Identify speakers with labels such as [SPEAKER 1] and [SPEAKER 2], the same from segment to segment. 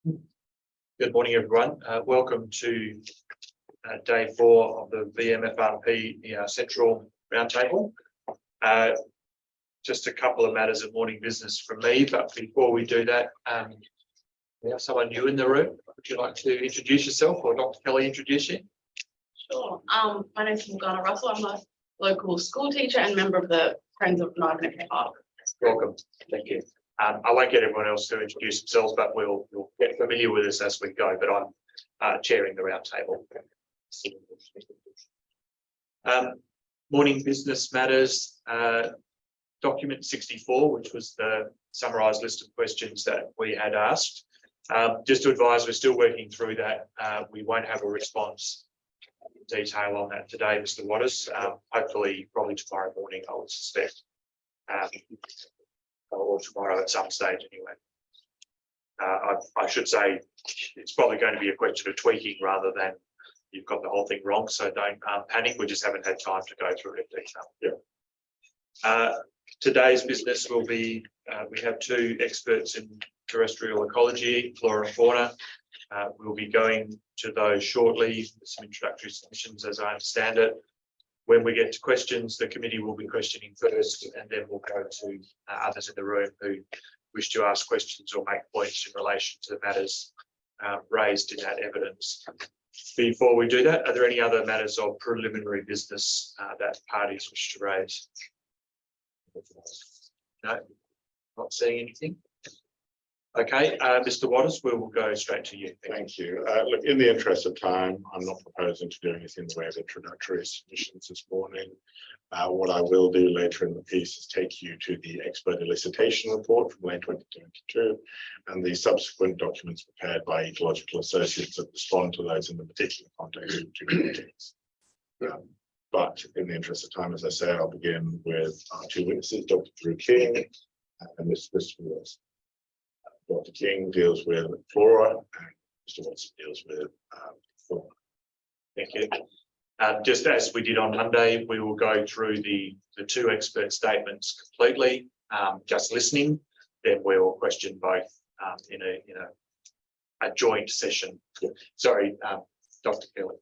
[SPEAKER 1] Good morning, everyone. Welcome to day 4 of the VMFRP Central Roundtable. Just a couple of matters of morning business from me, but before we do that, we have someone new in the room. Would you like to introduce yourself, or Dr. Kelly introduce you?
[SPEAKER 2] Sure. My name is Morgana Russell. I'm a local school teacher and member of the Friends of Niagara Park.
[SPEAKER 1] Welcome. Thank you. I won't get everyone else to introduce themselves, but we'll get familiar with us as we go. But I'm chairing the roundtable. Morning business matters. Document 64, which was the summarised list of questions that we had asked. Just to advise, we're still working through that. We won't have a response in detail on that today, Mr. Waters. Hopefully, probably tomorrow morning, I would suspect. Or tomorrow at some stage anyway. I should say it's probably going to be a question of tweaking rather than you've got the whole thing wrong, so don't panic. We just haven't had time to go through it in detail. Yeah. Today's business will be, we have 2 experts in terrestrial ecology, flora and fauna. We'll be going to those shortly with some introductory submissions as I understand it. When we get to questions, the committee will be questioning first, and then we'll go to others in the room who wish to ask questions or make points in relation to the matters raised in that evidence. Before we do that, are there any other matters of preliminary business that parties wish to raise? No, not seeing anything. Okay, Mr. Waters, we will go straight to you.
[SPEAKER 3] Thank you. Look, in the interest of time, I'm not proposing to do anything in the way of introductory submissions this morning. What I will do later in the piece is take you to the expert elicitation report from late 2022 and the subsequent documents prepared by ecological associates that respond to those in the particular context of 2 meetings. But in the interest of time, as I say, I'll begin with our 2 witnesses, Dr. Drew King and Mr. Christopher Wilson. Dr. King deals with flora and Mr. Watson deals with fauna.
[SPEAKER 1] Thank you. Just as we did on Monday, we will go through the 2 expert statements completely, just listening. Then we will question both in a joint session. Sorry, Dr. Kelly.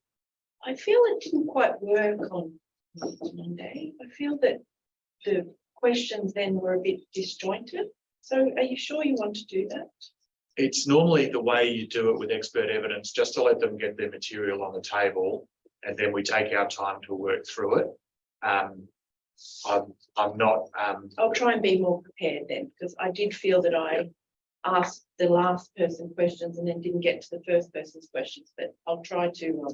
[SPEAKER 2] I feel it didn't quite work on Monday. I feel that the questions then were a bit disjointed. So are you sure you want to do that?
[SPEAKER 1] It's normally the way you do it with expert evidence, just to let them get their material on the table, and then we take our time to work through it. I'm not.
[SPEAKER 2] I'll try and be more prepared then, because I did feel that I asked the last person questions and then didn't get to the first person's questions. But I'll try to.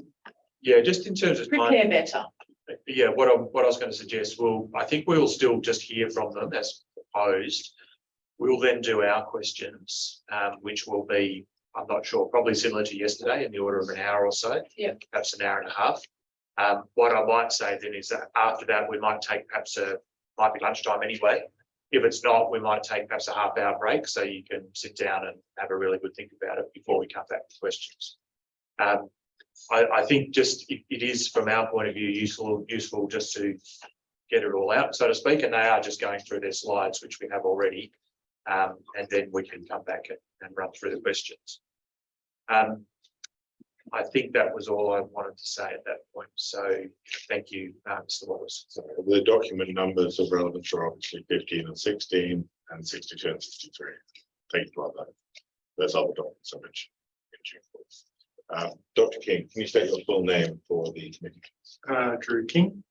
[SPEAKER 1] Yeah, just in terms of
[SPEAKER 2] prepare better.
[SPEAKER 1] Yeah, what I was going to suggest, I think we will still just hear from them as proposed. We'll then do our questions, which will be, I'm not sure, probably similar to yesterday in the order of an hour or so.
[SPEAKER 2] Yeah.
[SPEAKER 1] Perhaps an hour and a half. What I might say then is that after that, we might take might be lunchtime anyway. If it's not, we might take perhaps a half-hour break so you can sit down and have a really good think about it before we come back to questions. I think just it is, from our point of view, useful just to get it all out, so to speak, and they are just going through their slides, which we have already. And then we can come back and run through the questions. I think that was all I wanted to say at that point. So thank you, Mr. Wallace.
[SPEAKER 3] So the document numbers of relevance are obviously 15 and 16 and 62 and 63. Thank you about that. There's other documents I mentioned. Dr. King, can you state your full name for the committee?
[SPEAKER 4] Drew King.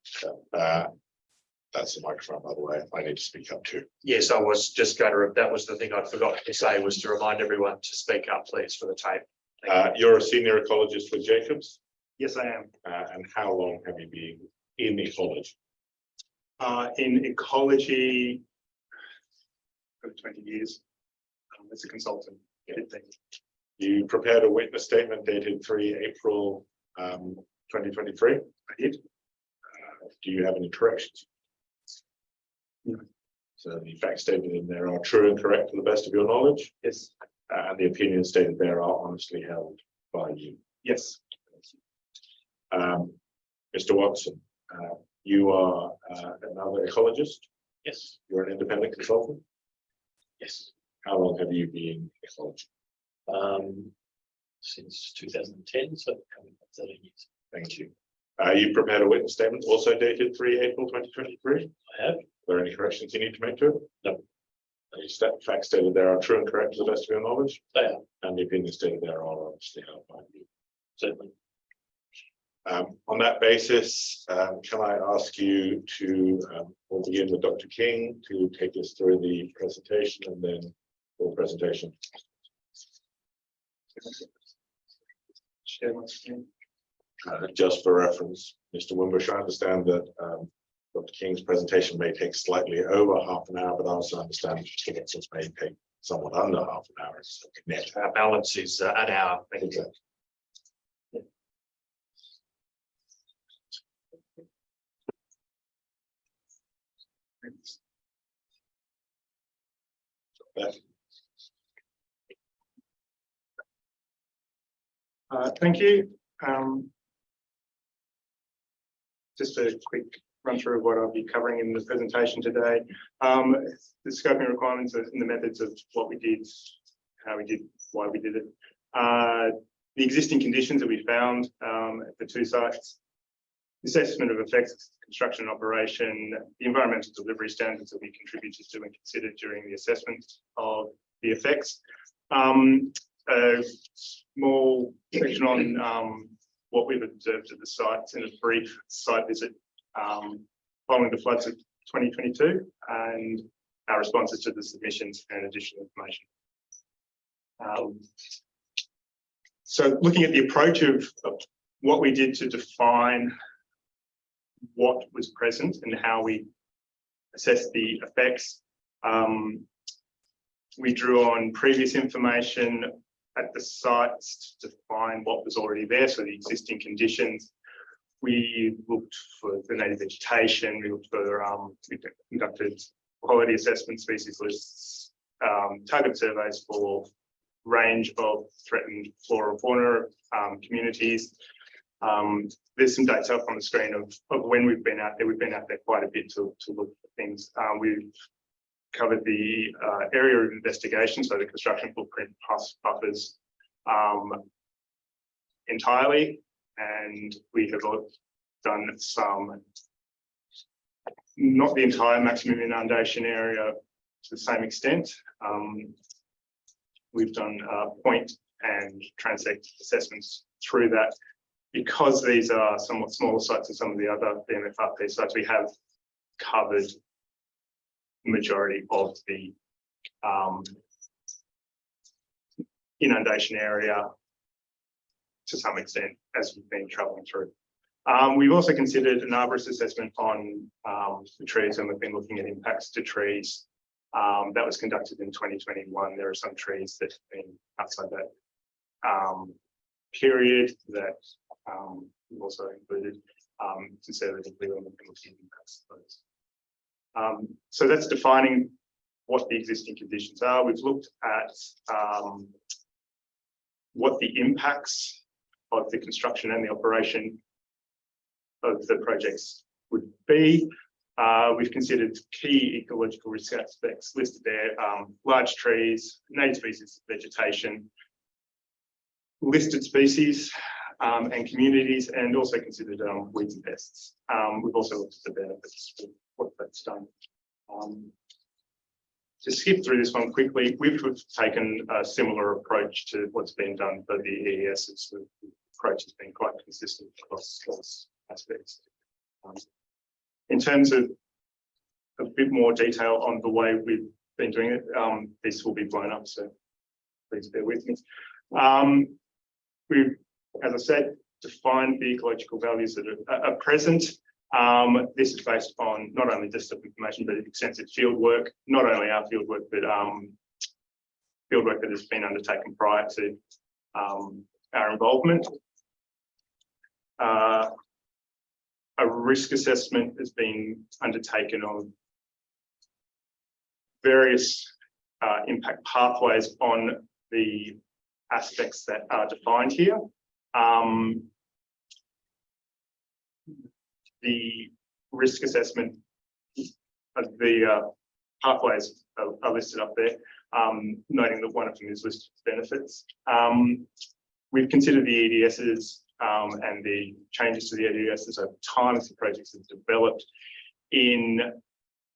[SPEAKER 3] That's the microphone, by the way. I need to speak up too.
[SPEAKER 1] Yes, I was just going to, that was the thing I forgot to say, was to remind everyone to speak up, please, for the tape.
[SPEAKER 3] You're a senior ecologist with Jacobs?
[SPEAKER 4] Yes, I am.
[SPEAKER 3] And how long have you been in ecology?
[SPEAKER 4] In ecology, over 20 years as a consultant.
[SPEAKER 3] Yeah. You prepared a witness statement dated 3 April 2023?
[SPEAKER 4] I did.
[SPEAKER 3] Do you have any corrections?
[SPEAKER 4] No.
[SPEAKER 3] So the facts stated in there are true and correct to the best of your knowledge?
[SPEAKER 4] Yes.
[SPEAKER 3] And the opinions stated there are honestly held by you?
[SPEAKER 4] Yes.
[SPEAKER 3] Mr. Watson, you are another ecologist?
[SPEAKER 4] Yes.
[SPEAKER 3] You're an independent consultant?
[SPEAKER 4] Yes.
[SPEAKER 3] How long have you been in ecology?
[SPEAKER 5] since 2010, so coming up 13 years.
[SPEAKER 3] Thank you. You prepared a witness statement also dated 3 April 2023.
[SPEAKER 5] I have.
[SPEAKER 3] Are there any corrections you need to make to it?
[SPEAKER 5] No.
[SPEAKER 3] Any facts stated there are true and correct to the best of your knowledge?
[SPEAKER 5] They are,
[SPEAKER 3] And the opinions stated there are obviously held by you.
[SPEAKER 5] certainly.
[SPEAKER 3] On that basis, can I ask you to, we'll begin with Dr. King to take us through the presentation and then full presentation.
[SPEAKER 4] Share my screen.
[SPEAKER 3] Just for reference, Mr. Wimbush, I understand that Dr. King's presentation may take slightly over half an hour, but I also understand Mr. Hickson's may take somewhat under half an hour. So net.
[SPEAKER 1] Our balance is an hour. Thank you.
[SPEAKER 4] Thank you. Just a quick run through of what I'll be covering in the presentation today. The scoping requirements and the methods of what we did, how we did, why we did it. The existing conditions that we found at the two sites, the assessment of effects, construction and operation, the environmental delivery standards that we contributed to and considered during the assessment of the effects. A small section on what we've observed at the sites in a brief site visit following the floods of 2022 and our responses to the submissions and additional information. So looking at the approach of what we did to define what was present and how we assessed the effects, we drew on previous information at the sites to define what was already there, so the existing conditions. We looked for the native vegetation, we looked for, we conducted quality assessment, species lists, target surveys for range of threatened flora and fauna communities. There's some dates up on the screen of when we've been out there. We've been out there quite a bit to look for things. We've covered the area of investigation, so the construction footprint plus buffers entirely, and we have done some, not the entire maximum inundation area to the same extent. We've done point and transect assessments through that. Because these are somewhat smaller sites than some of the other VMFRP sites, we have covered the majority of the inundation area to some extent as we've been travelling through. We've also considered an arborist assessment on the trees, and we've been looking at impacts to trees. That was conducted in 2021. There are some trees that have been outside that period that we've also included conservatively when we're looking at impacts to those. So that's defining what the existing conditions are. We've looked at what the impacts of the construction and the operation of the projects would be. We've considered key ecological risk aspects listed there, large trees, native species vegetation, listed species and communities, and also considered weeds and pests. We've also looked at the benefits of what that's done. To skip through this one quickly, we've taken a similar approach to what's been done by the EES. The approach has been quite consistent across those aspects. In terms of a bit more detail on the way we've been doing it, this will be blown up, so please bear with me. We've, as I said, defined the ecological values that are present. This is based on not only desktop information, but extensive field work, not only our field work, but field work that has been undertaken prior to our involvement. A risk assessment has been undertaken on various impact pathways on the aspects that are defined here. The risk assessment of the pathways are listed up there. noting that one of them is listed as benefits. We've considered the EDSs and the changes to the EDSs over time as the projects have developed in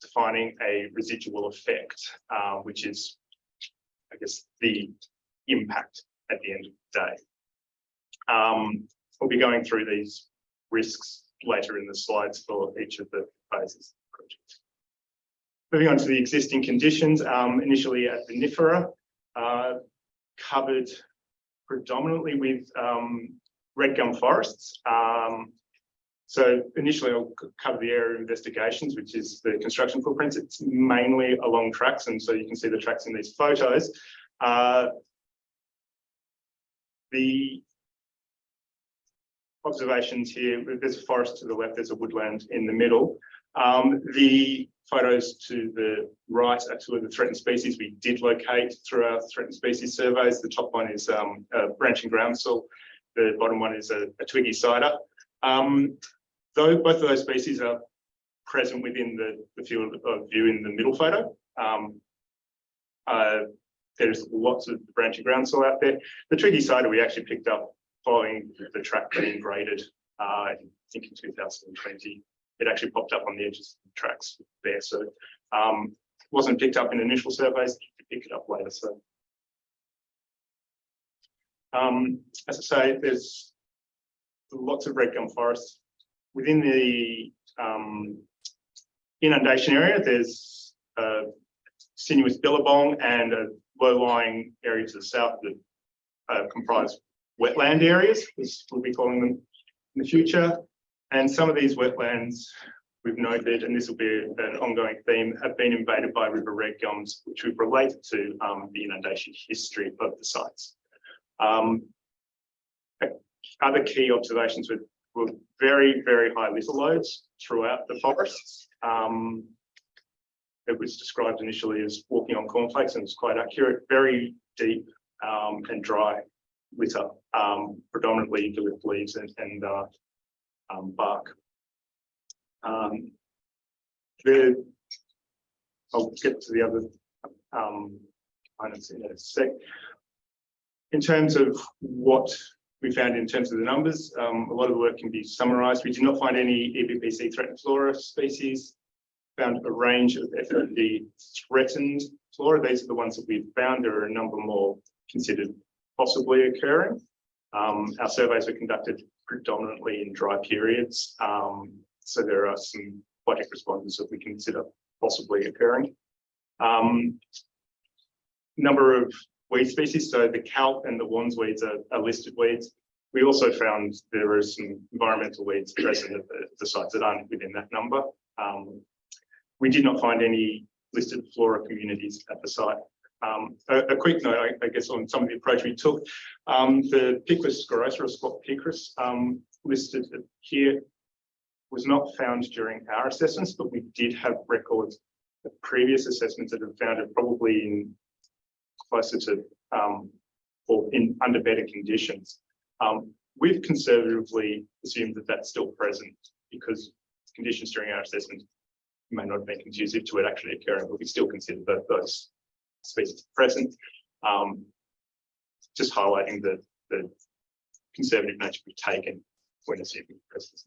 [SPEAKER 4] defining a residual effect, which is, I guess, the impact at the end of the day. We'll be going through these risks later in the slides for each of the phases of the project. Moving on to the existing conditions, initially at Vinifera, covered predominantly with red gum forests. So initially I'll cover the area of investigations, which is the construction footprints. It's mainly along tracks, and so you can see the tracks in these photos. The observations here, there's a forest to the left, there's a woodland in the middle. The photos to the right are two of the threatened species we did locate through our threatened species surveys. The top one is a branching groundsel. The bottom one is a twiggy cider. Though both of those species are present within the field of view in the middle photo, there's lots of branching groundsel out there. The twiggy cider we actually picked up following the track being graded, I think in 2020. It actually popped up on the edges of the tracks there. So wasn't picked up in initial surveys, you pick it up later. So as I say, there's lots of red gum forests. Within the inundation area, there's a sinuous billabong and a low-lying area to the south that comprise wetland areas, as we'll be calling them in the future. And some of these wetlands we've noted, and this will be an ongoing theme, have been invaded by river red gums, which we've related to the inundation history of the sites. Other key observations were very, very high litter loads throughout the forests. It was described initially as walking on cornflakes, and it's quite accurate. Very deep and dry litter, predominantly eucalypt leaves and bark. I'll get to the other components in a sec. In terms of what we found in terms of the numbers, a lot of the work can be summarised. We did not find any EPBC threatened flora species. Found a range of FFD threatened flora. These are the ones that we've found. There are a number more considered possibly occurring. Our surveys were conducted predominantly in dry periods. So there are some project responders that we consider possibly occurring. Number of weed species, so the kelp and the wands weeds are listed weeds. We also found there are some environmental weeds present at the sites that aren't within that number. We did not find any listed flora communities at the site. A quick note, I guess, on some of the approach we took. The Picus scorosa, or spot picus, listed here, was not found during our assessments, but we did have records of previous assessments that have found it probably in closer to or in under better conditions. We've conservatively assumed that that's still present because conditions during our assessment may not have been conducive to it actually occurring, but we still consider those species present. Just highlighting the conservative nature we've taken when assuming presence.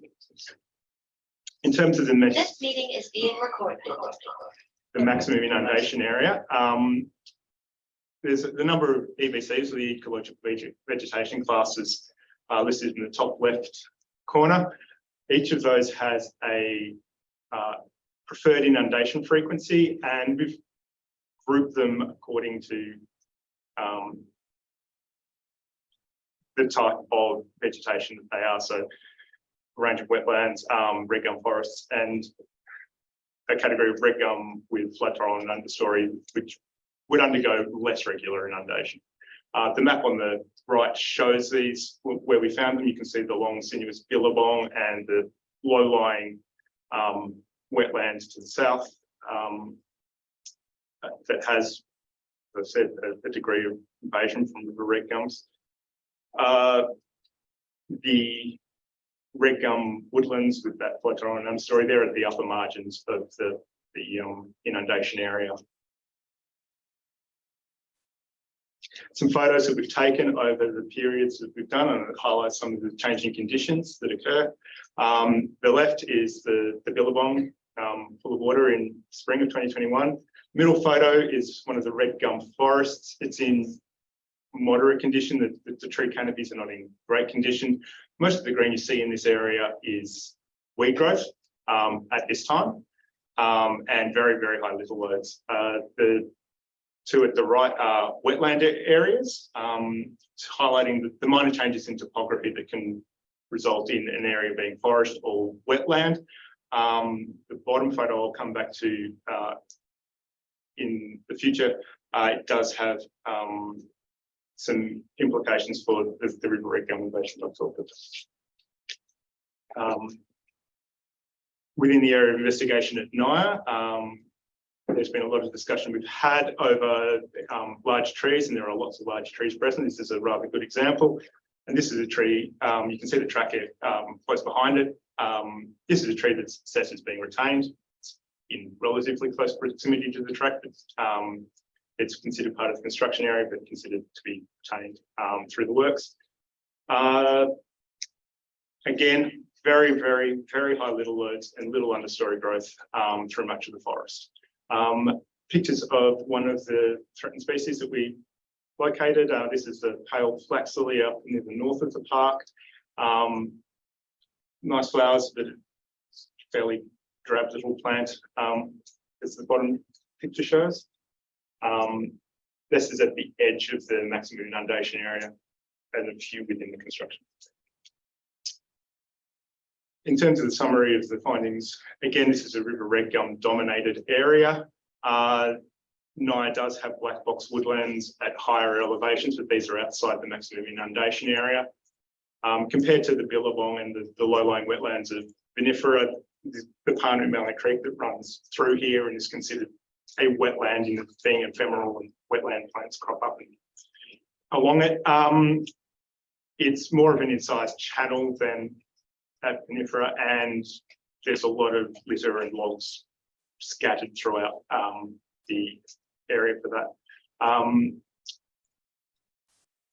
[SPEAKER 4] In terms of
[SPEAKER 6] This meeting is being recorded.
[SPEAKER 4] The maximum inundation area, there's the number of EVCs, or the ecological vegetation classes, listed in the top left corner. Each of those has a preferred inundation frequency, and we've grouped them according to the type of vegetation that they are. So a range of wetlands, red gum forests, and a category of red gum with flat tile and understory, which would undergo less regular inundation. The map on the right shows these where we found them. You can see the long sinuous billabong and the low-lying wetlands to the south that has, as I said, a degree of invasion from the red gums. The red gum woodlands with that flat tile and understory, they're at the upper margins of the inundation area. Some photos that we've taken over the periods that we've done, and it highlights some of the changing conditions that occur. The left is the Billabong full of water in spring of 2021. Middle photo is one of the red gum forests. It's in moderate condition. The tree canopies are not in great condition. Most of the green you see in this area is weed growth at this time, and very, very high little loads. The two at the right are wetland areas, highlighting the minor changes in topography that can result in an area being forest or wetland. The bottom photo I'll come back to in the future. It does have some implications for the river red gum invasion I've talked about. Within the area of investigation at NIA, there's been a lot of discussion we've had over large trees, and there are lots of large trees present. This is a rather good example. And this is a tree, you can see the track close behind it. This is a tree that's assessed as being retained. It's in relatively close proximity to the track. It's considered part of the construction area, but considered to be retained through the works. Again, very, very, very high little loads and little understory growth through much of the forest. Pictures of one of the threatened species that we located. This is the pale flax lily up near the north of the park. Nice flowers, but fairly drab little plant, as the bottom picture shows. This is at the edge of the maximum inundation area and a few within the construction. In terms of the summary of the findings, again, this is a river red gum dominated area. NIA does have black box woodlands at higher elevations, but these are outside the maximum inundation area. Compared to the Billabong and the low-lying wetlands of VMFRP, the Parnu Mallee Creek that runs through here and is considered a wetland in being ephemeral, and wetland plants crop up along it. It's more of an incised channel than at VMFRP, and there's a lot of litter and logs scattered throughout the area for that.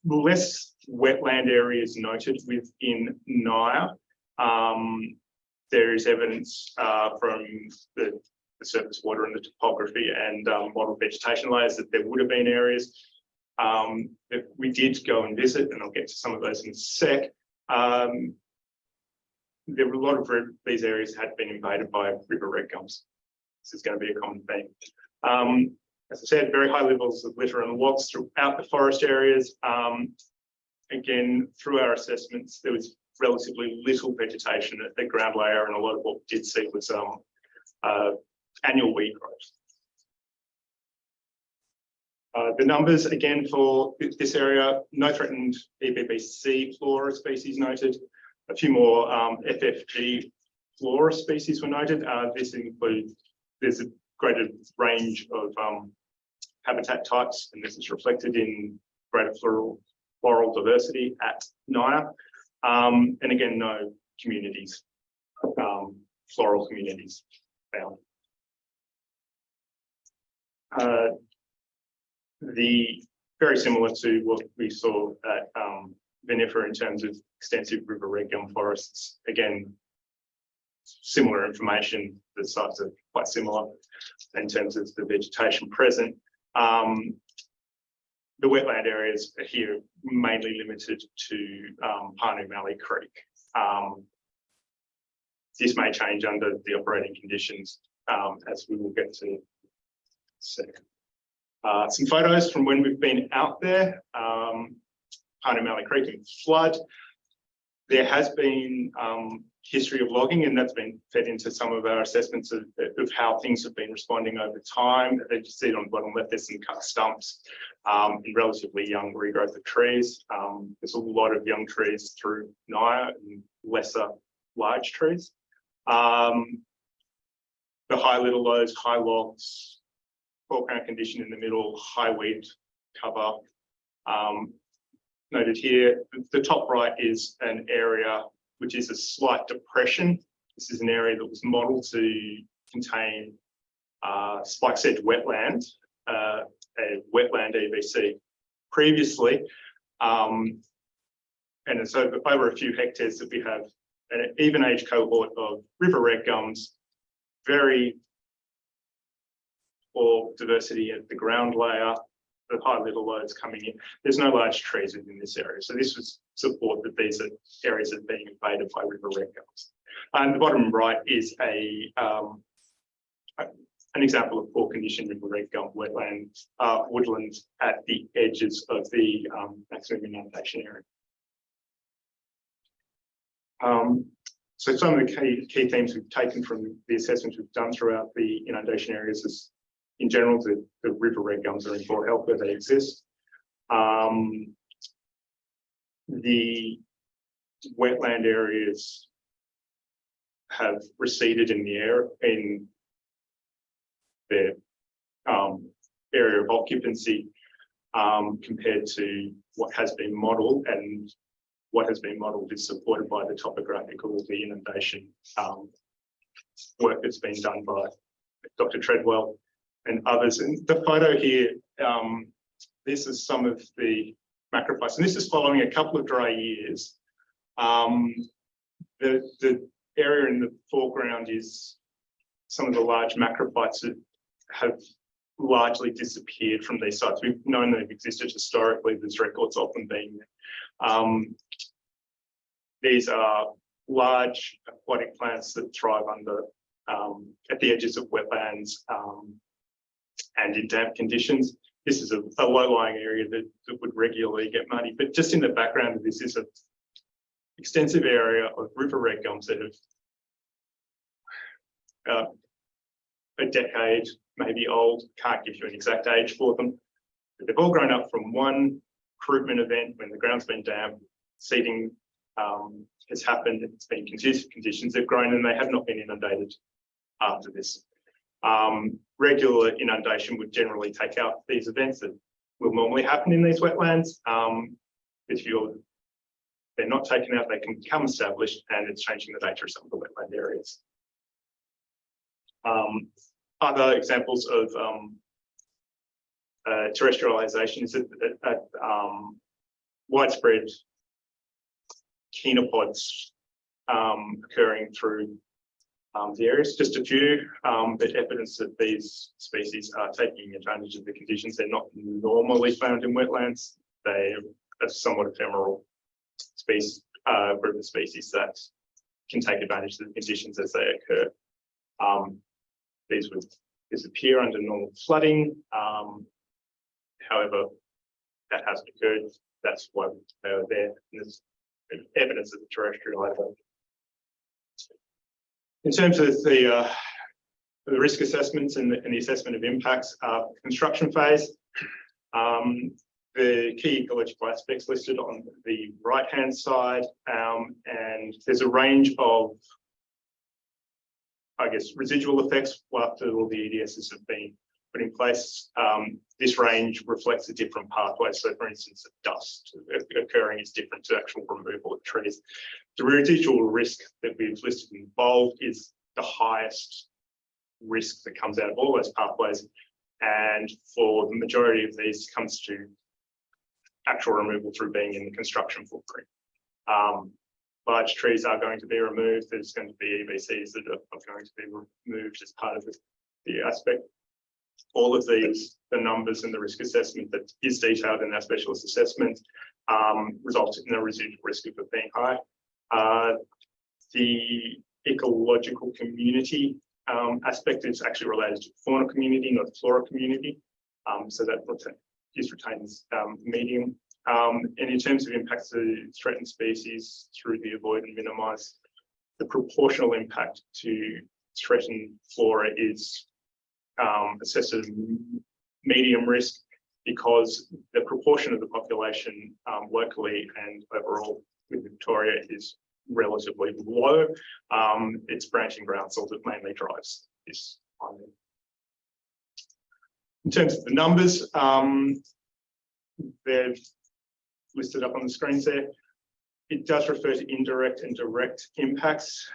[SPEAKER 4] Less wetland areas noted within NIA. There is evidence from the surface water and the topography and model vegetation layers that there would have been areas that we did go and visit, and I'll get to some of those in a sec. There were a lot of these areas had been invaded by river red gums. This is going to be a common theme. As I said, very high levels of litter and logs throughout the forest areas. Again, through our assessments, there was relatively little vegetation at the ground layer, and a lot of what we did see was annual weed growth. The numbers, again, for this area, no threatened EBBC flora species noted. A few more FFG flora species were noted. This includes, there's a greater range of habitat types, and this is reflected in greater floral diversity at NIA. And again, no communities, floral communities found. Very similar to what we saw at VMFRP in terms of extensive river red gum forests. Again, similar information. The sites are quite similar in terms of the vegetation present. The wetland areas are here mainly limited to Parnu Mallee Creek. This may change under the operating conditions, as we will get to in a second. Some photos from when we've been out there. Parnu Mallee Creek in flood. There has been history of logging, and that's been fed into some of our assessments of how things have been responding over time. As you see it on the bottom left, there's some cut stumps and relatively young regrowth of trees. There's a lot of young trees through NIA and lesser large trees. The high little lows, high logs, foreground condition in the middle, high weed cover. Noted here, the top right is an area which is a slight depression. This is an area that was modelled to contain spike sedge wetland, a wetland EBC. previously. And so over a few hectares that we have an even age cohort of river red gums, very poor diversity at the ground layer, the high level loads coming in. There's no large trees within this area. So this would support that these are areas that are being invaded by river red gums. And the bottom right is an example of poor condition river red gum wetland woodlands at the edges of the maximum inundation area. So some of the key themes we've taken from the assessments we've done throughout the inundation areas is, in general, the river red gums are in poor health where they exist. The wetland areas have receded in the air in their area of occupancy compared to what has been modelled, and what has been modelled is supported by the topographical, the inundation work that's been done by Dr. Treadwell and others. And the photo here, this is some of the macrophytes, and this is following a couple of dry years. The area in the foreground is some of the large macrophytes that have largely disappeared from these sites. We've known they've existed historically. There's records of them being there. These are large aquatic plants that thrive under at the edges of wetlands and in damp conditions. This is a low-lying area that would regularly get muddy, but just in the background of this is an extensive area of river red gums that have a decade, maybe old, can't give you an exact age for them, but they've all grown up from one recruitment event when the ground's been damp, seeding has happened, it's been conducive conditions, they've grown and they have not been inundated after this. Regular inundation would generally take out these events that will normally happen in these wetlands. If they're not taken out, they can become established, and it's changing the nature of some of the wetland areas. Other examples of terrestrialization is that widespread chenopods occurring through the areas. Just a few, but evidence that these species are taking advantage of the conditions. They're not normally found in wetlands. They are somewhat ephemeral species, group of species that can take advantage of the conditions as they occur. These would disappear under normal flooding. However, that hasn't occurred. That's why they are there. And there's evidence of the terrestrialization. In terms of the risk assessments and the assessment of impacts, construction phase, the key ecological aspects listed on the right-hand side, and there's a range of, I guess, residual effects after all the EDSs have been put in place. This range reflects a different pathway. So, for instance, dust occurring is different to actual removal of trees. The residual risk that we've listed in bold is the highest risk that comes out of all those pathways. And for the majority of these comes to actual removal through being in the construction footprint. Large trees are going to be removed. There's going to be EBCs that are going to be removed as part of the aspect. All of these, the numbers and the risk assessment that is detailed in our specialist assessment, results in a residual risk of it being high. The ecological community aspect is actually related to the fauna community, not the flora community. So that retains medium. And in terms of impacts to threatened species through the avoid and minimise, the proportional impact to threatened flora is assessed as medium risk, because the proportion of the population locally and overall with Victoria is relatively low. It's branching groundsel that mainly drives this. In terms of the numbers, they're listed up on the screens there. It does refer to indirect and direct impacts.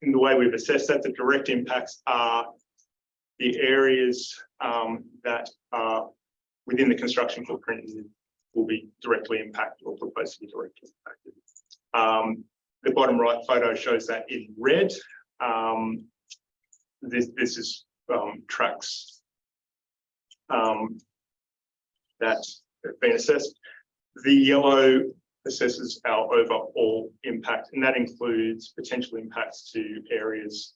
[SPEAKER 4] In the way we've assessed that, the direct impacts are the areas that are within the construction footprint will be directly impacted or proposed to be directly impacted. The bottom right photo shows that in red. This is tracks that have been assessed. The yellow assesses our overall impact, and that includes potential impacts to areas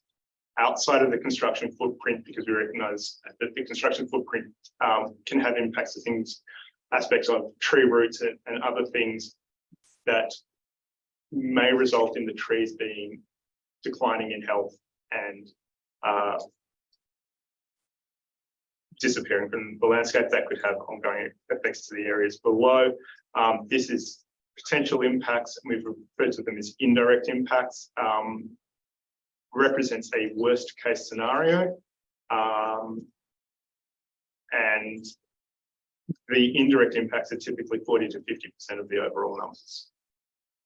[SPEAKER 4] outside of the construction footprint, because we recognise that the construction footprint can have impacts to things, aspects of tree roots and other things that may result in the trees being declining in health and disappearing from the landscape. That could have ongoing effects to the areas below. This is potential impacts, and we've referred to them as indirect impacts. Represents a worst case scenario, and the indirect impacts are typically 40 to 50% of the overall numbers.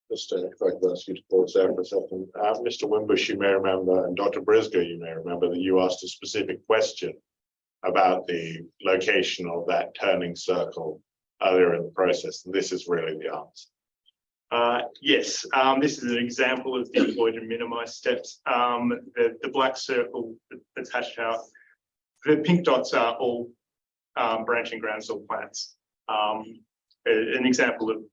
[SPEAKER 3] Just if I could ask you to pause there for a second. Mr. Wimbush, you may remember, and Dr. Brisger, you may remember that you asked a specific question about the location of that turning circle earlier in the process, and this is really the answer.
[SPEAKER 4] Yes, this is an example of the avoid and minimize steps. The black circle that's hashed out, the pink dots are all branching groundsel plants. An example of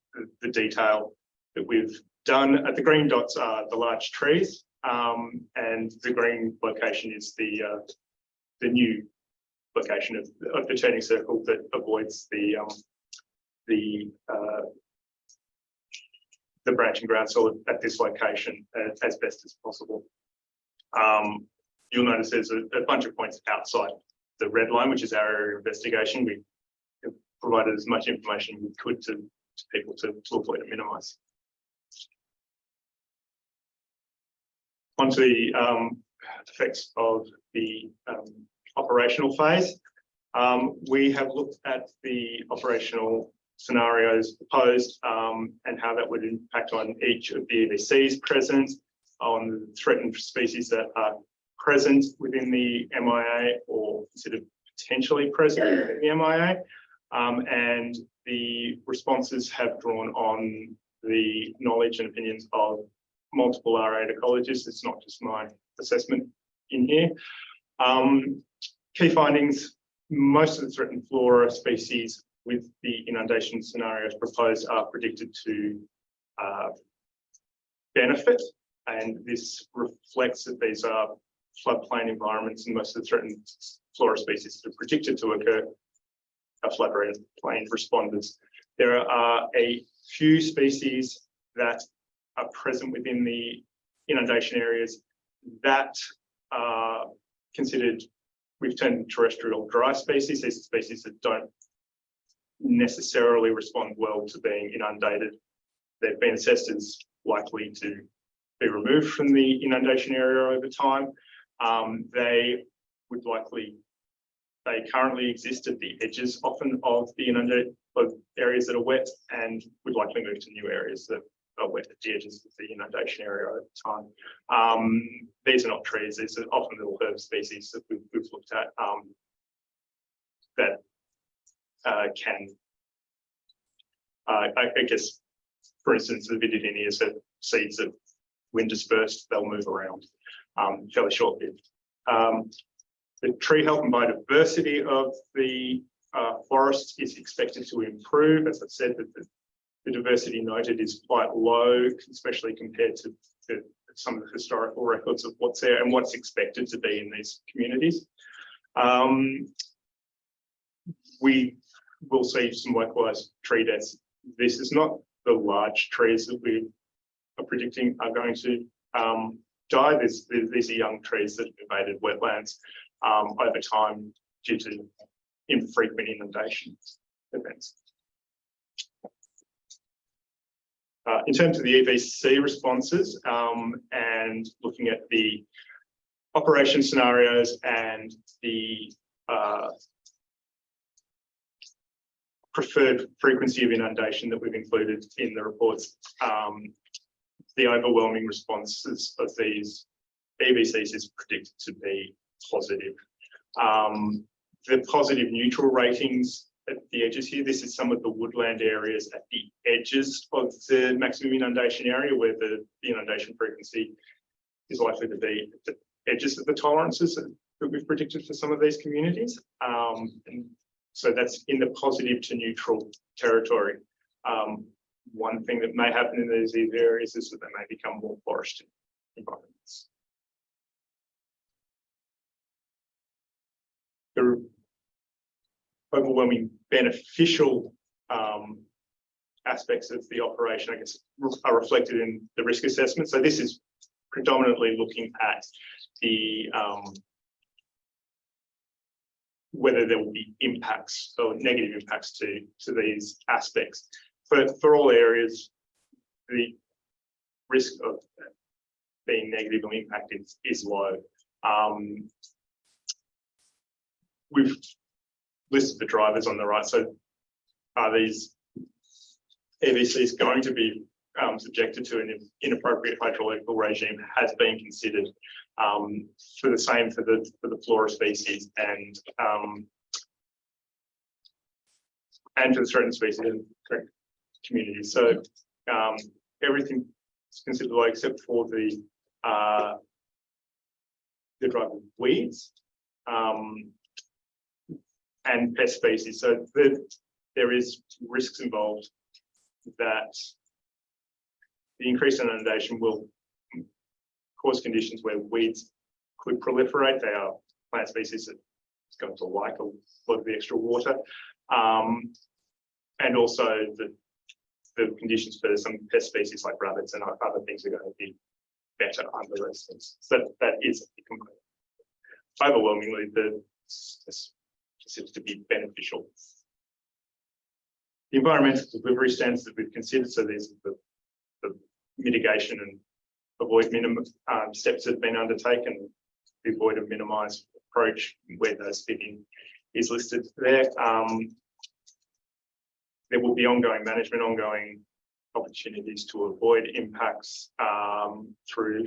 [SPEAKER 4] the detail that we've done. The green dots are the large trees, and the green location is the new location of the turning circle that avoids the branching groundsel at this location as best as possible. You'll notice there's a bunch of points outside the red line, which is our area of investigation. We have provided as much information we could to people to avoid and minimise. Onto the effects of the operational phase. We have looked at the operational scenarios proposed and how that would impact on each of the EVCs present, on the threatened species that are present within the MIA or considered potentially present within the MIA. And the responses have drawn on the knowledge and opinions of multiple R8 ecologists. It's not just my assessment in here. Key findings: most of the threatened flora species with the inundation scenarios proposed are predicted to benefit, and this reflects that these are floodplain environments, and most of the threatened flora species that are predicted to occur are floodplain responders. There are a few species that are present within the inundation areas that are considered, we've termed terrestrial dry species. These are species that don't necessarily respond well to being inundated. They've been assessed as likely to be removed from the inundation area over time. They currently exist at the edges often of the inundated areas that are wet, and would likely move to new areas that are wet at the edges of the inundation area over time. These are not trees, these are often little herb species that we've looked at that can, I guess, for instance, the Vididineas are seeds that, when dispersed, they'll move around fairly short-lived. The tree health and biodiversity of the forests is expected to improve. As I've said, the diversity noted is quite low, especially compared to some of the historical records of what's there and what's expected to be in these communities. We will see some localised tree deaths. This is not the large trees that we are predicting are going to die. These are young trees that have invaded wetlands over time due to infrequent inundation events. In terms of the EVC responses and looking at the operation scenarios and the preferred frequency of inundation that we've included in the reports, the overwhelming responses of these EVCs is predicted to be positive. The positive neutral ratings at the edges here. This is some of the woodland areas at the edges of the maximum inundation area where the inundation frequency is likely to be at the edges of the tolerances that we've predicted for some of these communities. And so that's in the positive to neutral territory. One thing that may happen in these areas is that they may become more forested environments. The overwhelming beneficial aspects of the operation, I guess, are reflected in the risk assessment. So this is predominantly looking at the whether there will be impacts or negative impacts to these aspects. For all areas, the risk of being negatively impacted is low. We've listed the drivers on the right. So are these EVCs going to be subjected to an inappropriate hydrological regime has been considered for the same for the flora species and for the threatened species and communities. So everything is considered low except for the driver weeds and pest species. So there is risks involved that the increased inundation will cause conditions where weeds could proliferate. They are plant species that is going to like a lot of the extra water. And also the conditions for some pest species like rabbits and other things are going to be better under resistance. So that is a component. Overwhelmingly, it's considered to be beneficial. The environmental delivery standards that we've considered, so these are the mitigation and avoid minimum steps that have been undertaken. The avoid and minimise approach, where those fit in, is listed there. There will be ongoing management, ongoing opportunities to avoid impacts through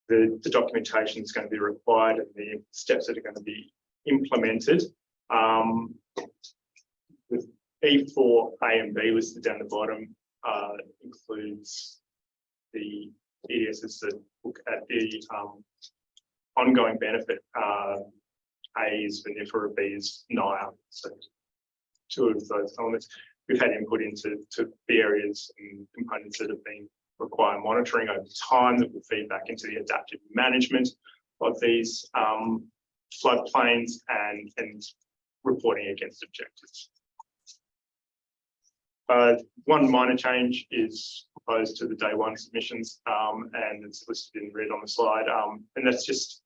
[SPEAKER 4] the documentation that's going to be required and the steps that are going to be implemented. The E4 A and B listed down the bottom includes the EDSs that look at the ongoing benefit. A is VMFRP, B is NIA. So two of those elements. We've had input into the areas and components that have been require monitoring over time that will feed back into the adaptive management of these floodplains and reporting against objectives. One minor change is proposed to the day one submissions, and it's listed in red on the slide, and that's just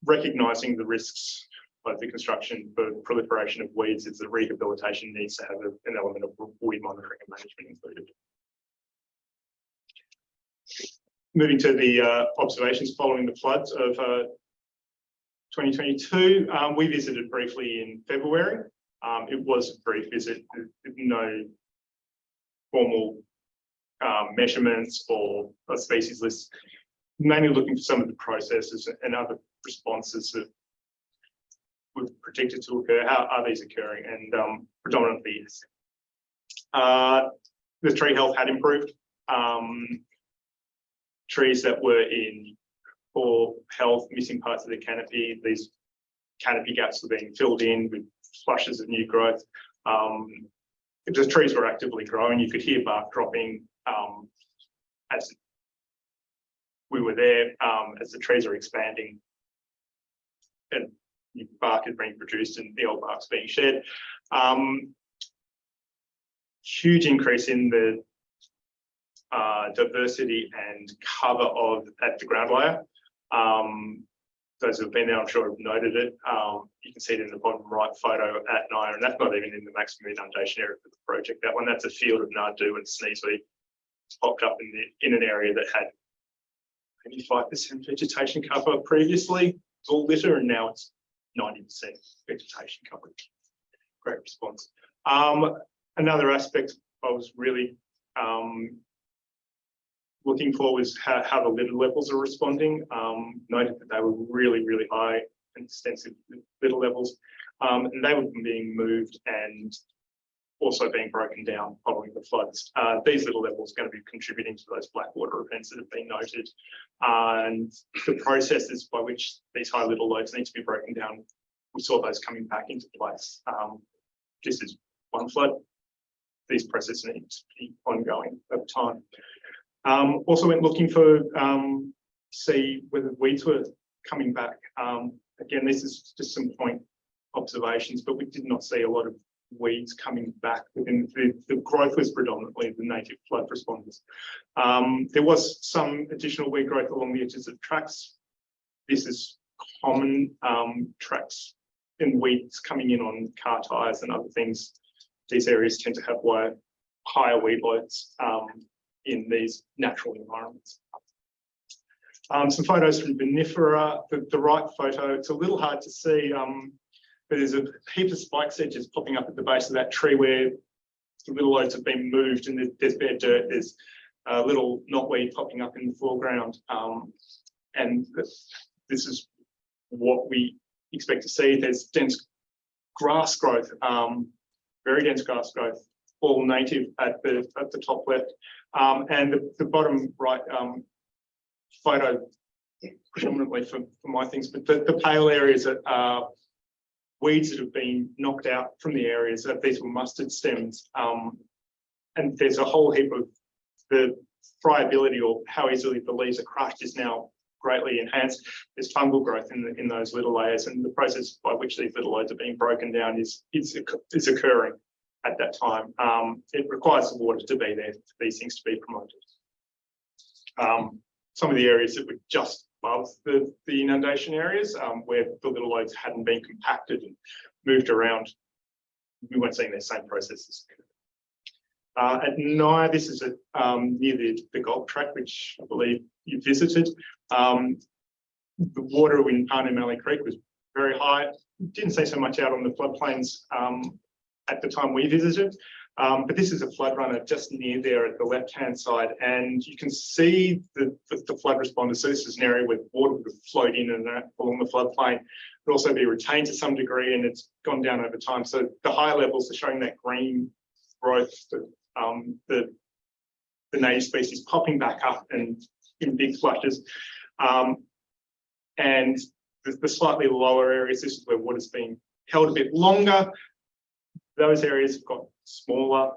[SPEAKER 4] recognising the risks of the construction for proliferation of weeds. Is the rehabilitation needs to have an element of weed monitoring and management included. Moving to the observations following the floods of 2022, we visited briefly in February. It was a brief visit, no formal measurements or species lists, mainly looking for some of the processes and other responses that we've predicted to occur. How are these occurring? And predominantly, yes. The tree health had improved. Trees that were in poor health, missing parts of the canopy, these canopy gaps were being filled in with flushes of new growth. The trees were actively growing. You could hear bark dropping as we were there, as the trees are expanding and new bark is being produced and the old bark's being shed. Huge increase in the diversity and cover at the ground layer. Those who have been there, I'm sure, have noted it. You can see it in the bottom right photo at Naya, and that's not even in the maximum inundation area for the project. That one, that's a field of Nardu and sneezeweed. It's popped up in an area that had maybe 5% vegetation cover previously. It's all litter, and now it's 90% vegetation coverage. Great response. Another aspect I was really looking for was how the litter levels are responding. Noted that they were really, really high and extensive litter levels. And they were being moved and also being broken down following the floods. These little levels are going to be contributing to those black water events that have been noted. And the processes by which these high little loads need to be broken down, we saw those coming back into place. This is one flood. These processes need to be ongoing over time. Also went looking for see whether weeds were coming back. Again, this is just some point observations, but we did not see a lot of weeds coming back within the growth was predominantly the native flood responders. There was some additional weed growth along the edges of tracks. This is common tracks and weeds coming in on car tires and other things. These areas tend to have higher weed loads in these natural environments. Some photos from VMFRP. The right photo, it's a little hard to see, but there's a heap of spike sedges popping up at the base of that tree where the little loads have been moved and there's bare dirt. There's a little knotweed popping up in the foreground. And this is what we expect to see. There's dense grass growth, very dense grass growth, all native at the top left. And the bottom right photo, predominantly for my things, but the pale areas are weeds that have been knocked out from the areas. These were mustard stems. And there's a whole heap of the friability or how easily the leaves are crushed is now greatly enhanced. There's fungal growth in those little layers, and the process by which these little loads are being broken down is occurring at that time. It requires the water to be there for these things to be promoted. Some of the areas that were just above the inundation areas, where the little loads hadn't been compacted and moved around, we weren't seeing the same processes. At Nye, this is near the golf track, which I believe you visited. The water in Parnell Creek was very high. Didn't see so much out on the floodplains at the time we visited. But this is a flood runner just near there at the left-hand side, and you can see the flood responders. So this is an area where water would have flowed in and out along the floodplain, but also be retained to some degree, and it's gone down over time. So the higher levels are showing that green growth, the native species popping back up and in big flushes. And the slightly lower areas, this is where water's being held a bit longer. Those areas have got smaller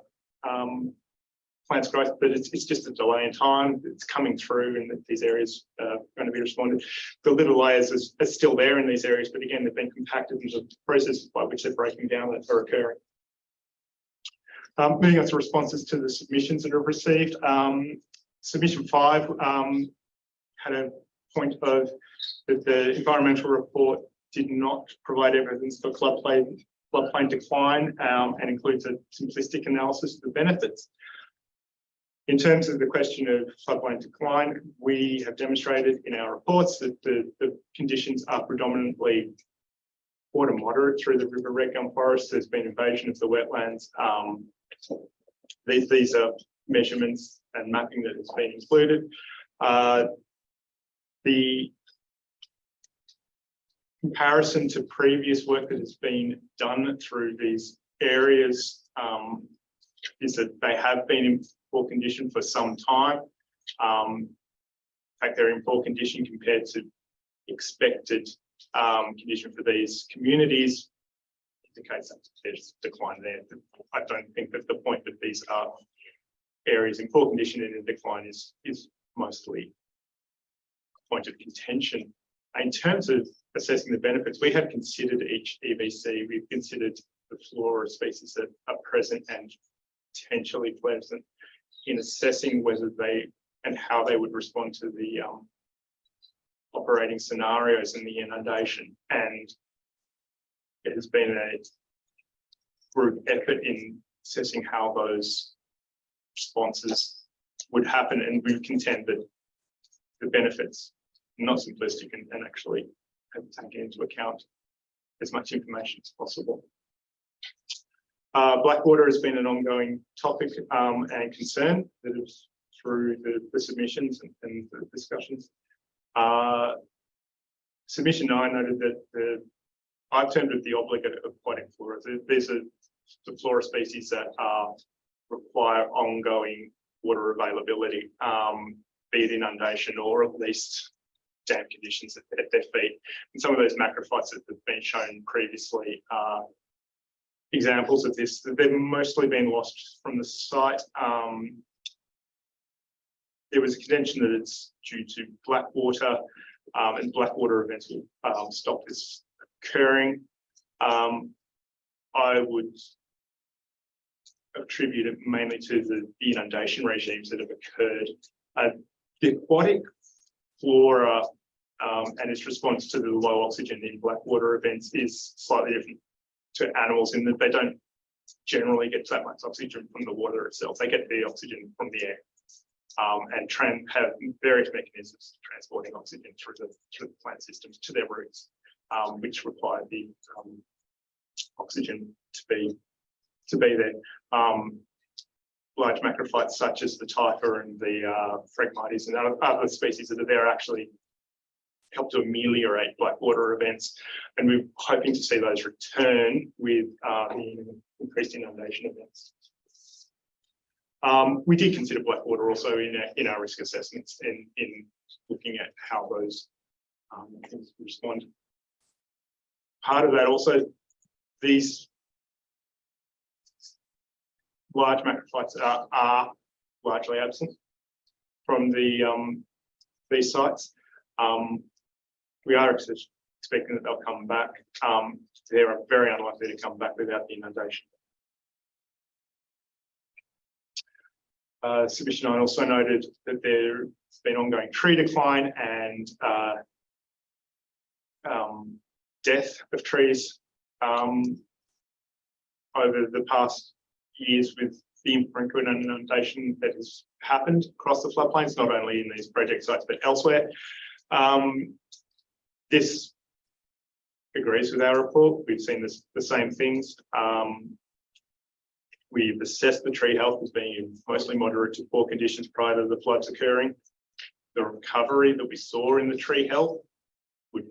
[SPEAKER 4] plants growth, but it's just a delay in time. It's coming through, and these areas are going to be responded. The little layers are still there in these areas, but again, they've been compacted, and the processes by which they're breaking down are occurring. Moving on to responses to the submissions that are received. Submission 5 had a point of that the environmental report did not provide evidence for floodplain decline and includes a simplistic analysis of the benefits. In terms of the question of floodplain decline, we have demonstrated in our reports that the conditions are predominantly water moderate through the river red gum forest. There's been invasion of the wetlands. These are measurements and mapping that has been included. The comparison to previous work that has been done through these areas is that they have been in poor condition for some time. In fact, they're in poor condition compared to expected condition for these communities. Indicates that there's decline there. I don't think that the point that these are areas in poor condition and in decline is mostly a point of contention. In terms of assessing the benefits, we have considered each EVC. We've considered the flora species that are present and potentially pleasant in assessing whether they and how they would respond to the operating scenarios in the inundation. And it has been a group effort in assessing how those responses would happen, and we contend that the benefits are not simplistic and actually have taken into account as much information as possible. Blackwater has been an ongoing topic and concern that is through the submissions and the discussions. Submission 9 noted that the I've termed it the obligate aquatic flora. These are the flora species that require ongoing water availability, be it inundation or at least damp conditions at their feet. And some of those macrophytes that have been shown previously are examples of this. They've mostly been lost from the site. There was a contention that it's due to black water, and black water events will stop this occurring. I would attribute it mainly to the inundation regimes that have occurred. The aquatic flora and its response to the low oxygen in black water events is slightly different to animals in that they don't generally get that much oxygen from the water itself. They get the oxygen from the air, and have various mechanisms of transporting oxygen through the plant systems to their roots, which require the oxygen to be there. Large macrophytes such as the typha and the phragmites and other species that are there actually help to ameliorate black water events, and we're hoping to see those return with the increased inundation events. We did consider black water also in our risk assessments in looking at how those things respond. Part of that also, these large macrophytes are largely absent from these sites. We are expecting that they'll come back. They are very unlikely to come back without the inundation. Submission 9 also noted that there's been ongoing tree decline and death of trees over the past years with the infrequent inundation that has happened across the floodplains, not only in these project sites but elsewhere. This agrees with our report. We've seen the same things. We've assessed the tree health as being in mostly moderate to poor conditions prior to the floods occurring. The recovery that we saw in the tree health would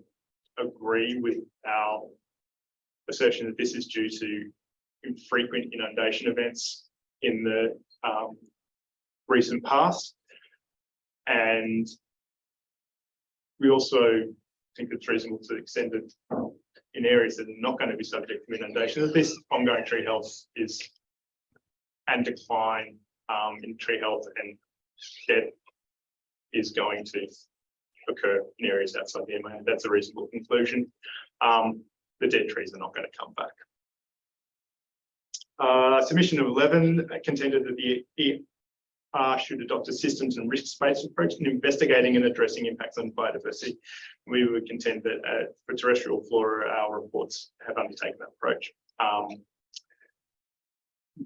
[SPEAKER 4] agree with our assertion that this is due to infrequent inundation events in the recent past. And we also think it's reasonable to extend it in areas that are not going to be subject to inundation, that this ongoing tree health and decline in tree health and death is going to occur in areas outside the MA. That's a reasonable conclusion. The dead trees are not going to come back. Submission of 11 contended that the ER should adopt a systems and risk-based approach in investigating and addressing impacts on biodiversity. We would contend that for terrestrial flora, our reports have undertaken that approach.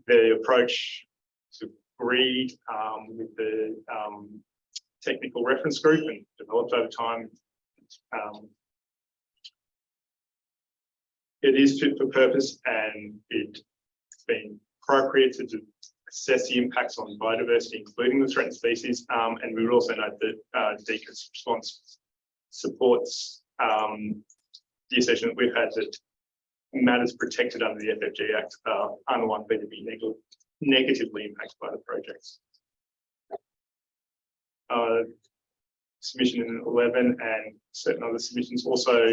[SPEAKER 4] The approach is agreed with the technical reference group and developed over time. It is fit for purpose, and it's been appropriate to assess the impacts on biodiversity, including the threatened species. And we would also note that DECA's response supports the assertion that we've had that matters protected under the FFG Act are unlikely to be negatively impacted by the projects. Submission in 11 and certain other submissions also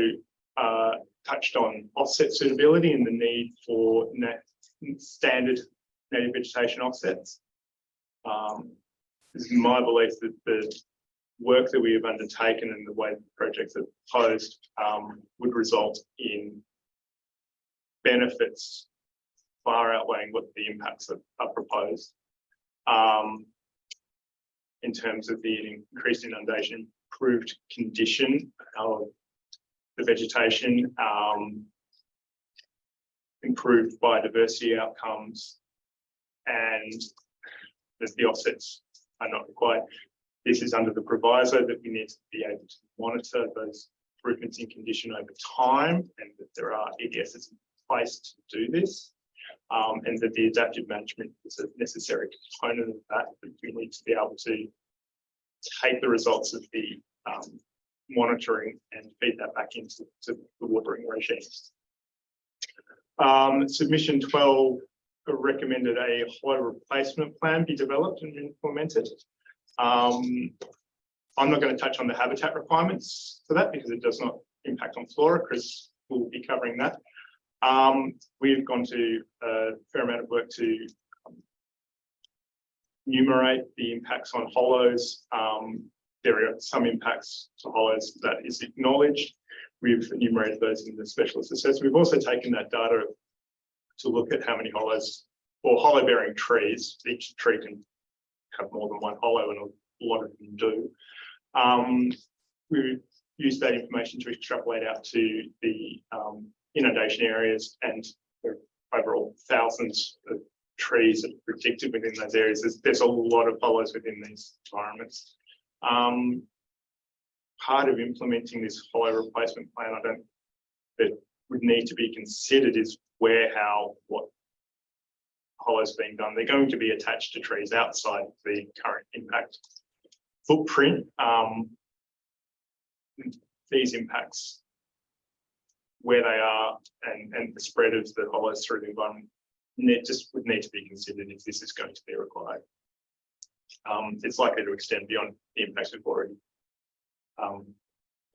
[SPEAKER 4] touched on offset suitability and the need for standard native vegetation offsets. It's my belief that the work that we have undertaken and the way the projects are proposed would result in benefits far outweighing what the impacts are proposed. In terms of the increased inundation, improved condition of the vegetation, improved biodiversity outcomes, and that the offsets are not required. This is under the proviso that we need to be able to monitor those improvements in condition over time, and that there are EDSs in place to do this, and that the adaptive management is a necessary component of that. But we need to be able to take the results of the monitoring and feed that back into the watering regimes. Submission 12 recommended a hollow replacement plan be developed and implemented. I'm not going to touch on the habitat requirements for that because it does not impact on flora. Chris will be covering that. We've gone to a fair amount of work to enumerate the impacts on hollows. There are some impacts to hollows that is acknowledged. We've enumerated those in the specialist assessment. We've also taken that data to look at how many hollows or hollow bearing trees. Each tree can have more than one hollow, and a lot of them do. We use that information to extrapolate out to the inundation areas, and there are overall thousands of trees that are predicted within those areas. There's a lot of hollows within these environments. Part of implementing this hollow replacement plan, that would need to be considered is where, how, what hollows being done. They're going to be attached to trees outside the current impact footprint. These impacts, where they are, and the spread of the hollows through the environment, just would need to be considered if this is going to be required. It's likely to extend beyond the impacts we've already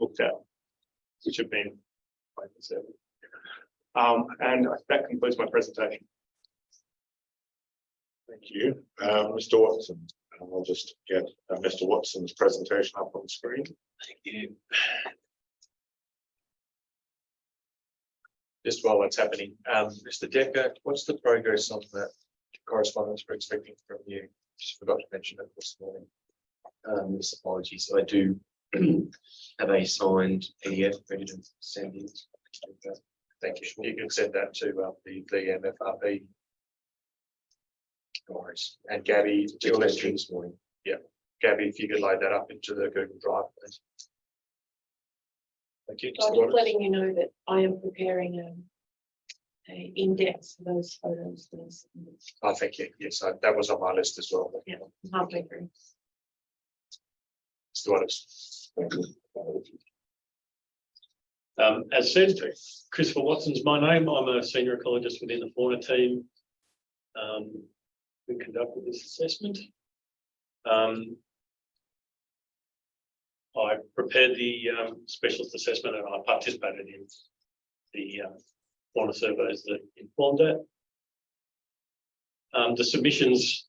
[SPEAKER 4] looked at, which have been quite conservative. And that concludes my presentation.
[SPEAKER 3] Thank you, Mr. Watson. I'll just get Mr. Watson's presentation up on the screen.
[SPEAKER 5] Thank you.
[SPEAKER 1] Just while that's happening, Mr. Decker, what's the progress on that correspondence we're expecting from you? Just forgot to mention it this morning.
[SPEAKER 7] Yes, apologies. I do have a signed PDF ready to send in.
[SPEAKER 1] Thank you. You can send that to the VMFRP.
[SPEAKER 7] No worries.
[SPEAKER 1] And Gabby,
[SPEAKER 7] Just mentioned this morning.
[SPEAKER 1] Gabby, if you could load that up into the Google Drive, please. Thank you.
[SPEAKER 2] I'm just letting you know that I am preparing a index for those photos.
[SPEAKER 1] Oh, thank you. Yes, that was on my list as well.
[SPEAKER 2] Yeah, halfway through.
[SPEAKER 1] Mr. Waters.
[SPEAKER 5] As said, Christopher Watson's my name. I'm a senior ecologist within the fauna team. We conducted this assessment. I prepared the specialist assessment, and I participated in the fauna surveys that informed that. The submissions,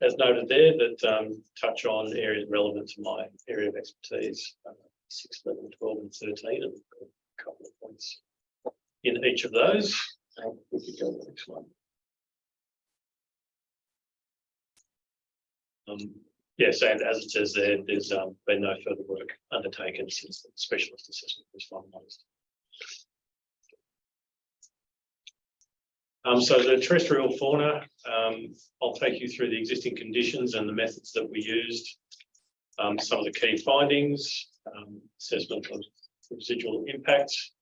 [SPEAKER 5] as noted there, that touch on areas relevant to my area of expertise, 6, 11, 12 and 13, and a couple of points in each of those. We could go to the next one. Yes, and as it says there, there's been no further work undertaken since the specialist assessment was finalised. So the terrestrial fauna, I'll take you through the existing conditions and the methods that we used. Some of the key findings, assessment of residual impacts,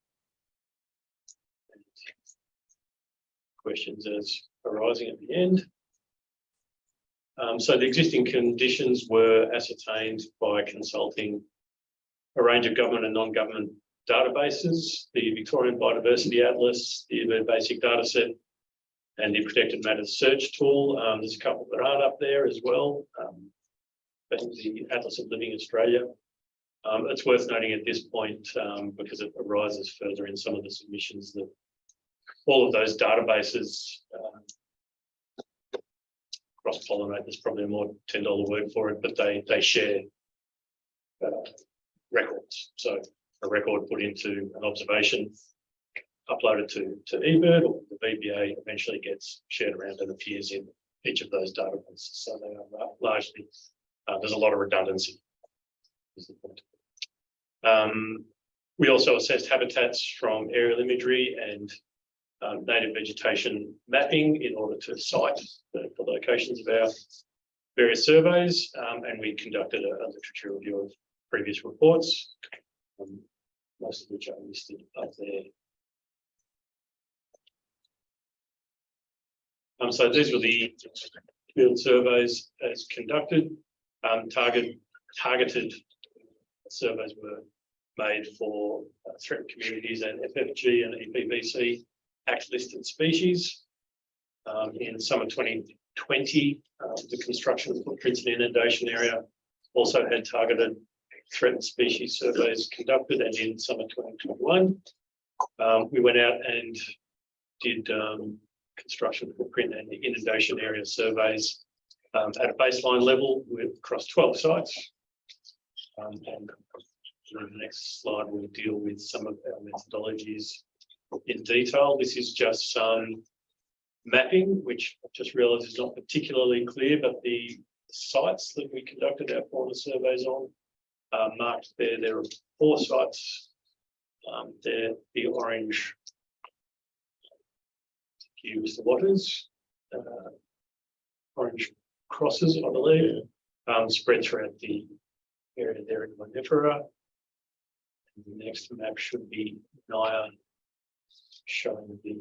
[SPEAKER 5] questions as arising at the end. So the existing conditions were ascertained by consulting a range of government and non-government databases, the Victorian Biodiversity Atlas, the Bird Basic Dataset, and the Protected Matters Search Tool. There's a couple that aren't up there as well, but the Atlas of Living Australia. It's worth noting at this point, because it arises further in some of the submissions, that all of those databases cross-pollinate. There's probably a more $10 word for it, but they share records. So a record put into an observation, uploaded to eBird, or the VBA eventually gets shared around and appears in each of those databases. So they are largely, there's a lot of redundancy, is the point. We also assessed habitats from aerial imagery and native vegetation mapping in order to cite the locations of our various surveys, and we conducted a literature review of previous reports, most of which are listed up there. So these were the field surveys as conducted. Targeted surveys were made for threatened communities and FFG and EPBC Act listed species. In summer 2020, the construction footprints and inundation area also had targeted threatened species surveys conducted, and in summer 2021, we went out and did construction footprint and inundation area surveys at a baseline level across 12 sites. And the next slide will deal with some of our methodologies in detail. This is just some mapping, which I just realised is not particularly clear, but the sites that we conducted our fauna surveys on are marked there. There are 4 sites. They're the orange Mr. Waters, orange crosses, I believe, spread throughout the area there in VMFRP. The next map should be NIA, showing the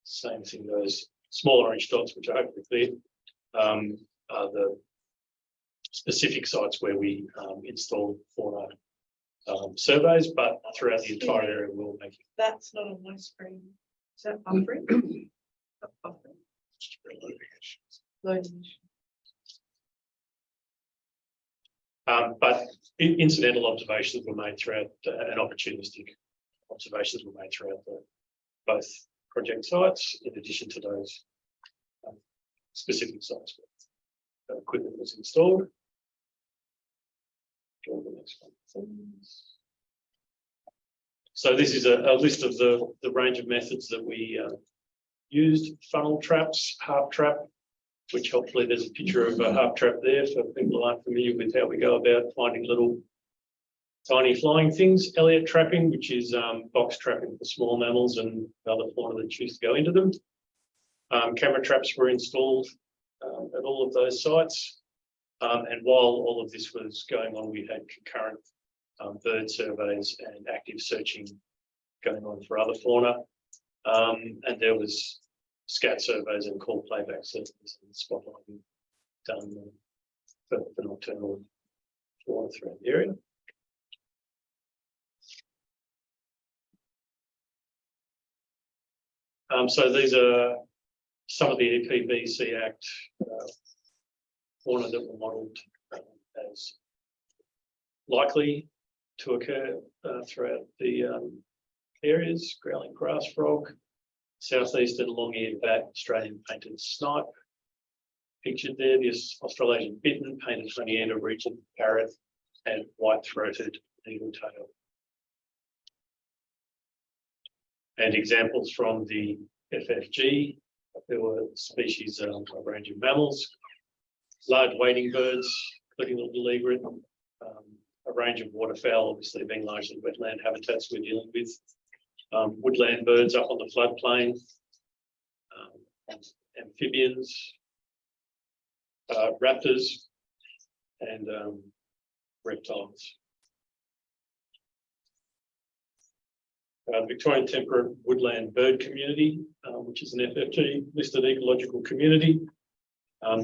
[SPEAKER 5] same thing. Those small orange dots, which are hopefully clear, are the specific sites where we installed fauna surveys, but throughout the entire area we'll make it.
[SPEAKER 2] That's not on my screen. Is that buffering? Buffering. Loading.
[SPEAKER 5] But incidental observations were made throughout, and opportunistic observations were made throughout both project sites, in addition to those specific sites where the equipment was installed. Go to the next one. So this is a list of the range of methods that we used: funnel traps, harp trap, which hopefully there's a picture of a harp trap there for people who aren't familiar with how we go about finding little tiny flying things. Elliott trapping, which is box trapping for small mammals and other fauna that choose to go into them. Camera traps were installed at all of those sites. And while all of this was going on, we had concurrent bird surveys and active searching going on for other fauna. And there was scat surveys and call playback surveys and spotlighting done for nocturnal fauna throughout the area. So these are some of the EPB SIAC fauna that were modelled as likely to occur throughout the areas: growling grass frog, southeastern long-eared bat, Australian painted snipe, pictured there, this Australasian bittern, painted honeyeater, regent parrot, and white-throated needletail. And examples from the FFG, there were species of a range of mammals, large wading birds, including the little egret, a range of waterfowl, obviously being largely wetland habitats we're dealing with, woodland birds up on the floodplain, amphibians, raptors, and reptiles. The Victorian Temperate Woodland Bird Community, which is an FFG listed ecological community.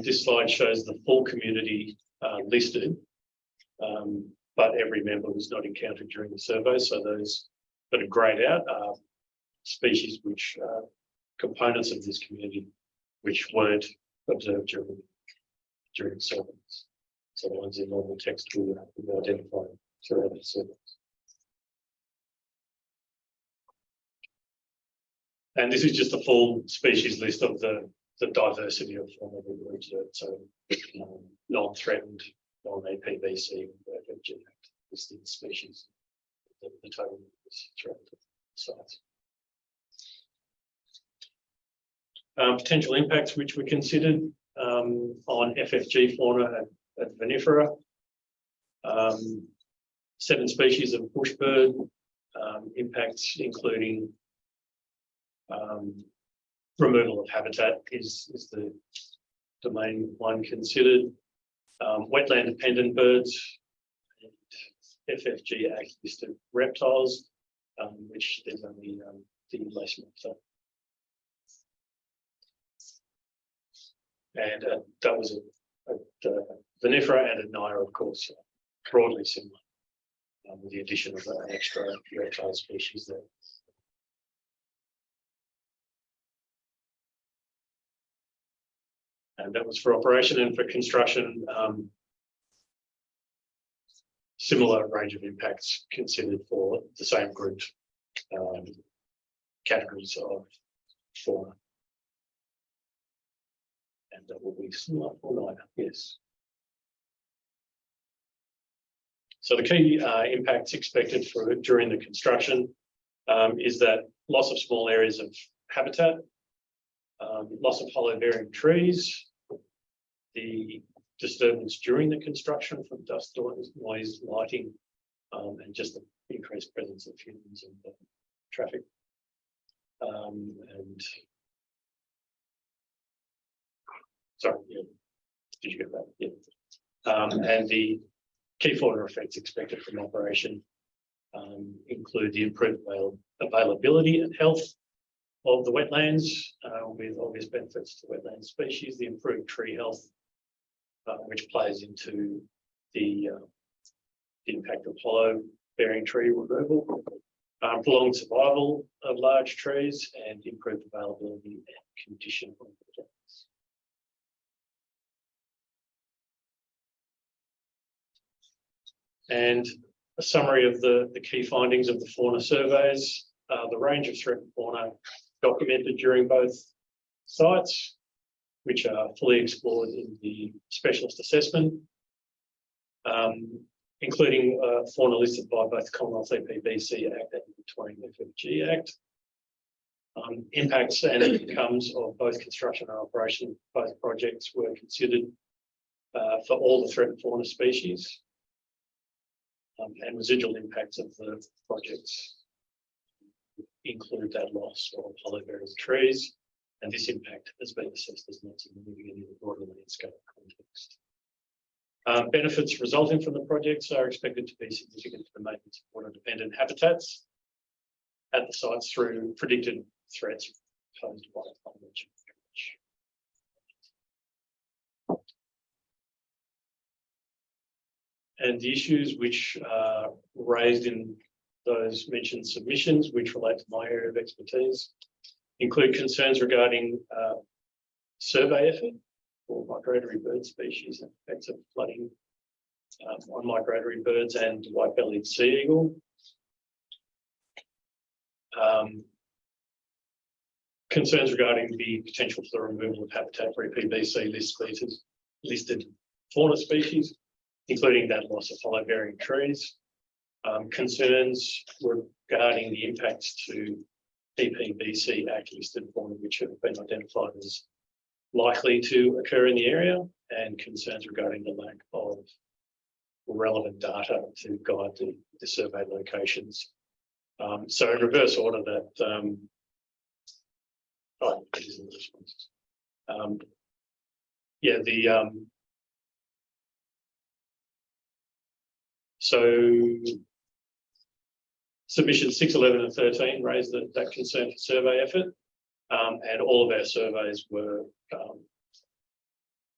[SPEAKER 5] This slide shows the full community listed, but every member was not encountered during the survey. So those that are greyed out are species which are components of this community which weren't observed during surveys. So the ones in normal text will identify throughout the surveys. And this is just a full species list of the diversity of fauna that were observed. So non-threatened, non-APVC, FFG listed species, the total numbers throughout the sites. Potential impacts which were considered on FFG fauna at VMFRP. 7 species of bushbird, impacts including removal of habitat is the main one considered. Wetland dependent birds, and FFG Act listed reptiles, which there's only the enlacement for. And that was at VMFRP and at NIA, of course, broadly similar, with the addition of an extra reptile species there. And that was for operation, and for construction, similar range of impacts considered for the same group categories of fauna. And that will be similar for neither, yes. So the key impacts expected for during the construction is that loss of small areas of habitat, loss of hollow bearing trees, the disturbance during the construction from dust, noise, lighting, and just the increased presence of humans and traffic. And sorry, yeah. Did you get that? Yeah. And the key fauna effects expected from operation include the improved availability and health of the wetlands, with obvious benefits to wetland species, the improved tree health, which plays into the impact of hollow bearing tree removal, prolonged survival of large trees, and improved availability and condition of the wetlands. And a summary of the key findings of the fauna surveys, the range of threatened fauna documented during both sites, which are fully explored in the specialist assessment, including fauna listed by both the Commonwealth EPBC Act and the Victorian FFG Act. Impacts and outcomes of both construction and operation, both projects were considered for all the threatened fauna species. And residual impacts of the projects include that loss of hollow bearing trees, and this impact has been assessed as not significant in the broader landscape context. Benefits resulting from the projects are expected to be significant for the maintenance of water-dependent habitats at the sites through predicted threats posed by climate change. And the issues which are raised in those mentioned submissions, which relate to my area of expertise, include concerns regarding survey effort for migratory bird species and effects of flooding on migratory birds and white-bellied sea eagle. Concerns regarding the potential for the removal of habitat for EPBC listed fauna species, including that loss of hollow bearing trees. Concerns regarding the impacts to EPBC Act listed fauna which have been identified as likely to occur in the area, and concerns regarding the lack of relevant data to guide the survey locations. So in reverse order that, it is in the responses. Yeah, so submissions 6, 11 and 13 raised that concern for survey effort, and all of our surveys were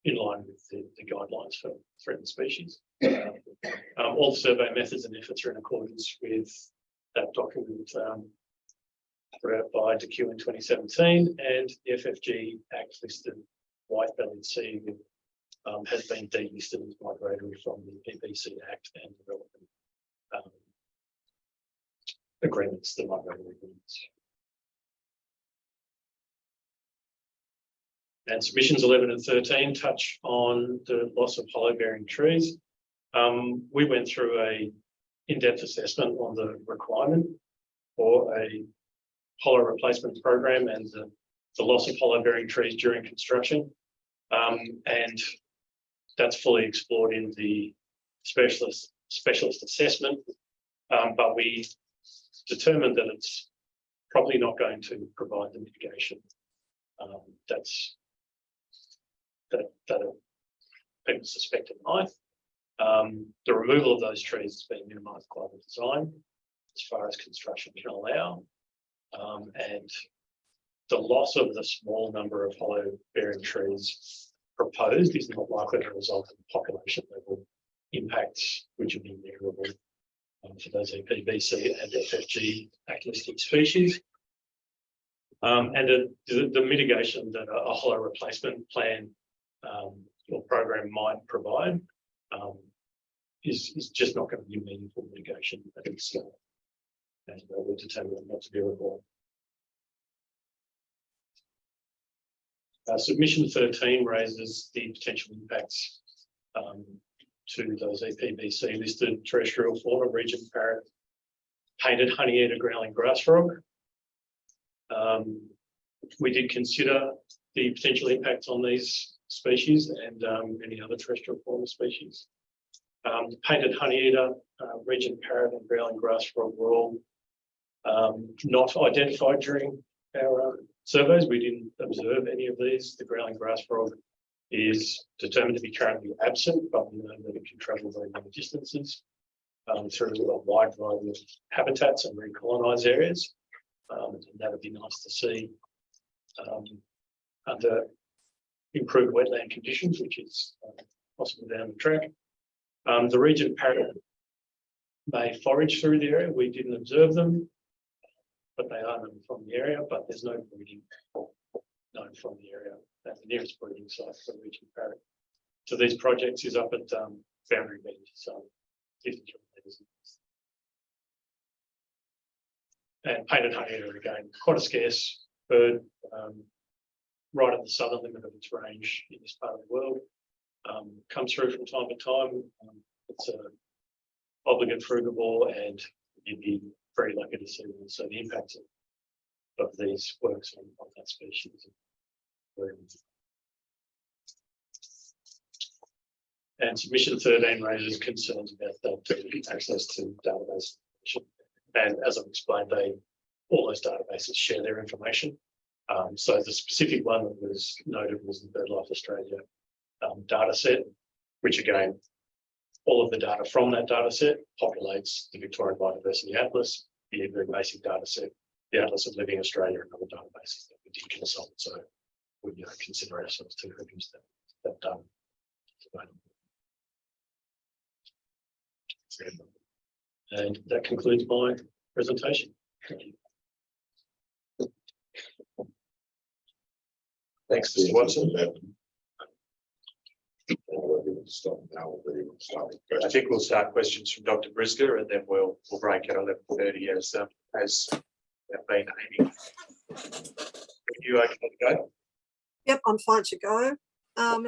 [SPEAKER 5] in line with the guidelines for threatened species. All the survey methods and efforts are in accordance with that document put out by DQ in 2017, and the FFG Act listed white-bellied sea eagle has been delisted as migratory from the EPBC Act and the relevant agreements, the migratory agreements. And submissions 11 and 13 touch on the loss of hollow bearing trees. We went through a in-depth assessment on the requirement for a hollow replacement program and the loss of hollow bearing trees during construction. And that's fully explored in the specialist assessment, but we determined that it's probably not going to provide the mitigation that people suspect it might. The removal of those trees has been minimised by the design as far as construction can allow, and the loss of the small number of hollow bearing trees proposed is not likely to result in population level impacts which would be measurable for those EPBC and FFG Act listed species. And the mitigation that a hollow replacement plan your program might provide is just not going to be meaningful mitigation at its scale. And we'll determine not to be required. Submission 13 raises the potential impacts to those EPBC listed terrestrial fauna, region parrot, painted honeyeater, growling grass frog. We did consider the potential impacts on these species and any other terrestrial fauna species. The painted honeyeater, region parrot and growling grass frog were all not identified during our surveys. We didn't observe any of these. The growling grass frog is determined to be currently absent, but we know that it can travel very long distances through a wide variety of habitats and recolonise areas. And that would be nice to see under improved wetland conditions, which is possible down the track. The region parrot may forage through the area. We didn't observe them, but they are known from the area, but there's no breeding known from the area. The nearest breeding site for the region parrot. So these projects is up at Boundary Bend, so 50 kilometres. And painted honeyeater, again, quite a scarce bird, right at the southern limit of its range in this part of the world. Comes through from time to time. It's an obligate frugivore, and you'd be very lucky to see them. So the impacts of these works on that species. And submission 13 raises concerns about that access to database. And as I've explained, all those databases share their information. So the specific one that was noted was the BirdLife Australia data set, which again, all of the data from that data set populates the Victorian Biodiversity Atlas, the very basic data set, the Atlas of Living Australia, and other databases that we did consult. So we consider ourselves to produce that data. And that concludes my presentation. Thank you.
[SPEAKER 3] Thanks, Mr. Watson.
[SPEAKER 1] I think we'll start questions from Dr. Brisger, and then we'll break at 11:30 as they've been aiming. Are you okay to go?
[SPEAKER 8] Yep, I'm fine to go.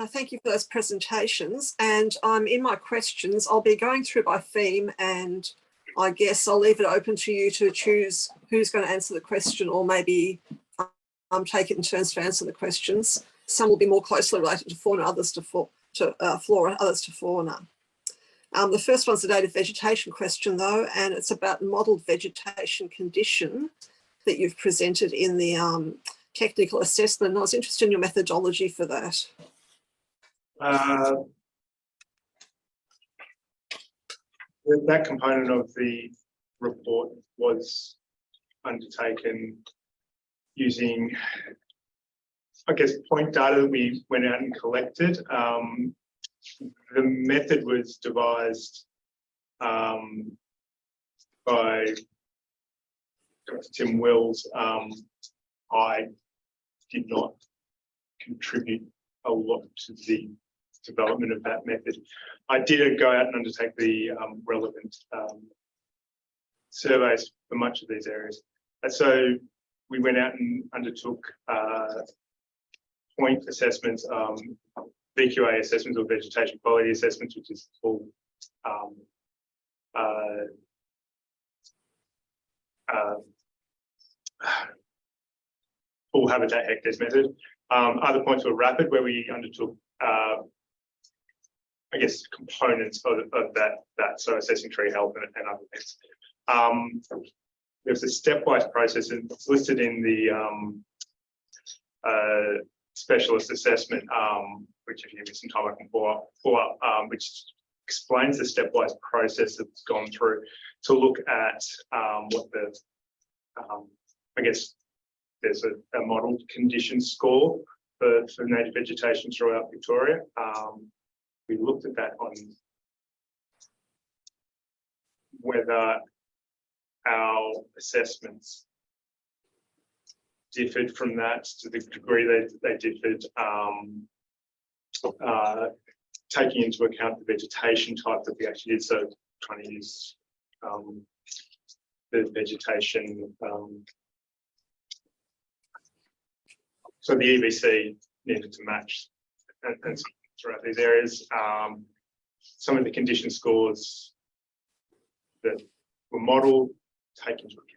[SPEAKER 8] Thank you for those presentations. And in my questions, I'll be going through by theme, and I guess I'll leave it open to you to choose who's going to answer the question, or maybe take it in turns to answer the questions. Some will be more closely related to fauna, others to flora, others to fauna. The first one's a native vegetation question though, and it's about modelled vegetation condition that you've presented in the technical assessment. And I was interested in your methodology for that.
[SPEAKER 4] That component of the report was undertaken using, I guess, point data that we went out and collected. The method was devised by Dr. Tim Wills. I did not contribute a lot to the development of that method. I did go out and undertake the relevant surveys for much of these areas. And so we went out and undertook point assessments, VQA assessments or vegetation quality assessments, which is full full habitat hectares method. Other points were rapid, where we undertook I guess components of that, so assessing tree health and other things. There's a stepwise process, and it's listed in the specialist assessment, which if you give me some time I can pull up, which explains the stepwise process that's gone through to look at what the, I guess there's a modelled condition score for native vegetation throughout Victoria. We looked at that on whether our assessments differed from that, to the degree they differed, taking into account the vegetation type that we actually did, so trying to use the vegetation. So the EVC needed to match and throughout these areas. Some of the condition scores that were modelled take into account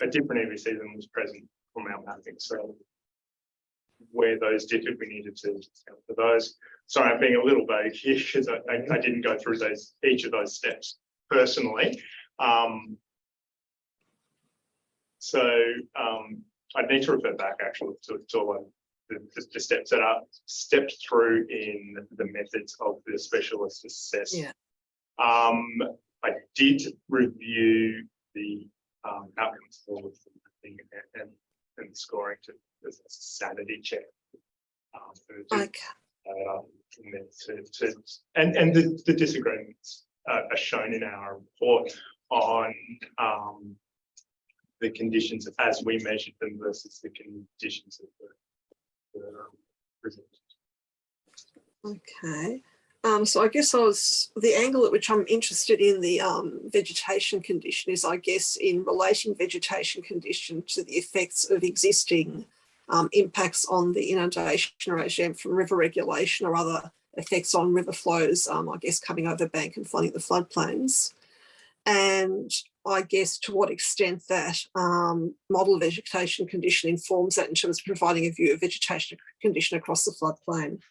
[SPEAKER 4] a different EVC than was present from our mapping. So where those differed, we needed to account for those. Sorry, I'm being a little vague here because I didn't go through each of those steps personally. I need to refer back actually to all of the steps that are stepped through in the methods of the specialist assessment.
[SPEAKER 8] Yeah.
[SPEAKER 4] I did review the outcomes for the thing and the scoring as a sanity check.
[SPEAKER 8] Okay.
[SPEAKER 4] And the disagreements are shown in our report on the conditions as we measured them versus the conditions of the result.
[SPEAKER 8] Okay. So I guess the angle at which I'm interested in the vegetation condition is, I guess, in relating vegetation condition to the effects of existing impacts on the inundation regime from river regulation or other effects on river flows, I guess, coming over bank and flooding the floodplains. And I guess to what extent that model vegetation condition informs that in terms of providing a view of vegetation condition across the floodplain.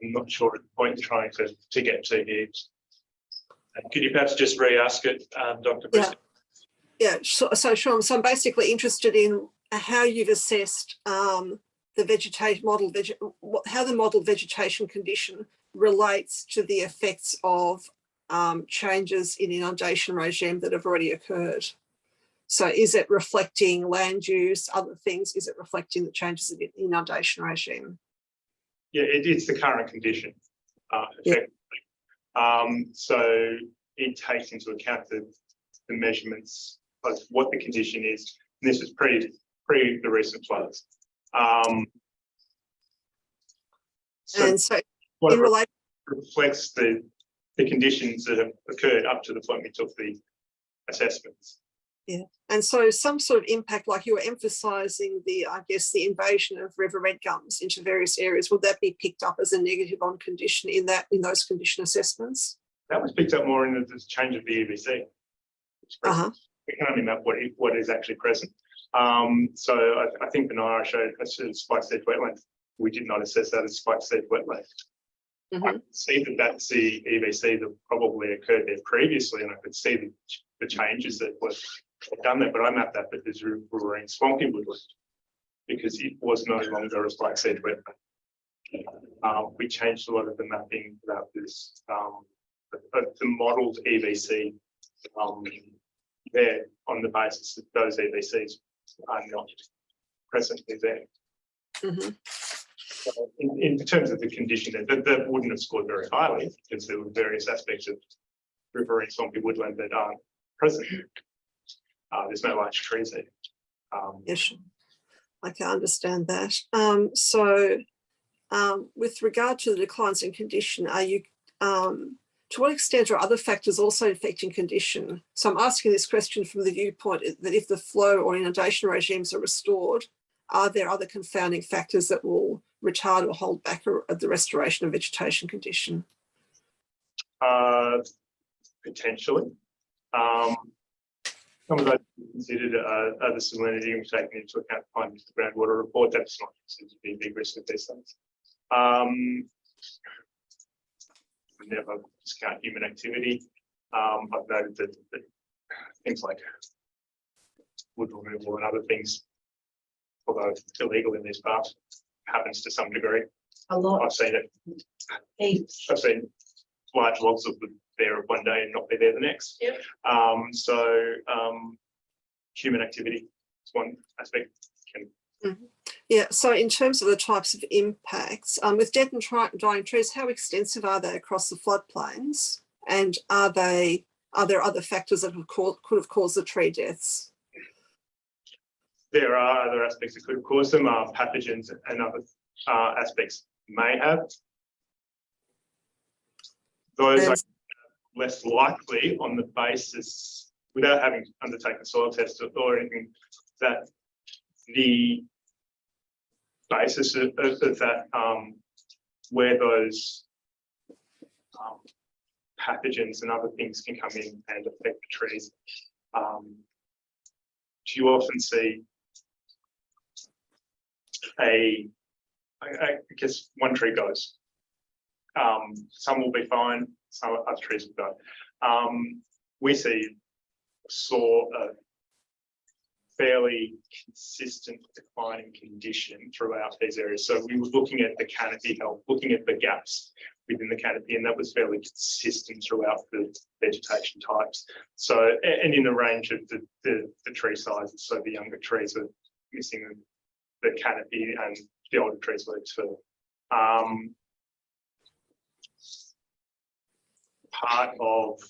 [SPEAKER 1] I'm not sure at the point you're trying to get to here. Could you perhaps just re-ask it, Dr. Christie?
[SPEAKER 8] Yeah, so Sean, so I'm basically interested in how you've assessed the vegetation model, how the model vegetation condition relates to the effects of changes in inundation regime that have already occurred. So is it reflecting land use, other things? Is it reflecting the changes in inundation regime?
[SPEAKER 4] Yeah, it's the current condition, effectively. So it takes into account the measurements of what the condition is. And this is pre the recent floods.
[SPEAKER 8] And so
[SPEAKER 4] what
[SPEAKER 8] in relation,
[SPEAKER 4] reflects the conditions that have occurred up to the point we took the assessments.
[SPEAKER 8] yeah, and so some sort of impact, like you were emphasising the, I guess, the invasion of river red gums into various areas. Would that be picked up as a negative on condition in those condition assessments?
[SPEAKER 4] That was picked up more in the change of the EVC. We can only map what is actually present. So I think the NIRA showed a spike stage wetland. We did not assess that as spike stage wetland. I could see that that's the EVC that probably occurred there previously, and I could see the changes that were done there, but I mapped that as riverine swampy woodland because it was no longer a spike stage wetland. We changed a lot of the mapping about this, the modelled EVC there on the basis that those EVCs are not presently there. So in terms of the condition, that wouldn't have scored very highly because there were various aspects of riverine swampy woodland that aren't present. There's no large trees there.
[SPEAKER 8] Yes, I can understand that. With regard to the declines in condition, are you, to what extent are other factors also affecting condition? So I'm asking this question from the viewpoint that if the flow or inundation regimes are restored, are there other confounding factors that will retard or hold back the restoration of vegetation condition?
[SPEAKER 4] Potentially. Some of those considered the salinity and taken into account findings of the groundwater report. That's not considered to be a big risk of these things. We never discount human activity. I've noted that things like wood removal and other things, although illegal in this part, happens to some degree.
[SPEAKER 2] A lot.
[SPEAKER 4] I've seen it.
[SPEAKER 2] Heaps.
[SPEAKER 4] I've seen large logs of wood there one day and not be there the next.
[SPEAKER 2] Yep.
[SPEAKER 4] Human activity is one aspect.
[SPEAKER 8] Yeah, so in terms of the types of impacts, with dead and dying trees, how extensive are they across the floodplains? And are there other factors that could have caused the tree deaths?
[SPEAKER 4] there are other aspects that could cause them, pathogens and other aspects may have. Those are
[SPEAKER 8] And-
[SPEAKER 4] less likely on the basis, without having undertaken soil tests or anything, that the basis of that, where those pathogens and other things can come in and affect the trees. You often see I guess one tree goes. Some will be fine, some other trees will go. We saw a fairly consistent declining condition throughout these areas. So we were looking at the canopy health, looking at the gaps within the canopy, and that was fairly consistent throughout the vegetation types. So, and in the range of the tree sizes, so the younger trees are missing the canopy and the older trees were too. Part of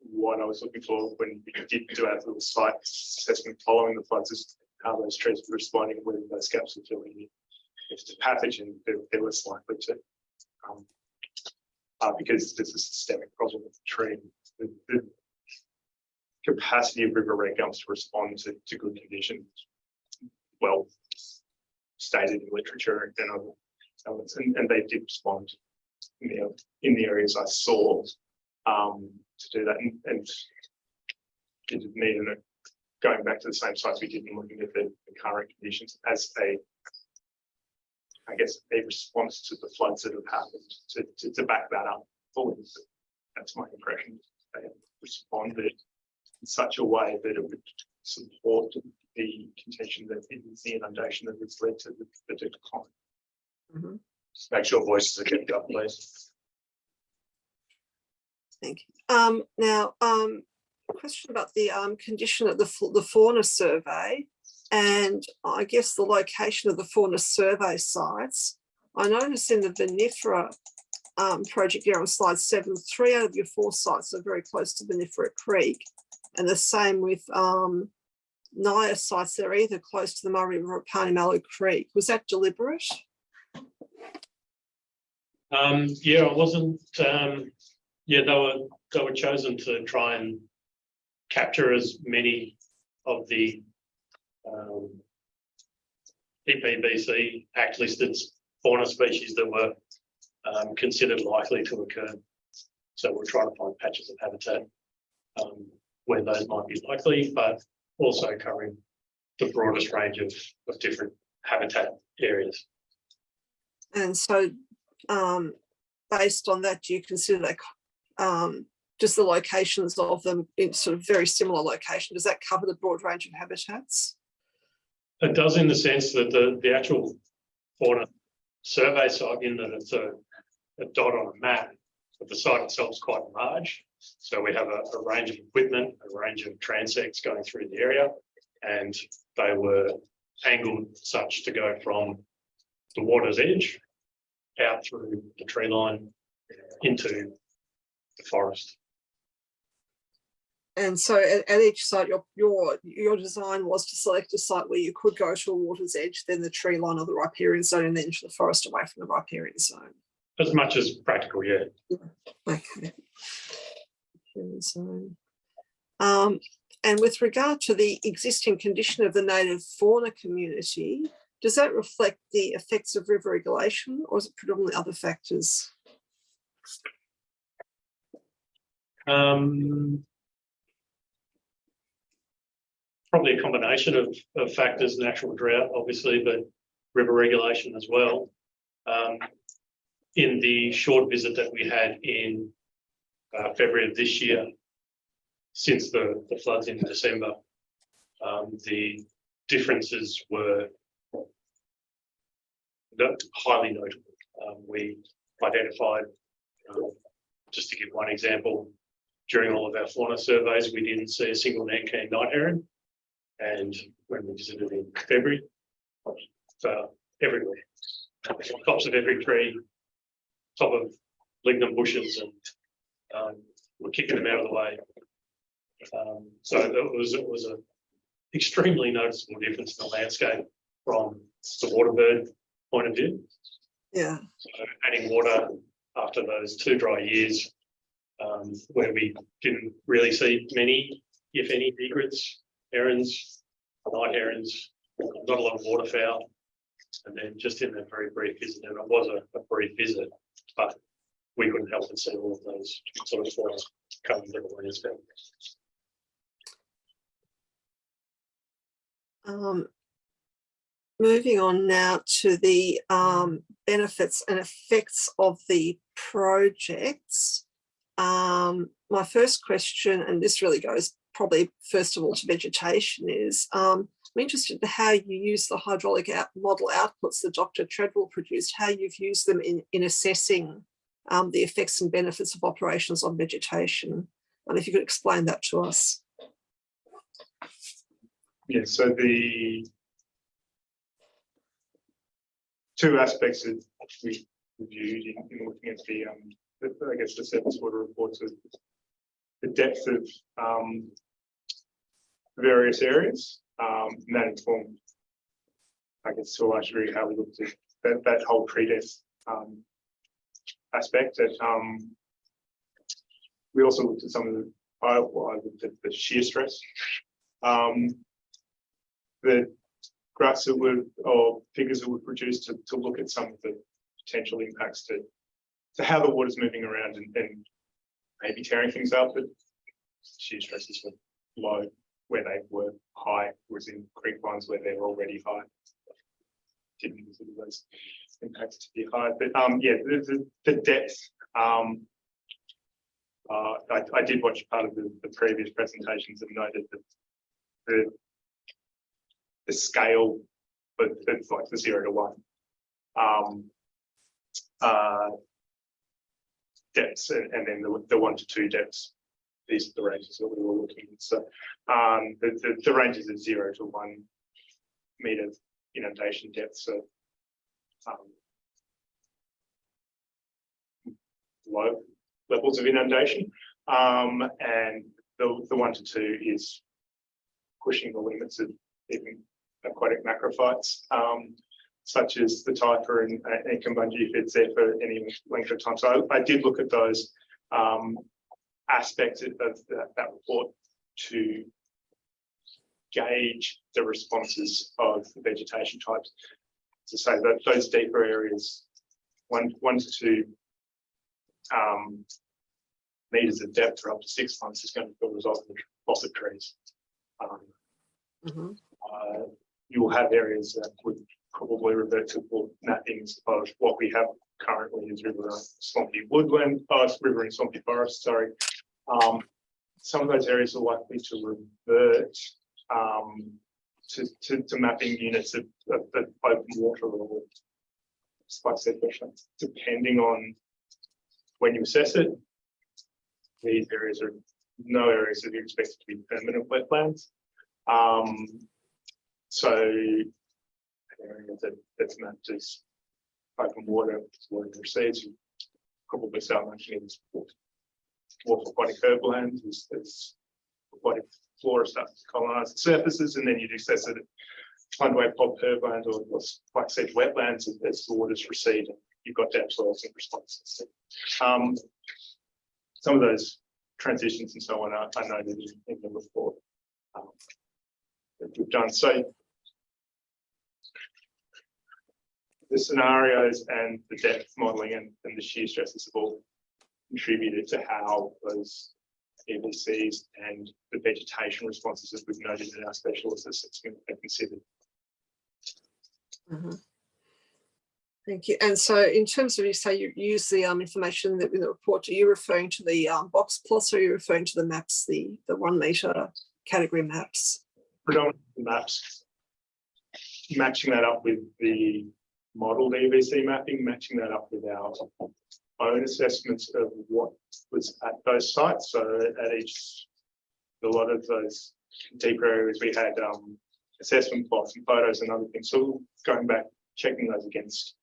[SPEAKER 4] what I was looking for when we did do our little site assessment following the floods is how those trees were responding, whether those gaps were filling in. If it's a pathogen, they're less likely to, because there's a systemic problem with the tree. The capacity of river red gums to respond to good conditions, well stated in literature and other elements, and they did respond in the areas I saw to do that, and did need going back to the same sites we did and looking at the current conditions as I guess a response to the floods that have happened to back that up fully. That's my impression. They have responded in such a way that it would support the contention that it is the inundation that has led to the decline.
[SPEAKER 8] Mhm.
[SPEAKER 1] Just make sure voices are getting up, please.
[SPEAKER 8] Thank you. Now, a question about the condition of the fauna survey, and I guess the location of the fauna survey sites. I noticed in the VMFRP project here on slide 7, 3 out of your 4 sites are very close to VMFRP Creek, and the same with NIA sites. They're either close to the Murray River or Parnyamaloo Creek. Was that deliberate?
[SPEAKER 5] Yeah, it wasn't. Yeah, they were chosen to try and capture as many of the EPBC Act listed fauna species that were considered likely to occur. So we're trying to find patches of habitat where those might be likely, but also covering the broadest range of different habitat areas.
[SPEAKER 8] And so based on that, do you consider that just the locations of them in sort of very similar location, does that cover the broad range of habitats?
[SPEAKER 5] It does, in the sense that the actual fauna survey site, in that it's a dot on a map, but the site itself is quite large. So we have a range of equipment, a range of transects going through the area, and they were angled such to go from the water's edge out through the tree line into the forest.
[SPEAKER 8] And so at each site, your design was to select a site where you could go to a water's edge, then the tree line or the riparian zone, and then into the forest away from the riparian zone.
[SPEAKER 5] As much as practical, yeah.
[SPEAKER 8] Okay. Zone. And with regard to the existing condition of the native fauna community, does that reflect the effects of river regulation, or is it predominantly other factors?
[SPEAKER 5] Probably a combination of factors, natural drought, obviously, but river regulation as well. In the short visit that we had in February of this year, since the floods in December, the differences were highly notable. We identified, just to give one example, during all of our fauna surveys, we didn't see a single Nanking night heron. And when we visited in February, everywhere, tops of every tree, top of lignum bushes, and we're kicking them out of the way. So it was extremely noticeable difference in the landscape from the water bird point of view.
[SPEAKER 8] Yeah.
[SPEAKER 5] So adding water after those 2 dry years, where we didn't really see many, if any, egrets, herons, night herons, not a lot of waterfowl. And then just in that very brief visit, and it was a brief visit, but we couldn't help but see all of those sort of flowers coming to the landscape.
[SPEAKER 8] Moving on now to the benefits and effects of the projects. My first question, and this really goes probably first of all to vegetation, is I'm interested in how you use the hydraulic model outputs that Dr. Treadwell produced, how you've used them in assessing the effects and benefits of operations on vegetation. And if you could explain that to us.
[SPEAKER 4] Yeah, so the 2 aspects that we reviewed in looking at the I guess the surface water reports are the depth of various areas, and that informed, I guess, to a large degree how we looked at that whole tree depth aspect. That we also looked at some of the I looked at the shear stress. The graphs that were, or figures that were produced to look at some of the potential impacts to how the water's moving around and maybe tearing things up, but shear stresses were low where they were high, was in creek lines where they were already high. Didn't consider those impacts to be high, but yeah, the depth. I did watch part of the previous presentations and noted that the scale, but it's like the 0 to 1 depths, and then the 1 to 2 depths. These are the ranges that we were looking at. So the ranges of 0 to 1 metre inundation depth. So low levels of inundation, and the 1 to 2 is pushing the limits of even aquatic macrophytes, such as the typha and Kambunji, if it's there for any length of time. So I did look at those aspects of that report to gauge the responses of the vegetation types. To say that those deeper areas, 1 to 2 meters of depth for up to 6 months, is going to result in loss of trees. You will have areas that would probably revert to mappings of what we have currently as river and swampy woodland, river and swampy forest, sorry. Some of those areas are likely to revert to mapping units of open water level, like I said, depending on when you assess it. These areas are no areas that are expected to be permanent wetlands. So an area that's mapped as open water, water recedes, you probably start mentioning this dwarf aquatic herbland as aquatic flora starts to colonise the surfaces, and then you'd assess it at plundway pod herbland or like I said, wetlands as the waters recede. You've got depth soils in response. Some of those transitions and so on are noted in the report that we've done. So the scenarios and the depth modelling and the shear stresses have all contributed to how those EVCs and the vegetation responses that we've noted in our specialist assessment are considered.
[SPEAKER 8] Thank you. And so in terms of, you say you use the information that in the report, are you referring to the box plots, or are you referring to the maps, the 1 metre category maps?
[SPEAKER 4] Predominantly maps, matching that up with the modelled EVC mapping, matching that up with our own assessments of what was at those sites. So at a lot of those deeper areas, we had assessment plots and photos and other things. So going back, checking those against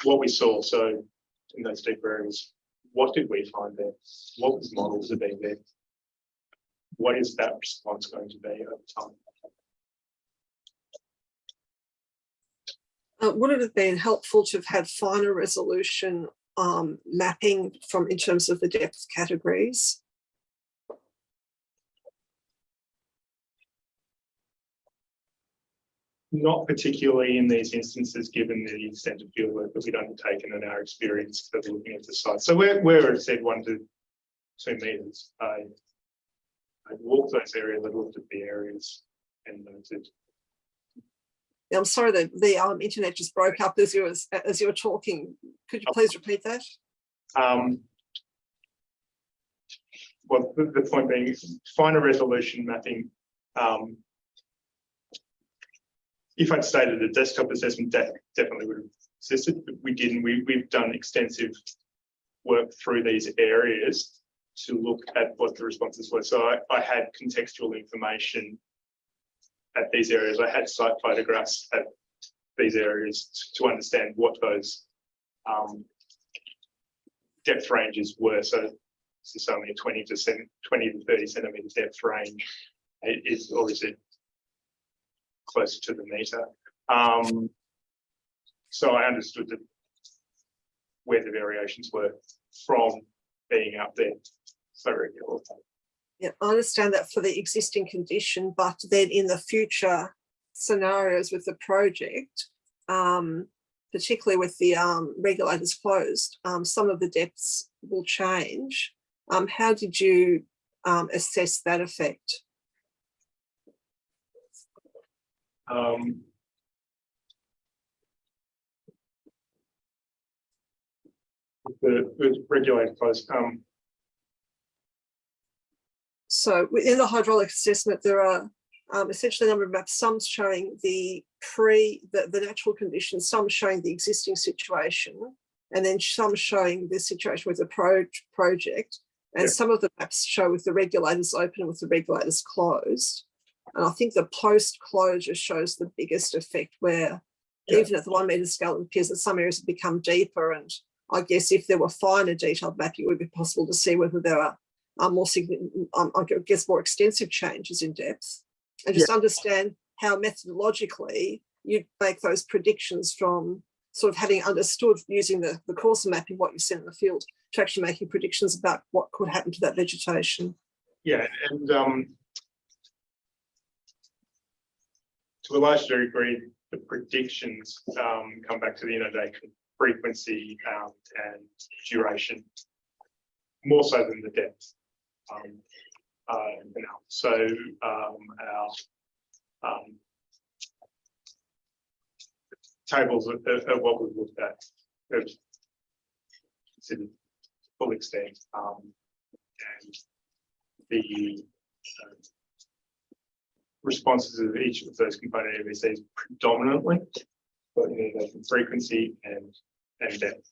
[SPEAKER 4] what we saw. So in those deeper areas, what did we find there? What was models of being there? what is that response going to be over time?
[SPEAKER 8] Would it have been helpful to have had finer resolution mapping in terms of the depth categories?
[SPEAKER 4] Not particularly in these instances, given the extent of field work that we've undertaken and our experience of looking at the site. So where it said 1 to 2 meters, I walked those areas, I looked at the areas and noted.
[SPEAKER 8] I'm sorry that the internet just broke up as you were talking. Could you please repeat that?
[SPEAKER 4] Well, the point being, finer resolution mapping. If I'd stated a desktop assessment, that definitely would have assisted, but we didn't. We've done extensive work through these areas to look at what the responses were. So I had contextual information at these areas. I had site photographs at these areas to understand what those depth ranges were. So this is only a 20 to 30 centimetre depth range. It is obviously closer to the metre. So I understood that where the variations were from being up there so regularly.
[SPEAKER 8] Yeah, I understand that for the existing condition, but then in the future scenarios with the project, particularly with the regulators closed, some of the depths will change. How did you assess that effect?
[SPEAKER 4] The regulator closed.
[SPEAKER 8] So within the hydraulic assessment, there are essentially a number of maps, some showing the natural conditions, some showing the existing situation, and then some showing the situation with the project. And
[SPEAKER 4] Yeah.
[SPEAKER 8] some of the maps show with the regulators open and with the regulators closed. And I think the post-closure shows the biggest effect where even at the 1 metre scale, it appears that some areas have become deeper. And I guess if there were finer detailed mapping, it would be possible to see whether there are more extensive changes in depth, and just understand how methodologically you'd make those predictions from sort of having understood using the course of mapping what you sent in the field to actually making predictions about what could happen to that vegetation.
[SPEAKER 4] Yeah, and to a large degree, the predictions come back to the inundation frequency and duration, more so than the depth. So our tables of what we've looked at have considered full extent, and the responses of each of those component MVCs predominantly, but inundation frequency and depth.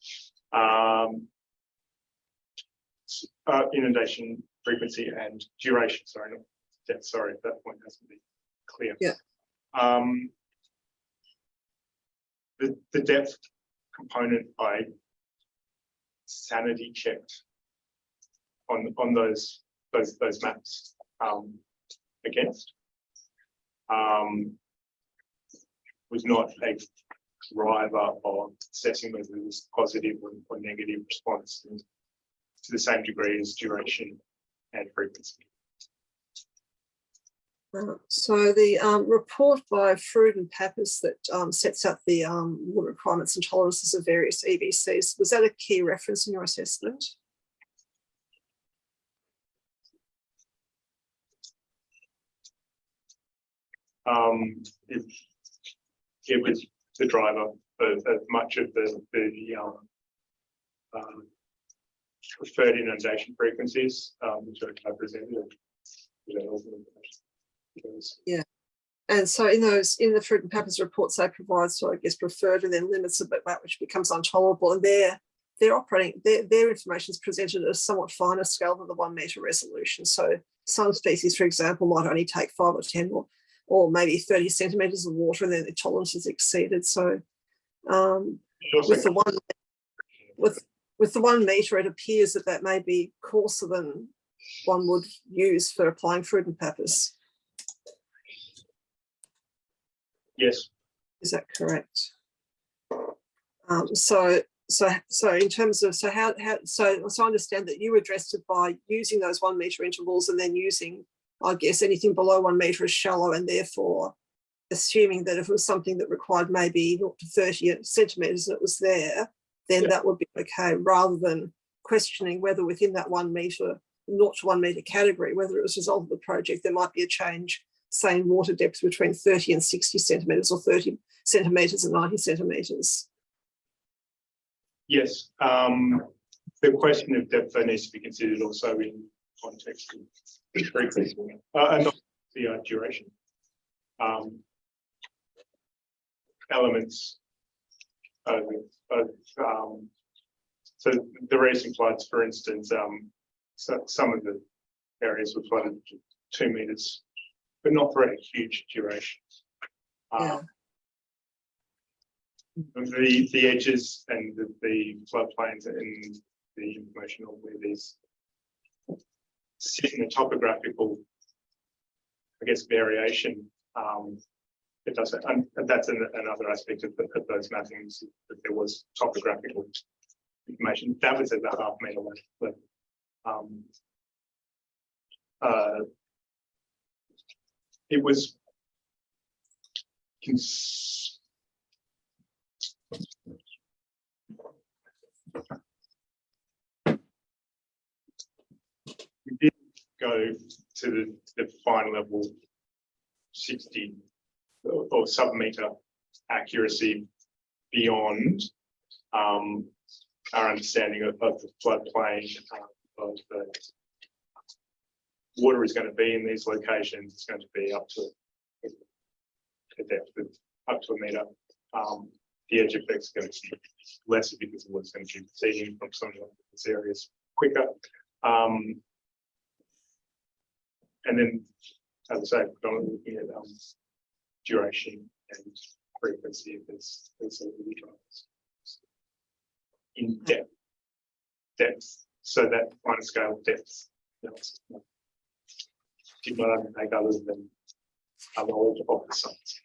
[SPEAKER 4] Inundation frequency and duration, sorry, not depth, sorry, that point has to be clear.
[SPEAKER 8] Yeah.
[SPEAKER 4] The depth component I sanity checked on those maps against was not a driver of assessing whether it was positive or negative response to the same degree as duration and frequency.
[SPEAKER 8] So the report by Frood and Pappas that sets out the water requirements and tolerances of various EVCs, was that a key reference in your assessment?
[SPEAKER 4] It was the driver of much of the preferred inundation frequencies, which I presented.
[SPEAKER 8] Yeah. And so in the Frood and Pappas reports, they provide, so I guess, preferred and then limits of that which becomes intolerable. And they're operating, their information is presented at a somewhat finer scale than the 1 metre resolution. So some species, for example, might only take 5 or 10 or maybe 30 centimetres of water, and then the tolerance is exceeded. So with the 1 metre, it appears that may be coarser than one would use for applying for it in PAPAS.
[SPEAKER 4] Yes,
[SPEAKER 8] Is that correct? So in terms of, so I understand that you addressed it by using those 1 metre intervals and then using, I guess, anything below 1 metre is shallow, and therefore assuming that if it was something that required maybe 0 to 30 centimetres and it was there, then
[SPEAKER 4] Yeah.
[SPEAKER 8] that would be okay, rather than questioning whether within that 1 metre, 0 to 1 metre category, whether it was a result of the project, there might be a change, say in water depth between 30 and 60 centimetres or 30 centimetres and 90 centimetres.
[SPEAKER 4] yes. The question of depth though needs to be considered also in context of frequency, and not the duration. Elements of so the recent floods, for instance, so some of the areas were flooded to 2 metres, but not for a huge duration.
[SPEAKER 8] Yeah.
[SPEAKER 4] The edges and the floodplains and the information on where these sit in a topographical, I guess, variation. It does, and that's another aspect of those mappings, that there was topographical information. That was at the 0.5 metre level, but it was we did go to the fine level 60 or sub-metre accuracy beyond our understanding of the floodplain, of the water is going to be in these locations. It's going to be up to a depth of up to 1 metre. The edge effects are going to be lesser because the water's going to be receding from some of these areas quicker. And then, as I say, predominantly looking at duration and frequency of this drivers in depth. So that fine scale depth did not undertake other than our knowledge of the sites.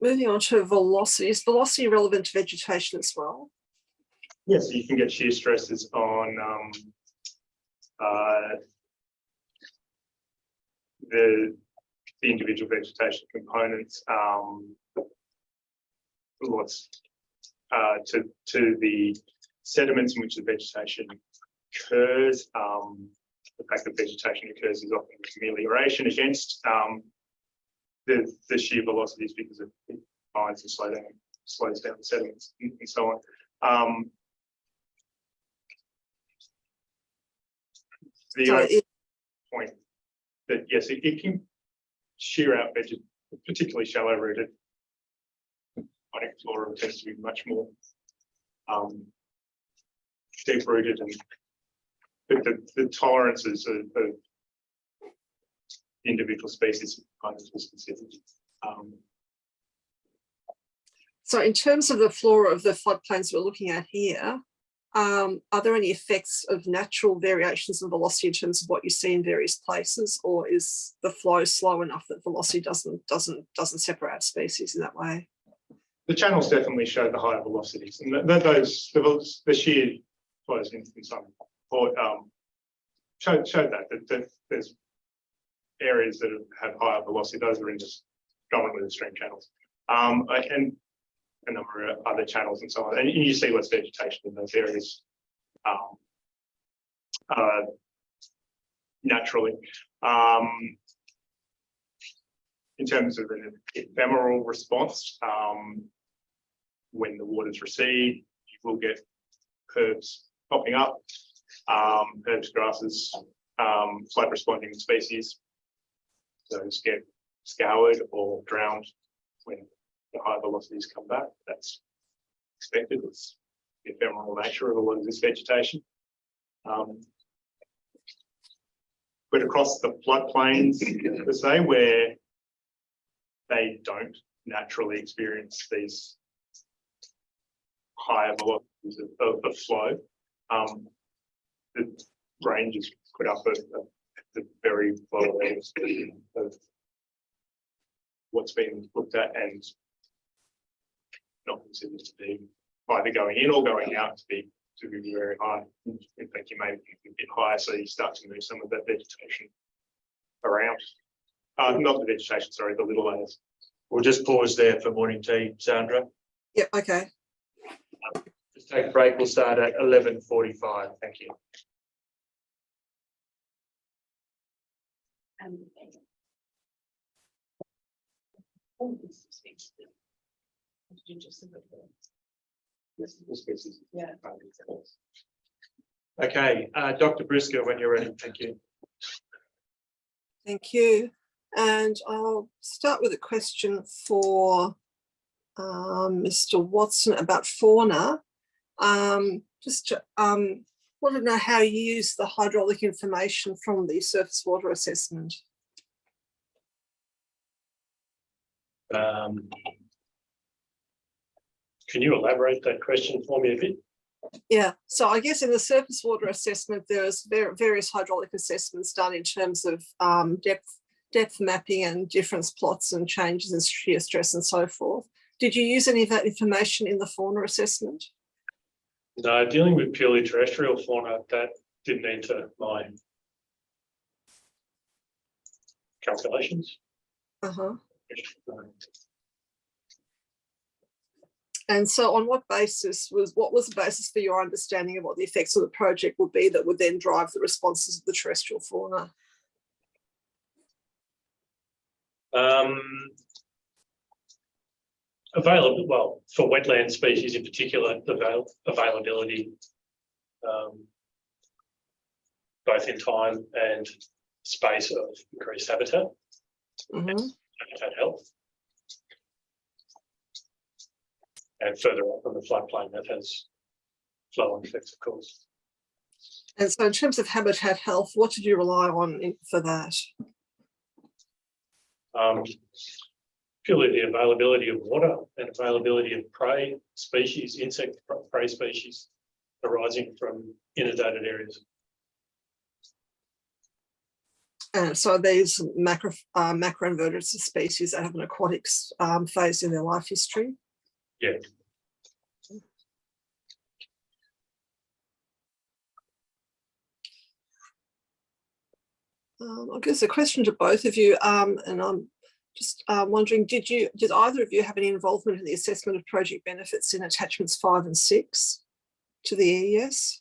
[SPEAKER 8] Moving on to velocity. Is velocity relevant to vegetation as well?
[SPEAKER 4] Yes, you can get shear stresses on the individual vegetation components, lots to the sediments in which the vegetation occurs. The fact that vegetation occurs is often amelioration against the shear velocities because it binds and slows down the sediments and so on. The point that yes, it can shear out particularly shallow rooted ionic flora tends to be much more deep rooted, and but the tolerances of individual species kind of was considered.
[SPEAKER 8] So in terms of the flora of the floodplains we're looking at here, are there any effects of natural variations in velocity in terms of what you see in various places, or is the flow slow enough that velocity doesn't separate species in that way?
[SPEAKER 4] The channels definitely show the higher velocities, and the shear flows in some showed that there's areas that have higher velocity. Those are in just predominantly the stream channels, and a number of other channels and so on. And you see less vegetation in those areas naturally. In terms of an ephemeral response, when the waters recede, you will get herbs popping up, herbs, grasses, flood responding species. Those get scoured or drowned when the high velocities come back. That's expected. It's the ephemeral nature of a lot of this vegetation. But across the floodplains, per se, where they don't naturally experience these higher of flow. The range is put up at the very low levels of what's been looked at and not considered to be either going in or going out to be very high. In fact, you may be a bit higher, so you start to move some of that vegetation around. Not the vegetation, sorry, the little layers.
[SPEAKER 1] We'll just pause there for morning tea, Sandra.
[SPEAKER 8] Yep, okay.
[SPEAKER 1] Just take a break. We'll start at 11:45. Thank you.
[SPEAKER 2] Yeah.
[SPEAKER 1] Okay, Dr. Brisker, when you're ready. Thank you.
[SPEAKER 8] Thank you. And I'll start with a question for Mr. Watson about fauna. Just want to know how you use the hydraulic information from the surface water assessment.
[SPEAKER 5] Can you elaborate that question for me a bit?
[SPEAKER 8] Yeah, so I guess in the surface water assessment, there's various hydraulic assessments done in terms of depth mapping and difference plots and changes in shear stress and so forth. Did you use any of that information in the fauna assessment?
[SPEAKER 5] No, dealing with purely terrestrial fauna, that didn't enter my calculations.
[SPEAKER 8] Uh-huh. And so on what basis what was the basis for your understanding of what the effects of the project would be that would then drive the responses of the terrestrial fauna?
[SPEAKER 5] Available, well, for wetland species in particular, the availability, both in time and space of increased habitat, habitat health. And further up on the floodplain, that has flow-on effects, of course.
[SPEAKER 8] And so in terms of habitat health, what did you rely on for that?
[SPEAKER 5] Purely the availability of water and availability of prey species, insect prey species arising from inundated areas.
[SPEAKER 8] And so these macroinvertebrate species that have an aquatic phase in their life history?
[SPEAKER 5] Yeah.
[SPEAKER 8] I guess a question to both of you, and I'm just wondering, did either of you have any involvement in the assessment of project benefits in attachments 5 and 6 to the EES?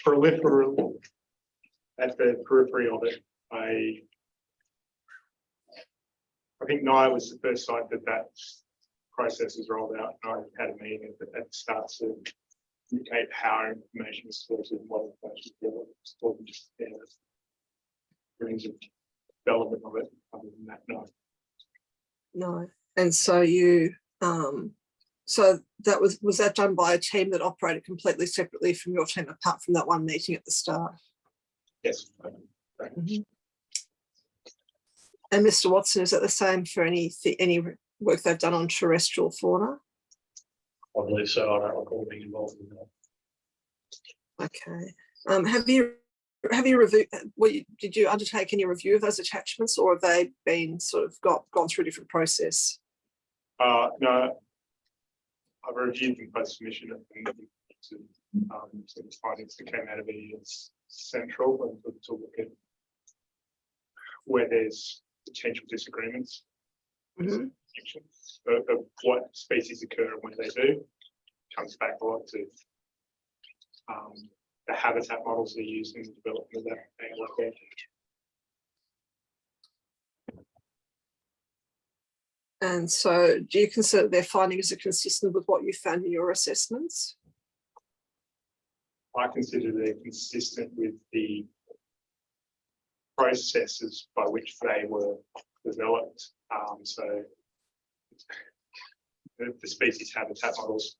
[SPEAKER 4] Peripheral at the periphery of it. I think Nye was the first site that process was rolled out. I had a meeting that starts to indicate how information is stored and what information is stored and just range of development of it. Other than that, no.
[SPEAKER 8] No. And so you, so that was that done by a team that operated completely separately from your team, apart from that one meeting at the start?
[SPEAKER 4] Yes.
[SPEAKER 8] And Mr. Watson, is that the same for any work they've done on terrestrial fauna?
[SPEAKER 5] I believe so. I don't recall being involved in that.
[SPEAKER 8] Okay. Have you reviewed? Did you undertake any review of those attachments, or have they been sort of gone through a different process?
[SPEAKER 4] No, I've reviewed them post submission and the findings that came out of it. It's central and to look at where there's potential disagreements of what species occur and when they do. Comes back a lot to the habitat models they use in the development of that area.
[SPEAKER 8] And so do you consider their findings are consistent with what you found in your assessments?
[SPEAKER 4] I consider they're consistent with the processes by which they were developed. So the species habitat models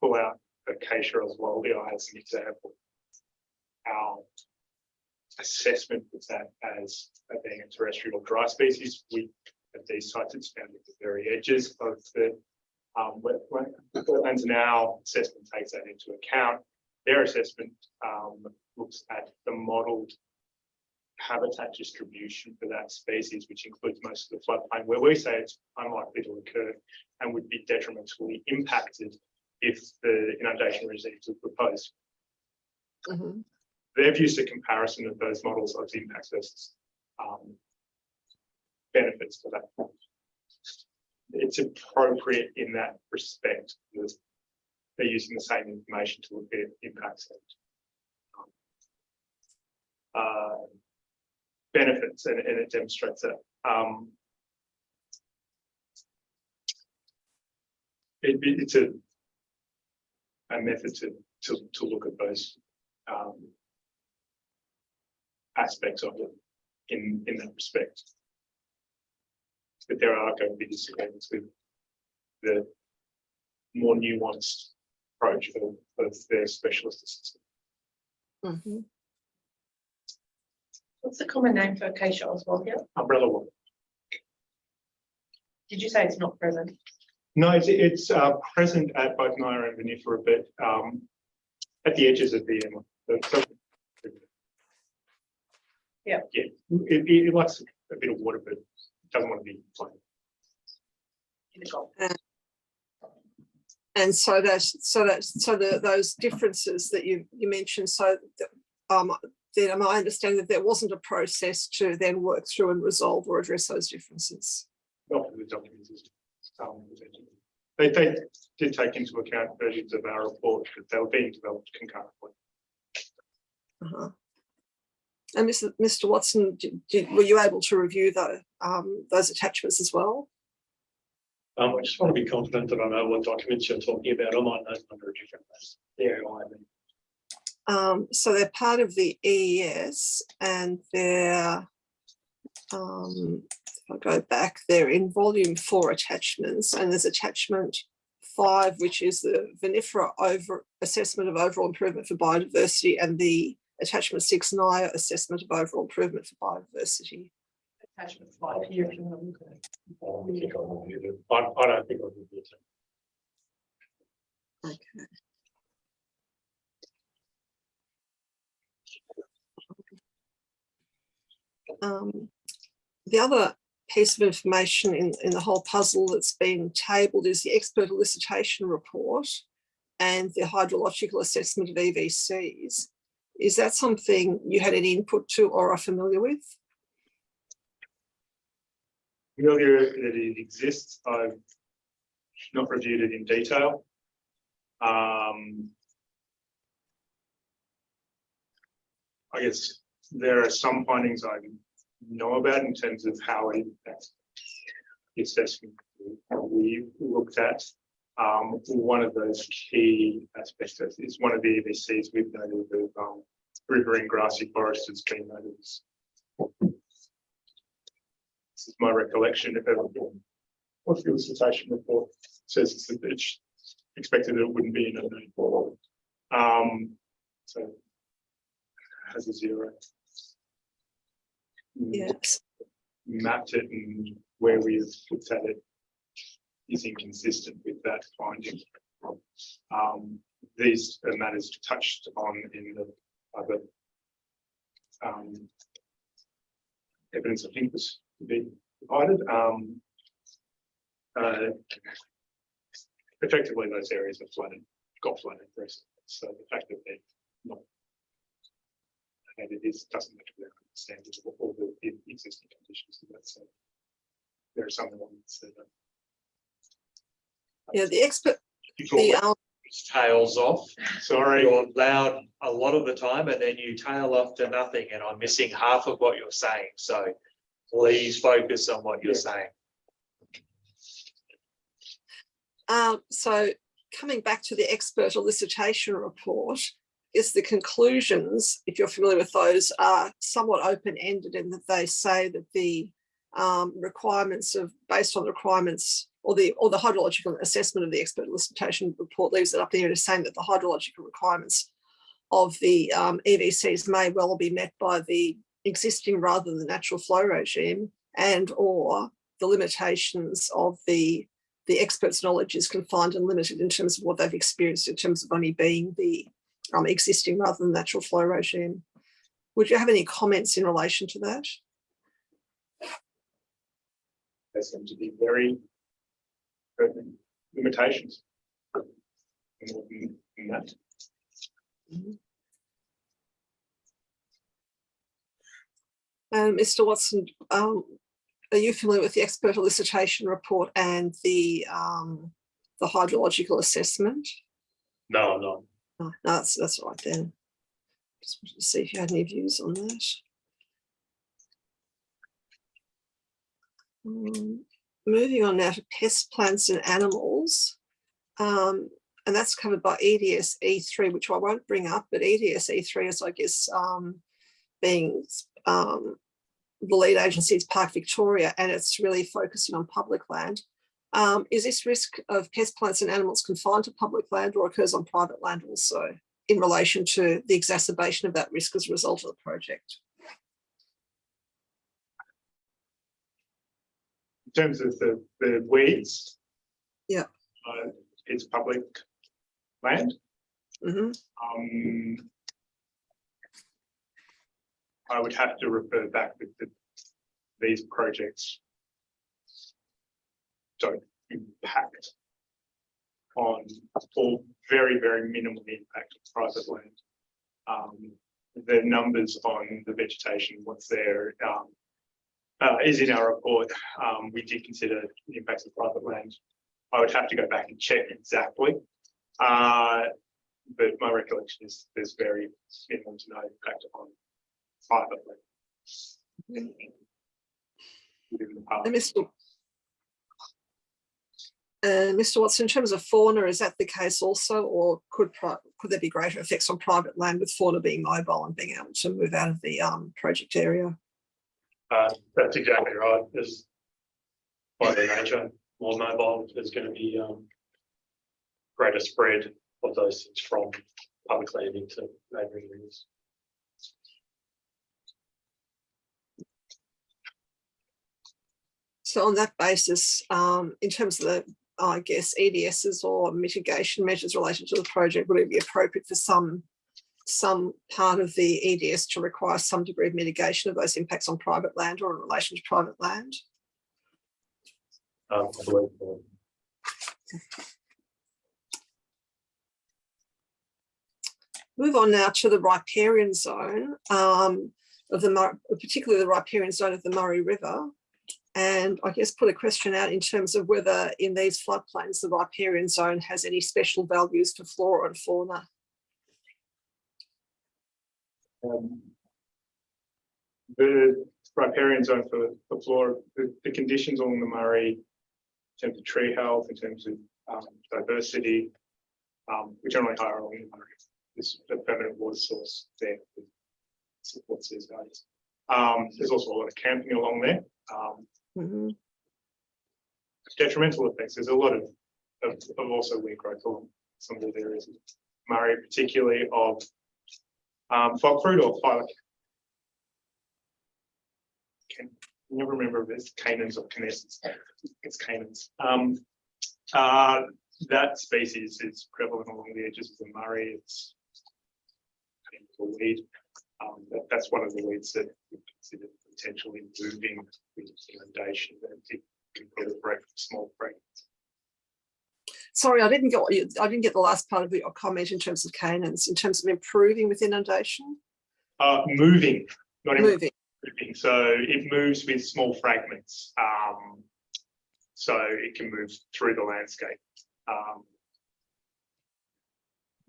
[SPEAKER 4] pull out acacia as well as an example. assessment was that as being a terrestrial dry species. We at these sites, it's found at the very edges of the wetlands, and our assessment takes that into account. Their assessment looks at the modelled habitat distribution for that species, which includes most of the floodplain, where we say it's unlikely to occur and would be detrimentally impacted if the inundation regimes were proposed.
[SPEAKER 8] Mhm.
[SPEAKER 4] They've used a comparison of those models of impacts versus benefits for that. It's appropriate in that respect because they're using the same information to look at impacts and benefits, and it demonstrates that. It's a method to look at those aspects of it in that respect. But there are going to be disagreements with the more nuanced approach of their specialist assessment.
[SPEAKER 8] Mhm.
[SPEAKER 2] What's the common name for acacia oswald here?
[SPEAKER 4] Umbrella one.
[SPEAKER 2] Did you say it's not present?
[SPEAKER 4] No, it's present at both Naira and Vinifera, but at the edges of the
[SPEAKER 2] Yeah.
[SPEAKER 4] Yeah, it likes a bit of water, but it doesn't want to be flooded.
[SPEAKER 2] In the Gulf.
[SPEAKER 8] And so those differences that you mentioned, so then am I understanding that there wasn't a process to then work through and resolve or address those differences?
[SPEAKER 4] Not for the documents. They did take into account versions of our report, but they were being developed concurrently.
[SPEAKER 8] Uh-huh. And Mr. Watson, were you able to review those attachments as well?
[SPEAKER 5] I just want to be confident that I know what documents you're talking about. I might know a number of different ones.
[SPEAKER 4] Yeah,
[SPEAKER 8] So they're part of the EES, and they're, if I go back, they're in volume 4 attachments, and there's attachment 5, which is the Vinifera assessment of overall improvement for biodiversity, and the attachment 6 NIA assessment of overall improvement for biodiversity.
[SPEAKER 2] Attachment 5 here if you want to look at it.
[SPEAKER 5] I don't think I'll review it. I don't think I'll review it.
[SPEAKER 8] Okay. The other piece of information in the whole puzzle that's been tabled is the expert elicitation report and the hydrological assessment of EVCs. Is that something you had any input to or are familiar with?
[SPEAKER 4] Familiar that it exists. I've not reviewed it in detail. I guess there are some findings I know about in terms of how it impacts the assessment we looked at. One of those key aspects is one of the EVCs we've noted of riverine grassy forest has been noted. This is my recollection of what the elicitation report says. It's expected that it wouldn't be inundated. So it has a 0.
[SPEAKER 8] Yes.
[SPEAKER 4] Mapped it, and where we have looked at it is inconsistent with that finding. These are matters touched on in the other evidence I think was to be provided. Effectively, those areas are flooded, got flooded recently. So the fact that they're not, and it is doesn't make it understanding of all the existing conditions of that. So there are some elements that are.
[SPEAKER 8] Yeah, the expert.
[SPEAKER 1] Tails off.
[SPEAKER 4] Sorry.
[SPEAKER 1] You're loud a lot of the time and then you tail off to nothing, and I'm missing half of what you're saying. So please focus on what you're saying.
[SPEAKER 8] So coming back to the expert elicitation report, is the conclusions, if you're familiar with those, are somewhat open-ended in that they say that the requirements of, based on the requirements or the hydrological assessment of the expert elicitation report leaves it up there to saying that the hydrological requirements of the EVCs may well be met by the existing rather than natural flow regime, and or the limitations of the experts' knowledge is confined and limited in terms of what they've experienced in terms of only being the existing rather than natural flow regime. Would you have any comments in relation to that?
[SPEAKER 4] There seem to be very limitations. More than that.
[SPEAKER 8] Mr. Watson, are you familiar with the expert elicitation report and the hydrological assessment?
[SPEAKER 5] No, I'm not.
[SPEAKER 8] No, that's all right then. Just wanted to see if you had any views on that. Moving on now to pest, plants and animals. And that's covered by EDS E3, which I won't bring up, but EDS E3 is, I guess, being the lead agency is Park Victoria, and it's really focusing on public land. Is this risk of pest, plants and animals confined to public land or occurs on private land also in relation to the exacerbation of that risk as a result of the project?
[SPEAKER 4] In terms of the weeds,
[SPEAKER 8] yeah,
[SPEAKER 4] it's public land.
[SPEAKER 8] Mm-hmm.
[SPEAKER 4] I would have to refer back with these projects don't impact on, or very, very minimal impact on private land. The numbers on the vegetation, what's there, is in our report. We did consider the impacts of private land. I would have to go back and check exactly, but my recollection is there's very minimal to no impact on private land.
[SPEAKER 8] Mr. Watson, in terms of fauna, is that the case also, or could there be greater effects on private land with fauna being mobile and being able to move out of the project area?
[SPEAKER 5] That's exactly right. There's, by their nature, more mobile, there's going to be greater spread of those things from public land into neighbouring areas.
[SPEAKER 8] So on that basis, in terms of the, I guess, EDSs or mitigation measures related to the project, would it be appropriate for some part of the EDS to require some degree of mitigation of those impacts on private land or in relation to private land?
[SPEAKER 5] I believe so.
[SPEAKER 8] Move on now to the riparian zone of the, particularly the riparian zone of the Murray River. And I guess put a question out in terms of whether in these floodplains, the riparian zone has any special values for flora and fauna.
[SPEAKER 4] The riparian zone for flora, the conditions along the Murray, in terms of tree health, in terms of diversity, which are only higher along the Murray. There's a permanent water source there that supports these values. There's also a lot of camping along there. Detrimental effects. There's a lot of also weed growth along some of those areas. Murray, particularly of fog fruit or phyla. Can never remember if it's canons or canescens. It's canons. That species is prevalent along the edges of the Murray. It's a weed. That's one of the weeds that we consider potentially moving with inundation and it can proliferate from small fragments.
[SPEAKER 8] Sorry, I didn't get the last part of your comment in terms of canons, in terms of improving with inundation.
[SPEAKER 4] Moving, not
[SPEAKER 8] moving.
[SPEAKER 4] Moving. So it moves with small fragments. So it can move through the landscape.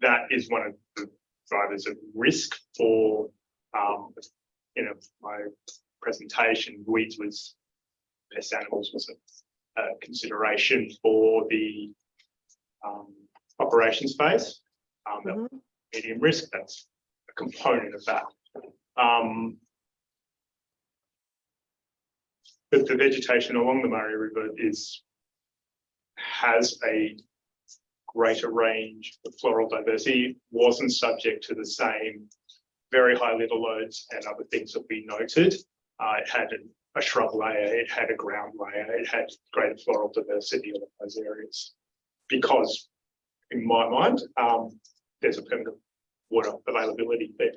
[SPEAKER 4] That is one of the drivers of risk for, my presentation. Weeds was pest animals was a consideration for the operations phase. Medium risk, that's a component of that. But the vegetation along the Murray River has a greater range of floral diversity, wasn't subject to the same very high level loads and other things that we noted. It had a shrub layer, it had a ground layer, it had greater floral diversity in those areas. Because in my mind, there's a permanent water availability there.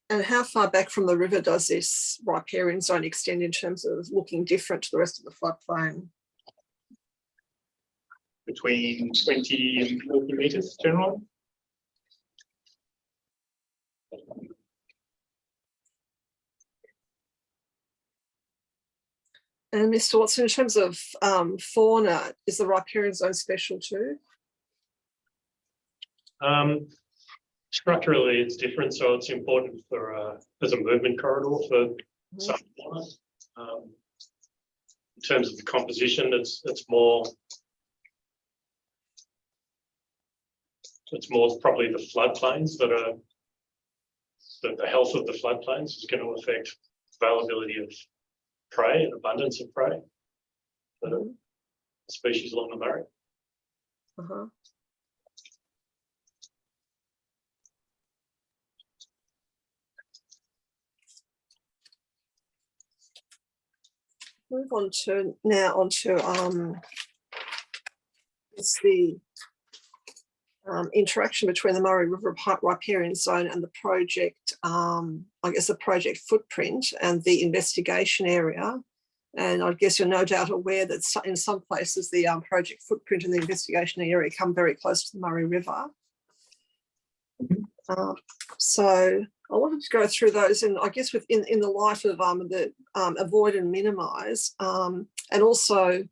[SPEAKER 8] And how far back from the river does this riparian zone extend in terms of looking different to the rest of the floodplain?
[SPEAKER 4] Between 20 and 40 metres generally.
[SPEAKER 8] And Mr. Watson, in terms of fauna, is the riparian zone special too?
[SPEAKER 5] Structurally, it's different, so it's important for as a movement corridor for some fauna. In terms of the composition, it's more probably the floodplains that are the health of the floodplains is going to affect availability of prey and abundance of prey for species along the Murray.
[SPEAKER 8] Uh-huh. Move on to it's the interaction between the Murray River riparian zone and the project, I guess the project footprint and the investigation area. And I guess you're no doubt aware that in some places the project footprint and the investigation area come very close to the Murray River. So I wanted to go through those, and I guess in the light of the avoid and minimise, and also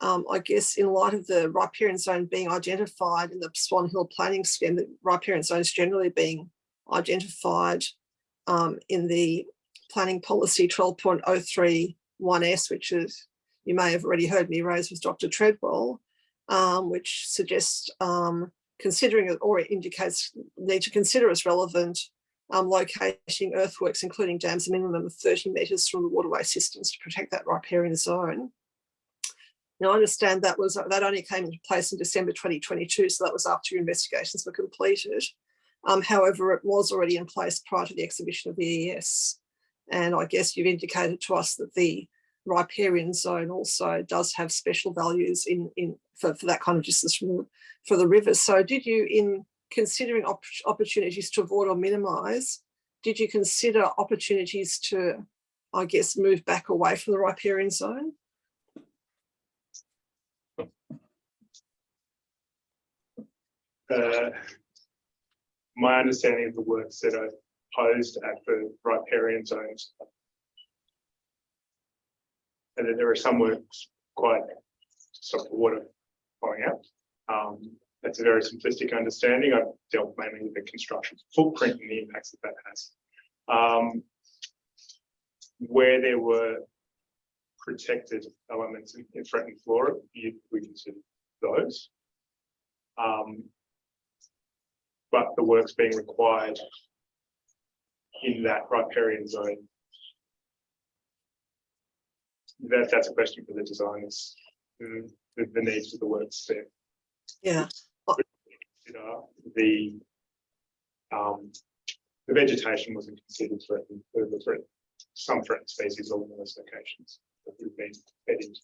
[SPEAKER 8] I guess in light of the riparian zone being identified in the Swan Hill planning scheme, the riparian zones generally being identified in the planning policy 12.031S, which is, you may have already heard me raise with Dr. Treadwell, which suggests considering it, or it indicates need to consider as relevant locating earthworks, including dams, a minimum of 30 metres from the waterway systems to protect that riparian zone. Now, I understand that only came into place in December 2022, so that was after your investigations were completed. However, it was already in place prior to the exhibition of the EES. And I guess you've indicated to us that the riparian zone also does have special values for that kind of distance for the rivers. So did you, in considering opportunities to avoid or minimise, did you consider opportunities to, I guess, move back away from the riparian zone?
[SPEAKER 4] My understanding of the works that are posed at the riparian zones, and that there are some works quite stop the water flowing out. That's a very simplistic understanding. I've dealt mainly with the construction footprint and the impacts that that has. Where there were protected elements in threatened flora, we consider those. But the works being required in that riparian zone, that's a question for the designers, the needs of the works there.
[SPEAKER 8] Yeah.
[SPEAKER 4] The vegetation wasn't considered threatened. There were some threatened species along those locations that we've been fed into.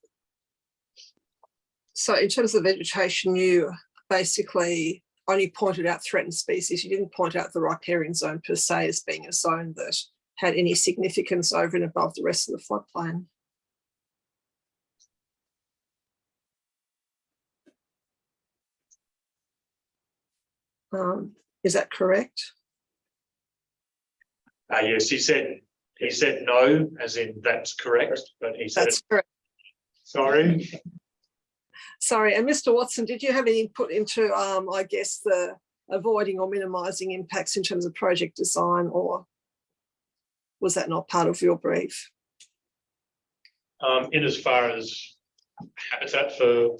[SPEAKER 8] So in terms of vegetation, you basically only pointed out threatened species. You didn't point out the riparian zone per se as being a zone that had any significance over and above the rest of the floodplain. Is that correct?
[SPEAKER 1] Yes, he said no, as in that's correct, but he said
[SPEAKER 8] That's correct.
[SPEAKER 4] Sorry.
[SPEAKER 8] Sorry, and Mr. Watson, did you have any input into, I guess, the avoiding or minimising impacts in terms of project design, or was that not part of your brief?
[SPEAKER 5] In as far as habitat for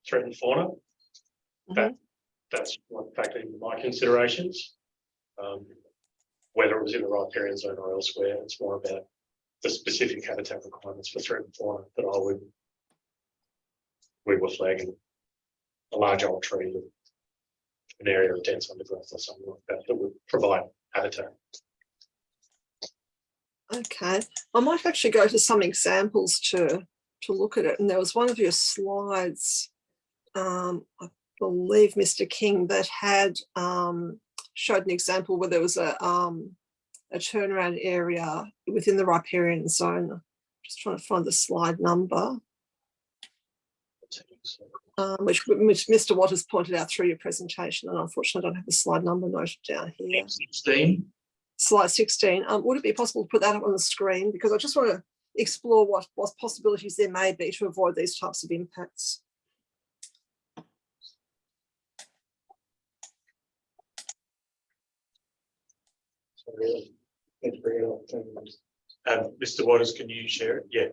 [SPEAKER 5] threatened fauna, that's what factored into my considerations. Whether it was in the riparian zone or elsewhere, it's more about the specific habitat requirements for threatened fauna that I would we were flagging a large old tree, with an area of dense undergrowth or something like that, that would provide habitat.
[SPEAKER 8] Okay, I might actually go to some examples to look at it. And there was one of your slides, I believe, Mr. King, that had showed an example where there was a turnaround area within the riparian zone. Just trying to find the slide number, which Mr. Waters pointed out through your presentation, and unfortunately I don't have the slide number noted down here.
[SPEAKER 1] 16.
[SPEAKER 8] Slide 16. Would it be possible to put that up on the screen? Because I just want to explore what possibilities there may be to avoid these types of impacts.
[SPEAKER 4] Sorry, need to bring it up.
[SPEAKER 1] Mr. Waters, can you share it? Yeah.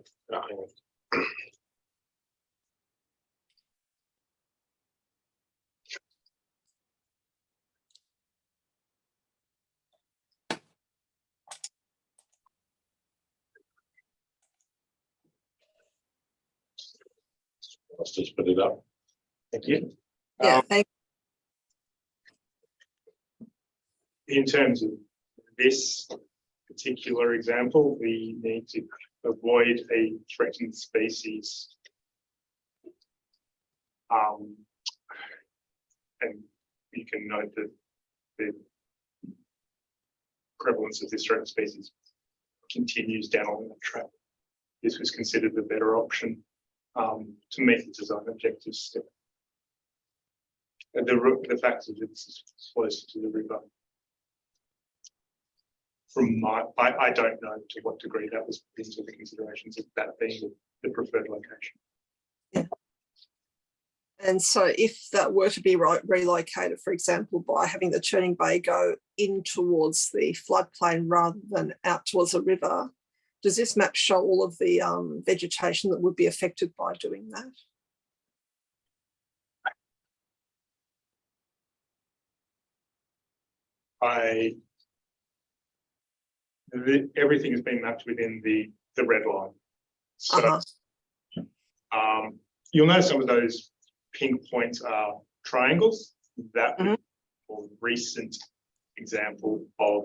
[SPEAKER 3] Let's just put it up.
[SPEAKER 1] Thank you.
[SPEAKER 8] Yeah, thank
[SPEAKER 4] In terms of this particular example, we need to avoid a threatened species. And you can note that the prevalence of this threatened species continues down on that track. This was considered the better option to meet the design objectives. And the fact that it's closer to the river. I don't know to what degree that was put into the considerations of that being the preferred location.
[SPEAKER 8] Yeah. And so if that were to be relocated, for example, by having the turning bay go in towards the floodplain rather than out towards the river, does this map show all of the vegetation that would be affected by doing that?
[SPEAKER 4] Everything has been mapped within the red line. So you'll notice some of those pink points are triangles. That would be a more recent example of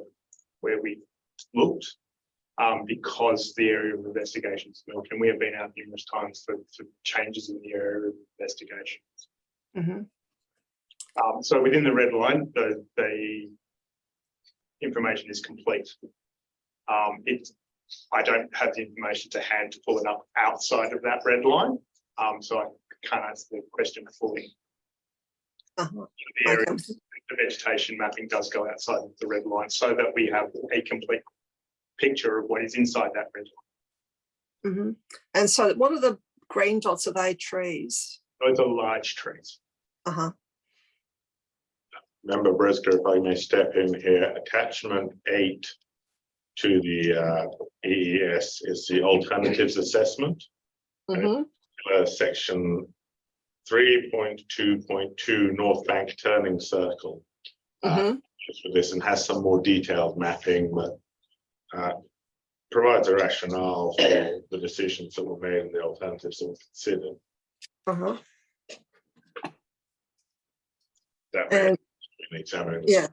[SPEAKER 4] where we looked, because the area of investigation is moved, and we have been out numerous times for changes in the area of investigation. So within the red line, the information is complete. I don't have the information to hand to pull it up outside of that red line, so I can't answer the question fully. The area, the vegetation mapping does go outside of the red line, so that we have a complete picture of what is inside that red line.
[SPEAKER 8] And so, what are the green dots? Are they trees?
[SPEAKER 4] Those are large trees.
[SPEAKER 3] Member Breska, if I may step in here, attachment 8 to the EES is the alternatives assessment. Section 3.2.2 North Bank turning circle. For this, and has some more detailed mapping, but provides a rationale for the decisions that were made and the alternatives that were considered. That may be examining.
[SPEAKER 8] Yeah.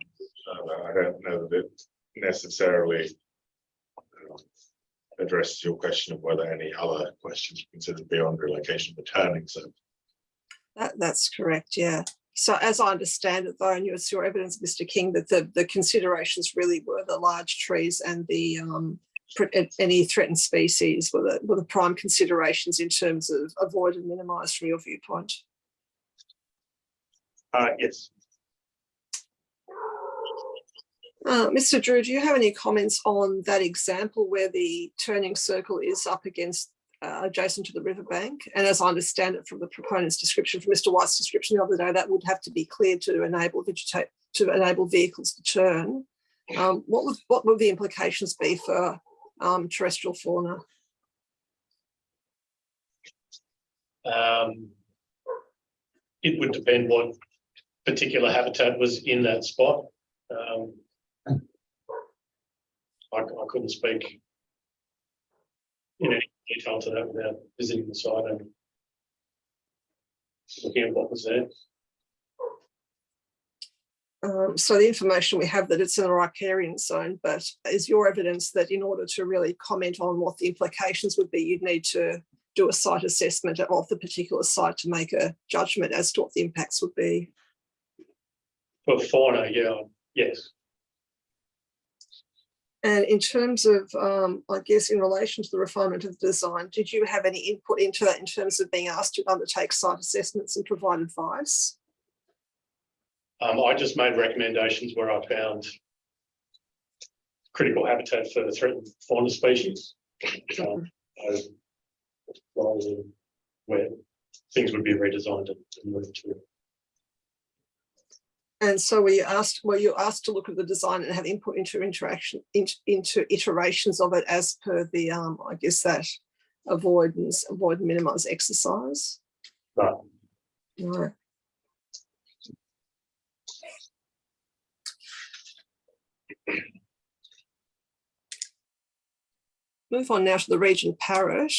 [SPEAKER 3] I don't know that it necessarily addresses your question of whether any other questions are considered beyond relocation for turning. So
[SPEAKER 8] that's correct. Yeah. So as I understand it, though, and it's your evidence, Mr. King, that the considerations really were the large trees and the any threatened species were the prime considerations in terms of avoid and minimise from your viewpoint.
[SPEAKER 4] Yes.
[SPEAKER 8] Mr. Drew, do you have any comments on that example where the turning circle is up against adjacent to the riverbank? And as I understand it from the proponent's description, from Mr. White's description the other day, that would have to be cleared to enable vehicles to turn. What would the implications be for terrestrial fauna?
[SPEAKER 5] It would depend what particular habitat was in that spot. I couldn't speak in any detail to that without visiting the site and looking at what was there.
[SPEAKER 8] So the information we have that it's in a riparian zone, but is your evidence that in order to really comment on what the implications would be, you'd need to do a site assessment of the particular site to make a judgment as to what the impacts would be?
[SPEAKER 5] For fauna, yeah, yes.
[SPEAKER 8] And in terms of, I guess, in relation to the refinement of the design, did you have any input into that in terms of being asked to undertake site assessments and provide advice?
[SPEAKER 5] I just made recommendations where I found critical habitat for threatened fauna species. Rather than where things would be redesigned and moved to.
[SPEAKER 8] And so were you asked to look at the design and have input into into iterations of it as per the I guess that avoid and minimize exercise?
[SPEAKER 5] No.
[SPEAKER 8] No. Move on now to the region parrot.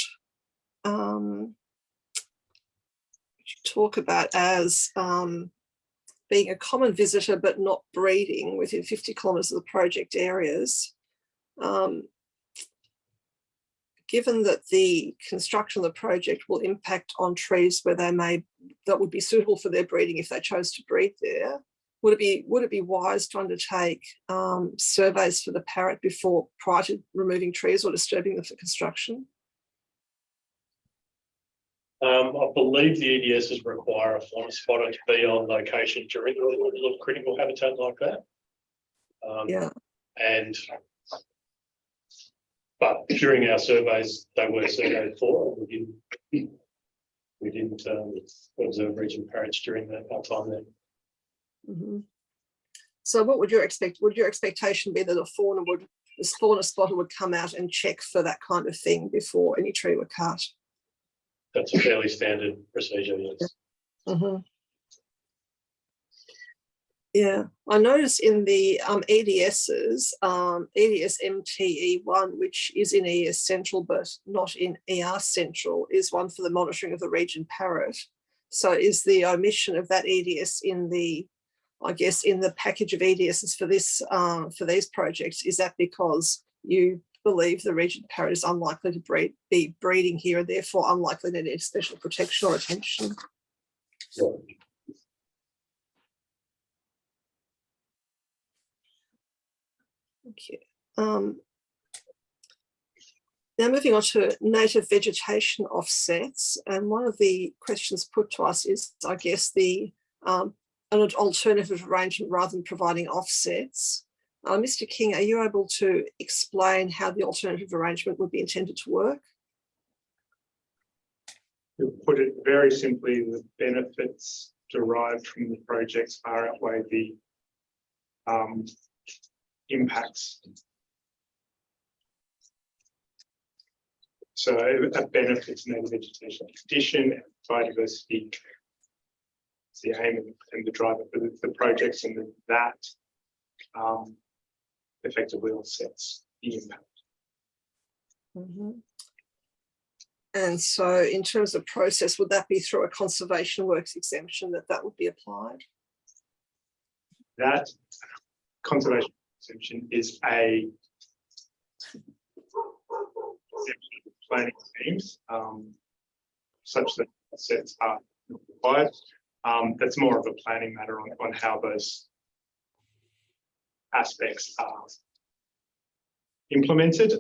[SPEAKER 8] Talk about as being a common visitor but not breeding within 50 kilometres of the project areas. Given that the construction of the project will impact on trees where that would be suitable for their breeding if they chose to breed there, would it be wise to undertake surveys for the parrot prior to removing trees or disturbing them for construction?
[SPEAKER 5] I believe the EDSs require a fauna spotter to be on location during a level of critical habitat like that.
[SPEAKER 8] Yeah.
[SPEAKER 5] But during our surveys, they were surveyed for. We didn't observe region parrots during our time there.
[SPEAKER 8] Mm-hmm. So what would your expectation be that a fauna spotter would come out and check for that kind of thing before any tree were cut?
[SPEAKER 5] That's a fairly standard procedure, yes.
[SPEAKER 8] Mm-hmm. Yeah, I noticed in the EDSs, EDS MTE1, which is in ES Central but not in ER Central, is one for the monitoring of the region parrot. So is the omission of that EDS in the, I guess, in the package of EDSs for these projects, is that because you believe the region parrot is unlikely to be breeding here and therefore unlikely to need special protection or attention?
[SPEAKER 5] Yeah.
[SPEAKER 8] Okay. Now moving on to native vegetation offsets, and one of the questions put to us is, I guess, an alternative arrangement rather than providing offsets. Mr. King, are you able to explain how the alternative arrangement would be intended to work?
[SPEAKER 4] To put it very simply, the benefits derived from the projects far outweigh the impacts. So a benefits native vegetation condition, biodiversity is the aim and the driver for the projects, and that effectively offsets the impact.
[SPEAKER 8] Mm-hmm. And so in terms of process, would that be through a conservation works exemption that would be applied?
[SPEAKER 4] That conservation exemption is a exemption of planning schemes, such that sets are required. That's more of a planning matter on how those aspects are implemented.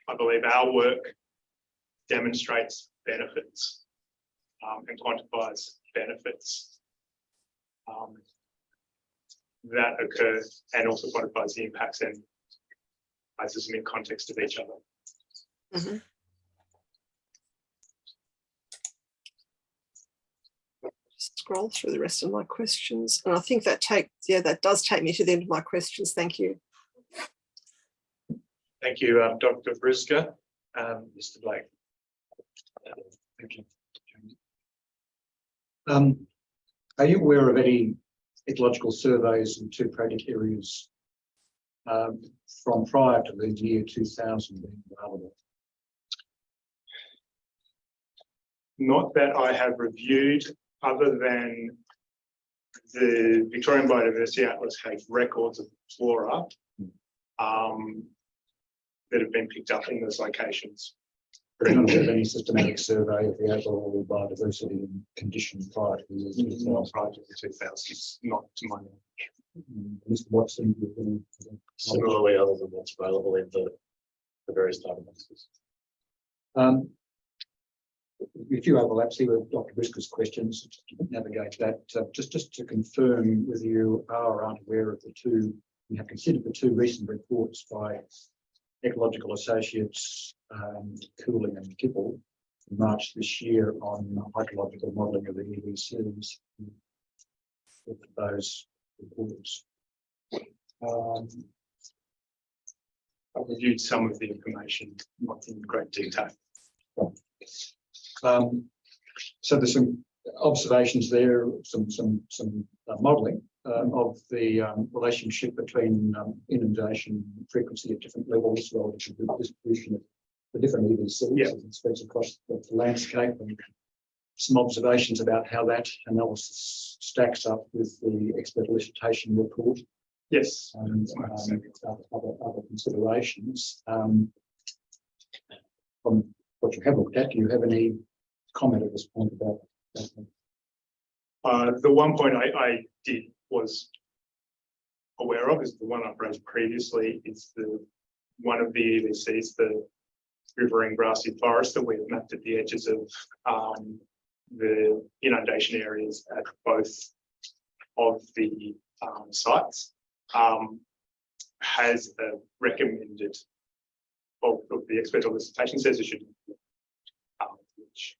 [SPEAKER 4] I believe our work demonstrates benefits and quantifies benefits that occur, and also quantifies the impacts and places them in context of each other.
[SPEAKER 8] Mm-hmm. Scroll through the rest of my questions, and I think that does take me to the end of my questions. Thank you.
[SPEAKER 1] Thank you, Dr. Brisker. Mr. Blake.
[SPEAKER 9] Thank you. Are you aware of any ecological surveys in two project areas from prior to the year 2000 being available?
[SPEAKER 4] Not that I have reviewed, other than the Victorian Biodiversity Atlas has records of flora that have been picked up in those locations.
[SPEAKER 9] But not have any systematic survey of the overall biodiversity and condition prior to the year 2000.
[SPEAKER 4] Not prior to the 2000s, not to my knowledge.
[SPEAKER 9] Mr. Watson,
[SPEAKER 7] Similarly, other than what's available in the various databases.
[SPEAKER 9] a few overlaps here with Dr. Briscoe's questions to navigate that. Just to confirm whether you are or aren't aware of the two, you have considered the two recent reports by Ecological Associates, Cooling and Kipple, in March this year on hydrological modelling of the EVCs. With those reports.
[SPEAKER 4] I've reviewed some of the information, not in great detail.
[SPEAKER 9] So there's some observations there, some modelling of the relationship between inundation frequency at different levels relative to the distribution of the different EVCs as it spreads across the landscape, and some observations about how that analysis stacks up with the expert elicitation report.
[SPEAKER 4] Yes.
[SPEAKER 9] And other considerations. From what you have looked at, do you have any comment at this point about that?
[SPEAKER 4] The one point I did was aware of is the one I've raised previously. It's the one of the EVCs, the riverine grassy forest that we've mapped at the edges of the inundation areas at both of the sites. Has a recommended of the expert elicitation says it should, which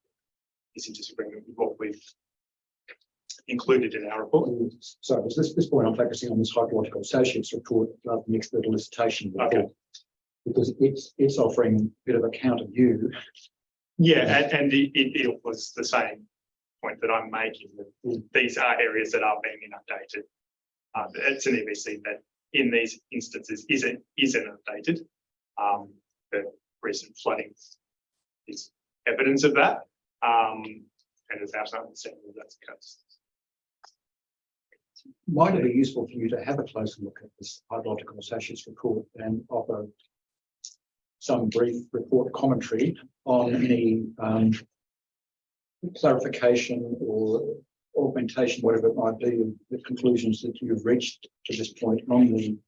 [SPEAKER 4] is in disagreement with what we've included in our report.
[SPEAKER 9] So at this point, I'm focusing on this hydrological associates report rather than the expert elicitation report,
[SPEAKER 4] Okay.
[SPEAKER 9] because it's offering a bit of a counter view.
[SPEAKER 4] Yeah, and it was the same point that I'm making, that these are areas that are being inundated. It's an EVC that in these instances isn't updated. The recent flooding is evidence of that. And it's our understanding that that's the case.
[SPEAKER 9] Might it be useful for you to have a closer look at this hydrological associates report and offer some brief report commentary on any clarification or augmentation, whatever it might be, of the conclusions that you've reached to this point on the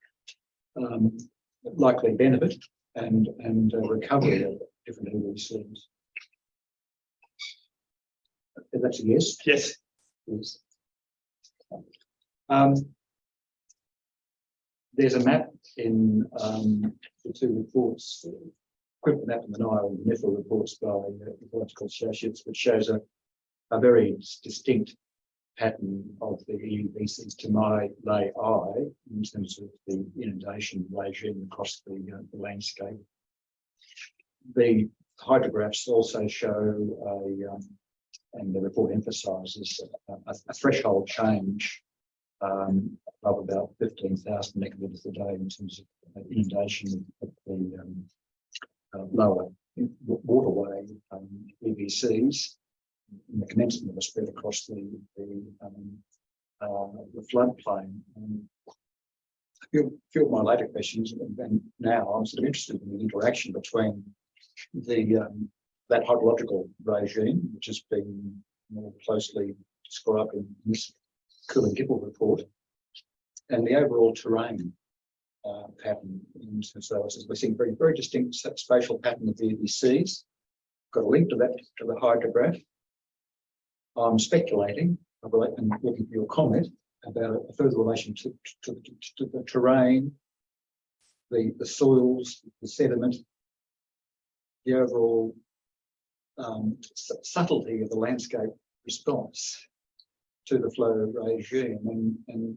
[SPEAKER 9] likely benefit and recovery of different EVCs? That's a yes.
[SPEAKER 4] Yes.
[SPEAKER 9] Yes. There's a map in the two reports, equivalent map in the Nile and MEFR reports by Ecological Associates, which shows a very distinct pattern of the EVCs to my lay eye in terms of the inundation regime across the landscape. The hydrographs also show and the report emphasises a threshold change of about 15,000 megalitres a day in terms of inundation of the lower waterway EVCs. In the commencement of a spread across the floodplain. A few of my later questions, and now I'm sort of interested in the interaction between that hydrological regime, which has been more closely described in this Cooling Kipple report, and the overall terrain pattern. So we're seeing very, very distinct spatial pattern of the EVCs. Got a link to that to the hydrograph. I'm speculating and looking for your comment about a further relation to the terrain, the soils, the sediment, the overall subtlety of the landscape response to the flow regime. And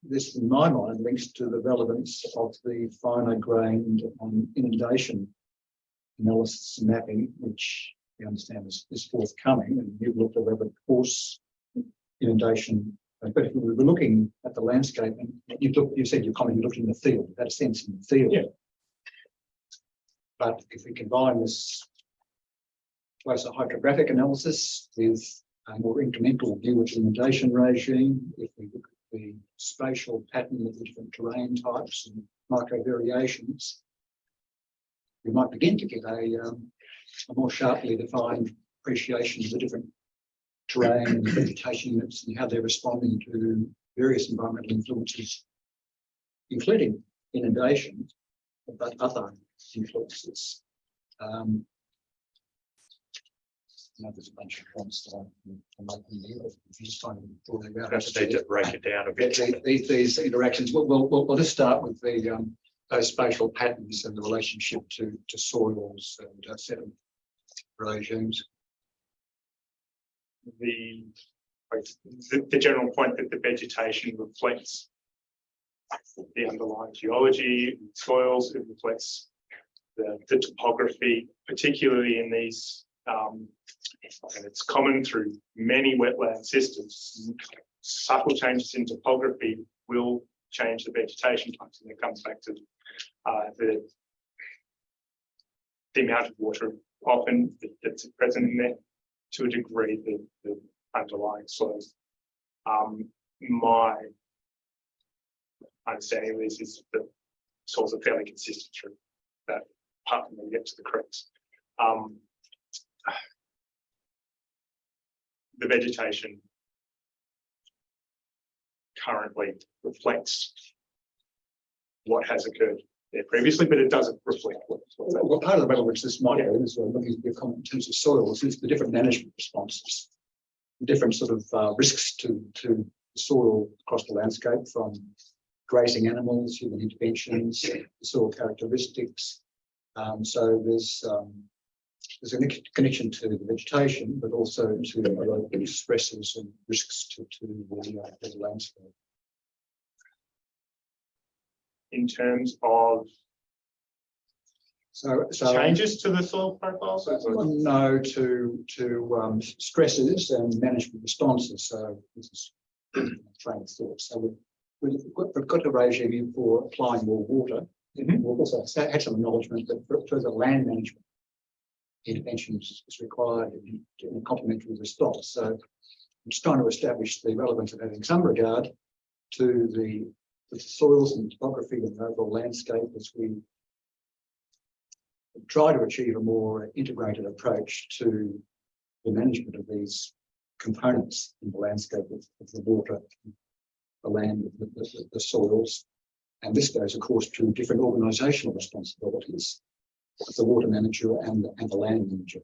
[SPEAKER 9] this, in my mind, links to the relevance of the finer grained inundation analysis and mapping, which we understand is forthcoming, and you've looked at whether coarse inundation. But if we were looking at the landscape, and you said your comment, you looked in the field, that sense in the field.
[SPEAKER 4] Yeah.
[SPEAKER 9] But if we combine this closer hydrographic analysis with a more incremental view of the inundation regime. If we look at the spatial pattern of the different terrain types and micro variations, we might begin to get a more sharply defined appreciation of the different terrain and vegetation units and how they're responding to various environmental influences, including inundation, but other influences. There's a bunch of points that I'm making here. If you just kind of draw them out.
[SPEAKER 1] Perhaps need to break it down a bit.
[SPEAKER 9] These interactions. We'll just start with the those spatial patterns and the relationship to soils and sediment regimes.
[SPEAKER 4] The general point that the vegetation reflects the underlying geology, soils, it reflects the topography, particularly in these, and it's common through many wetland systems. Subtle changes in topography will change the vegetation types, and it comes back to the amount of water often that's present in there, to a degree, the underlying soils. My understanding of this is that soils are fairly consistent through that part when we get to the creeks. The vegetation currently reflects what has occurred there previously, but it doesn't reflect what.
[SPEAKER 9] Well, part of the battle which this might go is looking at your comment in terms of soils is the different management responses, the different sort of risks to the soil across the landscape, from grazing animals, human interventions, soil characteristics. So there's a connection to the vegetation, but also to the stresses and risks to the landscape.
[SPEAKER 4] In terms of
[SPEAKER 9] so
[SPEAKER 4] changes to the soil profile, so it's like,
[SPEAKER 9] no, to stresses and management responses. So this is train of thought. So we've got a regime for applying more water. We've also had some acknowledgement that for further land management interventions is required in a complementary response. So I'm just trying to establish the relevance of having some regard to the soils and topography and the overall landscape as we try to achieve a more integrated approach to the management of these components in the landscape of the water, the land, the soils. And this goes, of course, to different organisational responsibilities of the water manager and the land manager.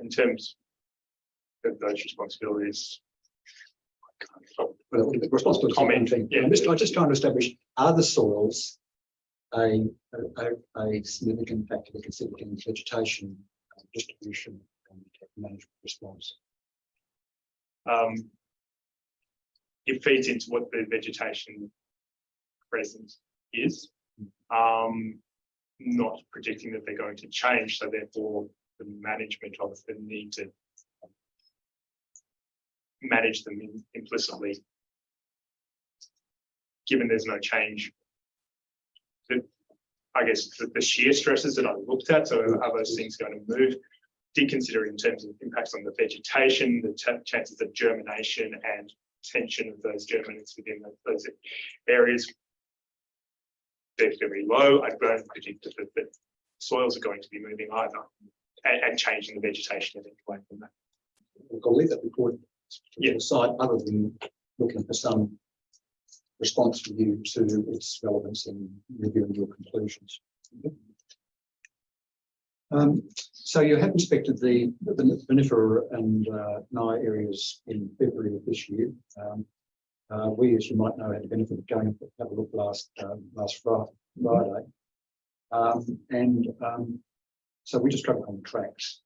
[SPEAKER 4] in terms of those responsibilities,
[SPEAKER 9] Well, the responsibility
[SPEAKER 4] Comment,
[SPEAKER 9] thing.
[SPEAKER 4] yeah.
[SPEAKER 9] I'm just trying to establish, are the soils a significant factor to consider in vegetation distribution and management response?
[SPEAKER 4] it feeds into what the vegetation present is. Not predicting that they're going to change, so therefore the management of the need to manage them implicitly, given there's no change. I guess the shear stresses that I looked at, so are those things going to move? Did consider in terms of impacts on the vegetation, the chances of germination and tension of those germinates within those areas. They're very low. I don't predict that soils are going to be moving either and changing the vegetation in any way from that.
[SPEAKER 9] I'll leave that report to the side, other than looking for some response from you to its relevance in reviewing your conclusions. So you have inspected the VMFRP and NIA areas in February of this year. We, as you might know, had the benefit of going to have a look last Friday. So we just travelled on the tracks.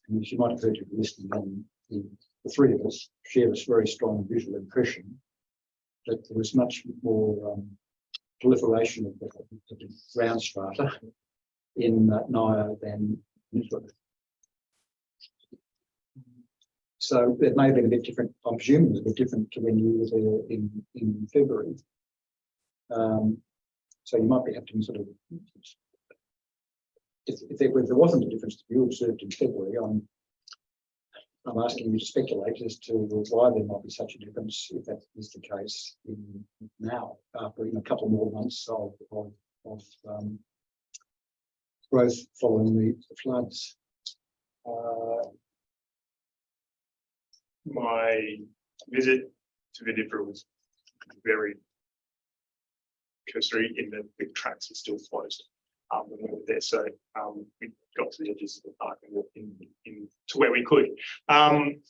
[SPEAKER 9] And as you might have heard you listening, the three of us shared a very strong visual impression that there was much more proliferation of the ground strata in NIA than VMFRP. So it may have been a bit different. I'm presuming it was a bit different to when you were there in February. So you might be having sort of, if there wasn't a difference to be observed in February, I'm asking you to speculate as to why there might be such a difference, if that is the case now, after a couple more months of growth following the floods.
[SPEAKER 4] My visit to Vidipra was very cursory in that the tracks are still closed when we were there. So we got to the edges of the park and walked in to where we could. The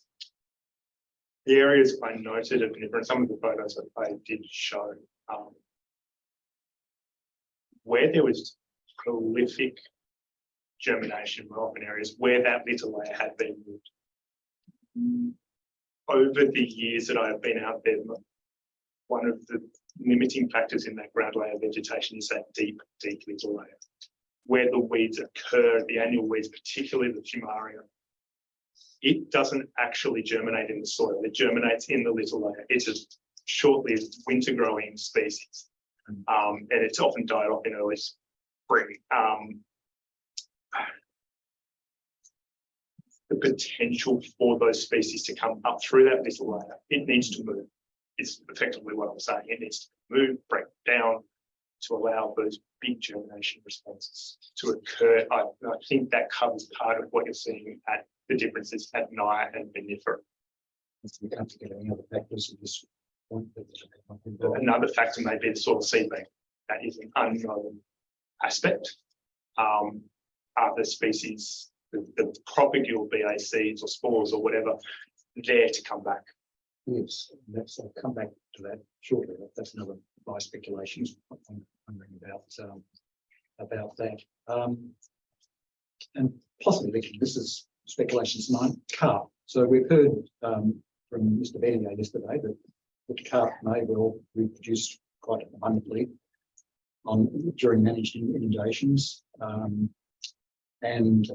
[SPEAKER 4] areas I noted at Vidipra, and some of the photos that I did show, where there was prolific germination were often areas where that litter layer had been moved. Over the years that I have been out there, one of the limiting factors in that ground layer vegetation is that deep litter layer. Where the weeds occur, the annual weeds, particularly the fumaria, it doesn't actually germinate in the soil, it germinates in the litter layer. It's a short-lived winter growing species. And it's often died off in early spring. The potential for those species to come up through that litter layer, it needs to move. It's effectively what I'm saying. It needs to move, break down to allow those big germination responses to occur. I think that covers part of what you're seeing at the differences at Naya and VMFRP.
[SPEAKER 9] We can't get any other factors at this point.
[SPEAKER 4] Another factor may be the soil seed bank. That is an unknown aspect. Other species, the propagule BA seeds or spores or whatever, there to come back.
[SPEAKER 9] Yes, I'll come back to that shortly. That's another my speculations. I'm wondering about that. And possibly, this is speculations mine, carp. So we've heard from Mr. Bettier yesterday that the carp may well reproduce quite abundantly during managed inundations, and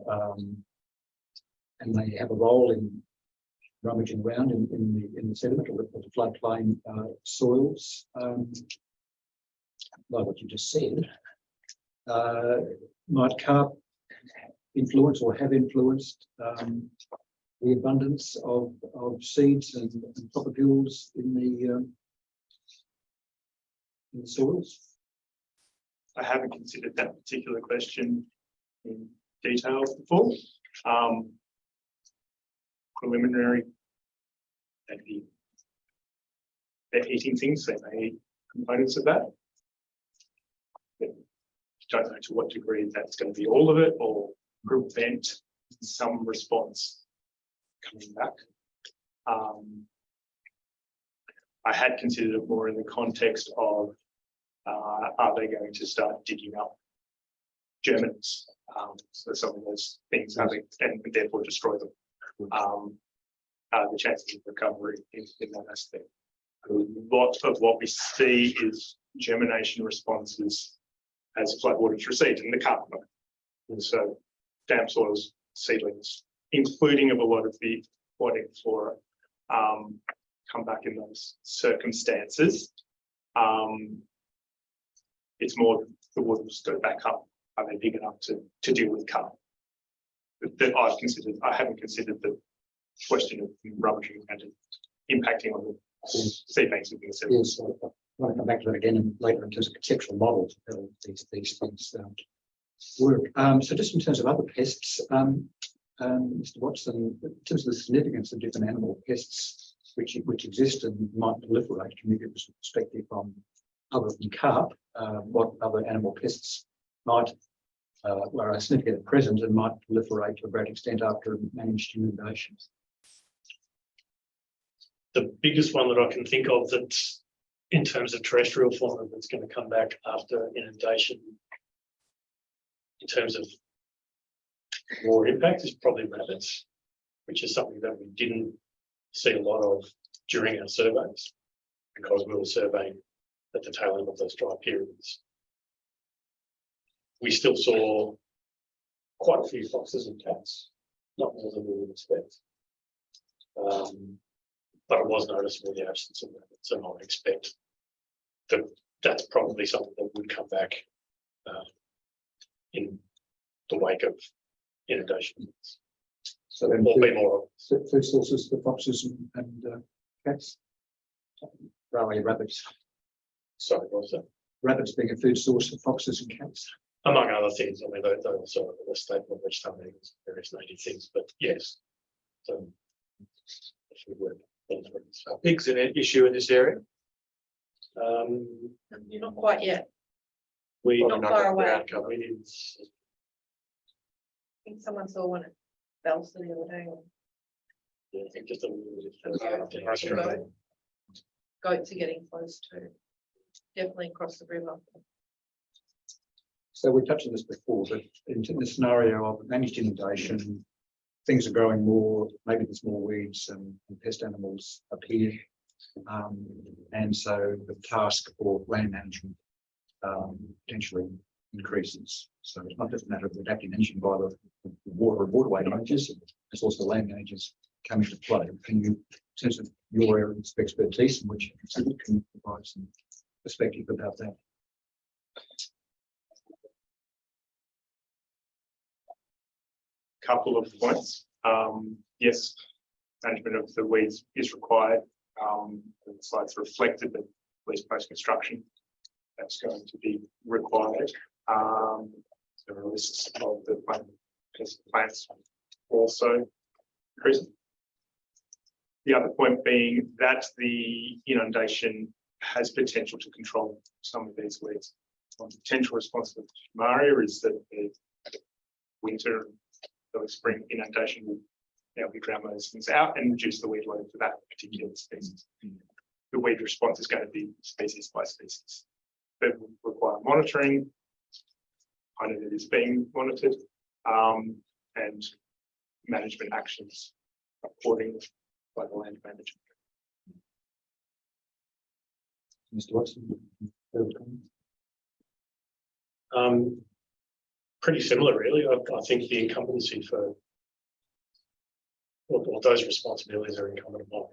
[SPEAKER 9] they have a role in rummaging around in the sediment or the floodplain soils. Like what you just said, might carp influence or have influenced the abundance of seeds and propagules in the soils?
[SPEAKER 4] I haven't considered that particular question in detail before. Preliminary, they're eating things, they may eat components of that. But don't know to what degree that's going to be all of it or prevent some response coming back. I had considered it more in the context of are they going to start digging up germinates, so some of those things having and therefore destroy them. The chances of recovery in that aspect. A lot of what we see is germination responses as floodwaters recede in the carp. And so damp soils, seedlings, including of a lot of the aquatic flora, come back in those circumstances. It's more the waters go back up. Are they big enough to deal with carp? That I haven't considered the question of rummaging and impacting on the seed banks within the sediment.
[SPEAKER 9] Yes, I want to come back to that again and later in terms of conceptual models of how these things work. So just in terms of other pests, Mr. Watson, in terms of the significance of different animal pests which exist and might proliferate, can you give us a perspective on, other than carp, what other animal pests might are significant at present and might proliferate to a great extent after managed inundations?
[SPEAKER 5] The biggest one that I can think of that's in terms of terrestrial fauna that's going to come back after inundation in terms of more impact is probably rabbits, which is something that we didn't see a lot of during our surveys because we were surveying at the tail end of those dry periods. We still saw quite a few foxes and cats, not more than we would expect. But it was noticeable the absence of rabbits, and I would expect that that's probably something that would come back in the wake of inundation.
[SPEAKER 9] So then
[SPEAKER 5] Or be more,
[SPEAKER 9] food sources for foxes and cats. Railway rabbits.
[SPEAKER 5] sorry, what was that?
[SPEAKER 9] Rabbits being a food source for foxes and cats.
[SPEAKER 5] Among other things, I mean, those are sort of the statement which some animals, various native things, but yes. So. if we were-
[SPEAKER 1] Are pigs an issue in this area?
[SPEAKER 2] You're not quite yet.
[SPEAKER 5] We,
[SPEAKER 2] Not far away.
[SPEAKER 1] ground cover.
[SPEAKER 5] we did,
[SPEAKER 2] I think someone saw one at Belson the other day.
[SPEAKER 5] yeah, I think just a little bit.
[SPEAKER 1] Australia.
[SPEAKER 2] Goats are getting close to, definitely across the river.
[SPEAKER 9] So we touched on this before, but in the scenario of managed inundation, things are growing more, maybe there's more weeds and pest animals appear. And so the task for land management potentially increases. So it's not just a matter of adapting management by the water and waterway managers, it's also land managers coming to play. Can you, in terms of your area of expertise, in which can you provide some perspective about that?
[SPEAKER 4] Couple of points. Yes, management of the weeds is required. The slides reflected that, at least post-construction, that's going to be required. The releases of the plants also increasing. The other point being that the inundation has potential to control some of these weeds. One potential response to Maria is that the winter, the spring inundation will now be drown those things out and reduce the weed load for that particular species. The weed response is going to be species by species. That will require monitoring. I know that it is being monitored, and management actions accordingly by the land manager.
[SPEAKER 9] Mr. Watson, further comment?
[SPEAKER 5] Pretty similar, really. I think the incumbency for or those responsibilities are incumbent upon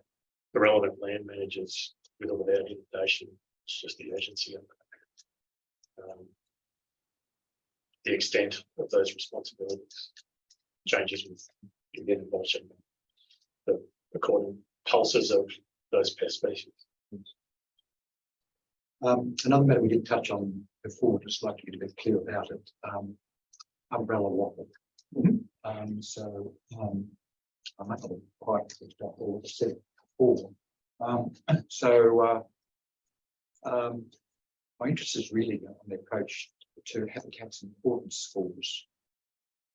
[SPEAKER 5] the relevant land managers with or without inundation. It's just the urgency of the extent of those responsibilities changes with the involvement, the according pulses of those pest species.
[SPEAKER 9] Another matter we did touch on before, just like to get a bit clear about it, umbrella wattle. I might not have quite picked up all the said before. My interest is really on the approach to habitat's importance scores,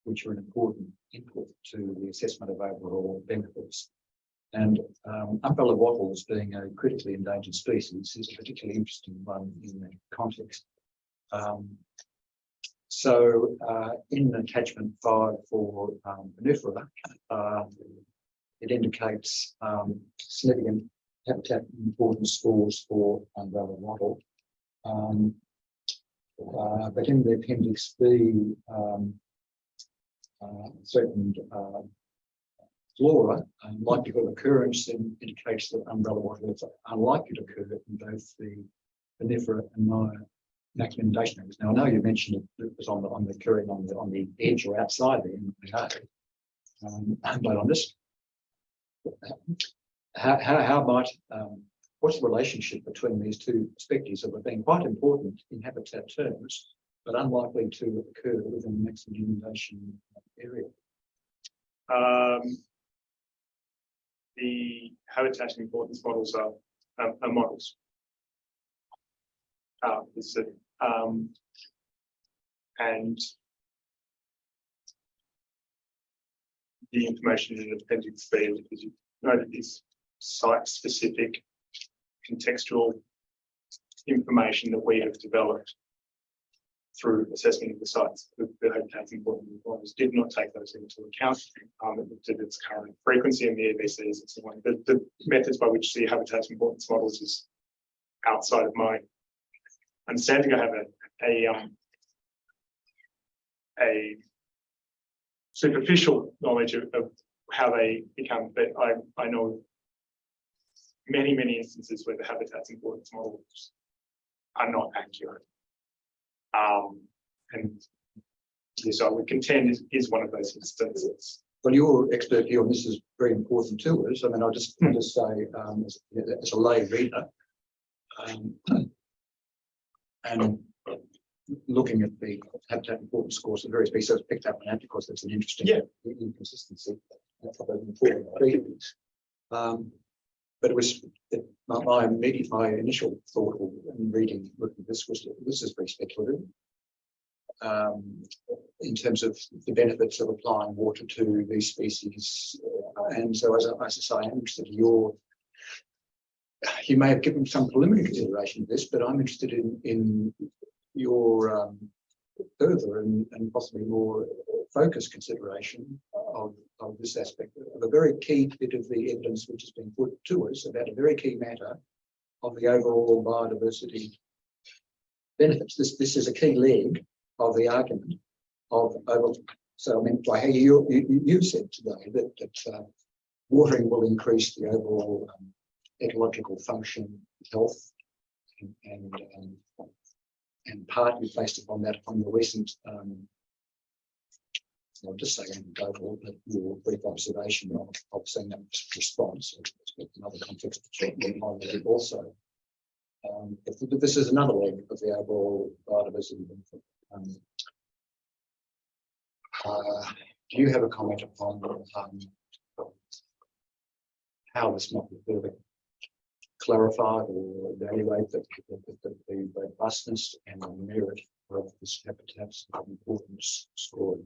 [SPEAKER 9] which are an important input to the assessment of overall benefits. And umbrella wattle, as being a critically endangered species, is a particularly interesting one in that context. In attachment 5 for vinifera, it indicates significant habitat importance scores for umbrella wattle. But in the appendix B, certain flora and likelihood of occurrence indicates that umbrella wattle is unlikely to occur in both the vinifera and Naya maximum inundation areas. Now I know you mentioned it was on the occurring on the edge or outside the but on this, how might what's the relationship between these two perspectives that have been quite important in habitat terms, but unlikely to occur within the maximum inundation area?
[SPEAKER 4] The habitat importance models are models. And the information in appendix B, as you noted, is site-specific contextual information that we have developed through assessment of the sites. The habitat importance models did not take those into account. It looked at its current frequency in the EVCs and so on. The methods by which the habitat importance models is outside of my understanding. I have a superficial knowledge of how they become, but I know many instances where the habitat's importance models are not accurate. And yes, I would contend is one of those instances.
[SPEAKER 9] Well, your expert view on this is very important to us. I mean, I'll just say, as a lay reader, and looking at the habitat importance scores of various species, I've picked up on that because that's an interesting inconsistency. But it was my initial thought in looking at this was this is very speculative. In terms of the benefits of applying water to these species, and so as I say, I'm interested in you may have given some preliminary consideration of this, but I'm interested in your further and possibly more focused consideration of this aspect of a very key bit of the evidence which has been put to us about a very key matter of the overall biodiversity benefits. This is a key leg of the argument of so I mean, by how you said today that watering will increase the overall ecological function, health, and partly based upon that, on the recent, I'll just say anecdotal, but your brief observation of seeing that response, another context also. If this is another leg of the overall biodiversity benefit. Do you have a comment upon how this might be further clarified or evaluate the robustness and the merit of this habitat's importance score?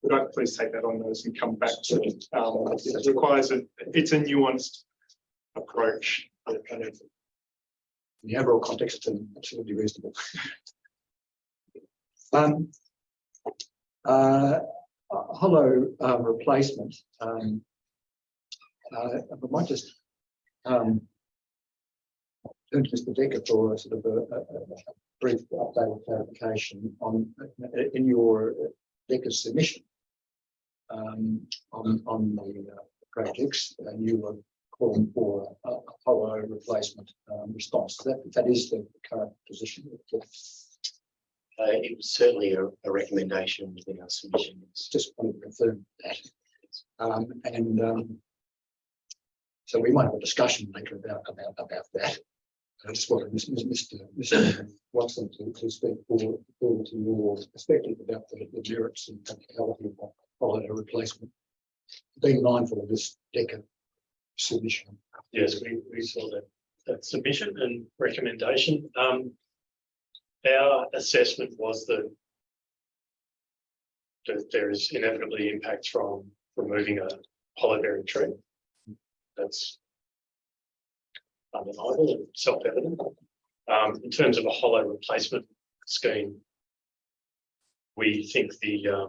[SPEAKER 4] Would I please take that on notice and come back to it? It requires it's a nuanced approach.
[SPEAKER 9] In the overall context, it's absolutely reasonable. Hollow replacement. I might just turn to Mr. Decker for a sort of a brief update or clarification on in your Decker's submission on the projects, and you were calling for a hollow replacement response. That is the current position.
[SPEAKER 7] It was certainly a recommendation within our submission.
[SPEAKER 9] Just want to confirm that. So we might have a discussion later about that. I just wanted Mr. Watson to speak forward to your perspective about the merits and practicality of hollow replacement, being mindful of this Decker submission.
[SPEAKER 5] Yes, we saw that submission and recommendation. Our assessment was that there is inevitably impacts from removing a hollow bearing tree. That's undeniable and self-evident. In terms of a hollow replacement scheme, we think the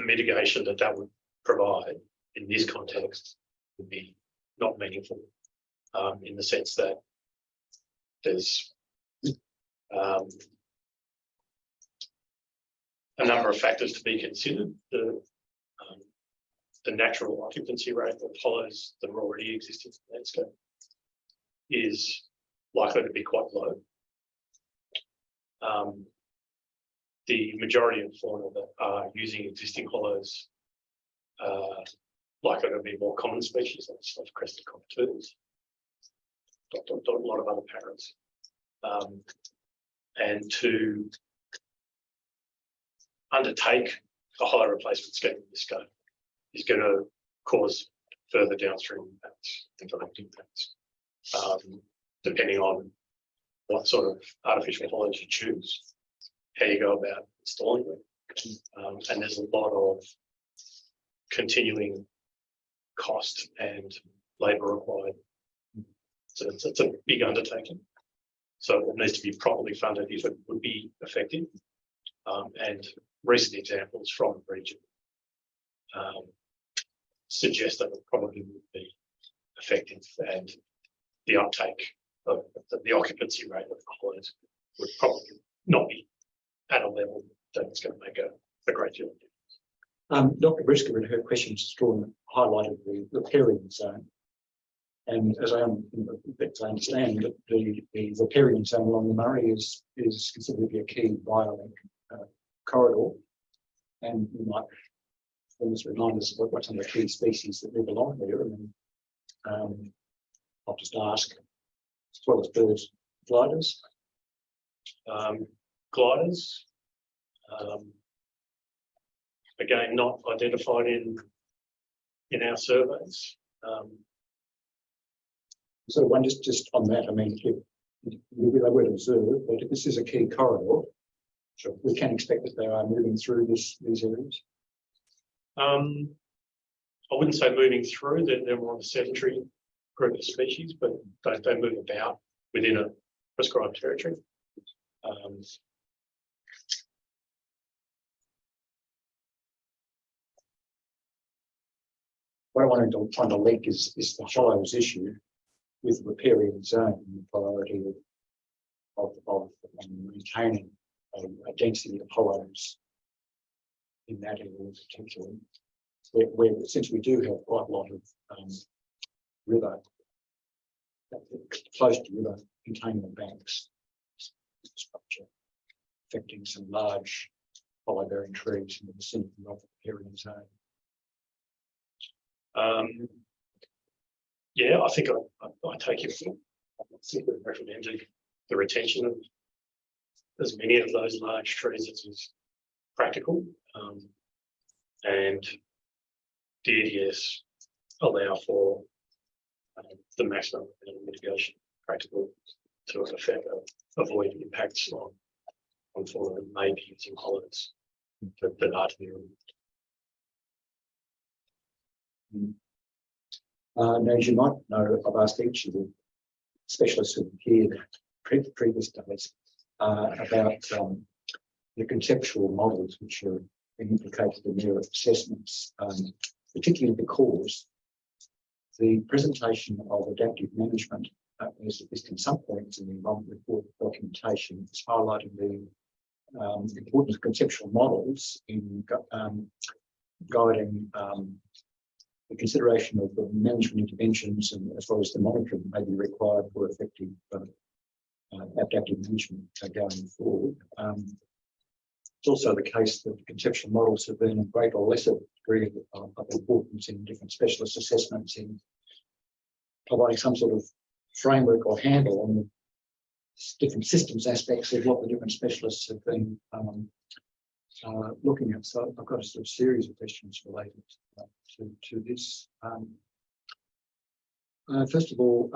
[SPEAKER 5] mitigation that would provide in this context would be not meaningful, in the sense that there's a number of factors to be considered. The natural occupancy rate of hollows that are already existing in the landscape is likely to be quite low. The majority of fauna that are using existing hollows are likely to be more common species, like soft-crested cockatoos, a lot of other parrots. And to undertake a hollow replacement scheme in this scope is going to cause further downstream impacts, indirect impacts, depending on what sort of artificial hollows you choose, how you go about installing them. And there's a lot of continuing cost and labour required. So it's a big undertaking. So it needs to be properly funded if it would be effective. And recent examples from the region suggest that it probably would be effective, and the uptake of the occupancy rate of the hollows would probably not be at a level think it's going to make a great deal.
[SPEAKER 9] Dr. Brisker in her questions has highlighted the riparian zone. And as I understand, the riparian zone along the Murray is considered to be a key biolink corridor. And you might almost remind us of what some of the key species that live along there. And I'll just ask, as well as birds, gliders.
[SPEAKER 5] Gliders, again, not identified in our surveys.
[SPEAKER 9] So one just on that, I mean, they would observe, but if this is a key corridor, sure, we can expect that they are moving through these areas.
[SPEAKER 5] I wouldn't say moving through, they're more of a sedentary group of species, but they move about within a prescribed territory.
[SPEAKER 9] What I wanted to try to link is the hollows issue with the riparian zone and the priority of maintaining a density of hollows in that area particularly, where since we do have quite a lot of river, close to river containment banks structure affecting some large hollow bearing trees in the vicinity of the riparian zone.
[SPEAKER 5] Yeah, I think I take it. I think we've recommended the retention of as many of those large trees as is practical, and did, yes, allow for the maximum amount of mitigation practical to affect avoid impacts on fauna and maybe using hollows that are to be removed.
[SPEAKER 9] Now, as you might know, I've asked each of the specialists who appeared previous days about the conceptual models which are implicated in their assessments, particularly because the presentation of adaptive management, as in some points in the environment report documentation, is highlighting the importance of conceptual models in guiding the consideration of the management interventions and as well as the monitoring that may be required for effective adaptive management going forward. It's also the case that conceptual models have been a greater or lesser degree of importance in different specialist assessments in providing some sort of framework or handle on the different systems aspects of what the different specialists have been looking at. So I've got a sort of series of questions related to this. First of all,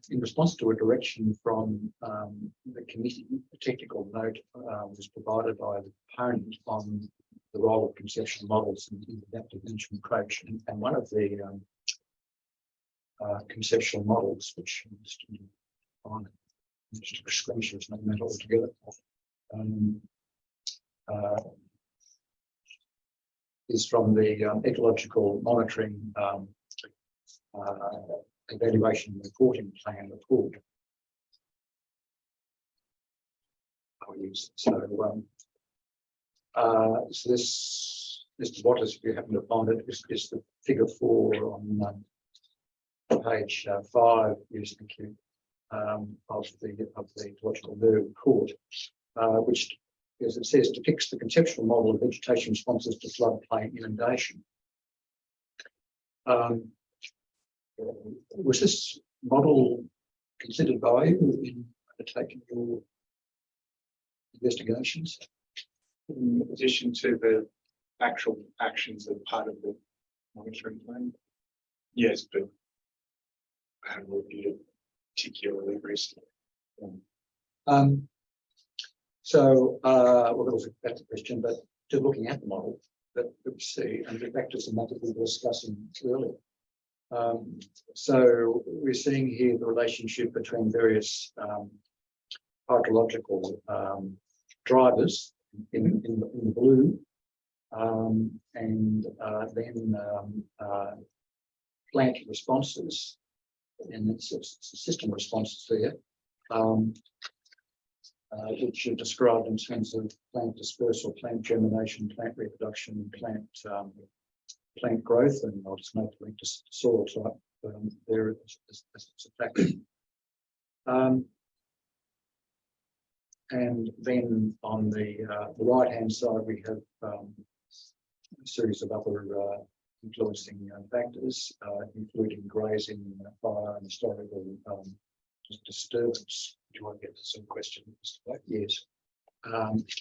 [SPEAKER 9] in response to a direction from the committee, a technical note was provided by the proponent on the role of conceptual models in the adaptive management approach. And one of the conceptual models, which just a screenshot, it's not meant altogether, is from the ecological monitoring evaluation and reporting plan report. I'll use so this, Mr. Waters, if you happen to find it, is the figure 4 on page 5, is the cue of the ecological report, which, as it says, depicts the conceptual model of vegetation responses to floodplain inundation. Was this model considered by you in undertaking your investigations?
[SPEAKER 4] In addition to the actual actions that are part of the monitoring plan? Yes, but I haven't reviewed it particularly recently.
[SPEAKER 9] So, well, that's a question, but just looking at the model that we see, and get back to some matters we were discussing earlier. So we're seeing here the relationship between various hydrological drivers in the blue, and then plant responses, and it's system responses there. which are described in terms of plant dispersal, plant germination, plant reproduction, and plant growth, and I'll just note the link to soil type there as a factor. And then on the right-hand side, we have a series of other influencing factors, including grazing, fire, and historical disturbance. Do you want to get to some question, Mr. Black? Yes.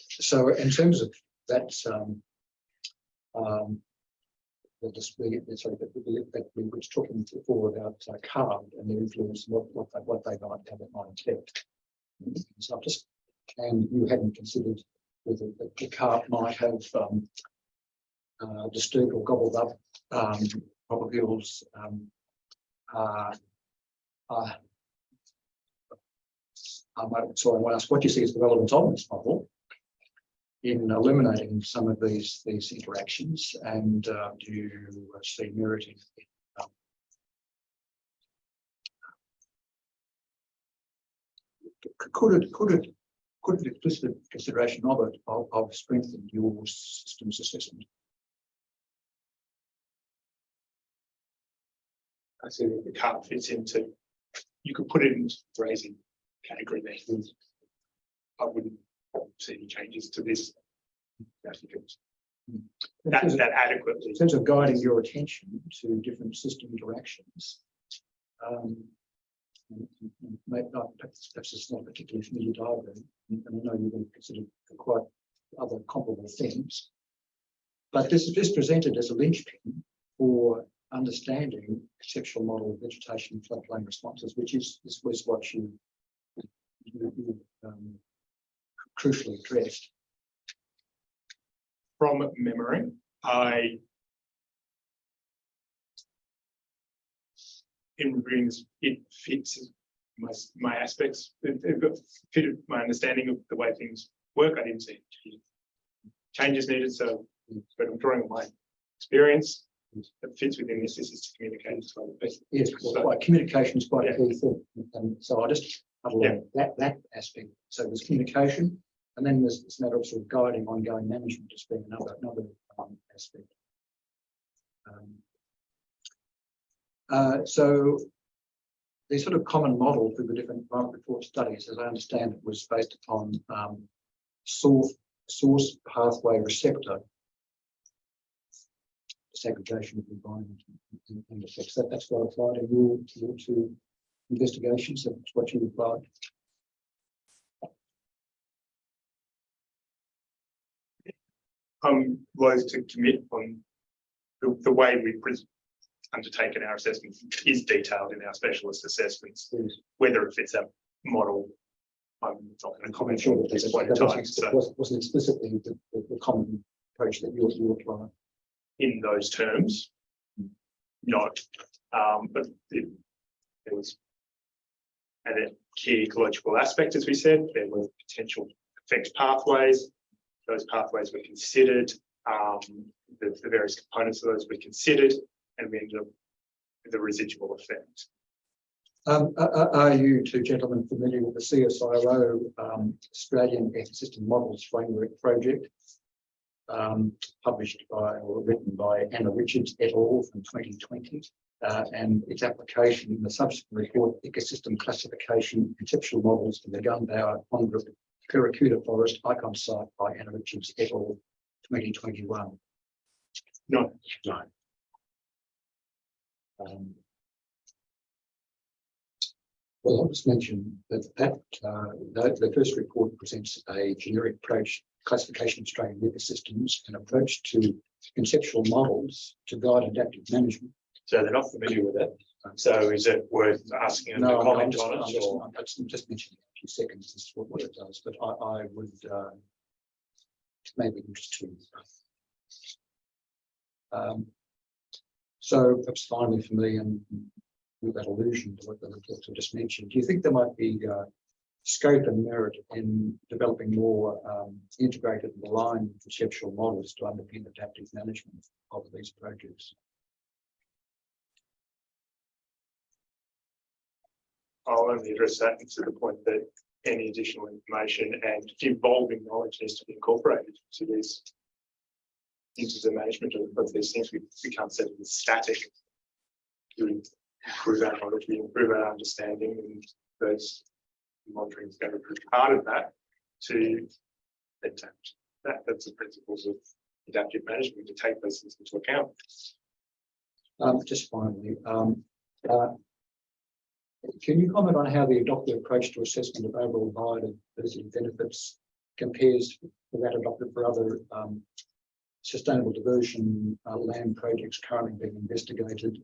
[SPEAKER 9] So in terms of that, that we were talking before about carbon and the influence, what they might have, it might affect. So just, and you hadn't considered whether the carp might have disturbed or gobbled up probabilities. So I want to ask what you see as the relevance of this model in eliminating some of these interactions, and do you see merit in could the explicit consideration of it of strengthened your systems assessment?
[SPEAKER 4] I see that the carp fits into, you could put it into grazing category there. I wouldn't see any changes to this. I think it's that adequately.
[SPEAKER 9] In terms of guiding your attention to different system interactions, perhaps it's not a particularly familiar diagram, and I know you've been considered for quite other comparable things, but this is presented as a linchpin for understanding conceptual model of vegetation and floodplain responses, which was what you crucially addressed.
[SPEAKER 4] From memory, in rooms, it fits my aspects. It fitted my understanding of the way things work. I didn't see changes needed, so but I'm drawing on my experience. It fits within this. This is to communicate as well.
[SPEAKER 9] Yes, well, communication is quite a key thing, and so I just underline that aspect. So there's communication, and then there's this matter of sort of guiding ongoing management as being another aspect. So the sort of common model for the different environment report studies, as I understand it, was based upon source pathway receptor segregation of the environment and effects. That's what applied in your two investigations. That's what you applied.
[SPEAKER 4] I'm loath to commit on the way we've undertaken our assessment is detailed in our specialist assessments.
[SPEAKER 9] Yes.
[SPEAKER 4] Whether it fits that model, I'm not going to comment
[SPEAKER 9] Sure,
[SPEAKER 4] on at this point in time. So
[SPEAKER 9] wasn't explicitly the common approach that you apply.
[SPEAKER 4] In those terms, not, but there was a key ecological aspect, as we said. There were potential effect pathways. Those pathways were considered. The various components of those were considered, and we ended up with the residual effect.
[SPEAKER 9] Are you two gentlemen familiar with the CSIRO Australian Ecosystem Models Framework Project, published by or written by Anna Richards et al. From 2020, and its application in the subsequent report, Ecosystem Classification Conceptual Models for the Gunbower Pondrook Piracuda Forest Icon Site by Anna Richards et al. 2021?
[SPEAKER 4] No.
[SPEAKER 9] Well, I'll just mention that the first report presents a generic approach, classification of Australian ecosystems, an approach to conceptual models to guide adaptive management.
[SPEAKER 1] So they're not familiar with it. So is it worth asking them to
[SPEAKER 9] No,
[SPEAKER 1] comment on it?
[SPEAKER 9] I'm just mentioning a few seconds. This is what it does, but I would maybe interest you. So perhaps finally for me, and with that allusion to what the reports I just mentioned, do you think there might be scope and merit in developing more integrated and aligned conceptual models to underpin adaptive management of these projects?
[SPEAKER 4] I'll only address that to the point that any additional information, and evolving knowledge needs to be incorporated to these into the management of these things. We can't set it as static. We improve our knowledge, we improve our understanding, and those monitoring is going to be part of that to adapt. That's the principles of adaptive management, to take those things into account.
[SPEAKER 9] Just finally, can you comment on how the adopted approach to assessment of overall biodiversity benefits compares with that adopted for other sustainable diversion land projects currently being investigated,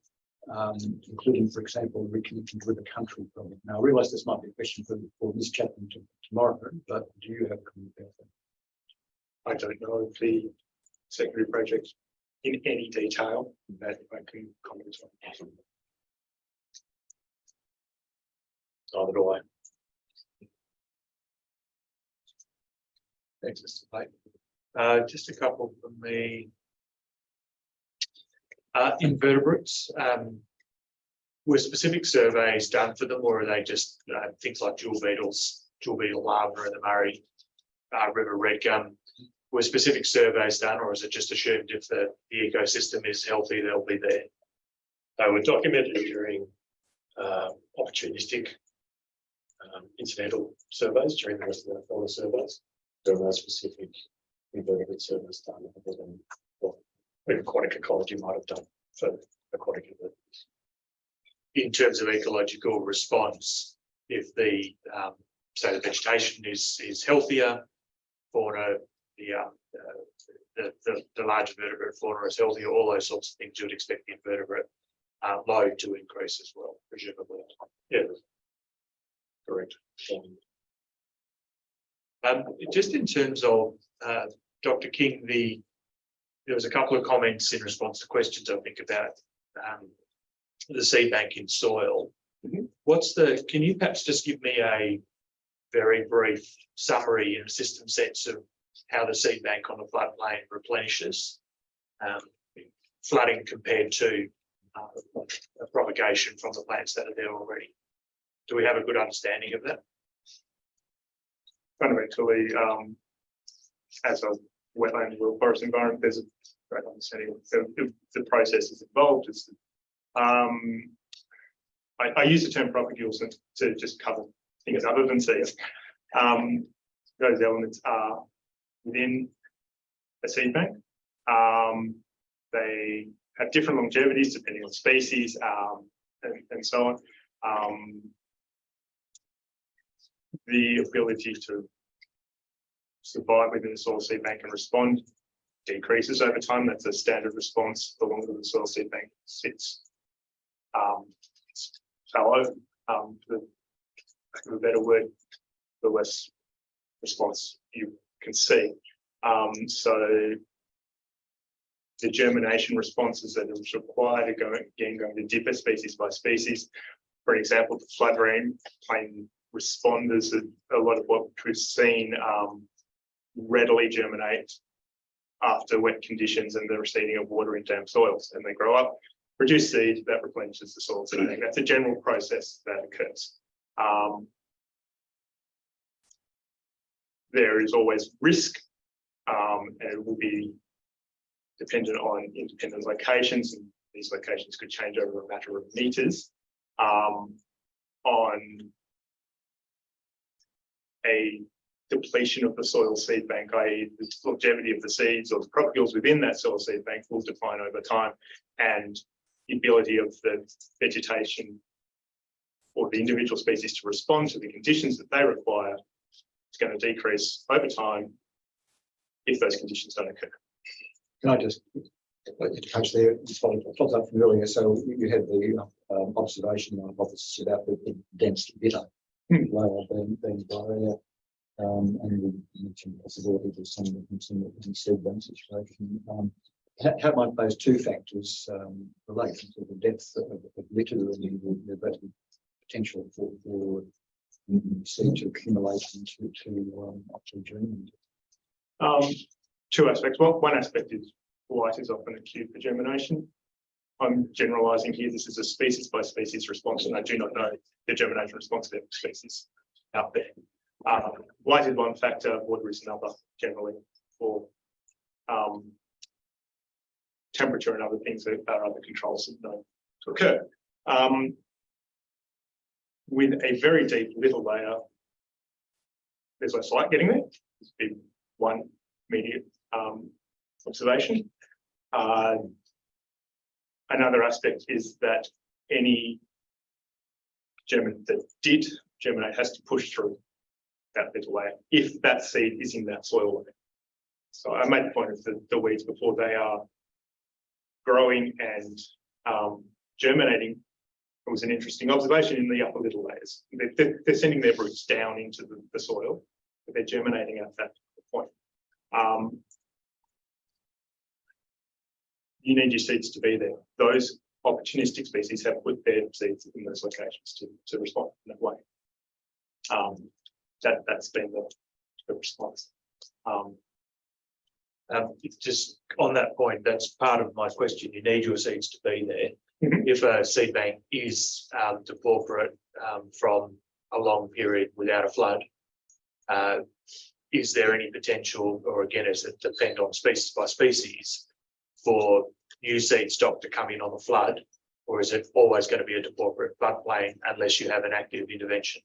[SPEAKER 9] including, for example, reconnecting with the country project? Now, I realise this might be a question for Ms. Chapman tomorrow, but do you have a comment about that?
[SPEAKER 4] I don't know of the secondary project in any detail that I can comment on.
[SPEAKER 1] Neither do I. Thanks, Mr. Pate. Just a couple from me. Invertebrates, were specific surveys done for them, or are they just things like jewel beetle larvae in the Murray River red gum? Were specific surveys done, or is it just assumed if the ecosystem is healthy, they'll be there?
[SPEAKER 5] They were documented during opportunistic incidental surveys during the rest of the fauna surveys. There were no specific invertebrate surveys done other than what aquatic ecology might have done for aquatic invertebrates.
[SPEAKER 1] In terms of ecological response, if the say the vegetation is healthier, fauna, the large vertebrate fauna is healthier, all those sorts of things, you would expect the invertebrate load to increase as well, presumably.
[SPEAKER 5] Yeah, correct.
[SPEAKER 1] Just in terms of Dr. King, there was a couple of comments in response to questions, I think, about the seed bank in soil.
[SPEAKER 4] Mm-hmm.
[SPEAKER 1] Can you perhaps just give me a very brief summary in a system sense of how the seed bank on the floodplain replenishes flooding compared to a propagation from the plants that are there already? Do we have a good understanding of that?
[SPEAKER 4] Fundamentally, as a wetland or forest environment, there's a great understanding of the processes involved. I use the term propagules to just cover things other than seeds. Those elements are within a seed bank. They have different longevities depending on species and so on. The ability to survive within the soil seed bank and respond decreases over time. That's a standard response. The longer the soil seed bank sits fallow, for lack of a better word, the less response you can see. So the germination responses that is required are going to differ species by species. For example, the floodplain responders, a lot of what we've seen readily germinate after wet conditions and the receding of water in damp soils, and they grow up, produce seed that replenishes the soil. So that's a general process that occurs. There is always risk, and it will be dependent on independent locations, and these locations could change over a matter of meters, on a depletion of the soil seed bank, i.e. the longevity of the seeds or the propagules within that soil seed bank will decline over time, and the ability of the vegetation or the individual species to respond to the conditions that they require is going to decrease over time if those conditions don't occur.
[SPEAKER 9] Can I just touch there? Follows up from earlier. So you had the observation and hypothesis about the dense litter lower than barrier, and you mentioned the possibility of some seed bank situation. How might those two factors relate to the depth of litter and the potential for seed to accumulate to actually germinate?
[SPEAKER 4] Two aspects. Well, one aspect is light is often a cue for germination. I'm generalising here. This is a species by species response, and I do not know the germination response of every species out there. Light is one factor, water is another generally, or temperature and other things that are other controls that are known to occur. With a very deep little layer, there's less light getting there. This would be one immediate observation. Another aspect is that any germinate that did germinate has to push through that little layer if that seed is in that soil layer. So I made the point of the weeds before. They are growing and germinating. It was an interesting observation in the upper little layers. They're sending their roots down into the soil, but they're germinating at that point. You need your seeds to be there. Those opportunistic species have put their seeds in those locations to respond in that way. That's been the response.
[SPEAKER 1] It's just on that point, that's part of my question. You need your seeds to be there. If a seed bank is depauperate from a long period without a flood, is there any potential, or again, does it depend on species by species, for new seed stock to come in on the flood, or is it always going to be a depauperate floodplain unless you have an active intervention?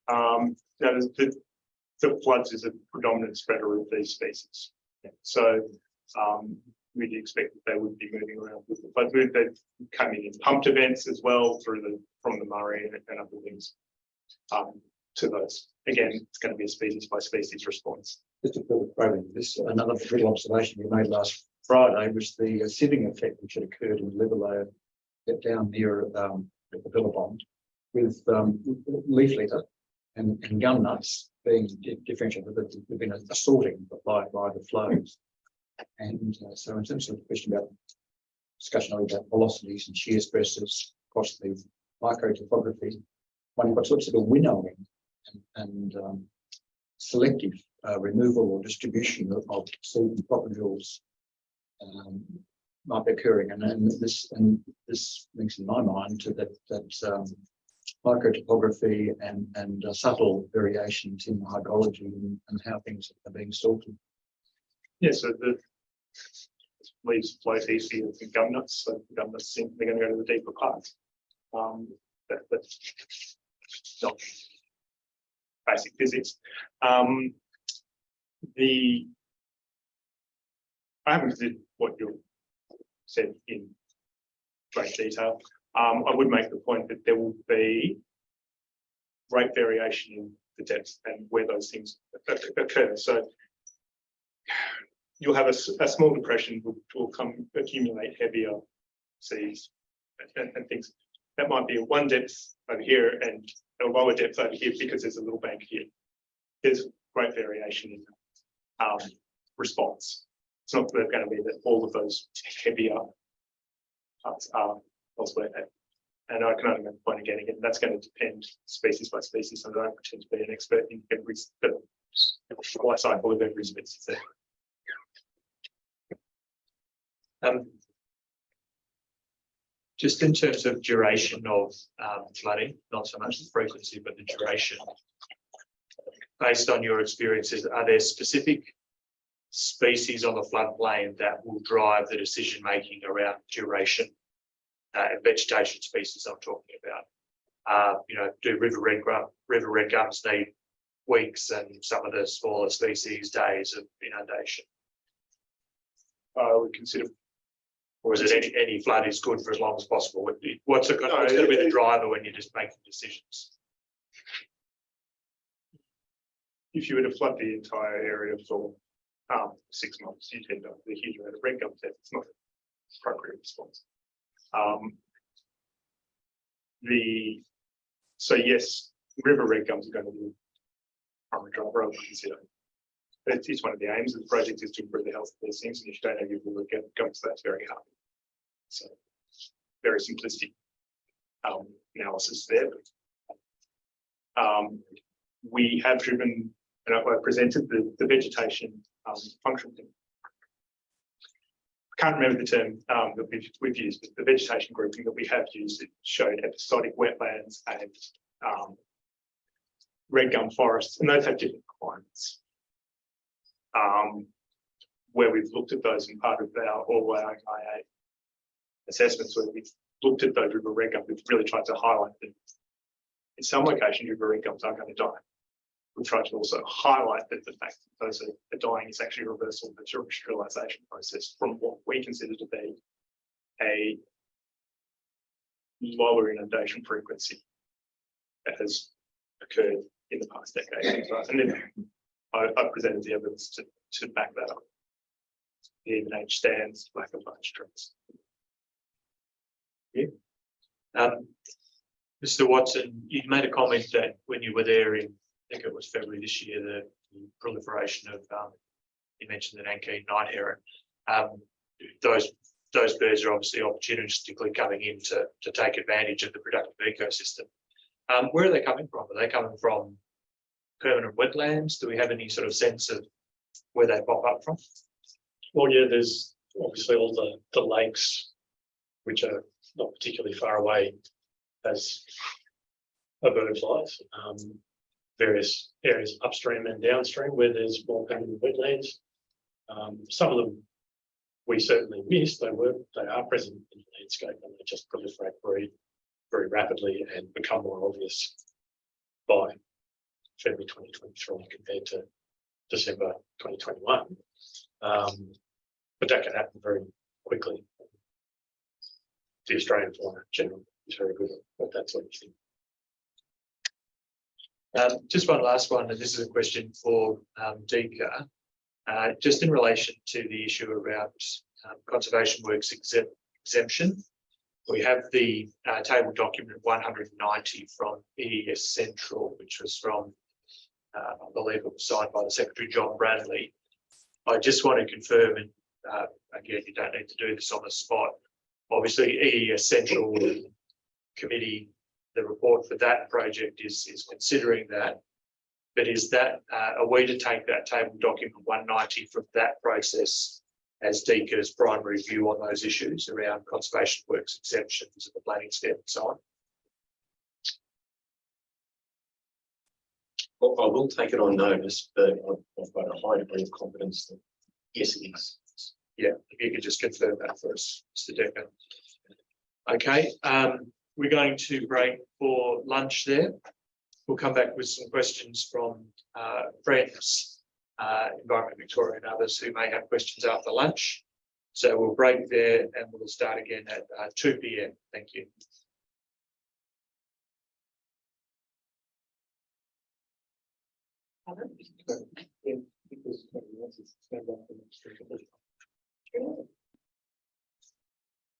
[SPEAKER 4] Now, the floods is a predominant spreader of these species. So we'd expect that they would be moving around with the flood. They're coming in pumped events as well from the Murray and other things to those. Again, it's going to be a species by species response.
[SPEAKER 9] Just to put it this, another little observation you made last Friday was the sieving effect which had occurred in the liver layer down near the Billabong with leaf litter and gum nuts being differentiated. There's been a sorting by the flows. And so in terms of the question about discussion about velocities and shear stresses across the microtopography, one got sorts of a winnowing and selective removal or distribution of seed propagules might be occurring, and this links in my mind to that microtopography and subtle variations in hydrology and how things are being sorted.
[SPEAKER 4] Yeah, so the leaves float easier than gum nuts, so the gum nuts they're going to go to the deeper parts. That's not basic physics. I haven't did what you said in great detail. I would make the point that there will be great variation in the depth and where those things occur. So you'll have a small depression will accumulate heavier seeds and things. That might be a one depth over here and a lower depth over here because there's a little bank here. There's great variation in response. It's not going to be that all of those heavier parts are elsewhere. And I can only make the point again, that's going to depend species by species. I don't pretend to be an expert in every life cycle of every species there.
[SPEAKER 1] Just in terms of duration of flooding, not so much the frequency, but the duration. Based on your experiences, are there specific species on the floodplain that will drive the decision making around duration? Vegetation species I'm talking about. Do river red gums need weeks, and some of the smaller species days of inundation?
[SPEAKER 4] We consider.
[SPEAKER 1] Or is it any flood is good for as long as possible? What's going to be the driver when you're just making decisions?
[SPEAKER 4] If you were to flood the entire area for 6 months, you'd end up with a huge amount of red gum death. It's not an appropriate response. So yes, river red gums are going to be a primary driver. I would consider. It's one of the aims of the project is to improve the health of these things, and if you don't have your river red gums, that's very hard. So very simplistic analysis there. We have driven, and I presented the vegetation function thing. I can't remember the term that we've used, but the vegetation grouping that we have used, it showed episodic wetlands and red gum forests, and those have different requirements. Where we've looked at those in part of all our IA assessments, where we've looked at those river red gum, we've really tried to highlight that in some locations river red gums are going to die. We've tried to also highlight that the fact that those are dying is actually a reversal of the terrestrialisation process from what we consider to be a lower inundation frequency that has occurred in the past decade. And then I presented the evidence to back that up. The even age stands, lack of large trees.
[SPEAKER 1] Mr. Watson, you made a comment that when you were there in, I think it was February this year, the proliferation of, you mentioned the Nankeen night heron. Those birds are obviously opportunistically coming in to take advantage of the productive ecosystem. Where are they coming from? Are they coming from permanent wetlands? Do we have any sort of sense of where they pop up from?
[SPEAKER 5] Well, yeah, there's obviously all the lakes, which are not particularly far away as a bird's life. Various areas upstream and downstream where there's more permanent wetlands. Some of them we certainly missed. They are present in the landscape, and they just proliferate very rapidly and become more obvious by February 2023 compared to December 2021. But that can happen very quickly. The Australian fauna in general is very good at that sort of thing.
[SPEAKER 1] Just one last one, and this is a question for Deepa. Just in relation to the issue around conservation works exemption, we have the table document 190 from EES Central, which was from, I believe it was signed by the Secretary John Bradley. I just want to confirm, and again, you don't need to do this on the spot. Obviously, EES Central Committee, the report for that project is considering that. But is that, are we to take that table document 190 from that process as Deepa's primary view on those issues around conservation works exemptions and the planning step and so on?
[SPEAKER 7] Well, I will take it on notice, but I've got a high degree of confidence that yes, it is.
[SPEAKER 1] Yeah, if you could just confirm that for us, Mr. Decker. Okay, we're going to break for lunch there. We'll come back with some questions from friends, Environment Victoria and others who may have questions after lunch. So we'll break there and we'll start again at 2 p.m. Thank you.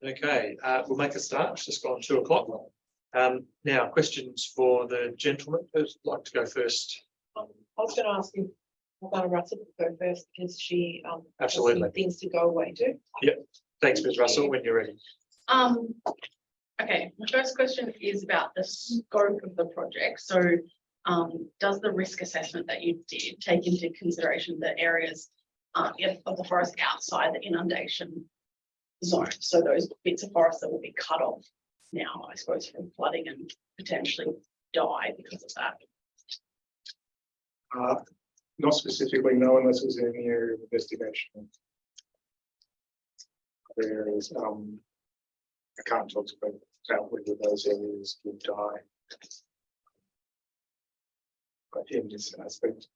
[SPEAKER 1] Okay, we'll make a start. It's just gone 2 o'clock. Now, questions for the gentleman who'd like to go first.
[SPEAKER 2] I was going to ask you about Russell to go first because she has
[SPEAKER 1] Absolutely.
[SPEAKER 2] some things to go away to.
[SPEAKER 1] Thanks, Ms. Russell, when you're ready.
[SPEAKER 10] Okay, my first question is about the scope of the project. So does the risk assessment that you did take into consideration the areas of the forest outside the inundation zone? So those bits of forest that will be cut off now, I suppose, from flooding and potentially die because of that.
[SPEAKER 4] Not specifically, no, unless it was in the area of investigation. Other areas, I can't talk about whether those areas would die. But in this aspect,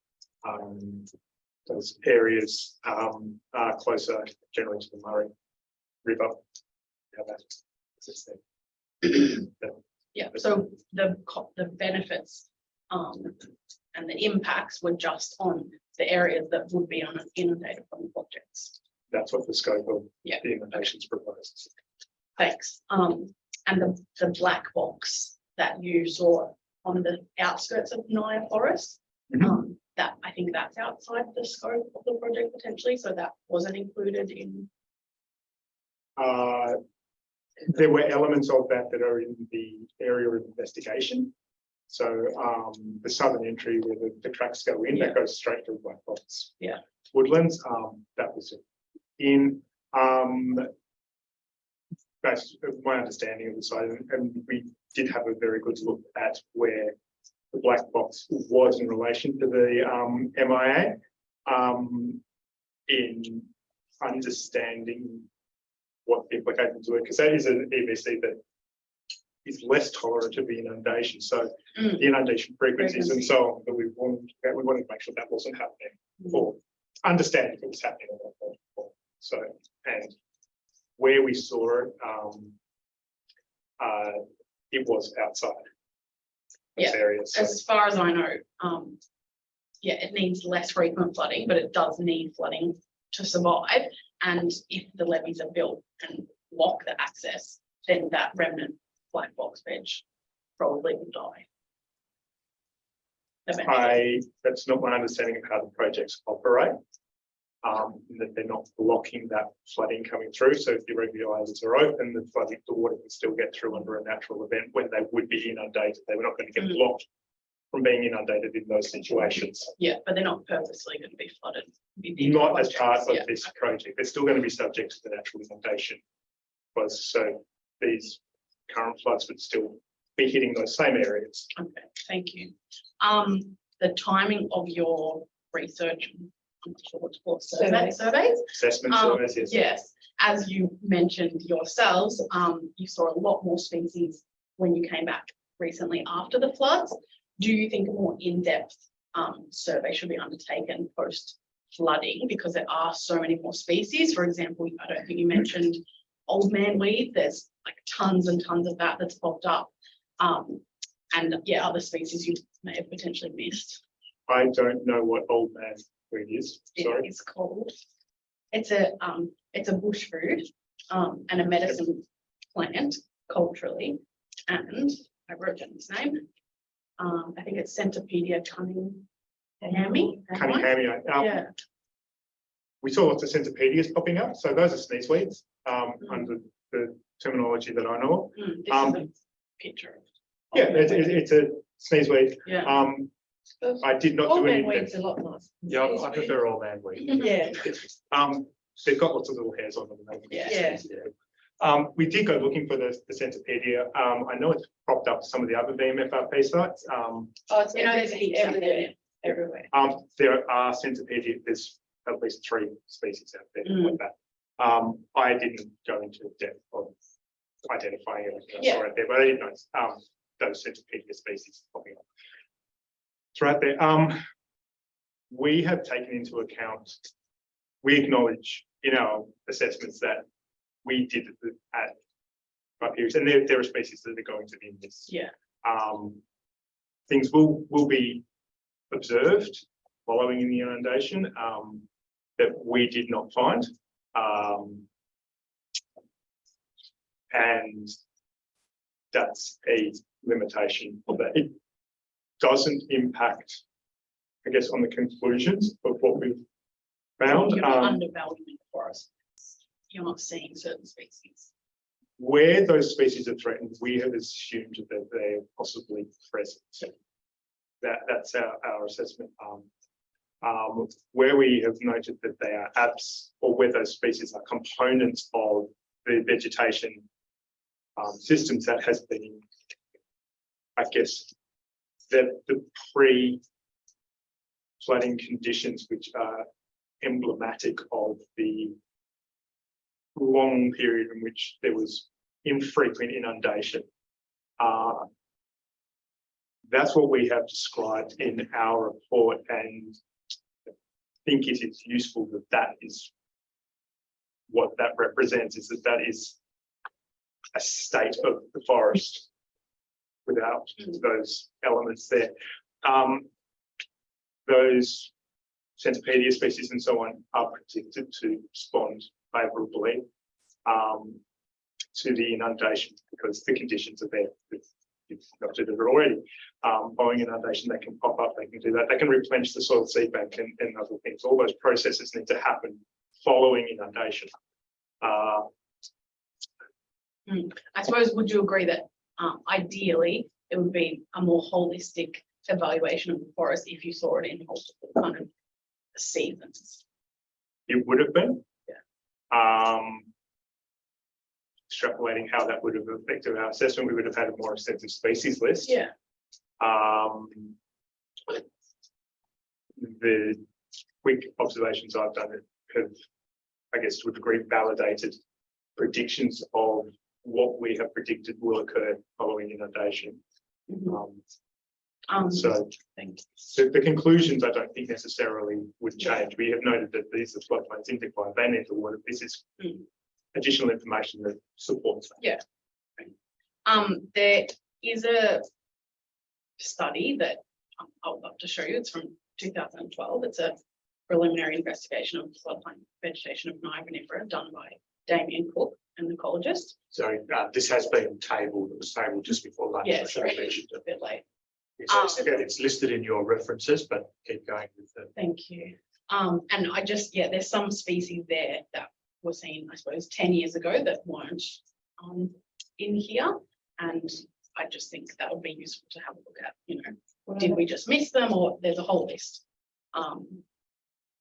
[SPEAKER 4] those areas are closer generally to the Murray River.
[SPEAKER 10] Yeah, so the benefits and the impacts were just on the areas that would be inundated from the projects.
[SPEAKER 4] That's what the scope of
[SPEAKER 10] Yeah.
[SPEAKER 4] the inundations proposes.
[SPEAKER 10] Thanks. And the black box that you saw on the outskirts of Naya Forest, that I think that's outside the scope of the project potentially, so that wasn't included in.
[SPEAKER 4] There were elements of that that are in the area of investigation. So the southern entry where the tracks go in, that goes straight to Black Box.
[SPEAKER 10] Yeah.
[SPEAKER 4] Woodlands, that was in. That's my understanding of the site, and we did have a very good look at where the black box was in relation to the MIA, in understanding what the implications were, because that is an EVC that is less tolerant of the inundation. So the inundation frequencies and so on that we wanted to make sure that wasn't happening, or understand if it was happening or not. So, and where we saw it, it was outside those areas. So.
[SPEAKER 10] As far as I know, yeah, it needs less frequent flooding, but it does need flooding to survive. And if the levees are built and block the access, then that remnant black box veg probably will die. Eventually.
[SPEAKER 4] That's not my understanding of how the projects operate. That they're not blocking that flooding coming through. So if the regulators are open, the water can still get through under a natural event when they would be inundated. They were not going to get blocked from being inundated in those situations.
[SPEAKER 10] Yeah, but they're not purposely going to be flooded.
[SPEAKER 4] Not as part of this project. They're still going to be subject to the natural inundation. So these current floods would still be hitting those same areas.
[SPEAKER 10] Okay, thank you. The timing of your research, I'm not sure what to call it, surveys?
[SPEAKER 4] Assessment surveys, yes.
[SPEAKER 10] Yes, as you mentioned yourselves, you saw a lot more species when you came back recently after the floods. Do you think a more in-depth survey should be undertaken post flooding, because there are so many more species? For example, I don't think you mentioned old man weed. There's like tons and tons of that that's popped up. And yeah, other species you may have potentially missed.
[SPEAKER 4] I don't know what old man weed is. Sorry.
[SPEAKER 10] It's called. It's a bush food and a medicine plant culturally. And I wrote down his name. I think it's Centopedia Cunninghami.
[SPEAKER 4] Yeah. We saw lots of centipedias popping up. So those are sneeze weeds under the terminology that I know of.
[SPEAKER 10] This is a picture.
[SPEAKER 4] Yeah, it's a sneeze weed.
[SPEAKER 10] Yeah.
[SPEAKER 4] I did not
[SPEAKER 2] Old
[SPEAKER 4] do any.
[SPEAKER 2] man weed's a lot nicer.
[SPEAKER 1] Yeah, I prefer old man weed.
[SPEAKER 2] Yeah.
[SPEAKER 4] They've got lots of little hairs on them.
[SPEAKER 10] Yeah.
[SPEAKER 4] We did go looking for the centipede. I know it's propped up some of the other VMFRP sites.
[SPEAKER 2] Oh, it's everywhere.
[SPEAKER 4] There are centipede. There's at least 3 species out there like that. I didn't go into depth of identifying everything I saw out there, but I did notice those centipede species popping up. It's right there. We have taken into account. We acknowledge in our assessments that we did at our periods, and there are species that are going to be in this.
[SPEAKER 10] Yeah.
[SPEAKER 4] Things will be observed following in the inundation that we did not find, and that's a limitation of that. It doesn't impact, I guess, on the conclusions of what we've found.
[SPEAKER 10] You're not undervaluing the forest. You're not seeing certain species.
[SPEAKER 4] Where those species are threatened, we have assumed that they're possibly present. That's our assessment. Where we have noted that they are abs, or where those species are components of the vegetation systems, that has been, I guess, the pre-flooding conditions, which are emblematic of the long period in which there was infrequent inundation. That's what we have described in our report, and I think it is useful that that is what that represents, is that is a state of the forest without those elements there. Those Centopedia species and so on are predicted to respond favourably to the inundation, because the conditions are there. You've noted it already. Following inundation, they can pop up, they can do that. They can replenish the soil seed bank and other things. All those processes need to happen following inundation.
[SPEAKER 10] I suppose, would you agree that ideally it would be a more holistic evaluation of the forest if you saw it in multiple kind of seasons?
[SPEAKER 4] It would have been.
[SPEAKER 10] Yeah.
[SPEAKER 4] Extrapolating how that would have affected our assessment, we would have had a more extensive species list.
[SPEAKER 10] Yeah.
[SPEAKER 4] The quick observations I've done have, I guess, to a degree, validated predictions of what we have predicted will occur following inundation. So the conclusions I don't think necessarily would change. We have noted that these are floodplains in decline. They need to work. This is additional information that supports that.
[SPEAKER 10] Yeah. There is a study that I'll love to show you. It's from 2012. It's a preliminary investigation of floodplain vegetation of Niagara done by Damien Cook, an ecologist.
[SPEAKER 1] So this has been tabled. It was tabled just before lunch.
[SPEAKER 10] Yeah,
[SPEAKER 1] I should
[SPEAKER 10] sorry,
[SPEAKER 1] have mentioned
[SPEAKER 10] a
[SPEAKER 1] it.
[SPEAKER 10] bit late.
[SPEAKER 1] It's listed in your references, but keep going with it.
[SPEAKER 10] Thank you. And I just, yeah, there's some species there that were seen, I suppose, 10 years ago that weren't in here. And I just think that would be useful to have a look at, you know, did we just miss them, or there's a whole list.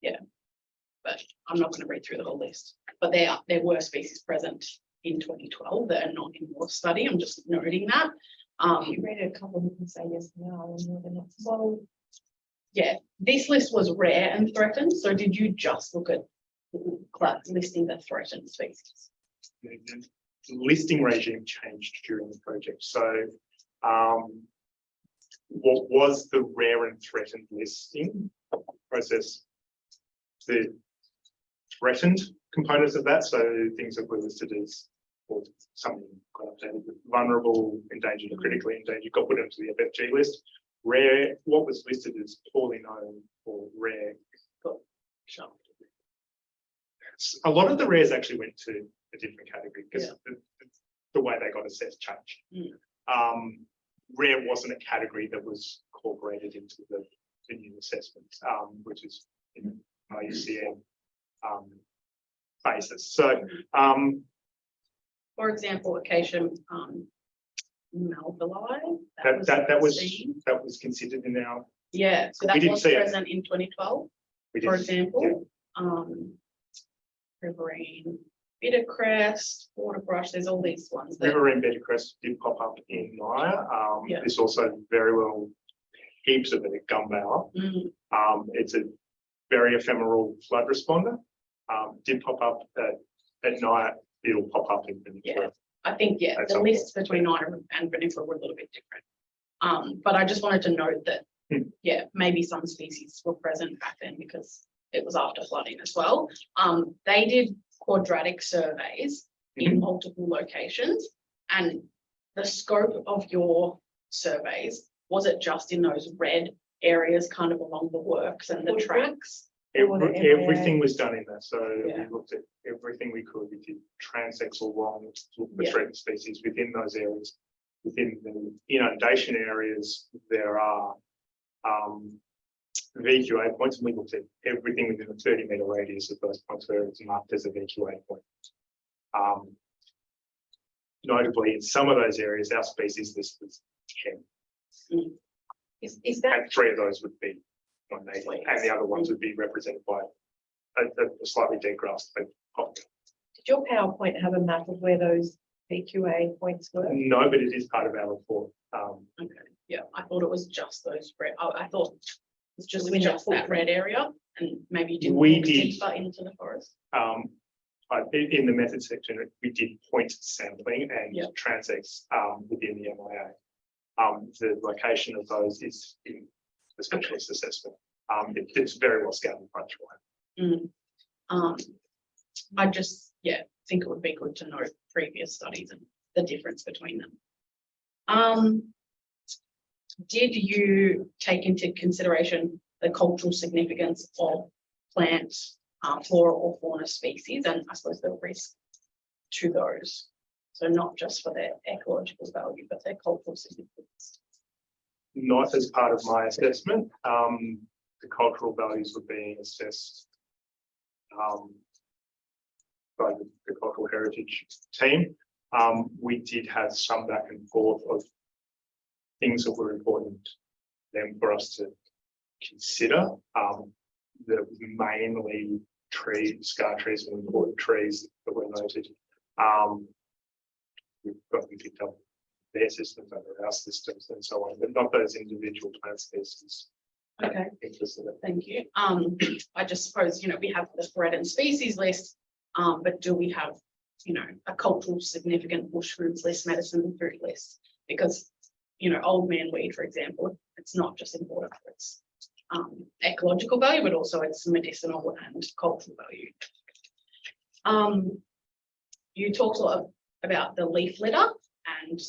[SPEAKER 10] Yeah, but I'm not going to read through the whole list, but there were species present in 2012 that are not in your study. I'm just noting that.
[SPEAKER 2] You read a couple who can say yes now and they're not. So
[SPEAKER 10] Yeah, this list was rare and threatened. So did you just look at listing the threatened species?
[SPEAKER 4] The listing regime changed during the project. So what was the rare and threatened listing process? The threatened components of that, so things that were listed as, or something got updated with vulnerable, endangered, or critically endangered, got put into the FFG list. Rare, what was listed as poorly known or rare got shuffled. A lot of the rares actually went to a different category because the way they got assessed changed. Rare wasn't a category that was incorporated into the new assessment, which is in IUCN basis. So,
[SPEAKER 10] For example, acacia malvii.
[SPEAKER 4] that was considered in our.
[SPEAKER 10] Yeah, so
[SPEAKER 4] We
[SPEAKER 10] that
[SPEAKER 4] didn't
[SPEAKER 10] was
[SPEAKER 4] see it.
[SPEAKER 10] present in 2012,
[SPEAKER 4] We
[SPEAKER 10] for
[SPEAKER 4] did,
[SPEAKER 10] example. Riverine, bittercrest, waterbrush, there's all these ones that,
[SPEAKER 4] Riverine bettercrest did pop up in Maya.
[SPEAKER 10] Yeah.
[SPEAKER 4] This also very well, heaps of it at Gumbower. It's a very ephemeral flood responder. Did pop up at night. It'll pop up in
[SPEAKER 10] Yeah. I think,
[SPEAKER 4] That's
[SPEAKER 10] the
[SPEAKER 4] all.
[SPEAKER 10] lists between Nina and Benifra were a little bit different. But I just wanted to note that, maybe some species were present back then because it was after flooding as well. They did quadratic surveys in multiple locations, and the scope of your surveys, was it just in those red areas kind of along the works and the tracks?
[SPEAKER 4] Everything was done in there. So
[SPEAKER 10] Yeah.
[SPEAKER 4] we looked at everything we could. We did transects all along the
[SPEAKER 10] Yeah.
[SPEAKER 4] threatened species within those areas. Within the inundation areas, there are VQA points, and we looked at everything within a 30-metre radius of those points where it's marked as a VQA point. Notably, in some of those areas, our species list was 10.
[SPEAKER 2] is that
[SPEAKER 4] And 3 of those would be non-native, and the other ones would be represented by a slightly degrassed population.
[SPEAKER 2] did your PowerPoint have a map of where those VQA points were?
[SPEAKER 4] No, but it is part of our report.
[SPEAKER 10] Okay, yeah, I thought it was just those red, I thought
[SPEAKER 2] It's just
[SPEAKER 10] it
[SPEAKER 2] when
[SPEAKER 10] was
[SPEAKER 2] you
[SPEAKER 10] just that red area, and maybe you didn't
[SPEAKER 4] We
[SPEAKER 10] look
[SPEAKER 4] did.
[SPEAKER 10] deeper into the forest.
[SPEAKER 4] In the method section, we did point sampling and
[SPEAKER 10] Yeah.
[SPEAKER 4] transects within the MIA. The location of those is in the specialist assessment. It's very well scouted and punched
[SPEAKER 10] I just, think it would be good to know previous studies and the difference between them. Did you take into consideration the cultural significance of plant, flora or fauna species, and I suppose the risk to those? So not just for their ecological value, but their cultural significance.
[SPEAKER 4] Not as part of my assessment. The cultural values were being assessed by the cultural heritage team. We did have some back and forth of things that were important then for us to consider. That was mainly trees, scar trees and important trees that were noted. We've got them picked up their systems under our systems and so on, but not those individual plant species.
[SPEAKER 10] Okay, thank you. I just suppose, we have the threatened species list, but do we have, a cultural significant bush foods list, medicine food list? Because, old man weed, for example, it's not just important for its ecological value, but also its medicinal and cultural value. You talked a lot about the leaf litter and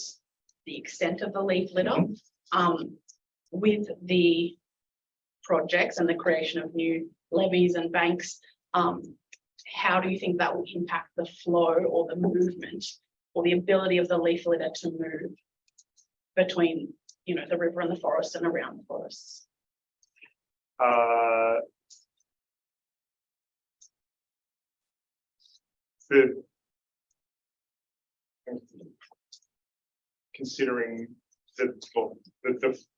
[SPEAKER 10] the extent of the leaf litter. With the projects and the creation of new levees and banks, how do you think that will impact the flow or the movement or the ability of the leaf litter to move between, the river and the forest and around the forests?
[SPEAKER 4] Considering the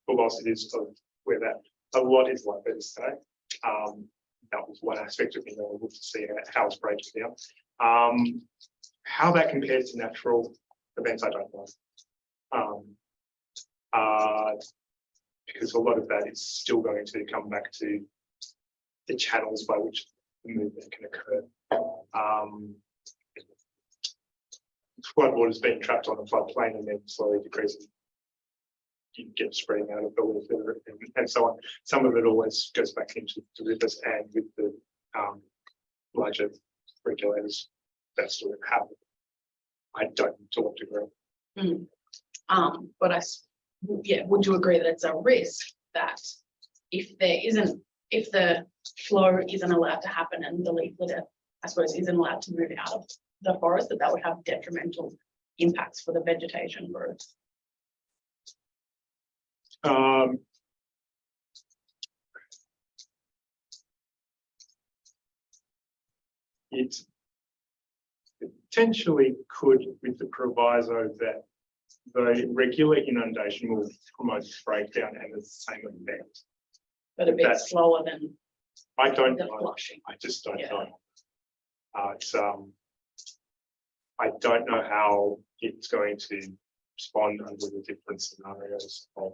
[SPEAKER 4] velocities of where that a lot is likely to stay. That was one aspect of it. We'll look to see how it's breaking down. How that compares to natural events, I don't know. Because a lot of that is still going to come back to the channels by which the movement can occur. Floodwater is being trapped on the floodplain and then slowly decreasing. You get spreading out of the river and so on. Some of it always goes back into the rivers, and with the larger regulators, that's sort of how. I don't know to what degree.
[SPEAKER 10] But would you agree that it's a risk that if the flow isn't allowed to happen and the leaf litter, I suppose, isn't allowed to move out of the forest, that would have detrimental impacts for the vegetation growth?
[SPEAKER 4] It potentially could, with the proviso that the regular inundation will promote breakdown and the same effect.
[SPEAKER 10] But a bit slower than
[SPEAKER 4] I don't
[SPEAKER 10] the
[SPEAKER 4] know.
[SPEAKER 10] flushing.
[SPEAKER 4] I just don't know. I don't know how it's going to respond under the different scenarios of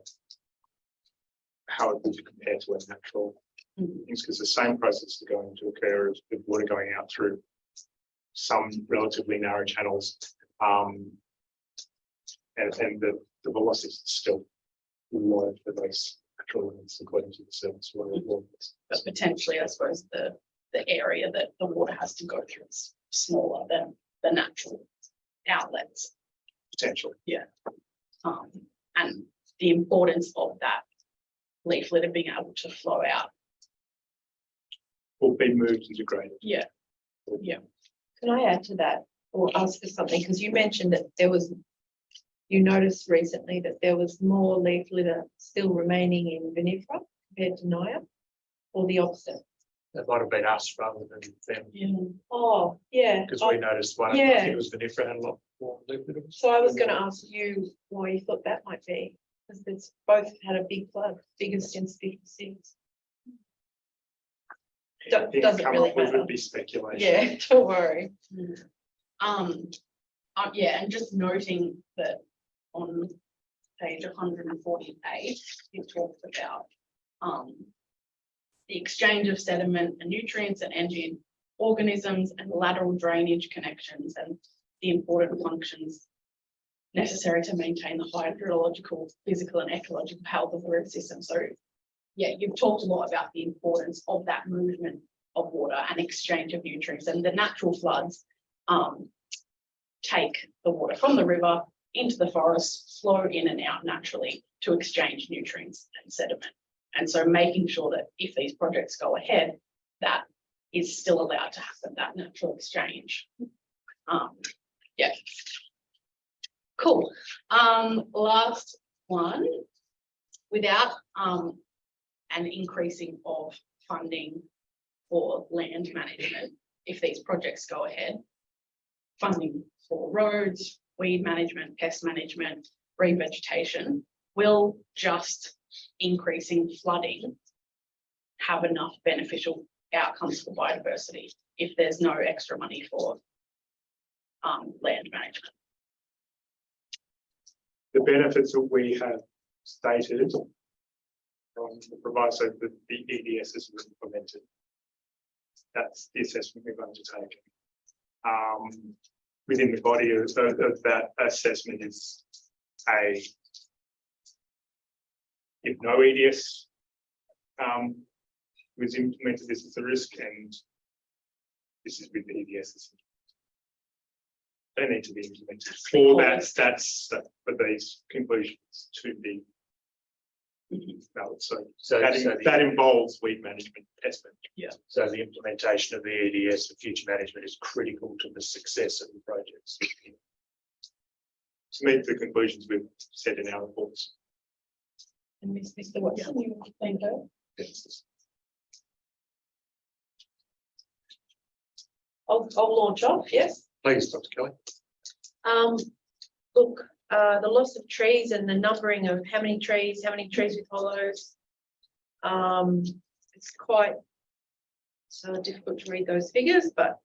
[SPEAKER 4] how it would compare to a natural things, because the same process is going to occur as with water going out through some relatively narrow channels, and the velocity is still low for those natural events according to the surface water report.
[SPEAKER 10] But potentially, I suppose the area that the water has to go through is smaller than the natural outlets.
[SPEAKER 4] Potentially.
[SPEAKER 10] Yeah. And the importance of that leaf litter being able to flow out.
[SPEAKER 4] Will be moved and degraded.
[SPEAKER 10] Yeah. Yeah.
[SPEAKER 2] Can I add to that or ask for something? Because you mentioned that you noticed recently that there was more leaf litter still remaining in VMFRP compared to NIA, or the opposite?
[SPEAKER 1] That might have been us rather than them,
[SPEAKER 10] Yeah.
[SPEAKER 2] Oh, yeah.
[SPEAKER 1] because we noticed one, I
[SPEAKER 2] Yeah.
[SPEAKER 1] think it was Vinifra had a lot more leaf litter.
[SPEAKER 2] So I was going to ask you why you thought that might be, because it's both had a big flood, biggest since 56. Doesn't
[SPEAKER 4] Come
[SPEAKER 2] really
[SPEAKER 4] up with
[SPEAKER 2] matter.
[SPEAKER 4] would be speculation.
[SPEAKER 2] Yeah, don't worry.
[SPEAKER 10] Yeah, and just noting that on page 148, it talks about the exchange of sediment and nutrients and energy organisms and lateral drainage connections and the important functions necessary to maintain the hydrological, physical and ecological health of the river system. So yeah, you've talked a lot about the importance of that movement of water and exchange of nutrients, and the natural floods take the water from the river into the forest, flow in and out naturally to exchange nutrients and sediment. And so making sure that if these projects go ahead, that is still allowed to happen, that natural exchange. Yeah. Cool. Last one, without an increasing of funding for land management, if these projects go ahead, funding for roads, weed management, pest management, revegetation, will just increasing flooding have enough beneficial outcomes for biodiversity if there's no extra money for land management?
[SPEAKER 4] the benefits that we have stated from the proviso that the EDS is implemented. That's the assessment we're going to take. Within the body of that assessment is if no EDS was implemented, this is the risk, and this is with the EDS. They need to be implemented. Or that's for these conclusions to be valid. So that involves weed management assessment.
[SPEAKER 1] Yeah, so the implementation of the EDS for future management is critical to the success of the projects.
[SPEAKER 4] To meet the conclusions we've set in our reports.
[SPEAKER 2] And Mr. Watson, you want to thank her? I'll launch off, yes.
[SPEAKER 1] Please, Dr. Kelly.
[SPEAKER 2] Look, the loss of trees and the numbering of how many trees with hollows. It's quite difficult to read those figures, but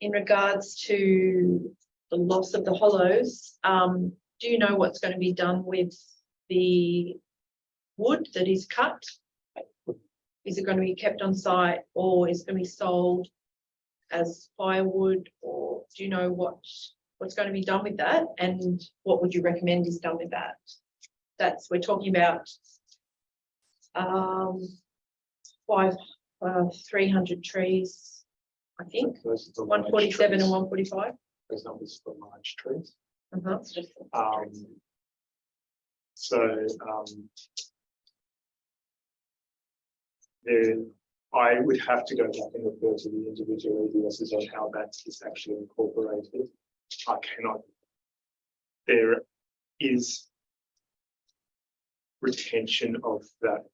[SPEAKER 2] in regards to the loss of the hollows, do you know what's going to be done with the wood that is cut? Is it going to be kept on site, or is it going to be sold as firewood, or do you know what's going to be done with that, and what would you recommend is done with that? We're talking about 300 trees, I think, 147 and 145.
[SPEAKER 4] Those numbers for large trees.
[SPEAKER 2] Uh-huh.
[SPEAKER 4] I would have to go back and refer to the individual EDSs on how that is actually incorporated. I cannot. There is retention of that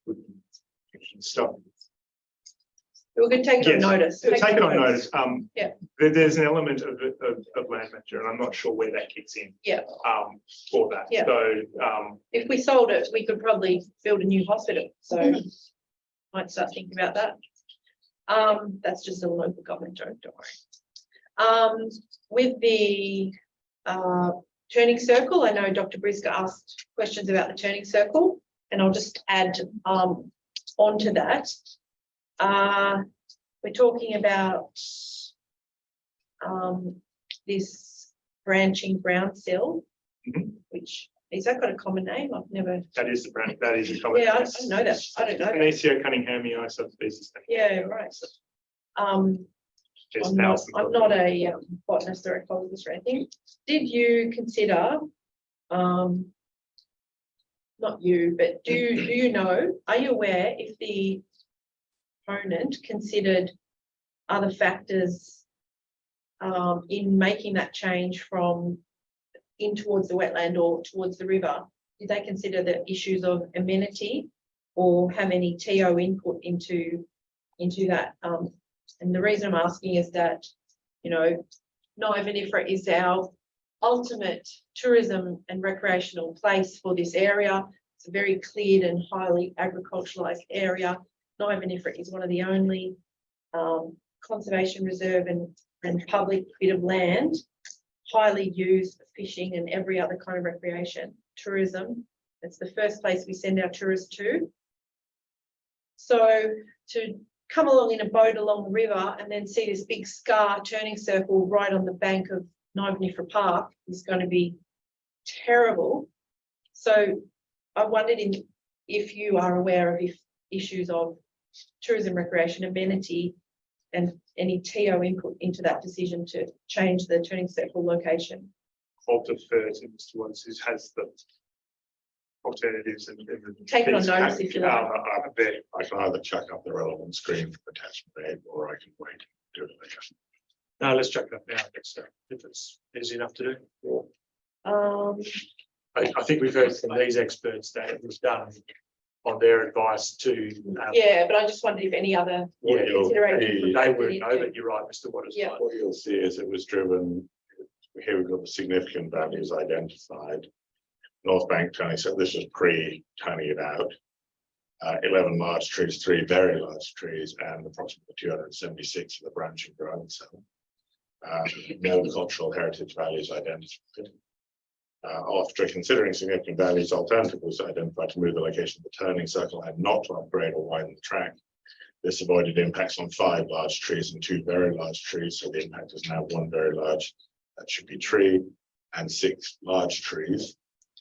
[SPEAKER 4] stuff.
[SPEAKER 2] We're going to take it on notice.
[SPEAKER 4] Take it on notice.
[SPEAKER 2] Yeah.
[SPEAKER 4] There's an element of land manager, and I'm not sure where that kicks in.
[SPEAKER 2] Yeah.
[SPEAKER 4] For that.
[SPEAKER 2] Yeah.
[SPEAKER 4] So
[SPEAKER 2] if we sold it, we could probably build a new hospital. So might start thinking about that. That's just a local government joke, don't worry. With the turning circle, I know Dr. Brisker asked questions about the turning circle, and I'll just add onto that. We're talking about this branching brown cell, which is that got a common name? I've never.
[SPEAKER 4] that is a common.
[SPEAKER 2] Yeah, I don't know that. I don't know that.
[SPEAKER 4] Anesia cunninghamii subspecies.
[SPEAKER 2] Yeah, right. I'm not a botanist or ecologist or anything. Did you consider, not you, but do you know, are you aware if the opponent considered other factors in making that change from in towards the wetland or towards the river? Did they consider the issues of amenity or have any TO input into that? And the reason I'm asking is that, you know, Nye Vinifera is our ultimate tourism and recreational place for this area. It's a very cleared and highly agriculturalized area. Nye Vinifera is one of the only conservation reserve and public bit of land highly used for fishing and every other kind of recreation. Tourism, it's the first place we send our tourists to. So to come along in a boat along the river and then see this big scar turning circle right on the bank of Nye Vinifera Park is going to be terrible. So I wondered if you are aware of issues of tourism, recreation, amenity, and any TO input into that decision to change the turning circle location.
[SPEAKER 4] I'll defer to Mr. Watts, who has the alternatives and
[SPEAKER 2] take it on notice if you like.
[SPEAKER 3] I can either chuck up the relevant screen for attachment A, or I can wait and do it later.
[SPEAKER 1] No, let's chuck that now. If it's easy enough to do. I think we've heard from these experts that it was done on their advice to.
[SPEAKER 2] Yeah, but I just wondered if any other considerations.
[SPEAKER 1] They wouldn't know, but you're right, Mr. Waters.
[SPEAKER 2] Yeah.
[SPEAKER 3] What you'll see is it was driven. Here we've got the significant values identified. North Bank turning, so this was pre-turning it out. 11 large trees, 3 very large trees, and approximately 276 of the branching growing cell. No cultural heritage values identified. After considering significant values, alternative was identified to move the location of the turning circle and not to upgrade or widen the track. This avoided impacts on 5 large trees and 2 very large trees. So the impact is now 1 very large, that should be tree, and 6 large trees,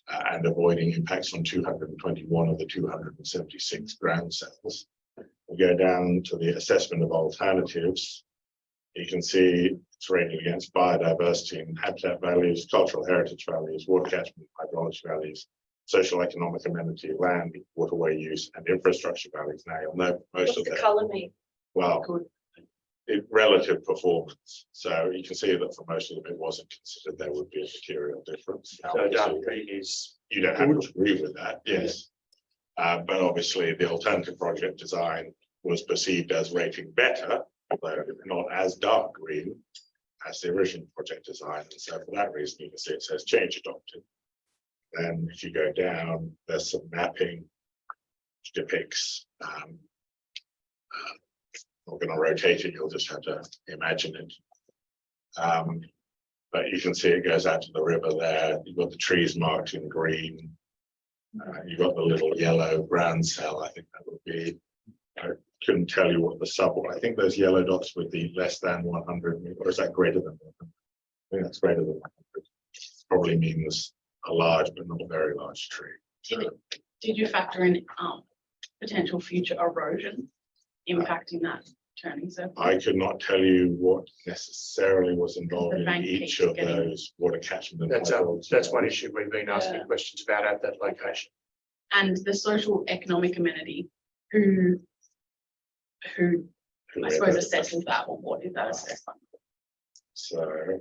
[SPEAKER 3] and avoiding impacts on 221 of the 276 ground cells. We go down to the assessment of alternatives. You can see it's rated against biodiversity and habitat values, cultural heritage values, water catchment, hydrology values, social economic amenity, land, waterway use, and infrastructure values. Now you'll note most
[SPEAKER 2] What's
[SPEAKER 3] of
[SPEAKER 2] the
[SPEAKER 3] them.
[SPEAKER 2] colour mean?
[SPEAKER 3] Well,
[SPEAKER 10] Good.
[SPEAKER 3] relative performance. So you can see that for most of them, it wasn't considered there would be a material difference. Now,
[SPEAKER 1] So
[SPEAKER 3] obviously,
[SPEAKER 1] dark green is,
[SPEAKER 3] you don't have to agree with that, yes. But obviously, the alternative project design was perceived as rating better, although not as dark green as the original project design. And so for that reason, you can see it says change adopted. Then if you go down, there's some mapping which depicts, we're going to rotate it, you'll just have to imagine it. But you can see it goes out to the river there. You've got the trees marked in green. You've got the little yellow ground cell. I think that would be, I couldn't tell you what the sub, I think those yellow dots would be less than 100, or is that greater than 100? I think that's greater than 100. Probably means a large but not a very large tree.
[SPEAKER 10] Did you factor in potential future erosion impacting that turning circle?
[SPEAKER 3] I could not tell you what necessarily was involved
[SPEAKER 10] The
[SPEAKER 3] in
[SPEAKER 10] bank
[SPEAKER 3] each
[SPEAKER 10] keeps
[SPEAKER 3] of
[SPEAKER 10] getting-
[SPEAKER 3] those water catchment. and
[SPEAKER 1] that's
[SPEAKER 3] hydrology.
[SPEAKER 1] one issue we've been asking
[SPEAKER 2] Yeah.
[SPEAKER 1] questions about at that location.
[SPEAKER 10] And the social economic amenity, who I suppose assesses that, or what is that assessment?
[SPEAKER 3] So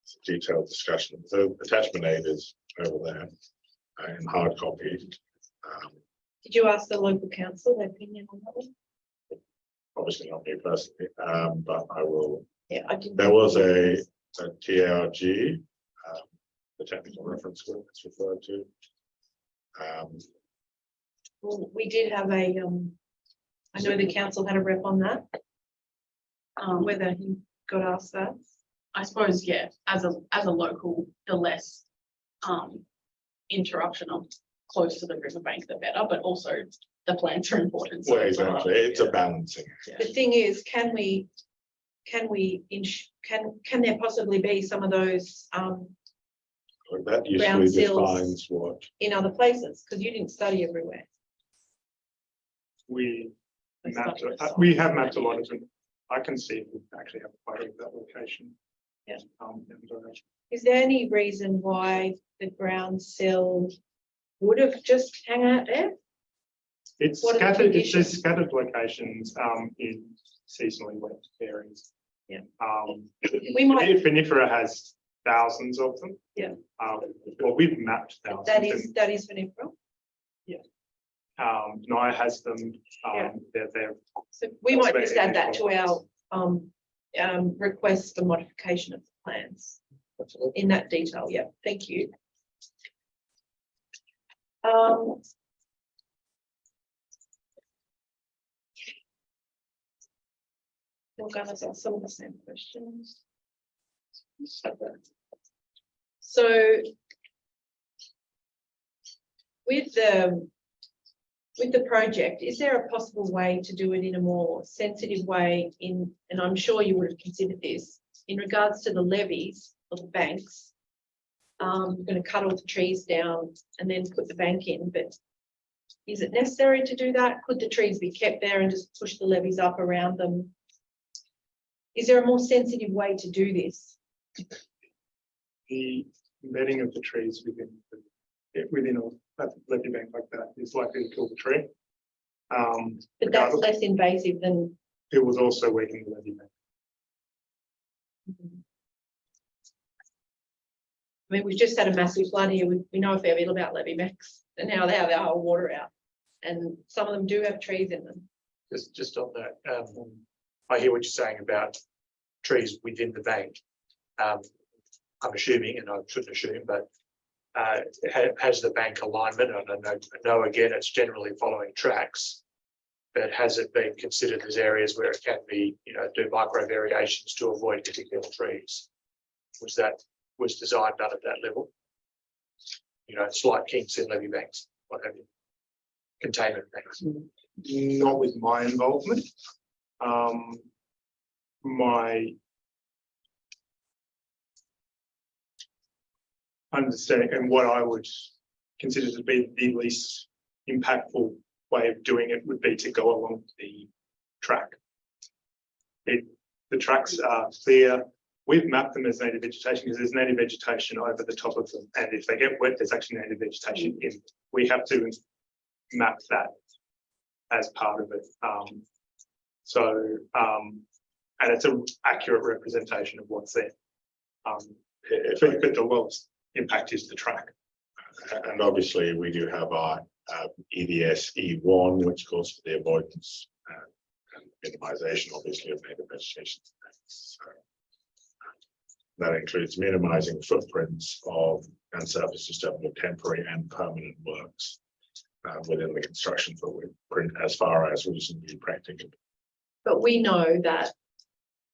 [SPEAKER 3] it's a detailed discussion. So attachment 8 is over there in hard copy.
[SPEAKER 2] Did you ask the local council their opinion on that one?
[SPEAKER 3] Obviously not me personally, but I will.
[SPEAKER 2] Yeah, I didn't.
[SPEAKER 3] There was a TARG, the technical reference group it's referred to.
[SPEAKER 2] Well, we did have a, I know the council had a rep on that, whether he got asked that.
[SPEAKER 10] I suppose, yeah, as a local, the less interruption of close to the riverbank, the better, but also the plants are important. so
[SPEAKER 3] Well,
[SPEAKER 10] it's
[SPEAKER 3] exactly, it's a balancing.
[SPEAKER 2] The thing is, can there possibly be some of those
[SPEAKER 3] That usually
[SPEAKER 2] Ground seals.
[SPEAKER 3] defines what.
[SPEAKER 2] in other places? Because you didn't study everywhere.
[SPEAKER 4] We
[SPEAKER 10] It's
[SPEAKER 4] mapped,
[SPEAKER 10] not just
[SPEAKER 4] we have mapped a lot of them. I can see if we actually have a photo of that location.
[SPEAKER 2] Yeah.
[SPEAKER 4] And,
[SPEAKER 2] Is there any reason why the ground sill would have just hung out there?
[SPEAKER 4] It's
[SPEAKER 2] What are the
[SPEAKER 4] scattered, it's
[SPEAKER 2] conditions?
[SPEAKER 4] just scattered locations in seasonally wet areas.
[SPEAKER 2] Yeah.
[SPEAKER 4] We
[SPEAKER 2] might-
[SPEAKER 4] Vinifera has thousands of them.
[SPEAKER 2] Yeah.
[SPEAKER 4] Well, we've mapped thousands.
[SPEAKER 2] That is Vinifera.
[SPEAKER 4] NIA has them.
[SPEAKER 2] Yeah.
[SPEAKER 4] They're
[SPEAKER 2] So we might
[SPEAKER 4] That's
[SPEAKER 2] just add that to our request for modification of the plans in that detail. Yeah, thank you. We're gonna ask some of the same questions. So with the project, is there a possible way to do it in a more sensitive way and I'm sure you would have considered this, in regards to the levees of the banks? You're going to cut all the trees down and then put the bank in, but is it necessary to do that? Could the trees be kept there and just push the levees up around them? Is there a more sensitive way to do this?
[SPEAKER 4] the embedding of the trees within a levee bank like that is likely to kill the tree.
[SPEAKER 2] But that's less invasive than.
[SPEAKER 4] It was also weakening the levee bank.
[SPEAKER 2] I mean, we've just had a massive flood here. We know a fair bit about levee banks and how they have their whole water out. And some of them do have trees in them.
[SPEAKER 1] Just on that, I hear what you're saying about trees within the bank. I'm assuming, and I shouldn't assume, but has the bank alignment, and I know again, it's generally following tracks, but has it been considered as areas where it can be, do micro variations to avoid particular trees? Was design done at that level? you know, slight kinks in levee banks, what have you. Containment banks.
[SPEAKER 4] Not with my involvement. My understanding and what I would consider to be the least impactful way of doing it would be to go along the track. The tracks are clear. We've mapped them as native vegetation because there's native vegetation over the top of them. And if they get wet, there's actually native vegetation in. We have to map that as part of it. And it's an accurate representation of what's there. But the lowest impact is the track.
[SPEAKER 3] And obviously, we do have our EDS E1, which calls for the avoidance and minimization, obviously, of native vegetation. So that includes minimizing footprints of and surfaces of temporary and permanent works within the construction footprint as far as reasonably practical.
[SPEAKER 2] But we know that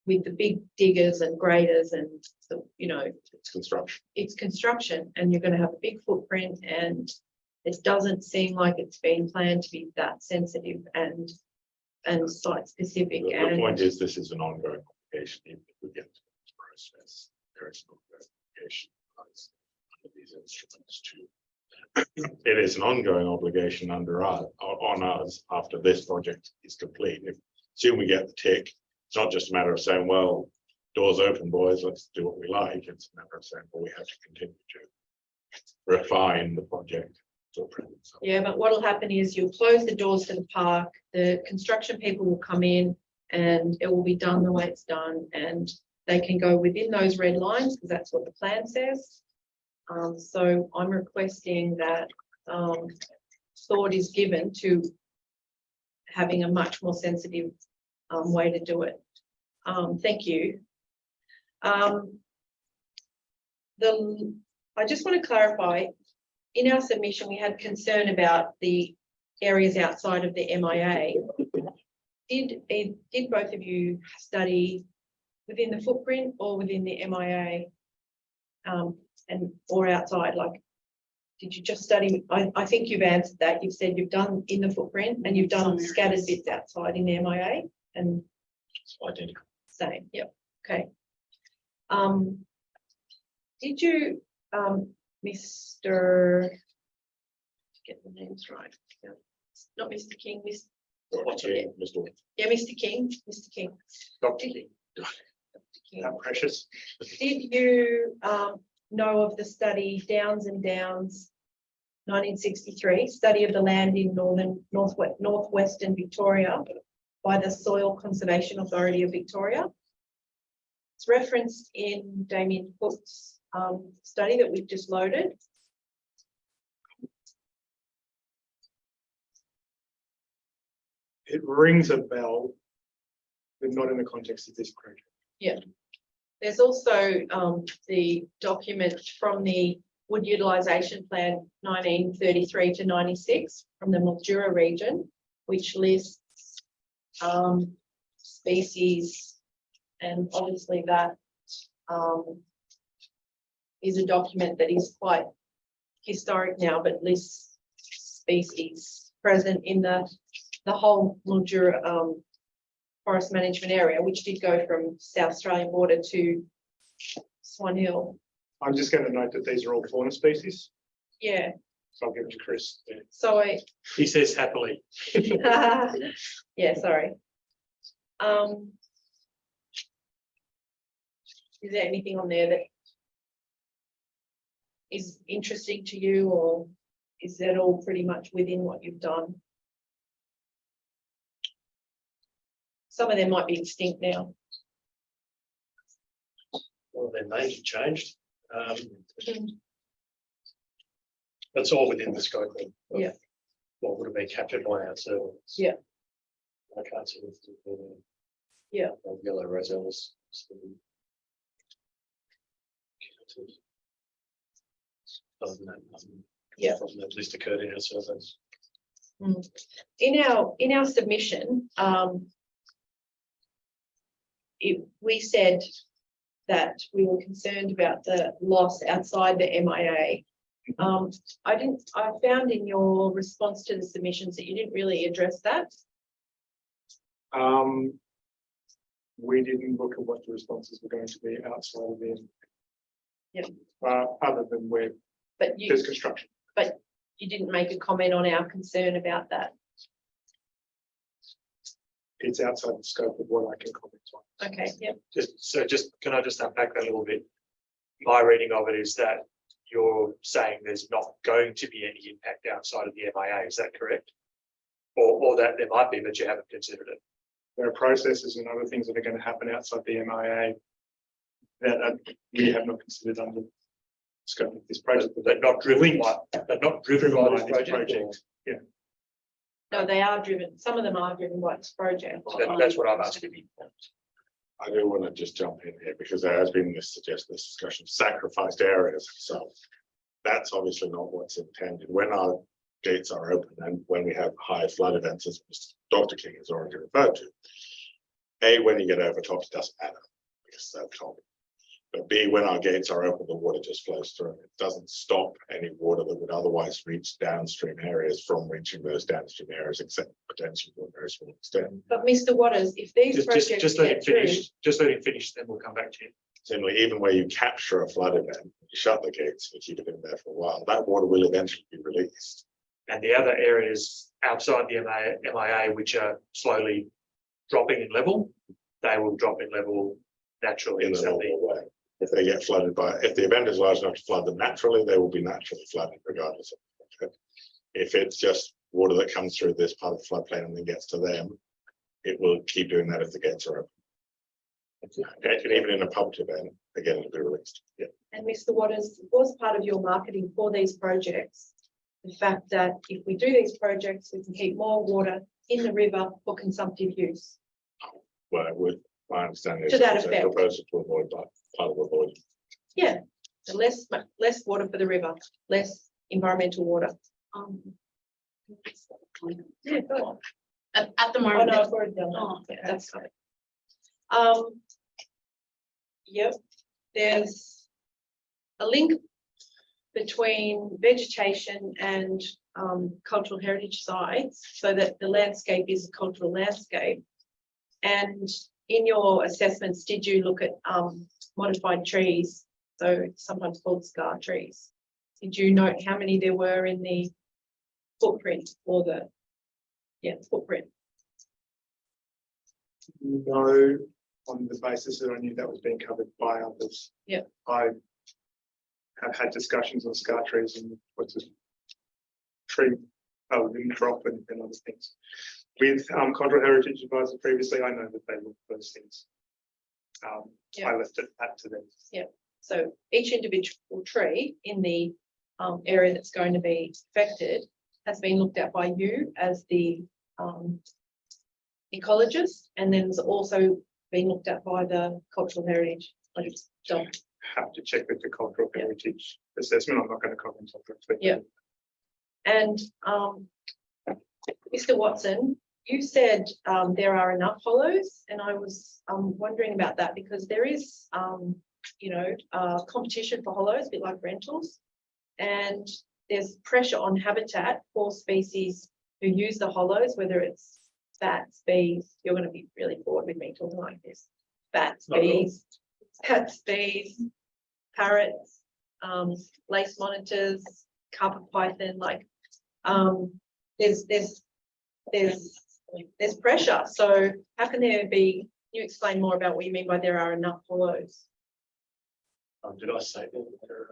[SPEAKER 2] with the big diggers and graders and, you know,
[SPEAKER 3] It's construction.
[SPEAKER 2] it's construction and you're going to have a big footprint, and it doesn't seem like it's been planned to be that sensitive and site specific.
[SPEAKER 3] The point is, this is an ongoing obligation. Even if we get to this process, there is no obligation under these instruments to. It is an ongoing obligation on us after this project is complete. If soon we get the tick, it's not just a matter of saying, well, doors open, boys, let's do what we like. It's a matter of saying, well, we have to continue to refine the project.
[SPEAKER 2] Yeah, but what will happen is you'll close the doors to the park, the construction people will come in and it will be done the way it's done, and they can go within those red lines because that's what the plan says. So I'm requesting that thought is given to having a much more sensitive way to do it. Thank you. I just want to clarify, in our submission, we had concern about the areas outside of the MIA. Did both of you study within the footprint or within the MIA or outside? Like, did you just study? I think you've answered that. You've said you've done in the footprint and you've done scattered bits outside in the MIA and
[SPEAKER 7] It's identical.
[SPEAKER 2] same. Yep. Okay. Did you, Mr. Get the names right? Yeah. Not Mr. King,
[SPEAKER 3] Mr.
[SPEAKER 2] yeah, Mr. King, Mr. King.
[SPEAKER 4] Dr.
[SPEAKER 2] Did- Dr. King.
[SPEAKER 4] How precious.
[SPEAKER 2] Did you know of the study Downs and Downs 1963, study of the land in northwestern Victoria by the Soil Conservation Authority of Victoria? It's referenced in Damien Cook's study that we've just loaded.
[SPEAKER 4] It rings a bell, but not in the context of this project.
[SPEAKER 2] Yeah. There's also the document from the Wood Utilisation Plan 1933 to 96 from the Mildura region, which lists species, and obviously that is a document that is quite historic now, but lists species present in the whole Mildura forest management area, which did go from South Australian border to Swan Hill.
[SPEAKER 4] I'm just going to note that these are all fauna species,
[SPEAKER 2] Yeah,
[SPEAKER 4] so I'll give it to Chris.
[SPEAKER 2] so
[SPEAKER 1] He says happily.
[SPEAKER 2] yeah, sorry. Is there anything on there that is interesting to you, or is that all pretty much within what you've done? Some of them might be extinct now.
[SPEAKER 5] Well, their names have changed. That's all within the scope of
[SPEAKER 2] Yeah.
[SPEAKER 5] what would have been captured by our surveys.
[SPEAKER 2] Yeah.
[SPEAKER 5] I can't see if
[SPEAKER 2] Yeah.
[SPEAKER 5] Yellow rosellas.
[SPEAKER 2] Yeah.
[SPEAKER 5] Doesn't at least occurred in our surveys.
[SPEAKER 2] In our submission, we said that we were concerned about the loss outside the MIA, I found in your response to the submissions that you didn't really address that.
[SPEAKER 4] We didn't look at what the responses were going to be outside of the.
[SPEAKER 2] Yep.
[SPEAKER 4] Other than where
[SPEAKER 2] But you,
[SPEAKER 4] there's construction.
[SPEAKER 2] you didn't make a comment on our concern about that.
[SPEAKER 4] It's outside the scope of what I can comment on.
[SPEAKER 2] Okay, yep.
[SPEAKER 1] Can I just unpack that a little bit? My reading of it is that you're saying there's not going to be any impact outside of the MIA, is that correct? Or that there might be, but you haven't considered it.
[SPEAKER 4] There are processes and other things that are going to happen outside the MIA that we have not considered under the scope of this project.
[SPEAKER 1] But not driven by this project.
[SPEAKER 4] Yeah,
[SPEAKER 2] No, they are driven. Some of them are driven by this project.
[SPEAKER 1] That's what I'm asking you.
[SPEAKER 3] I do want to just jump in here because there has been this discussion of sacrificed areas. So that's obviously not what's intended. When our gates are open and when we have high flood events, as Dr. King has already referred to, A, when you get over top, it doesn't matter because they're top. But B, when our gates are open, the water just flows through. It doesn't stop any water that would otherwise reach downstream areas from reaching those downstream areas, except potentially to a very small extent.
[SPEAKER 2] But Mr. Waters, if these projects
[SPEAKER 1] Just let him
[SPEAKER 2] get through,
[SPEAKER 1] finish. Just let him finish, then we'll come back to you.
[SPEAKER 3] Similarly, even where you capture a flood event, you shut the gates and keep it in there for a while, that water will eventually be released.
[SPEAKER 1] And the other areas outside the MIA, which are slowly dropping in level, they will drop in level naturally.
[SPEAKER 3] In a
[SPEAKER 1] So
[SPEAKER 3] normal way. If they get flooded if the event is large enough to flood them naturally, they will be naturally flooded regardless of the project. If it's just water that comes through this part of the floodplain and then gets to them, it will keep doing that if the gates are open. And even in a public event, again, it'll be released. Yeah.
[SPEAKER 2] and Mr. Waters, was part of your marketing for these projects the fact that if we do these projects, we can keep more water in the river for consumptive use?
[SPEAKER 3] Well, with my understanding
[SPEAKER 2] To
[SPEAKER 3] is
[SPEAKER 2] that
[SPEAKER 3] it's a
[SPEAKER 2] effect.
[SPEAKER 3] proposal to avoid that part of avoiding.
[SPEAKER 2] Yeah, so less water for the river, less environmental water. Yeah, go on.
[SPEAKER 10] At the
[SPEAKER 2] Oh,
[SPEAKER 10] moment,
[SPEAKER 2] no, I've already done that.
[SPEAKER 10] Oh,
[SPEAKER 2] Yeah,
[SPEAKER 10] okay.
[SPEAKER 2] that's fine. Yep, there's a link between vegetation and cultural heritage sites so that the landscape is a cultural landscape. And in your assessments, did you look at modified trees? So sometimes called scar trees. Did you note how many there were in the footprint or the, footprint?
[SPEAKER 4] no, on the basis that I knew that was being covered by others.
[SPEAKER 2] Yeah.
[SPEAKER 4] I have had discussions on scar trees and what's a tree, limb drop and other things. With cultural heritage advisors previously, I know that they look at those things.
[SPEAKER 2] Yeah.
[SPEAKER 4] I left it up to them.
[SPEAKER 2] So each individual tree in the area that's going to be affected has been looked at by you as the ecologist, and then it's also been looked at by the cultural heritage. I just don't.
[SPEAKER 4] Have to check with the cultural heritage assessment. I'm not going to comment on that.
[SPEAKER 2] Yeah. And Mr. Watson, you said there are enough hollows, and I was wondering about that because there is, competition for hollows, a bit like rentals, and there's pressure on habitat for species who use the hollows, whether it's bats, bees. You're going to be really bored with me talking like this. Bats, bees, parrots, lace monitors, carpet python. Like, there's pressure. So how can there be? Can you explain more about what you mean by there are enough hollows?
[SPEAKER 5] Did I say that?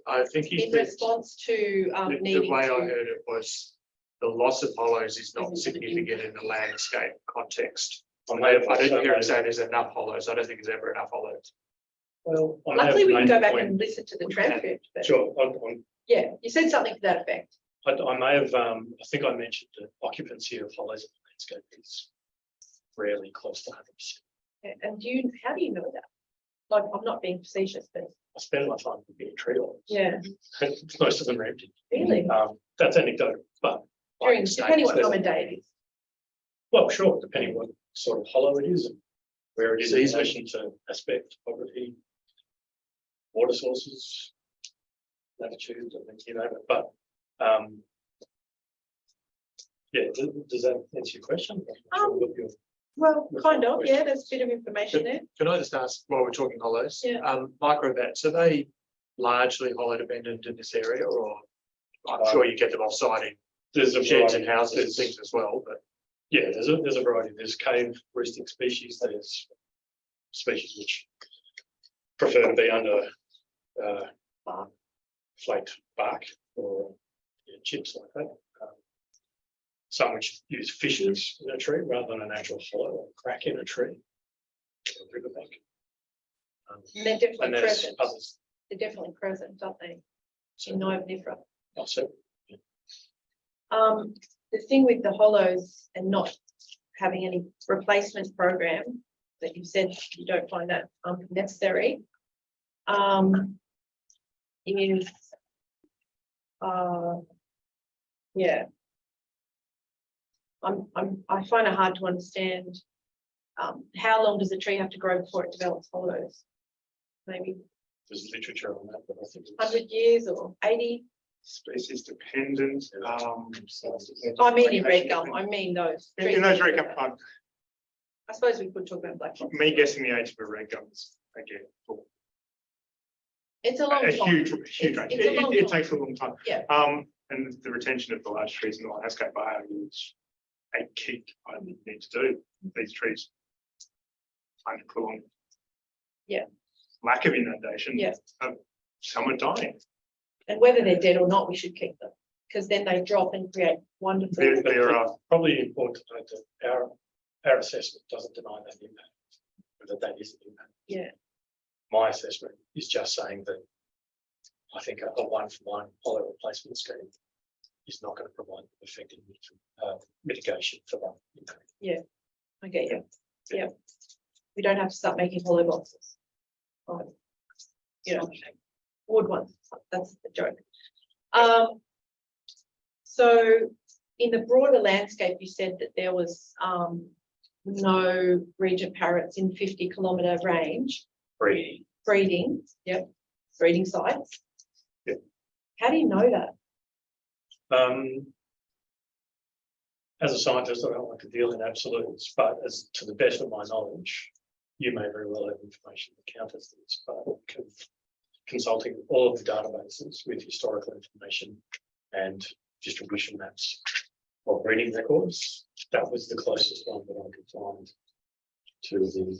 [SPEAKER 1] I think
[SPEAKER 2] In response to
[SPEAKER 1] the
[SPEAKER 2] needing
[SPEAKER 1] way I
[SPEAKER 2] to.
[SPEAKER 1] heard it was the loss of hollows is not significant in the landscape context. I didn't hear him say there's enough hollows. I don't think there's ever enough hollows.
[SPEAKER 5] Well, I may have
[SPEAKER 2] Luckily, we can
[SPEAKER 5] made
[SPEAKER 2] go
[SPEAKER 5] the
[SPEAKER 2] back
[SPEAKER 5] point-
[SPEAKER 2] and listen to the transcript. But
[SPEAKER 5] Sure,
[SPEAKER 2] yeah, you said something to that effect.
[SPEAKER 5] I may have, I think I mentioned the occupancy of hollows in the landscape is rarely close to 100%.
[SPEAKER 2] Yeah, and how do you know that? Like, I'm not being facetious, but
[SPEAKER 5] I spend my time looking at tree lines.
[SPEAKER 2] yeah,
[SPEAKER 5] Most of them are empty.
[SPEAKER 2] really.
[SPEAKER 5] That's anecdotal, but.
[SPEAKER 2] Depending what time of day it is.
[SPEAKER 5] Well, sure, depending what sort of hollow it is and where it is in
[SPEAKER 1] Season.
[SPEAKER 5] relation to aspect, topography, water sources. latitude, I think, but, yeah, does that answer your question?
[SPEAKER 2] Well, kind of, yeah, there's a bit of information there.
[SPEAKER 1] Can I just ask, while we're talking hollows?
[SPEAKER 2] Yeah.
[SPEAKER 1] Microvats, are they largely hollowed abandoned in this area, or I'm sure you get them off-site in
[SPEAKER 5] There's a
[SPEAKER 1] sheds
[SPEAKER 5] variety,
[SPEAKER 1] and houses and
[SPEAKER 5] there's-
[SPEAKER 1] things as well, but
[SPEAKER 5] Yeah, there's a variety. There's cave roosting species. There's species which prefer to be under flaked bark or chips like that. Some which use fissures in a tree rather than an actual hollow or crack in a tree. Or riverbank.
[SPEAKER 2] And they're definitely
[SPEAKER 5] And there's
[SPEAKER 2] present.
[SPEAKER 5] others.
[SPEAKER 2] They're definitely present, aren't they?
[SPEAKER 5] So,
[SPEAKER 2] In Nifra.
[SPEAKER 5] also,
[SPEAKER 2] The thing with the hollows and not having any replacement program that you said you don't find that necessary. Is yeah. I find it hard to understand how long does a tree have to grow before it develops hollows? Maybe
[SPEAKER 5] there's literature on that, but I think it's
[SPEAKER 2] 100 years or 80.
[SPEAKER 4] Species dependent.
[SPEAKER 2] I mean in red gum, I mean those. trees
[SPEAKER 4] In those
[SPEAKER 2] that-
[SPEAKER 4] red gum,
[SPEAKER 2] I suppose we could talk about black box.
[SPEAKER 4] me guessing the age of a red gum is again
[SPEAKER 2] It's a long
[SPEAKER 4] a
[SPEAKER 2] time.
[SPEAKER 4] huge range.
[SPEAKER 2] It's a long
[SPEAKER 4] It
[SPEAKER 2] time.
[SPEAKER 4] takes a long time.
[SPEAKER 2] Yeah.
[SPEAKER 4] And the retention of the large trees in the landscape are is a key item you need to do. These trees undercooling.
[SPEAKER 2] Yeah.
[SPEAKER 4] Lack of inundation.
[SPEAKER 2] Yeah.
[SPEAKER 4] Some are dying.
[SPEAKER 2] And whether they're dead or not, we should keep them, because then they drop and create wonderful.
[SPEAKER 4] There are
[SPEAKER 5] probably important to note that our assessment doesn't deny that impact, that is an impact.
[SPEAKER 2] Yeah.
[SPEAKER 5] My assessment is just saying that I think a one-for-one hollow replacement scheme is not going to provide effective mitigation for that impact.
[SPEAKER 2] I get you. Yeah. We don't have to start making hollow boxes. Wood ones, that's the joke. So in the broader landscape, you said that there was no regent parrots in 50-kilometre range. Breeding, yep, breeding sites.
[SPEAKER 5] Yep.
[SPEAKER 2] How do you know that?
[SPEAKER 5] As a scientist, I don't like to deal in absolutes, but as to the best of my knowledge, you may very well have information that counters this, but consulting all of the databases with historical information and distribution maps of breeding records, that was the closest one that I could find to the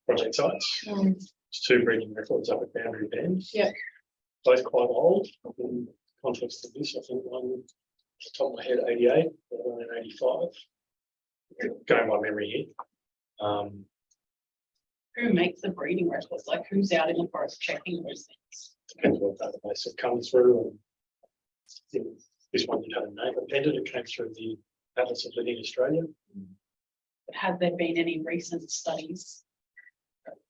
[SPEAKER 5] project sites. It's 2 breeding records up at Boundary Bend.
[SPEAKER 2] Yeah.
[SPEAKER 5] Both quite old. In context of this, I think one, off the top of my head, 88, the other one in 85. Going by memory here.
[SPEAKER 10] Who makes the breeding records? Like who's out in the forest checking those things?
[SPEAKER 5] Depends what database it comes through. And I think this one did have a name appended. It came through the Atlas of Living Australia.
[SPEAKER 10] But have there been any recent studies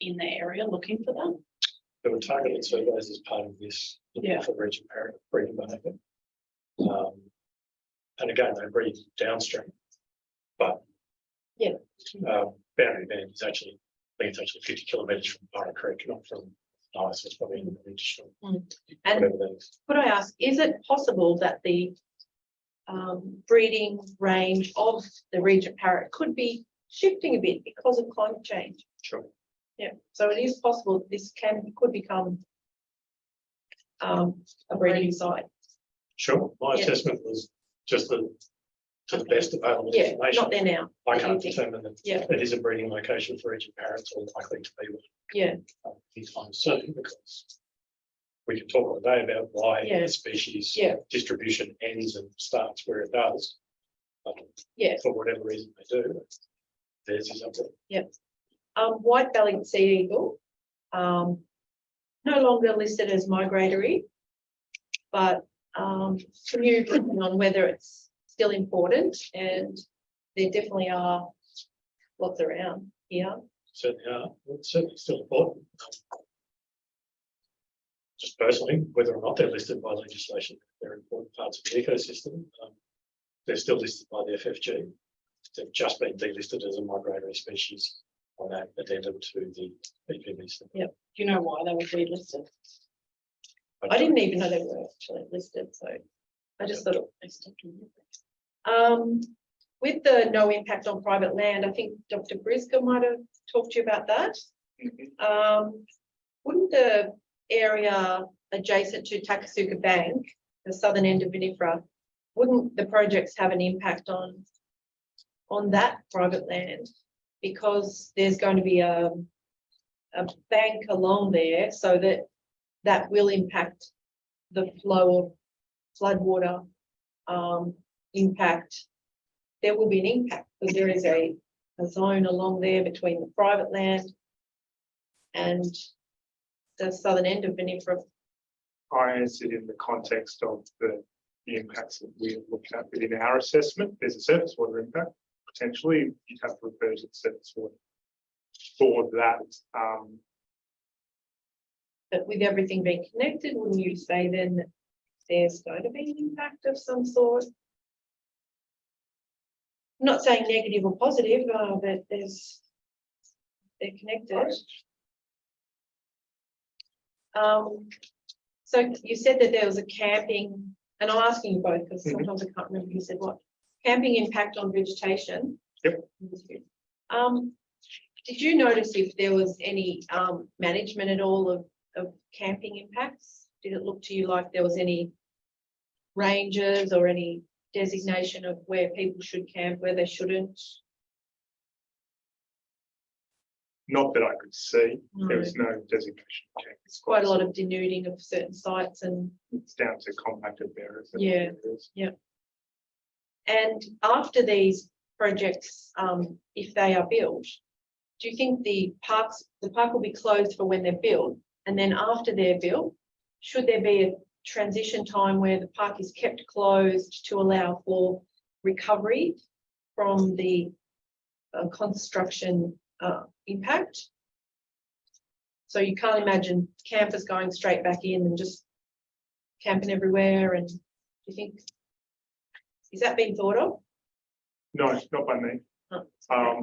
[SPEAKER 10] in the area looking for them?
[SPEAKER 5] There were targeted surveys as part of this.
[SPEAKER 10] Yeah.
[SPEAKER 5] For regent parrot breeding behaviour. And again, they breed downstream. But
[SPEAKER 2] Yeah.
[SPEAKER 5] Boundary Bend is actually, I think it's actually 50 kilometres from Barra Creek, not from Nice, it's probably in the additional.
[SPEAKER 2] And
[SPEAKER 5] Whatever that is.
[SPEAKER 2] could I ask, is it possible that the breeding range of the regent parrot could be shifting a bit because of climate change?
[SPEAKER 5] Sure.
[SPEAKER 2] Yeah, so it is possible that this could become a breeding site.
[SPEAKER 5] Sure. My
[SPEAKER 2] Yeah.
[SPEAKER 5] assessment was just to the best available
[SPEAKER 2] Yeah,
[SPEAKER 5] information.
[SPEAKER 2] not there now.
[SPEAKER 5] I
[SPEAKER 2] you
[SPEAKER 5] can't
[SPEAKER 2] think?
[SPEAKER 5] determine that
[SPEAKER 2] Yeah.
[SPEAKER 5] it is a breeding location for regent parrots or likely to be one.
[SPEAKER 2] Yeah,
[SPEAKER 5] Anytime soon, because we can talk all day about why
[SPEAKER 2] Yeah.
[SPEAKER 5] the species
[SPEAKER 2] Yeah.
[SPEAKER 5] distribution ends and starts where it does. But
[SPEAKER 2] Yeah.
[SPEAKER 5] for whatever reason they do, theirs is up there.
[SPEAKER 2] white-bellied sea eagle, no longer listed as migratory, but can you comment on whether it's still important? And there definitely are lots around here.
[SPEAKER 5] Certainly are, it's certainly still important. Just personally, whether or not they're listed by legislation, they're important parts of the ecosystem. They're still listed by the FFG. They've just been delisted as a migratory species on that addendum to the EPB.
[SPEAKER 10] Do you know why they were delisted?
[SPEAKER 2] I didn't even know they were actually listed, so I just thought with the no impact on private land, I think Dr. Briscoe might have talked to you about that. Wouldn't the area adjacent to Takasuka Bank, the southern end of Vinifera, wouldn't the projects have an impact on that private land? Because there's going to be a bank along there, so that will impact the flow of floodwater impact. There will be an impact because there is a zone along there between the private land and the southern end of Vinifera.
[SPEAKER 4] I answered in the context of the impacts that we have looked at within our assessment. There's a surface water impact. Potentially, you'd have to refer to the surface water for that.
[SPEAKER 2] But with everything being connected, wouldn't you say then that there's going to be an impact of some sort? I'm not saying negative or positive, but they're connected. So you said that there was a camping, and I'm asking you both because sometimes I can't remember who said what. Camping impact on vegetation.
[SPEAKER 4] Yep.
[SPEAKER 2] Did you notice if there was any management at all of camping impacts? Did it look to you like there was any ranges or any designation of where people should camp, where they shouldn't?
[SPEAKER 4] Not that I could see.
[SPEAKER 2] No.
[SPEAKER 4] There was no designation.
[SPEAKER 2] It's quite a lot of denuding of certain sites, and
[SPEAKER 4] It's down to compacted areas.
[SPEAKER 2] Yeah. And after these projects, if they are built, do you think the park will be closed for when they're built, and then after they're built, should there be a transition time where the park is kept closed to allow for recovery from the construction impact? So you can't imagine campers going straight back in and just camping everywhere. And do you think, is that being thought of?
[SPEAKER 4] No, not by me.
[SPEAKER 2] Oh,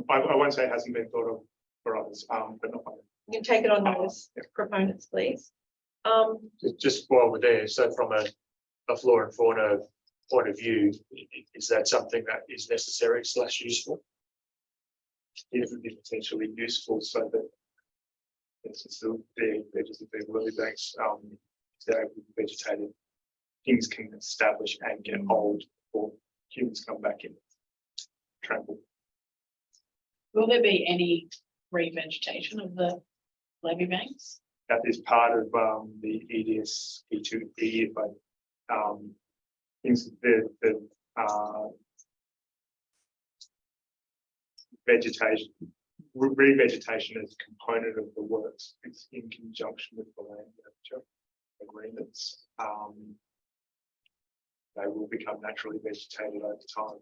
[SPEAKER 4] I won't say it hasn't been thought of for others, but not by me.
[SPEAKER 2] you can take it on notice, proponents, please.
[SPEAKER 1] Just while we're there, so from a flora and fauna point of view, is that something that is necessary / useful?
[SPEAKER 4] It would be potentially useful so that it's still there, just the lily banks, they're able to be vegetated. Things can establish and get old before humans come back in. Trample.
[SPEAKER 10] Will there be any revegetation of the levee banks?
[SPEAKER 4] That is part of the EDS E2E, but things the vegetation, revegetation is a component of the works. It's in conjunction with the land manager agreements. They will become naturally vegetated over time.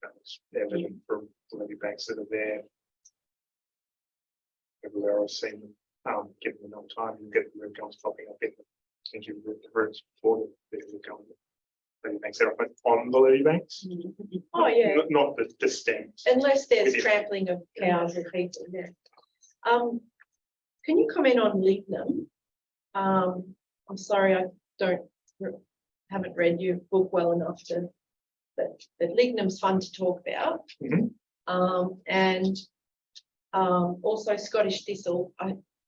[SPEAKER 4] That's evident from the levee banks that are there. Everywhere I've seen them, given the long time, you get the root gums popping up in them. Thank you for the roots before the levee banks are on the levee banks.
[SPEAKER 2] Oh, yeah.
[SPEAKER 4] Not the stems.
[SPEAKER 2] Unless there's
[SPEAKER 4] Within-
[SPEAKER 2] trampling of cows or people, yeah. Can you comment on lignum? I'm sorry, I haven't read your book well enough to, but lignum's fun to talk about. And also Scottish thistle.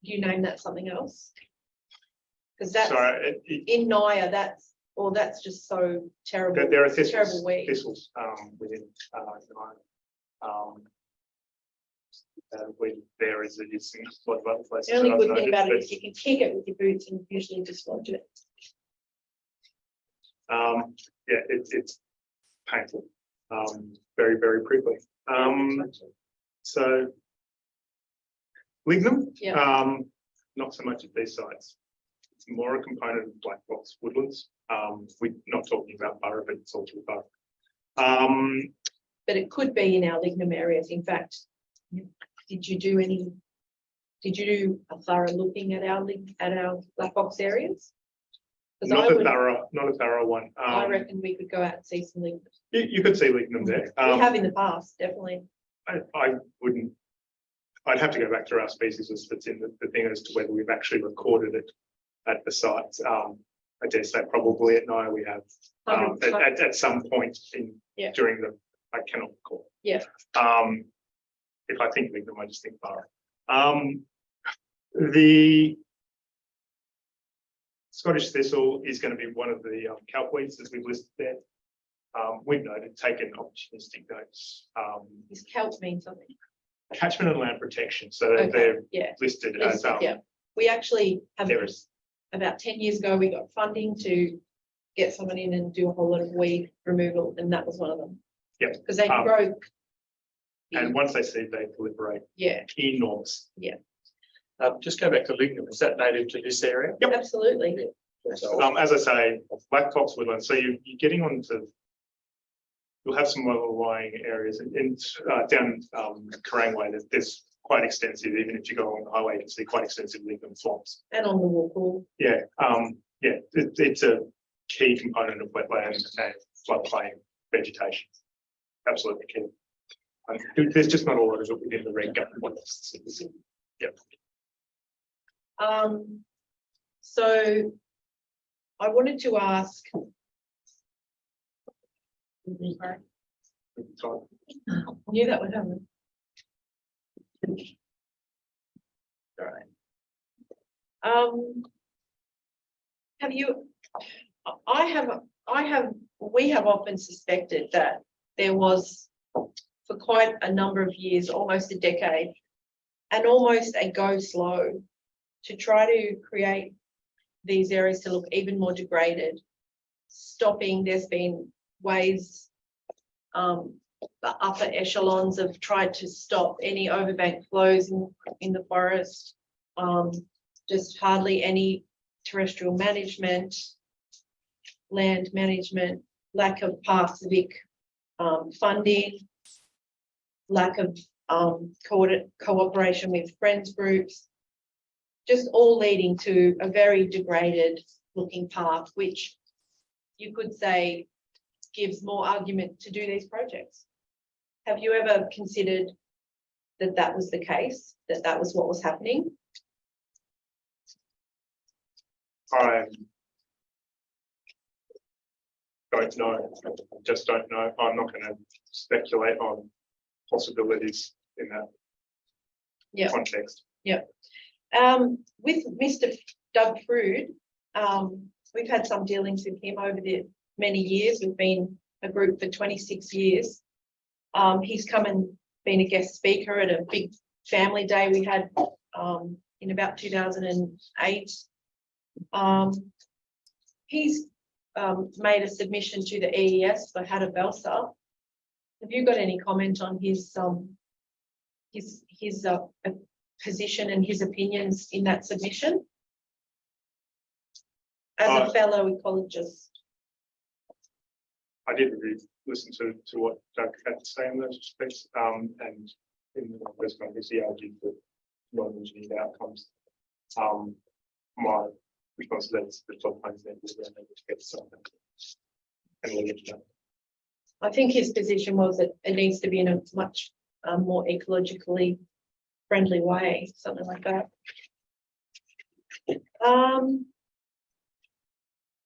[SPEAKER 2] You name that something else? Because that's
[SPEAKER 4] Sorry,
[SPEAKER 2] in Naya. That's just so terrible.
[SPEAKER 4] there are
[SPEAKER 2] terrible weed.
[SPEAKER 4] thistles within there is in a lot of other places.
[SPEAKER 2] The only
[SPEAKER 4] that I've
[SPEAKER 2] good thing
[SPEAKER 4] noted,
[SPEAKER 2] about it
[SPEAKER 4] but,
[SPEAKER 2] is you can kick it with your boots and usually dislodge it.
[SPEAKER 4] yeah, it's painful, very, very prickly. So lignum,
[SPEAKER 2] Yeah.
[SPEAKER 4] not so much at these sites. It's more a component of black box woodlands. We're not talking about borough, but it's all through borough.
[SPEAKER 2] But it could be in our lignum areas. In fact, did you do a thorough looking at our black box areas?
[SPEAKER 4] Not a thorough one.
[SPEAKER 2] I reckon we could go out and see some lignum.
[SPEAKER 4] You could see lignum there.
[SPEAKER 2] We have in the past, definitely.
[SPEAKER 4] I wouldn't. I'd have to go back to our species list that's in the thing as to whether we've actually recorded it at the site. I dare say probably at Naya we have at some point
[SPEAKER 2] Yeah.
[SPEAKER 4] during the, I cannot recall.
[SPEAKER 2] Yeah.
[SPEAKER 4] If I think Lignum, I just think Borough. The Scottish thistle is going to be one of the kelpweeds as we've listed there. We've noted, taken opportunistic notes.
[SPEAKER 2] This kelp means something.
[SPEAKER 4] Catchment and land protection, so
[SPEAKER 2] Okay,
[SPEAKER 4] they're
[SPEAKER 2] yeah.
[SPEAKER 4] listed as
[SPEAKER 2] Yeah, we actually have,
[SPEAKER 4] there is
[SPEAKER 2] about 10 years ago, we got funding to get someone in and do a whole lot of weed removal, and that was one of them.
[SPEAKER 4] Yep.
[SPEAKER 2] Because they
[SPEAKER 4] Um,
[SPEAKER 2] grow.
[SPEAKER 4] and once they seed, they proliferate
[SPEAKER 2] Yeah,
[SPEAKER 4] enormous.
[SPEAKER 1] Just go back to lignum. Is that native to this area?
[SPEAKER 4] Yep.
[SPEAKER 2] absolutely.
[SPEAKER 4] As I say, black fox woodland, so you're getting onto, you'll have some low-lying areas and down Kerrang Way, there's quite extensive, even if you go on the highway, you can see quite extensive lignum swamps.
[SPEAKER 2] And on the wall.
[SPEAKER 4] Yeah, it's a key component of wetland and floodplain vegetation. Absolutely key. There's just not a lot of it within the red government. Yep.
[SPEAKER 2] So I wanted to ask. Knew that would happen. All right. Have you, we have often suspected that there was, for quite a number of years, almost a decade, and almost a go slow to try to create these areas to look even more degraded. Stopping, there's been ways, the upper echelons have tried to stop any overbank flows in the forest. Just hardly any terrestrial management, land management, lack of park civic funding, lack of cooperation with friends groups, just all leading to a very degraded looking park, which you could say gives more argument to do these projects. Have you ever considered that that was the case, that that was what was happening?
[SPEAKER 4] I don't know, just don't know. I'm not going to speculate on possibilities in that context. With
[SPEAKER 2] Mr. Doug Frood, we've had some dealings with him over the many years. We've been a group for 26 years. He's come and been a guest speaker at a big family day we had in about 2008. He's made a submission to the EES for Hatta-Belsa. Have you got any comment on his position and his opinions in that submission? As a fellow ecologist.
[SPEAKER 4] I did really listen to what Doug had to say in those respects, and in the first conference, he argued for non-engineered outcomes. My responsibility is the floodplains then was around able to get something and leave it to that.
[SPEAKER 2] I think his position was that it needs to be in a much more ecologically friendly way, something like that.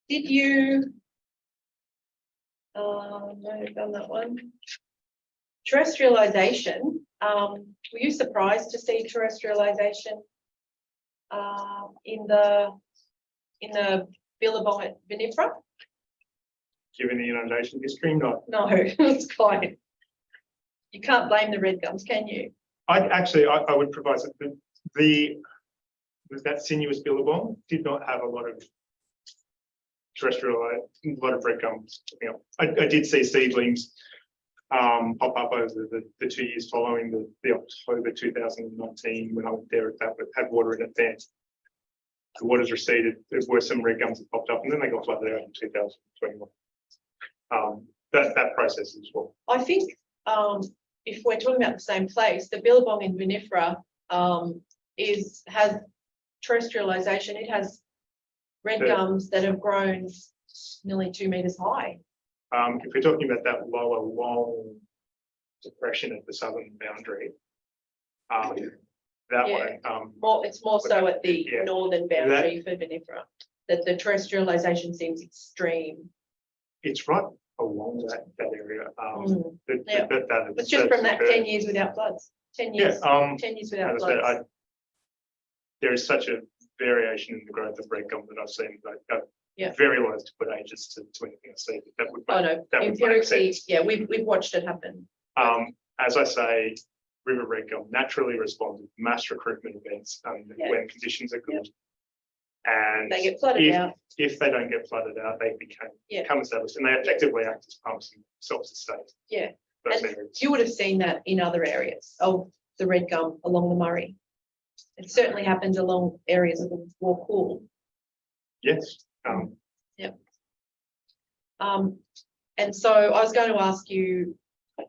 [SPEAKER 2] Did you? No, I've done that one. Terrestrialization. Were you surprised to see terrestrialization in the Billabong at Vinifera?
[SPEAKER 4] Given the inundation history, no.
[SPEAKER 2] No, it's quite. You can't blame the red gums, can you?
[SPEAKER 4] I would provide that sinuous billabong did not have a lot of terrestrial, a lot of red gums. You know, I did see seedlings pop up over the 2 years following the October 2019 when I went there. That had water in it then. The water's receded. There were some red gums that popped up, and then they got flooded out in 2021. That process as well.
[SPEAKER 2] I think if we're talking about the same place, the Billabong in Vinifera has terrestrialization. It has red gums that have grown nearly 2 meters high.
[SPEAKER 4] If we're talking about that lower long depression at the southern boundary, that
[SPEAKER 2] Yeah.
[SPEAKER 4] one.
[SPEAKER 2] It's more so at the
[SPEAKER 4] Yeah.
[SPEAKER 2] northern boundary for vinifera, that the terrestrialization seems extreme.
[SPEAKER 4] It's right along that area.
[SPEAKER 2] Mm. Yeah.
[SPEAKER 4] That
[SPEAKER 2] It's just from that
[SPEAKER 4] occurred.
[SPEAKER 2] 10 years without floods, 10
[SPEAKER 4] Yeah,
[SPEAKER 2] years, 10 years without
[SPEAKER 4] as I said,
[SPEAKER 2] floods.
[SPEAKER 4] there is such a variation in the growth of red gum that I've seen, like,
[SPEAKER 2] Yeah.
[SPEAKER 4] very loath to put ages to anything I see, but that would
[SPEAKER 2] Oh,
[SPEAKER 4] make,
[SPEAKER 2] no,
[SPEAKER 4] that would make
[SPEAKER 2] empirically,
[SPEAKER 4] sense.
[SPEAKER 2] yeah, we've watched it happen.
[SPEAKER 4] As I say, river red gum naturally respond to mass recruitment events,
[SPEAKER 2] Yeah.
[SPEAKER 4] when conditions are good. And
[SPEAKER 2] They get flooded
[SPEAKER 4] if,
[SPEAKER 2] out.
[SPEAKER 4] if they don't get flooded out, they
[SPEAKER 2] Yeah.
[SPEAKER 4] become established, and they effectively act as pumps and self-sustain.
[SPEAKER 2] Yeah.
[SPEAKER 4] Those
[SPEAKER 2] And
[SPEAKER 4] areas.
[SPEAKER 2] you would have seen that in other areas of the red gum along the Murray. It certainly happens along areas of the Warcool.
[SPEAKER 4] Yes,
[SPEAKER 2] And so I was going to ask you,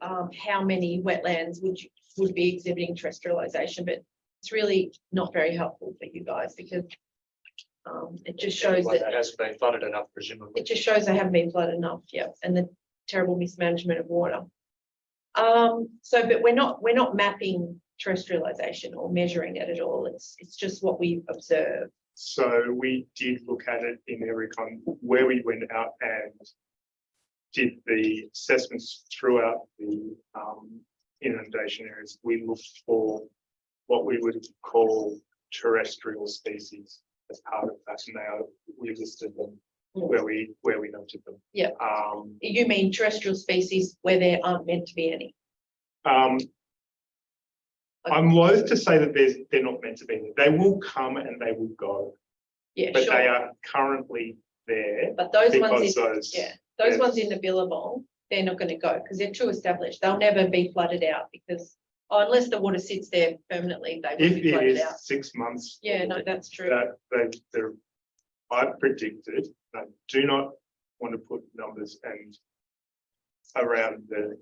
[SPEAKER 2] how many wetlands would be exhibiting terrestrialization, but it's really not very helpful for you guys because it just shows
[SPEAKER 1] Like
[SPEAKER 2] that,
[SPEAKER 1] hasn't been flooded enough, presumably.
[SPEAKER 2] it just shows they haven't been flooded enough, yeah, and the terrible mismanagement of water. But we're not mapping terrestrialization or measuring it at all. It's just what we observe.
[SPEAKER 4] so we did look at it in every where we went out and did the assessments throughout the inundation areas. We looked for what we would call terrestrial species as part of that, and we listed them where we noted them.
[SPEAKER 2] Yeah. You mean terrestrial species where there aren't meant to be any?
[SPEAKER 4] I'm loath to say that they're not meant to be there. They will come and they will go,
[SPEAKER 2] Yeah,
[SPEAKER 4] but
[SPEAKER 2] sure.
[SPEAKER 4] they are currently there
[SPEAKER 2] But those ones,
[SPEAKER 4] because those.
[SPEAKER 2] those
[SPEAKER 4] yes.
[SPEAKER 2] ones in the Billabong, they're not going to go because they're too established. They'll never be flooded out because unless the water sits there permanently, they will
[SPEAKER 4] If
[SPEAKER 2] be
[SPEAKER 4] it
[SPEAKER 2] flooded
[SPEAKER 4] is
[SPEAKER 2] out.
[SPEAKER 4] 6 months.
[SPEAKER 2] Yeah, no, that's true.
[SPEAKER 4] They're, I've predicted, I do not want to put numbers and around the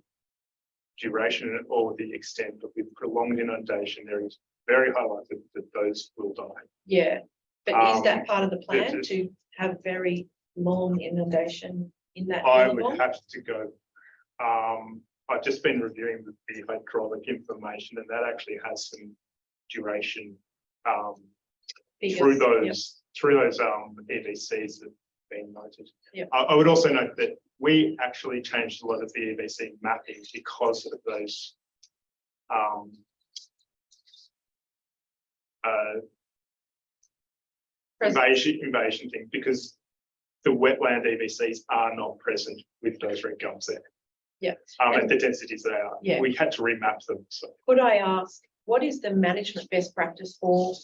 [SPEAKER 4] duration or the extent, but with prolonged inundation, there is very high likelihood that those will die.
[SPEAKER 2] Yeah, but is that part of the plan
[SPEAKER 4] there's
[SPEAKER 2] to have very long inundation in that
[SPEAKER 4] I would
[SPEAKER 2] Billabong?
[SPEAKER 4] have to go. I've just been reviewing the hydraulic information, and that actually has some duration
[SPEAKER 2] Figures,
[SPEAKER 4] through
[SPEAKER 2] yep.
[SPEAKER 4] those EVCs that have been noted.
[SPEAKER 2] Yep.
[SPEAKER 4] I would also note that we actually changed a lot of the EVC mapping because of those invasion thing, because the wetland EVCs are not present with those red gums there.
[SPEAKER 2] Yeah.
[SPEAKER 4] At the densities they are.
[SPEAKER 2] Yeah.
[SPEAKER 4] We had to remap them. So
[SPEAKER 2] Could I ask, what is the management best practice for,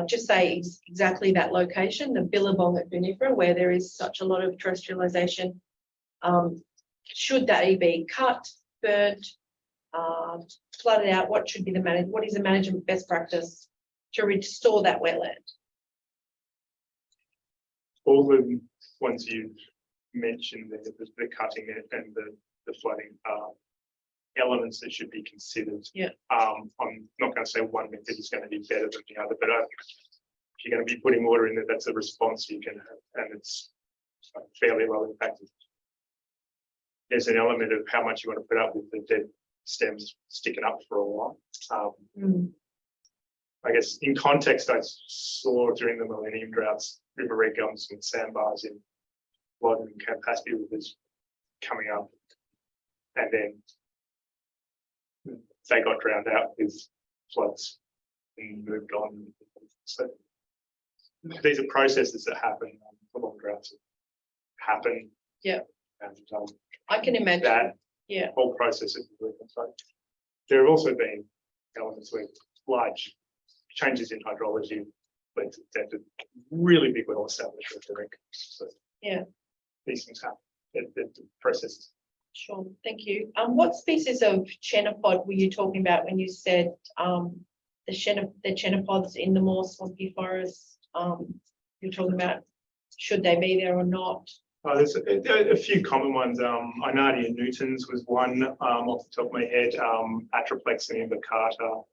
[SPEAKER 2] just say exactly that location, the Billabong at Vinifera, where there is such a lot of terrestrialization? Should that be cut, burnt, flooded out? What should be what is the management best practice to restore that wetland?
[SPEAKER 4] all the ones you mentioned, the cutting it and the flooding are elements that should be considered.
[SPEAKER 2] Yeah.
[SPEAKER 4] I'm not going to say one method is going to be better than the other, but if you're going to be putting water in there, that's a response you can have, and it's fairly low impacted. There's an element of how much you want to put up with the dead stems sticking up for a while. I guess in context, I saw during the millennium droughts, river red gums and sandbars in Loddon and Campaspe rivers coming up, and then they got drowned out with floods and moved on. So these are processes that happen for long droughts. Happen.
[SPEAKER 2] Yeah.
[SPEAKER 4] And
[SPEAKER 2] I can imagine.
[SPEAKER 4] that
[SPEAKER 2] Yeah.
[SPEAKER 4] whole process is so there have also been elements where large changes in hydrology led to really big, well-established river. So
[SPEAKER 2] Yeah.
[SPEAKER 4] these things happen. The process.
[SPEAKER 2] Sure, thank you. What species of chenopod were you talking about when you said the chenopods in the more swampy forest? You're talking about should they be there or not?
[SPEAKER 4] There's a few common ones. Inadia newtons was one off the top of my head. Atriplex and imbecata.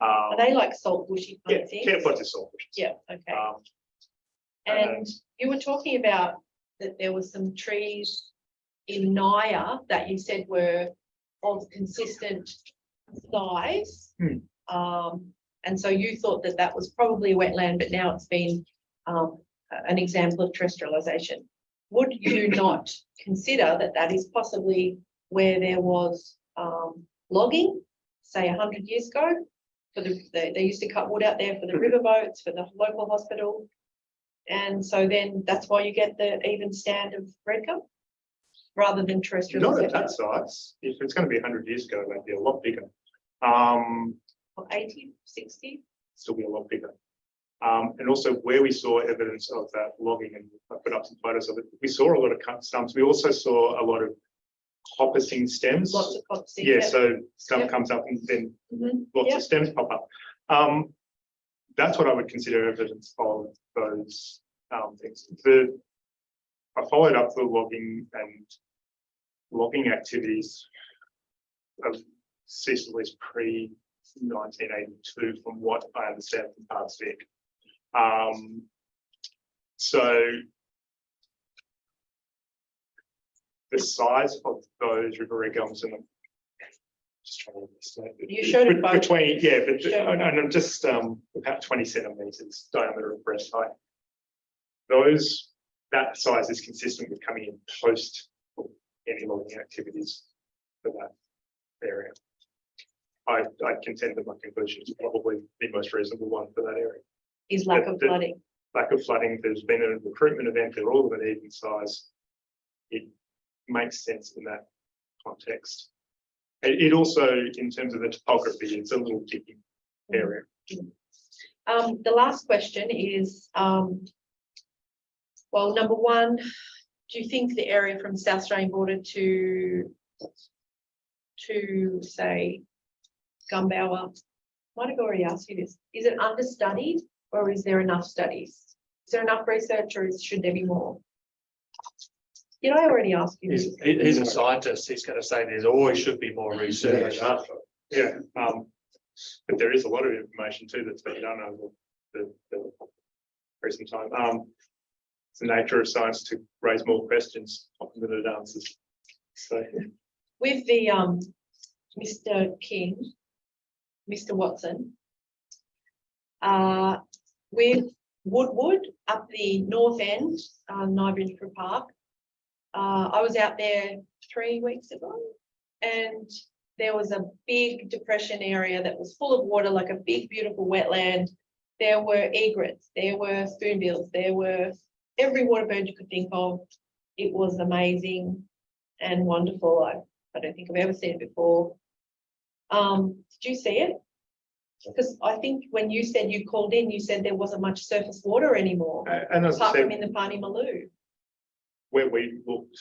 [SPEAKER 2] Are they like salt bushy kind
[SPEAKER 4] Yeah,
[SPEAKER 2] of things?
[SPEAKER 4] chenopods are salt bushes.
[SPEAKER 2] Yeah, okay.
[SPEAKER 4] And
[SPEAKER 2] And you were talking about that there were some trees in Naya that you said were of consistent size. And so you thought that that was probably a wetland, but now it's been an example of terrestrialization. Would you not consider that that is possibly where there was logging, say 100 years ago? For they used to cut wood out there for the riverboats, for the local hospital. And so then that's why you get the even stand of red gum rather than terrestrial.
[SPEAKER 4] Not at that size. If it's going to be 100 years ago, it'll be a lot bigger.
[SPEAKER 2] Or 80, 60.
[SPEAKER 4] Still be a lot bigger. And also where we saw evidence of that logging, and I put up some photos of it, we saw a lot of cut stumps. We also saw a lot of coppicing stems.
[SPEAKER 2] Lots of copsing.
[SPEAKER 4] Yeah, so stump
[SPEAKER 2] Yep.
[SPEAKER 4] comes up and then
[SPEAKER 2] Mhm.
[SPEAKER 4] lots
[SPEAKER 2] Yep.
[SPEAKER 4] of stems pop up. That's what I would consider evidence of those things. I followed up the logging activities of Cecily's pre-1982, from what I understand from Parks Vic. So the size of those river red gums, and I'm just trying to understand.
[SPEAKER 2] You showed it both.
[SPEAKER 4] Between, yeah, but
[SPEAKER 2] Showed it
[SPEAKER 4] and I'm just about 20 centimeters diameter of breast height. That size is consistent with coming in post any logging activities for that area. I contend that my conclusion is probably the most reasonable one for that area.
[SPEAKER 2] Is lack of flooding.
[SPEAKER 4] Lack of flooding, there's been a recruitment event, they're all of an even size. It makes sense in that context. It also, in terms of the topography, it's a little dicky area.
[SPEAKER 2] The last question is, well, number one, do you think the area from South Australian border to say Gumbauer, might have already asked you this, is it understudied or is there enough studies? Is there enough research or should there be more? Did I already ask you?
[SPEAKER 1] He's a scientist. He's going to say there's always should be more research.
[SPEAKER 4] Yeah, but there is a lot of information too that's been done over the recent time. It's the nature of science to raise more questions often than it answers. So
[SPEAKER 2] With the Mr. King, Mr. Watson, with Woodwood up the north end, Nybernsford Park, I was out there 3 weeks ago and there was a big depression area that was full of water, like a big, beautiful wetland. There were egrets, there were spoonbills, there were every water bird you could think of. It was amazing and wonderful. I don't think I've ever seen it before. Did you see it? Because I think when you said you called in, you said there wasn't much surface water anymore,
[SPEAKER 4] and as I
[SPEAKER 2] apart from
[SPEAKER 4] said,
[SPEAKER 2] in the Pani Maloo.
[SPEAKER 4] where we looked,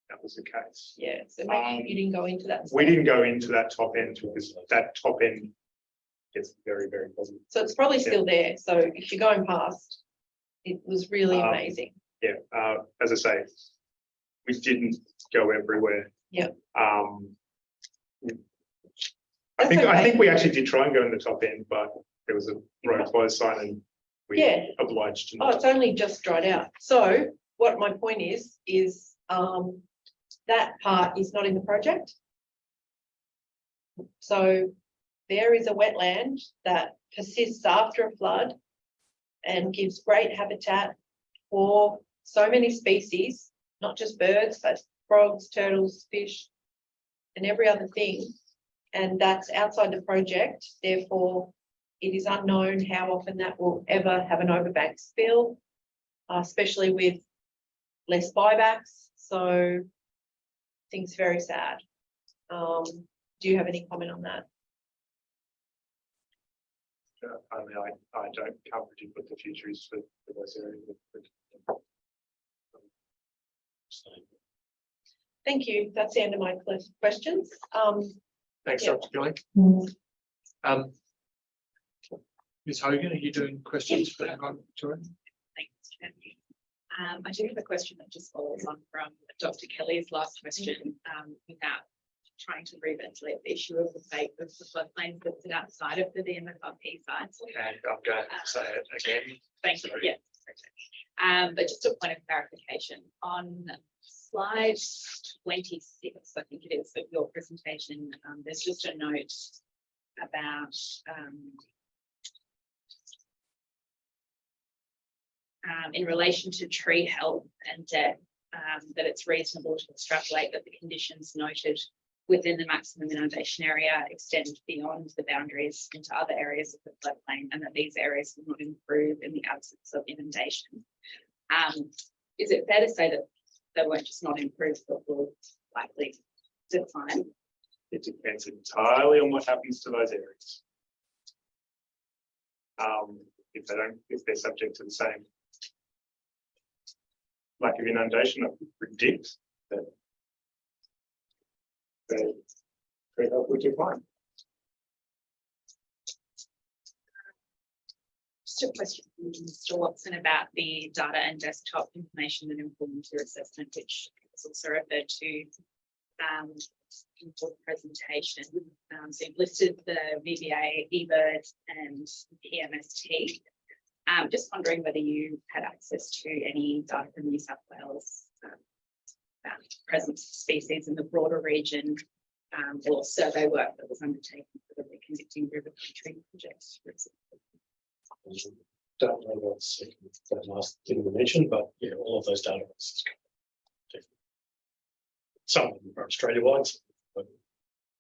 [SPEAKER 4] that was the case.
[SPEAKER 2] Yeah, so maybe you didn't go into that.
[SPEAKER 4] We didn't go into that top end because that top end gets very, very positive.
[SPEAKER 2] So it's probably still there. So if you're going past, it was really amazing.
[SPEAKER 4] Yeah, as I say, we didn't go everywhere.
[SPEAKER 2] Yeah.
[SPEAKER 4] I think
[SPEAKER 2] okay.
[SPEAKER 4] we actually did try and go in the top end, but there was a road closed sign and we
[SPEAKER 2] Yeah.
[SPEAKER 4] obliged to
[SPEAKER 2] Oh,
[SPEAKER 4] not.
[SPEAKER 2] it's only just dried out. So what my point is that part is not in the project. So there is a wetland that persists after a flood and gives great habitat for so many species, not just birds, but frogs, turtles, fish, and every other thing. And that's outside the project. Therefore, it is unknown how often that will ever have an overbank spill, especially with less buybacks. So I think it's very sad. Do you have any comment on that?
[SPEAKER 4] I mean, I can't predict what the future is for those areas.
[SPEAKER 2] Thank you. That's the end of my questions.
[SPEAKER 1] Thanks,
[SPEAKER 2] Yeah.
[SPEAKER 1] Dr. Gilling. Ms. Hogan, are you doing questions for Victoria?
[SPEAKER 11] Thanks, Chair. I do have a question that just follows on from Dr. Kelly's last question, without trying to reventilate the issue of the fate of the floodplains that sit outside of the VMFRP sites.
[SPEAKER 1] And I'm going to say it again.
[SPEAKER 11] Thank you.
[SPEAKER 1] Sorry.
[SPEAKER 11] Yeah. But just a point of clarification on slide 26, I think it is, of your presentation. There's just a note about in relation to tree health and death, that it's reasonable to extrapolate that the conditions noted within the maximum inundation area extend beyond the boundaries into other areas of the floodplain, and that these areas will not improve in the absence of inundation. Is it fair to say that they won't just not improve, but will likely decline?
[SPEAKER 4] It depends entirely on what happens to those areas. If they're subject to the same lack of inundation, I would predict that they would decline.
[SPEAKER 11] Just a question from Mr. Watson about the data and desktop information that informed your assessment, which was also referred to in the presentation. So you've listed the VBA, eBird and PMST. Just wondering whether you had access to any data from New South Wales about presence of species in the broader region, or survey work that was undertaken for the reconnecting river country projects, for example.
[SPEAKER 5] Don't know what's that last thing we mentioned, but yeah, all of those databases. Some of them are Australia-wide, but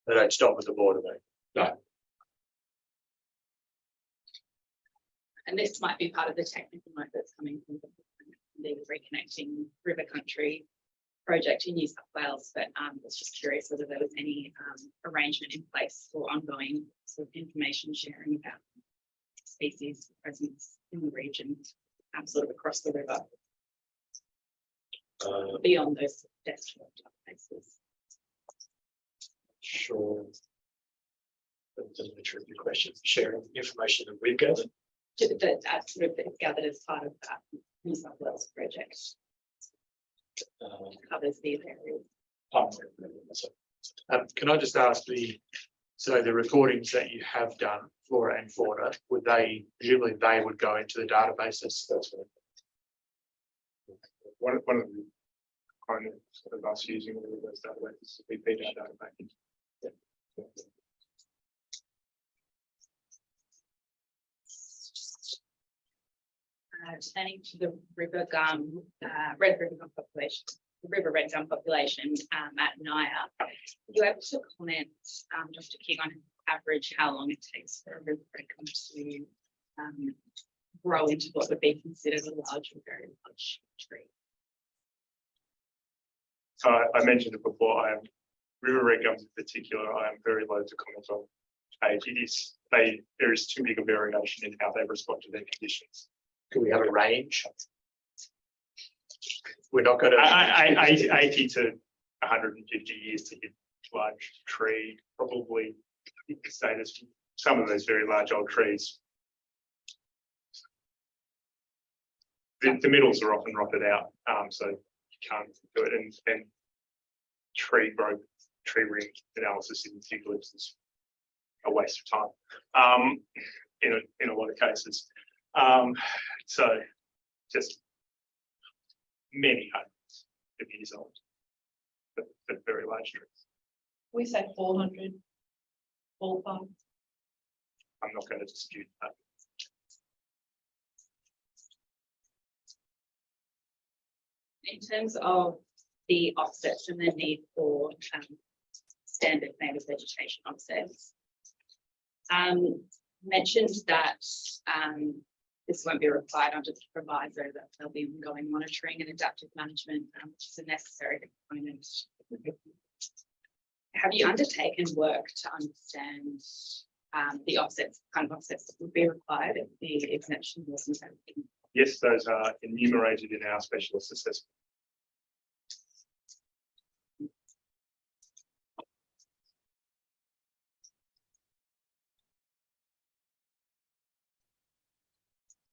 [SPEAKER 1] They don't stop at the border, though.
[SPEAKER 5] no.
[SPEAKER 11] And this might be part of the technical note that's coming from the reconnecting river country project in New South Wales, but I was just curious whether there was any arrangement in place for ongoing sort of information sharing about species presence in the region, sort of across the river, beyond those desktop databases.
[SPEAKER 5] Sure. That's a tricky question. Sharing information that we've gathered.
[SPEAKER 11] That sort of gathered as part of that New South Wales project. Covers these areas.
[SPEAKER 1] Can I just ask so the recordings that you have done, flora and fauna, presumably they would go into the databases?
[SPEAKER 5] That's right.
[SPEAKER 4] One of the components of us using all of those databases, we feed our database.
[SPEAKER 11] Turning to the river gum, red river gum population, the river red gum population at Naya, are you able to comment, Dr. King, on average how long it takes for a river red gum to grow into what would be considered a large or very large tree?
[SPEAKER 4] So I mentioned it before. River red gums in particular, I am very loath to comment on age. There is too big a variation in how they respond to their conditions.
[SPEAKER 1] Do we have a range? We're not going to.
[SPEAKER 4] 80 to 150 years to hit large tree, probably the status. Some of those very large old trees. The middles are often rotted out, so you can't do it. And tree growth, tree ring analysis in particular is a waste of time in a lot of cases. So just many hundreds of years old, but very large trees.
[SPEAKER 2] We say 400 ballpark.
[SPEAKER 4] I'm not going to dispute that.
[SPEAKER 11] In terms of the offsets and the need for standard native vegetation offsets, mentioned that this won't be required under the proviso that there'll be ongoing monitoring and adaptive management, which is a necessary component. Have you undertaken work to understand the offsets, kind of offsets that would be required if the exemption wasn't taken?
[SPEAKER 4] Yes, those are enumerated in our specialist assessment.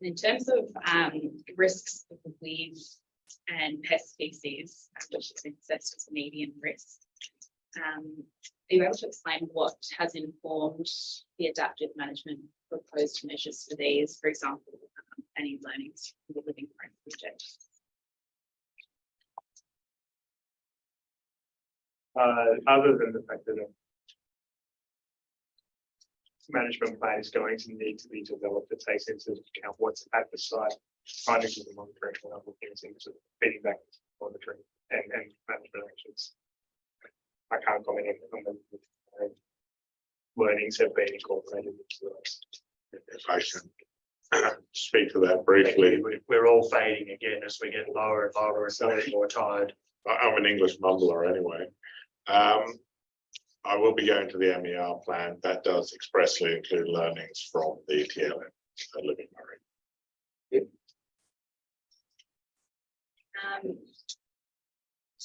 [SPEAKER 11] In terms of risks of weeds and pest species, which has been assessed as a medium risk, are you able to explain what has informed the adaptive management proposed measures for these, for example, any learnings from the Living Prone project?
[SPEAKER 4] Other than the fact that management plan is going to need to be developed that takes into account what's at the site, findings of the monitoring and other things into feeding back to monitoring and management actions. I can't comment on the learnings have been incorporated into us.
[SPEAKER 3] If I can speak to that briefly.
[SPEAKER 1] We're all fading again as we get lower and lower and more tired.
[SPEAKER 3] I'm an English mumbler anyway. I will be going to the MER plan. That does expressly include learnings from the TLM, living marine.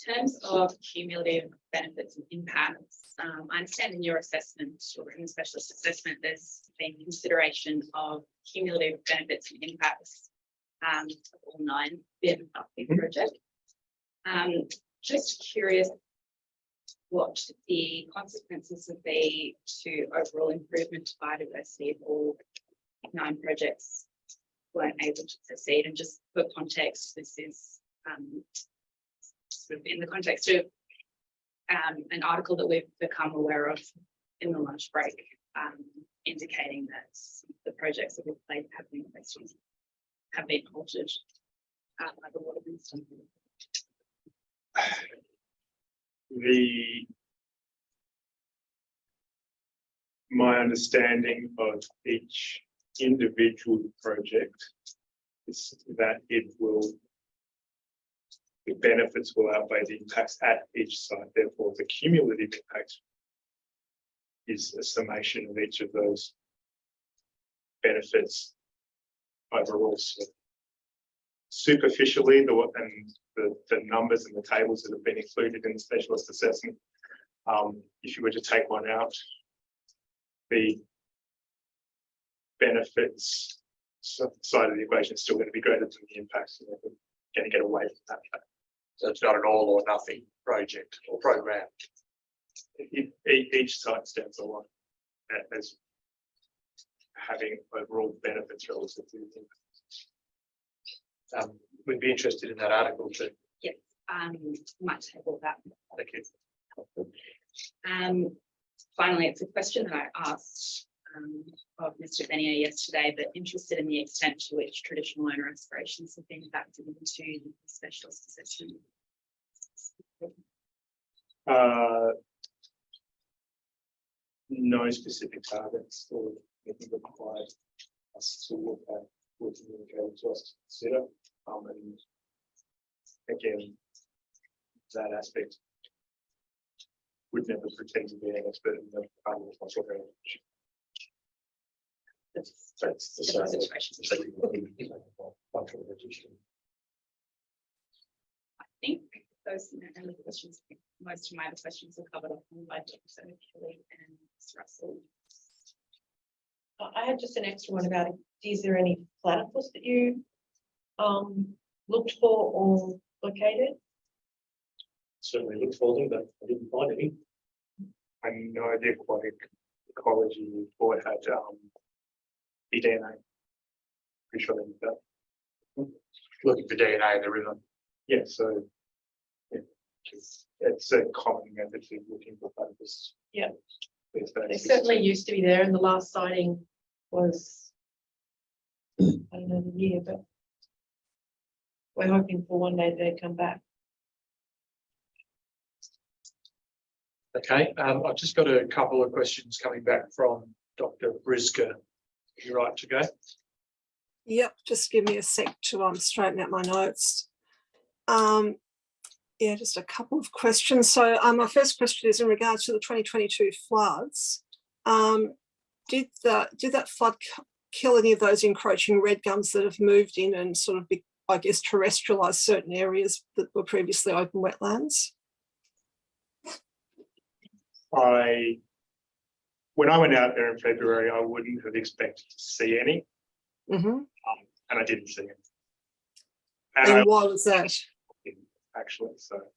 [SPEAKER 11] In terms of cumulative benefits and impacts, I understand in your assessment or in the specialist assessment, there's been consideration of cumulative benefits and impacts of all 9 VMFRP projects. Just curious what the consequences would be to overall improvement to biodiversity if all 9 projects weren't able to proceed. And just for context, this is sort of in the context of an article that we've become aware of in the lunch break, indicating that the projects that we've played have been altered by the water minister.
[SPEAKER 4] My understanding of each individual project is that the benefits will outweigh the impacts at each site. Therefore, the cumulative impact is a summation of each of those benefits overall. So superficially, the numbers and the tables that have been included in the specialist assessment, if you were to take one out, the benefits side of the equation is still going to be greater than the impacts, and we're going to get away from that.
[SPEAKER 1] So it's not an all or nothing project or program.
[SPEAKER 4] Each site stands alone as having overall benefits relative to the impacts.
[SPEAKER 1] We'd be interested in that article too.
[SPEAKER 11] Yes, might table that.
[SPEAKER 1] Thank you.
[SPEAKER 11] Finally, it's a question that I asked of Mr. Bennier yesterday, but interested in the extent to which traditional owner aspirations have been factored into the specialist assessment.
[SPEAKER 4] No specific targets or anything required us to look at or communicate to us to consider. And again, that aspect would never pretend to be an expert in the fossil range. That's the side of it.
[SPEAKER 11] I think those are the questions. Most of my other questions are covered off by Dr. Kelly and Ms. Russell.
[SPEAKER 2] I had just an extra one about, is there any platypus that you looked for or located?
[SPEAKER 5] Certainly looked for them, but I didn't find any.
[SPEAKER 4] I know the aquatic ecology report had DNA. Pretty sure they did that.
[SPEAKER 1] Looking for DNA in the river.
[SPEAKER 4] Yeah, so it's a common method for looking for platypus.
[SPEAKER 2] Yeah.
[SPEAKER 4] They
[SPEAKER 2] certainly used to be there, and the last sighting was, I don't know the year, but we're hoping for one day they'd come back.
[SPEAKER 1] Okay, I've just got a couple of questions coming back from Dr. Brisker. You right to go?
[SPEAKER 8] Yep, just give me a sec to straighten out my notes. Yeah, just a couple of questions. So my first question is in regards to the 2022 floods. Did that flood kill any of those encroaching red gums that have moved in and sort of, I guess, terrestrialised certain areas that were previously open wetlands?
[SPEAKER 4] When I went out there in February, I wouldn't have expected to see any,
[SPEAKER 8] Mm-hmm.
[SPEAKER 4] and I didn't see any.
[SPEAKER 8] And why was that?
[SPEAKER 4] Actually, so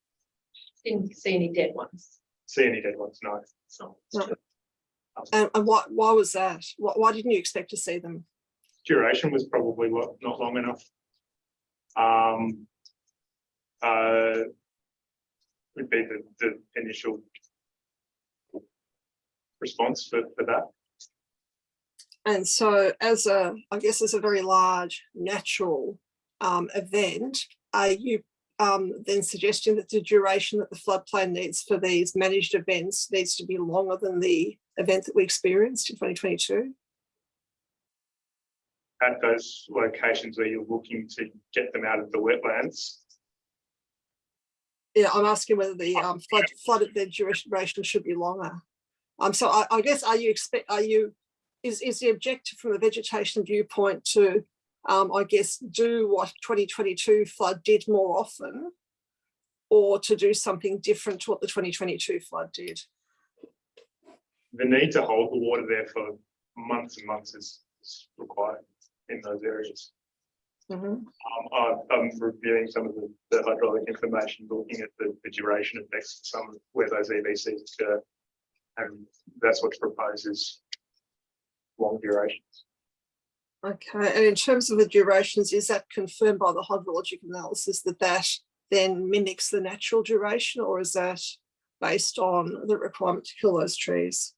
[SPEAKER 2] Didn't see any dead ones.
[SPEAKER 4] see any dead ones? No.
[SPEAKER 8] No. And why was that? Why didn't you expect to see them?
[SPEAKER 4] Duration was probably not long enough. Would be the initial response for that.
[SPEAKER 8] And so I guess as a very large natural event, are you then suggesting that the duration that the floodplain needs for these managed events needs to be longer than the event that we experienced in 2022?
[SPEAKER 4] At those locations where you're looking to get them out of the wetlands,
[SPEAKER 8] Yeah, I'm asking whether the flood the duration should be longer. So I guess is the objective from a vegetation viewpoint to I guess do what 2022 flood did more often, or to do something different to what the 2022 flood did?
[SPEAKER 4] the need to hold the water there for months and months is required in those areas.
[SPEAKER 8] Mhm.
[SPEAKER 4] I'm reviewing some of the hydraulic information, looking at the duration effects, some where those EVCs occur, and that's what's proposed is long durations.
[SPEAKER 8] Okay, and in terms of the durations, is that confirmed by the hydrologic analysis that then mimics the natural duration, or is that based on the requirement to kill those trees?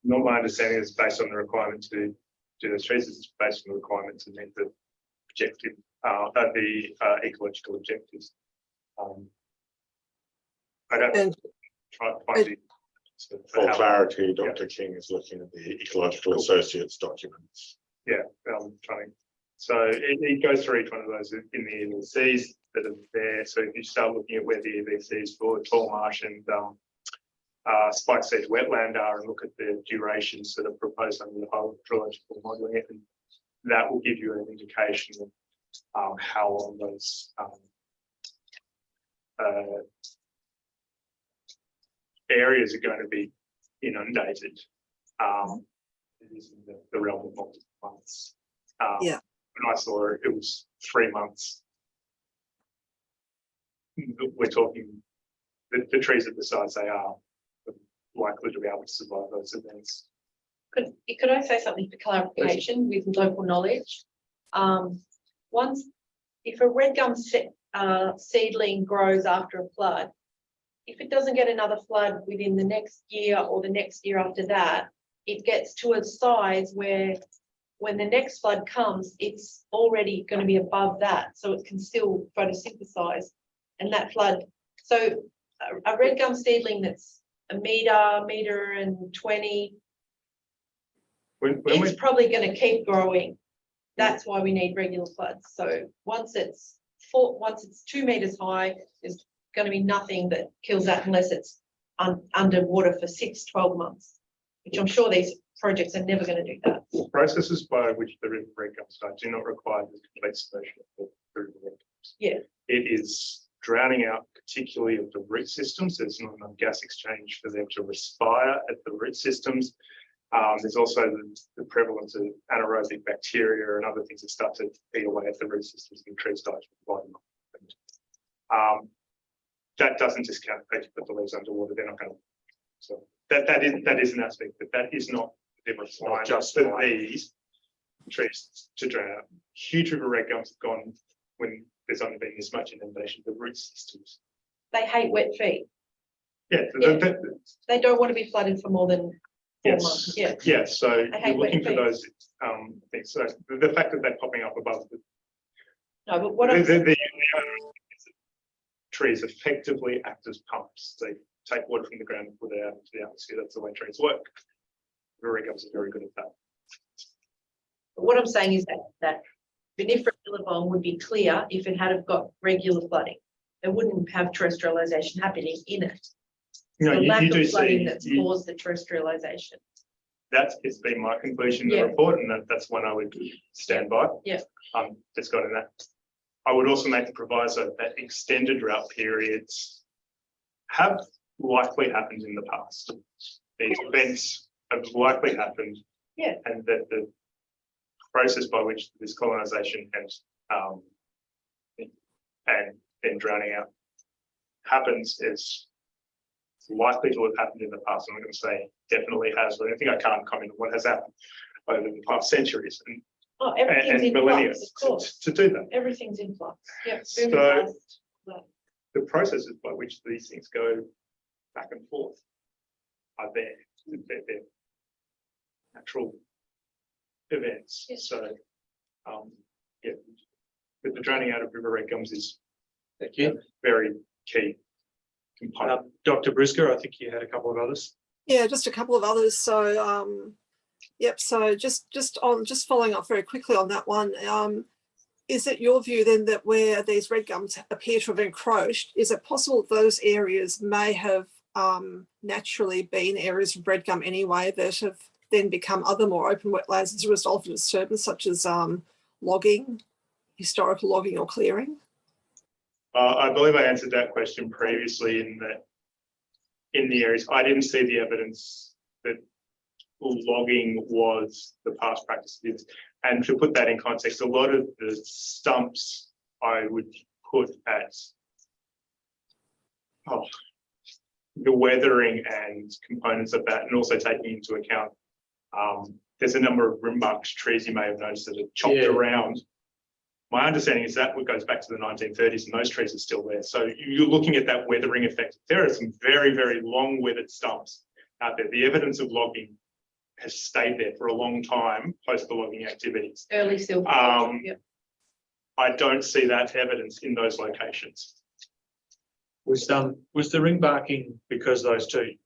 [SPEAKER 4] Not my understanding is based on the requirement to do those trees, it's based on the requirement to meet the objective, the ecological objectives. I don't
[SPEAKER 8] And
[SPEAKER 4] try to find it.
[SPEAKER 3] For clarity, Dr. King is looking at the Ecological Associates documents.
[SPEAKER 4] Yeah, trying. So it goes through each one of those in the EVCs that are there. So if you start looking at where the EVCs for tall marsh and spike sedge wetland are, and look at the durations that are proposed under the hydrological modelling, and that will give you an indication of how long those areas are going to be inundated. It is in the realm of multiple months.
[SPEAKER 8] Yeah.
[SPEAKER 4] When I saw it, it was 3 months. We're talking the trees at the size they are likely to be able to survive those events.
[SPEAKER 2] Could I say something for clarification with local knowledge? If a red gum seedling grows after a flood, if it doesn't get another flood within the next year or the next year after that, it gets to a size where when the next flood comes, it's already going to be above that. So it can still photosynthesize, and that flood. So a red gum seedling that's a meter and 20, it's probably going to keep growing. That's why we need regular floods. So once it's 2 meters high, there's going to be nothing that kills that unless it's underwater for 6-12 months, which I'm sure these projects are never going to do that.
[SPEAKER 4] Processes by which the river red gum starts do not require the complete solution of the river red gums.
[SPEAKER 2] Yeah.
[SPEAKER 4] It is drowning out particularly of the root systems. There's not enough gas exchange for them to respire at the root systems. There's also the prevalence of anaerobic bacteria and other things that start to eat away at the root systems and trees start to provide them. That doesn't discount the fact you put the leaves underwater, they're not going to. So that is an aspect, but that is not the requirement just for these trees to drown out. Huge river red gums have gone when there's only been this much inundation of the root systems.
[SPEAKER 2] They hate wet feet.
[SPEAKER 4] Yeah,
[SPEAKER 2] Yeah. They don't want to be flooded for more than 4 months. Yeah.
[SPEAKER 4] Yeah, so
[SPEAKER 2] I hate
[SPEAKER 4] you're looking
[SPEAKER 2] wet
[SPEAKER 4] for
[SPEAKER 2] feet.
[SPEAKER 4] those things. So the fact that they're popping up above the
[SPEAKER 2] No, but what I'm
[SPEAKER 4] trees effectively act as pumps. They take water from the ground and put it out into the atmosphere. That's the way trees work. River red gums are very good at that.
[SPEAKER 2] What I'm saying is that Vinifera billabong would be clear if it had got regular flooding. It wouldn't have terrestrialization happening in it.
[SPEAKER 4] You know,
[SPEAKER 2] The lack
[SPEAKER 4] you do
[SPEAKER 2] of flooding
[SPEAKER 4] see
[SPEAKER 2] that's caused the terrestrialization.
[SPEAKER 4] that's it's been my conclusion in
[SPEAKER 2] Yeah.
[SPEAKER 4] the report, and that's one I would stand by.
[SPEAKER 2] Yeah.
[SPEAKER 4] That's got in that. I would also make the proviso that extended drought periods have likely happened in the past. These events have likely happened.
[SPEAKER 2] Yeah.
[SPEAKER 4] And that the process by which this colonisation and then drowning out happens is likely to have happened in the past. I'm not going to say definitely has, but I think I can't comment on what has happened over the past centuries and
[SPEAKER 2] Everything's in
[SPEAKER 4] millennia
[SPEAKER 2] flux, of course.
[SPEAKER 4] to do that.
[SPEAKER 2] Everything's in flux. Yeah.
[SPEAKER 4] So-
[SPEAKER 2] boom bust.
[SPEAKER 4] The processes by which these things go back and forth are there. They're natural events.
[SPEAKER 2] Yes.
[SPEAKER 4] So, yeah, but the drowning out of river red gums is
[SPEAKER 1] Thank you.
[SPEAKER 4] very key component.
[SPEAKER 1] Dr. Brisker, I think you had a couple of others.
[SPEAKER 8] Yeah, just a couple of others. So, yep. So just following up very quickly on that one. Is it your view then that where these red gums appear to have encroached, is it possible that those areas may have naturally been areas of red gum anyway that have then become other more open wetlands as a result of disturbance such as logging, historical logging or clearing?
[SPEAKER 4] I believe I answered that question previously in that in the areas, I didn't see the evidence that logging was the past practice. And to put that in context, a lot of the stumps I would put at the weathering and components of that, and also taking into account there's a number of rimbarked trees you may have noticed that are chopped around. My understanding is that goes back to the 1930s and those trees are still there. So you're looking at that weathering effect. There are some very, very long weathered stumps out there. The evidence of logging has stayed there for a long time post the logging activities.
[SPEAKER 2] Early silver. Yep.
[SPEAKER 4] I don't see that evidence in those locations.
[SPEAKER 1] Was the ring barking because those trees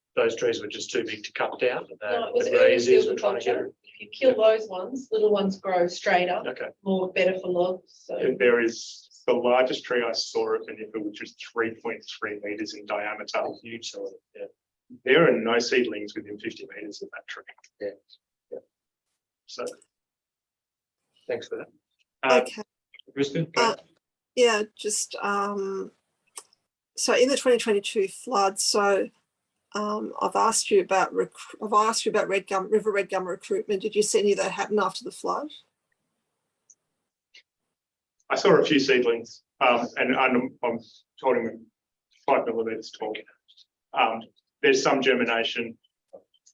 [SPEAKER 1] were just too big to cut down?
[SPEAKER 2] No, it was
[SPEAKER 1] the
[SPEAKER 2] early
[SPEAKER 1] graziers were trying to get
[SPEAKER 2] silviculture. If you kill those ones, little ones grow straighter,
[SPEAKER 1] Okay.
[SPEAKER 2] more better for logs. So
[SPEAKER 4] And there is the largest tree I saw at Vinifra, which was 3.3 meters in diameter.
[SPEAKER 1] Huge sort of, yeah.
[SPEAKER 4] There are no seedlings within 50 meters of that tree.
[SPEAKER 1] Yeah.
[SPEAKER 4] So,
[SPEAKER 1] Thanks for that.
[SPEAKER 8] Okay.
[SPEAKER 1] Brisker,
[SPEAKER 8] Yeah, just so in the 2022 flood, so I've asked you about river red gum recruitment. Did you see any of that happen after the flood?
[SPEAKER 4] I saw a few seedlings, and I'm holding them 5 millimeters tall. There's some germination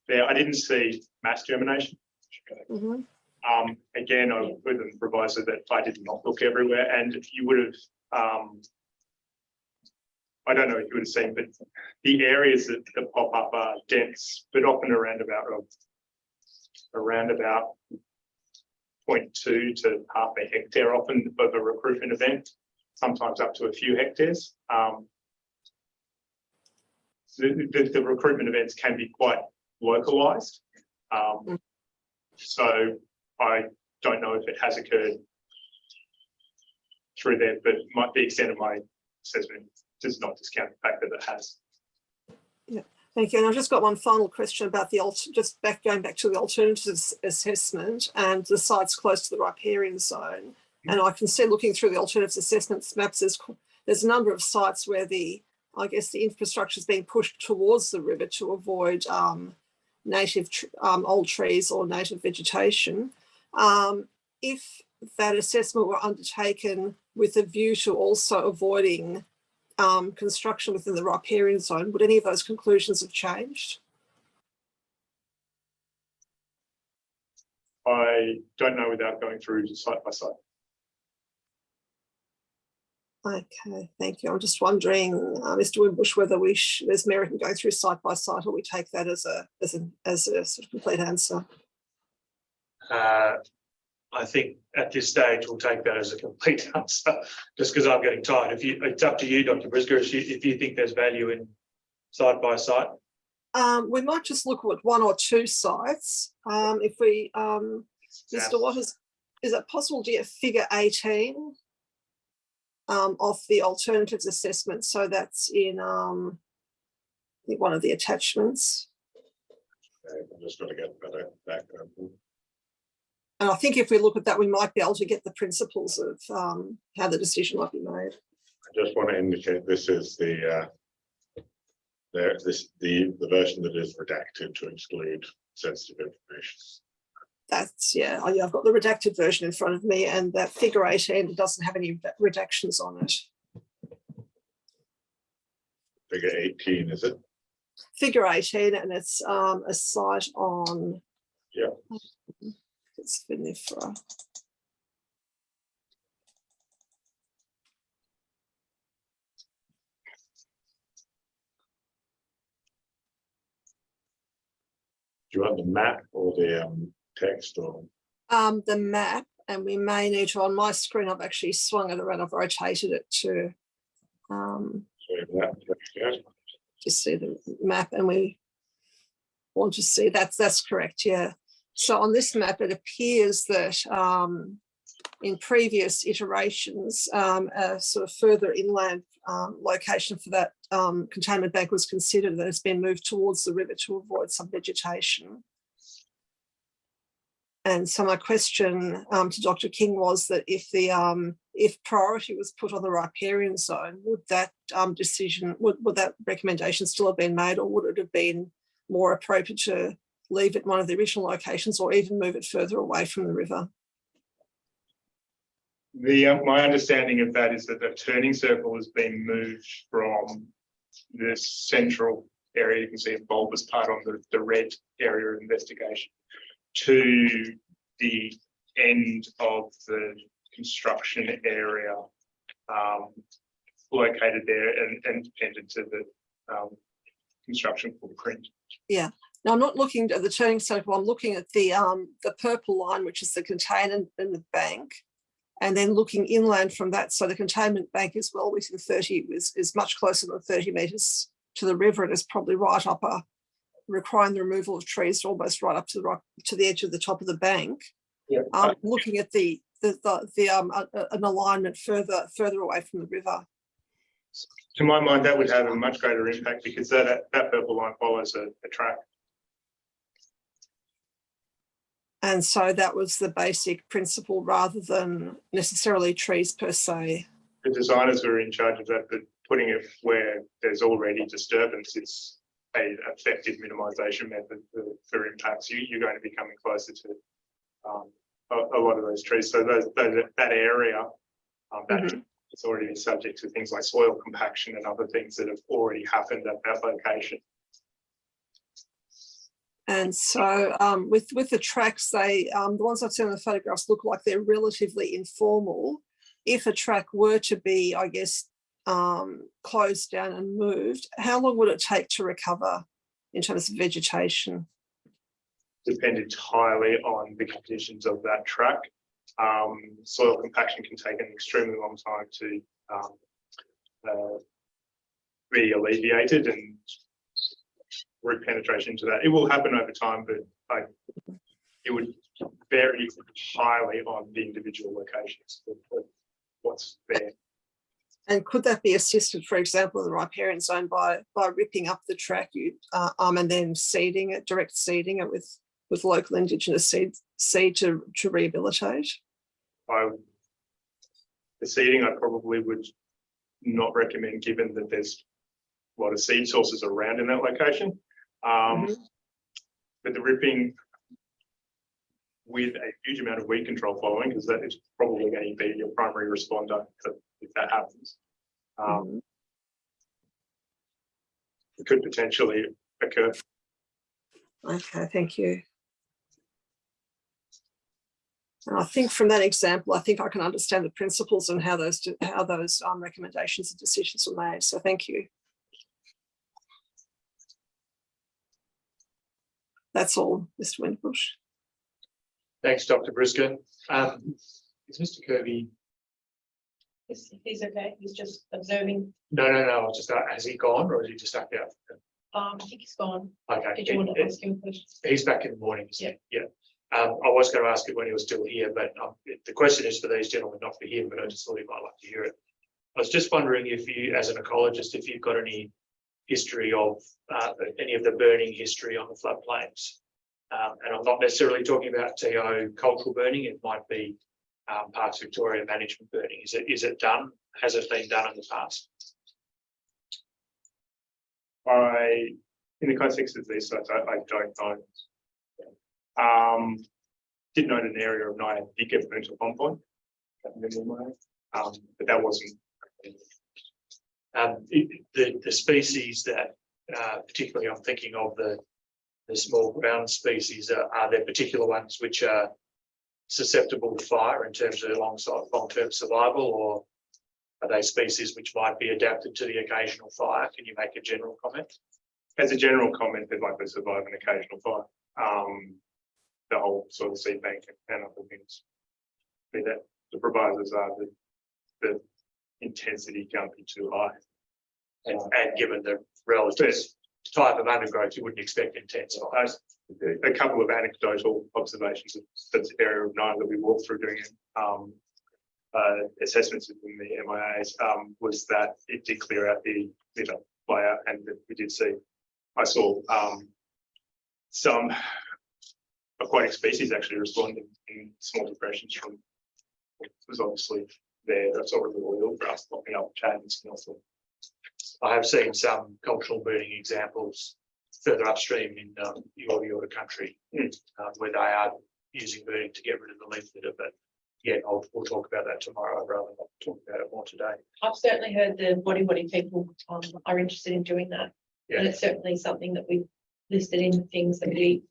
[SPEAKER 4] there. I didn't see mass germination.
[SPEAKER 8] Mm-hmm.
[SPEAKER 4] Again, I with the proviso that I did not look everywhere, and you would have. I don't know if you would have seen, but the areas that pop up are dense, but often around about 0.2 to half a hectare, often of a recruitment event, sometimes up to a few hectares. The recruitment events can be quite localized. So I don't know if it has occurred through there, but the extent of my assessment does not discount the fact that it has.
[SPEAKER 8] Yeah, thank you. And I've just got one final question about going back to the alternatives assessment and the sites close to the riparian zone. And I can see looking through the alternatives assessments maps, there's a number of sites where I guess the infrastructure is being pushed towards the river to avoid native old trees or native vegetation. If that assessment were undertaken with a view to also avoiding construction within the riparian zone, would any of those conclusions have changed?
[SPEAKER 4] I don't know without going through site by site.
[SPEAKER 8] Okay, thank you. I'm just wondering, Mr. Wimbush, whether there's merit in going through site by site, or we take that as a sort of complete answer.
[SPEAKER 1] I think at this stage we'll take that as a complete answer, just because I'm getting tired. It's up to you, Dr. Brisker, if you think there's value in site by site.
[SPEAKER 8] We might just look at one or two sites. If we, Mr. Waters, is it possible to get figure 18 of the alternatives assessment? So that's in I think one of the attachments.
[SPEAKER 3] I'm just going to get back.
[SPEAKER 8] And I think if we look at that, we might be able to get the principles of how the decision might be made.
[SPEAKER 3] I just want to indicate this is the version that is redacted to exclude sensitive information.
[SPEAKER 8] That's, yeah, I've got the redacted version in front of me, and that figure 18 doesn't have any redactions on it.
[SPEAKER 3] Figure 18, is it?
[SPEAKER 8] Figure 18, and it's a site on,
[SPEAKER 3] yeah,
[SPEAKER 8] it's Vinifra.
[SPEAKER 3] Do you want the map or the text or?
[SPEAKER 8] The map, and we may need to, on my screen, I've actually swung it around, I've rotated it to see the map, and we want to see that's correct, yeah. So on this map, it appears that in previous iterations, a sort of further inland location for that containment bank was considered, that has been moved towards the river to avoid some vegetation. And so my question to Dr. King was that if priority was put on the riparian zone, would that decision, would that recommendation still have been made, or would it have been more appropriate to leave it one of the original locations, or even move it further away from the river?
[SPEAKER 4] My understanding of that is that the turning circle has been moved from the central area. You can see a bulbous part on the red area of investigation to the end of the construction area located there and dependent to the construction footprint.
[SPEAKER 8] Yeah. Now I'm not looking at the turning circle. I'm looking at the purple line, which is the containment in the bank, and then looking inland from that. So the containment bank is well within 30, is much closer than 30 metres to the river. It is probably right up requiring the removal of trees almost right up to the edge of the top of the bank.
[SPEAKER 4] Yeah.
[SPEAKER 8] Looking at an alignment further away from the river.
[SPEAKER 4] To my mind, that would have a much greater impact because that purple line follows a track.
[SPEAKER 8] And so that was the basic principle rather than necessarily trees per se.
[SPEAKER 4] The designers were in charge of that, but putting it where there's already disturbance is an effective minimisation method for impacts. You're going to be coming closer to a lot of those trees. So that area it's already been subject to things like soil compaction and other things that have already happened at that location.
[SPEAKER 8] And so with the tracks, the ones I've seen in the photographs look like they're relatively informal. If a track were to be, I guess, closed down and moved, how long would it take to recover in terms of vegetation?
[SPEAKER 4] Depend entirely on the conditions of that track. Soil compaction can take an extremely long time to be alleviated, and root penetration into that. It will happen over time, but it would vary highly on the individual locations of what's there.
[SPEAKER 8] And could that be assisted, for example, in the riparian zone by ripping up the track and then seeding it, direct seeding it with local Indigenous seed to rehabilitate?
[SPEAKER 4] The seeding I probably would not recommend, given that there's a lot of seed sources around in that location. But the ripping with a huge amount of weed control following, because that is probably going to be your primary responder if that happens. It could potentially occur.
[SPEAKER 8] Okay, thank you. And I think from that example, I think I can understand the principles and how those recommendations and decisions were made. So thank you. That's all, Mr. Windbush.
[SPEAKER 1] Thanks, Dr. Briskin. Is Mr. Kirby?
[SPEAKER 2] He's okay. He's just observing.
[SPEAKER 1] No. I was just, has he gone or is he just stuck out?
[SPEAKER 2] I think he's gone.
[SPEAKER 1] Okay.
[SPEAKER 2] Did you want to ask him a question?
[SPEAKER 1] He's back in the morning.
[SPEAKER 2] Yeah.
[SPEAKER 1] I was going to ask it when he was still here, but the question is for these gentlemen, not for him, but I just thought he might like to hear it. I was just wondering if you, as an ecologist, if you've got any history of any of the burning history on the floodplains. And I'm not necessarily talking about TO cultural burning. It might be Parks Victoria management burning. Is it done? Has it been done in the past?
[SPEAKER 4] In the context of these sites, I don't know. Did note an area of Naya did get burnt at one point, but that wasn't.
[SPEAKER 1] The species that, particularly I'm thinking of the small ground species, are there particular ones which are susceptible to fire in terms of long-term survival, or are they species which might be adapted to the occasional fire? Can you make a general comment?
[SPEAKER 4] As a general comment, they'd likely survive an occasional fire. the whole sort of seed bank and other things. I mean, that the provisos are that the intensity can't be too high.
[SPEAKER 1] And given the relative type of undergrowth, you wouldn't expect intense.
[SPEAKER 4] A couple of anecdotal observations of the area of Nile that we walked through doing assessments within the MIAs was that it did clear out the layout, and that we did see. I saw some aquatic species actually responding in small depressions from what was obviously there. I saw a little oil grass popping up, chads and also.
[SPEAKER 1] I have seen some cultural burning examples further upstream in Yorta country, where they are using burning to get rid of the leaf litter. But yeah, we'll talk about that tomorrow rather than talk about it more today.
[SPEAKER 2] I've certainly heard the body people are interested in doing that.
[SPEAKER 1] Yeah.
[SPEAKER 2] And it's certainly something that we've listed in the things that we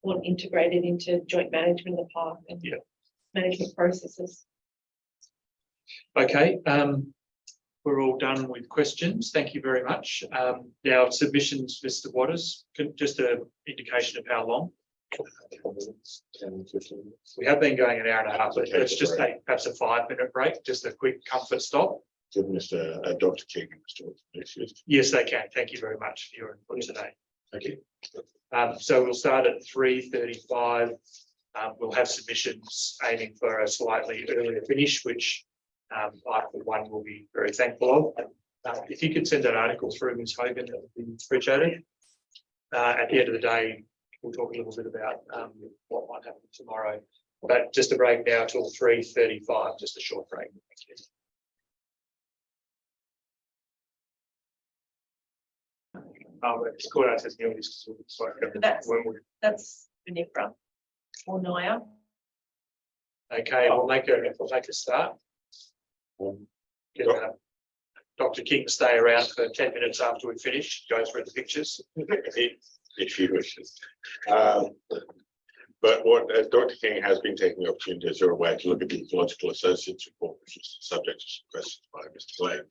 [SPEAKER 2] want integrated into joint management of the park and management processes.
[SPEAKER 1] Okay, we're all done with questions. Thank you very much. Now submissions, Mr. Waters, just an indication of how long.
[SPEAKER 3] 10, 15 minutes.
[SPEAKER 1] We have been going an hour and a half, but let's just take perhaps a 5-minute break, just a quick comfort stop.
[SPEAKER 3] Give Mr. Dr. King and Mr. Watson excuse.
[SPEAKER 1] Yes, they can. Thank you very much for your input today. Thank you. So we'll start at 3:35. We'll have submissions aiming for a slightly earlier finish, which I, for one, will be very thankful of. If you could send that article through, Ms. Hogan, that would be appreciated. At the end of the day, we'll talk a little bit about what might happen tomorrow. But just a break now till 3:35, just a short break. Thank you.
[SPEAKER 4] It's called out as new.
[SPEAKER 2] That's VMFRP or NIA.
[SPEAKER 1] Okay, we'll make a start. Get, Dr. King stay around for 10 minutes after we finish, go through the pictures.
[SPEAKER 3] If he wishes. But what Dr. King has been taking the opportunity, as you're aware, to look at the Ecological Associates report, which is subject to some questions by Mr. Glenn.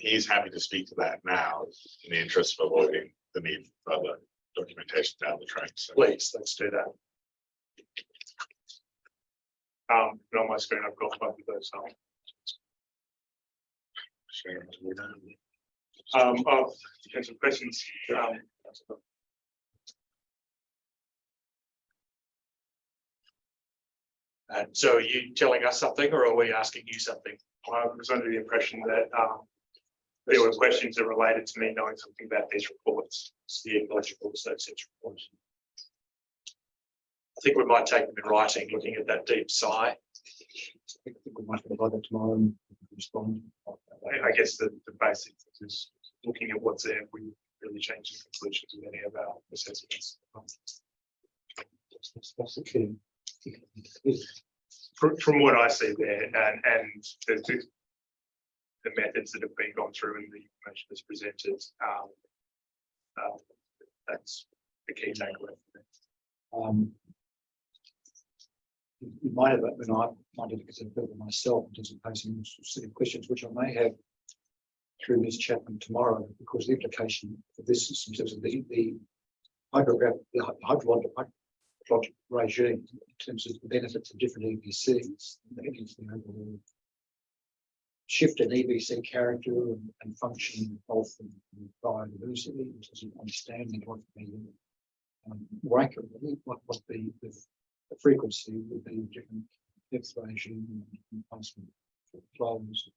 [SPEAKER 3] He's happy to speak to that now in the interest of avoiding the need for further documentation down the track. So
[SPEAKER 1] Please, let's do that.
[SPEAKER 4] And on my screen, I've got both of those.
[SPEAKER 3] sharing it with them.
[SPEAKER 4] Potential questions.
[SPEAKER 1] So are you telling us something or are we asking you something?
[SPEAKER 4] I was under the impression that there were questions that related to me knowing something about these reports.
[SPEAKER 1] It's the Ecological Associates report. I think we might take them in writing, looking at that deep sigh.
[SPEAKER 9] I think we might provide that tomorrow and respond.
[SPEAKER 4] I guess the basic is looking at what's there. We really change the conclusions of any of our assessments. From what I see there, and the methods that have been gone through and the information that's presented, that's the key takeaway.
[SPEAKER 9] You might have, when I might have considered further myself in terms of posing specific questions, which I may have through Ms. Chapman tomorrow, because the implication of this is in terms of the hydrologic regime, in terms of the benefits of different EBCs, the overall shift in EBC character and function, health and biodiversity, in terms of understanding what the rank of what the frequency would be different depth regime and constant flows.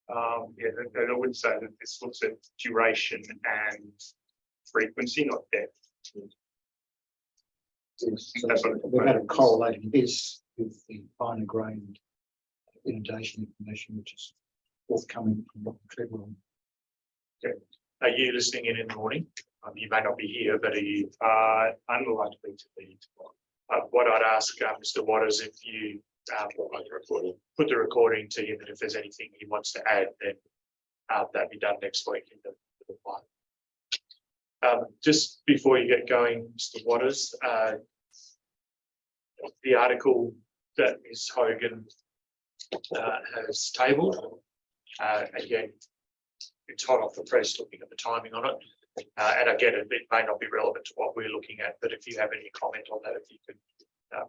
[SPEAKER 4] Yeah, and I would say that this looks at duration and frequency, not depth.
[SPEAKER 9] So we've had a correlating this with the finer grained inundation information, which is forthcoming from Dr. Trevor.
[SPEAKER 1] Are you listening in the morning? You may not be here, but are you?
[SPEAKER 4] Unlikely to be.
[SPEAKER 1] What I'd ask Mr. Waters, if you put the recording to him, and if there's anything he wants to add, then that'd be done next week in the plan. Just before you get going, Mr. Waters, the article that Ms. Hogan has tabled, again, it's hot off the press looking at the timing on it. And again, it may not be relevant to what we're looking at, but if you have any comment on that, if you could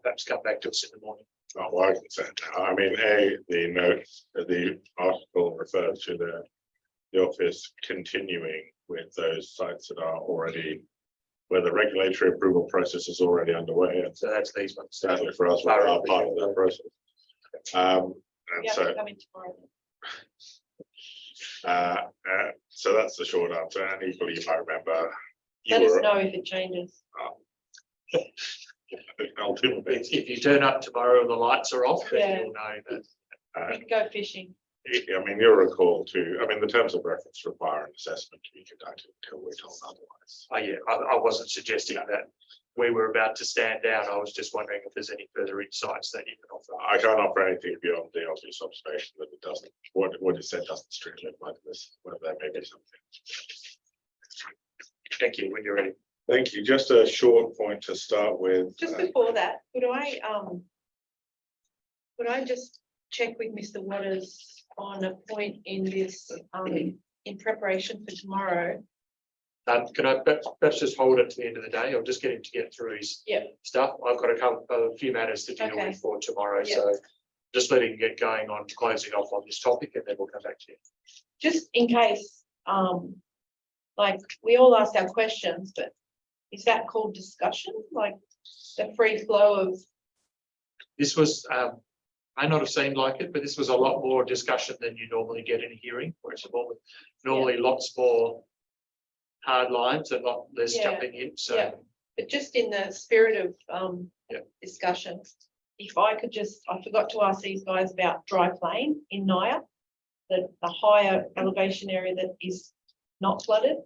[SPEAKER 1] perhaps come back to us in the morning.
[SPEAKER 3] Oh, well, I can say it now. I mean, the note, the article refers to the office continuing with those sites that are already, where the regulatory approval process is already underway. And
[SPEAKER 1] So that's these ones.
[SPEAKER 3] certainly for us, we are part of that process. And
[SPEAKER 2] Yeah,
[SPEAKER 3] so,
[SPEAKER 2] coming tomorrow.
[SPEAKER 3] so that's the short answer. And equally, you might remember, you
[SPEAKER 2] Let us
[SPEAKER 3] were
[SPEAKER 2] know if it changes.
[SPEAKER 3] ultimately,
[SPEAKER 1] If you turn up tomorrow and the lights are off, then
[SPEAKER 2] Yeah.
[SPEAKER 1] you'll know that.
[SPEAKER 2] We can go fishing.
[SPEAKER 3] I mean, you'll recall too, I mean, the terms of reference require an assessment to be conducted until we're told otherwise.
[SPEAKER 1] Oh, yeah, I wasn't suggesting that we were about to stand down. I was just wondering if there's any further insights that you can offer.
[SPEAKER 3] I can't offer anything beyond the obvious observation that it doesn't, what is said doesn't strictly apply to this, whether there may be something.
[SPEAKER 1] Thank you, when you're ready.
[SPEAKER 3] Thank you. Just a short point to start with.
[SPEAKER 2] Just before that, could I just check with Mr. Waters on a point in this, in preparation for tomorrow?
[SPEAKER 1] Can I perhaps just hold it to the end of the day? I'll just get him to get through his
[SPEAKER 2] Yeah.
[SPEAKER 1] stuff. I've got a few matters to deal
[SPEAKER 2] Okay.
[SPEAKER 1] with for tomorrow,
[SPEAKER 2] Yeah.
[SPEAKER 1] so just letting him get going on closing off on this topic, and then we'll come back to you.
[SPEAKER 2] Just in case, like, we all asked our questions, but is that called discussion? Like the free flow of,
[SPEAKER 1] This was, may not have seemed like it, but this was a lot more discussion than you normally get in a hearing, where it's normally lots more hard lines and lot less
[SPEAKER 2] Yeah.
[SPEAKER 1] jumping in, so.
[SPEAKER 2] Yeah. but just in the spirit of,
[SPEAKER 1] Yeah.
[SPEAKER 2] discussion, if I could just, I forgot to ask these guys about Dry Plain in Naya, the higher elevation area that is not flooded.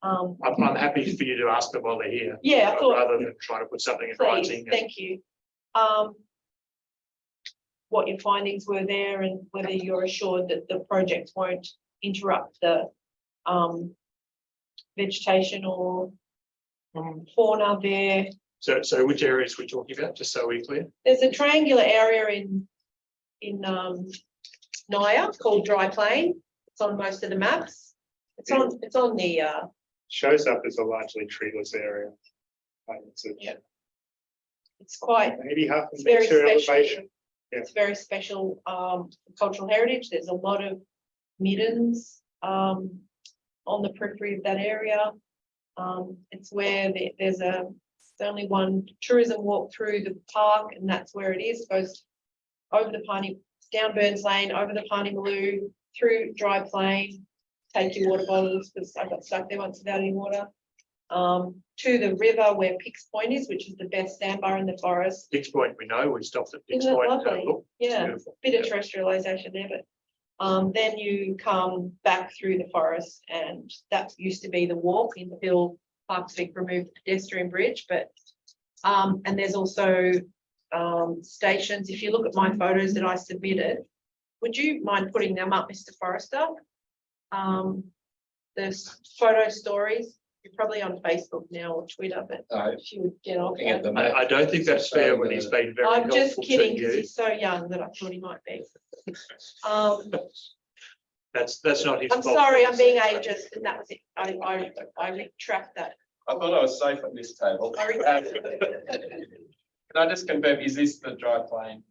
[SPEAKER 1] I'm happy for you to ask them while they're here.
[SPEAKER 2] Yeah, I thought-
[SPEAKER 1] Rather than trying to put something in
[SPEAKER 2] Please,
[SPEAKER 1] writing.
[SPEAKER 2] thank you. What your findings were there and whether you're assured that the project won't interrupt the vegetation or fauna there.
[SPEAKER 1] So which areas we're talking about, just so we're clear?
[SPEAKER 2] There's a triangular area in Naya called Dry Plain. It's on most of the maps. It's on the
[SPEAKER 4] Shows up as a largely treeless area. It's a-
[SPEAKER 2] Yeah. It's quite,
[SPEAKER 4] Maybe half a
[SPEAKER 2] it's very
[SPEAKER 4] metre
[SPEAKER 2] special.
[SPEAKER 4] elevation. Yeah.
[SPEAKER 2] It's very special cultural heritage. There's a lot of middens on the periphery of that area. It's where there's only one tourism walk through the park, and that's where it is. It goes over the down Burns Lane, over the Parnimmaloo, through Dry Plain. Take your water bottles, because I got stuck there once without any water. To the river where Pix Point is, which is the best sandbar in the forest.
[SPEAKER 1] Pix Point, we know, we stopped at Pix
[SPEAKER 2] Isn't it
[SPEAKER 1] Point. and had a
[SPEAKER 2] lovely?
[SPEAKER 1] look. It's
[SPEAKER 2] Yeah.
[SPEAKER 1] beautiful.
[SPEAKER 2] Bit of terrestrialization there, but then you come back through the forest, and that used to be the walk until Parks Vic removed the pedestrian bridge, but and there's also stations. If you look at my photos that I submitted, would you mind putting them up, Mr. Forrester? There's photo stories. You're probably on Facebook now or Twitter, but if you would get on
[SPEAKER 7] Looking at
[SPEAKER 2] there.
[SPEAKER 7] the
[SPEAKER 1] I don't think that's fair when he's been very
[SPEAKER 2] I'm just
[SPEAKER 1] helpful to
[SPEAKER 2] kidding, because
[SPEAKER 1] you.
[SPEAKER 2] he's so young that I thought he might be.
[SPEAKER 1] That's not his
[SPEAKER 2] I'm
[SPEAKER 1] fault.
[SPEAKER 2] sorry, I'm being ageist, and that was it. I retract that.
[SPEAKER 7] I thought I was safe at this table.
[SPEAKER 2] I
[SPEAKER 7] Can
[SPEAKER 2] retract
[SPEAKER 7] I just confirm, is this the Dry Plain?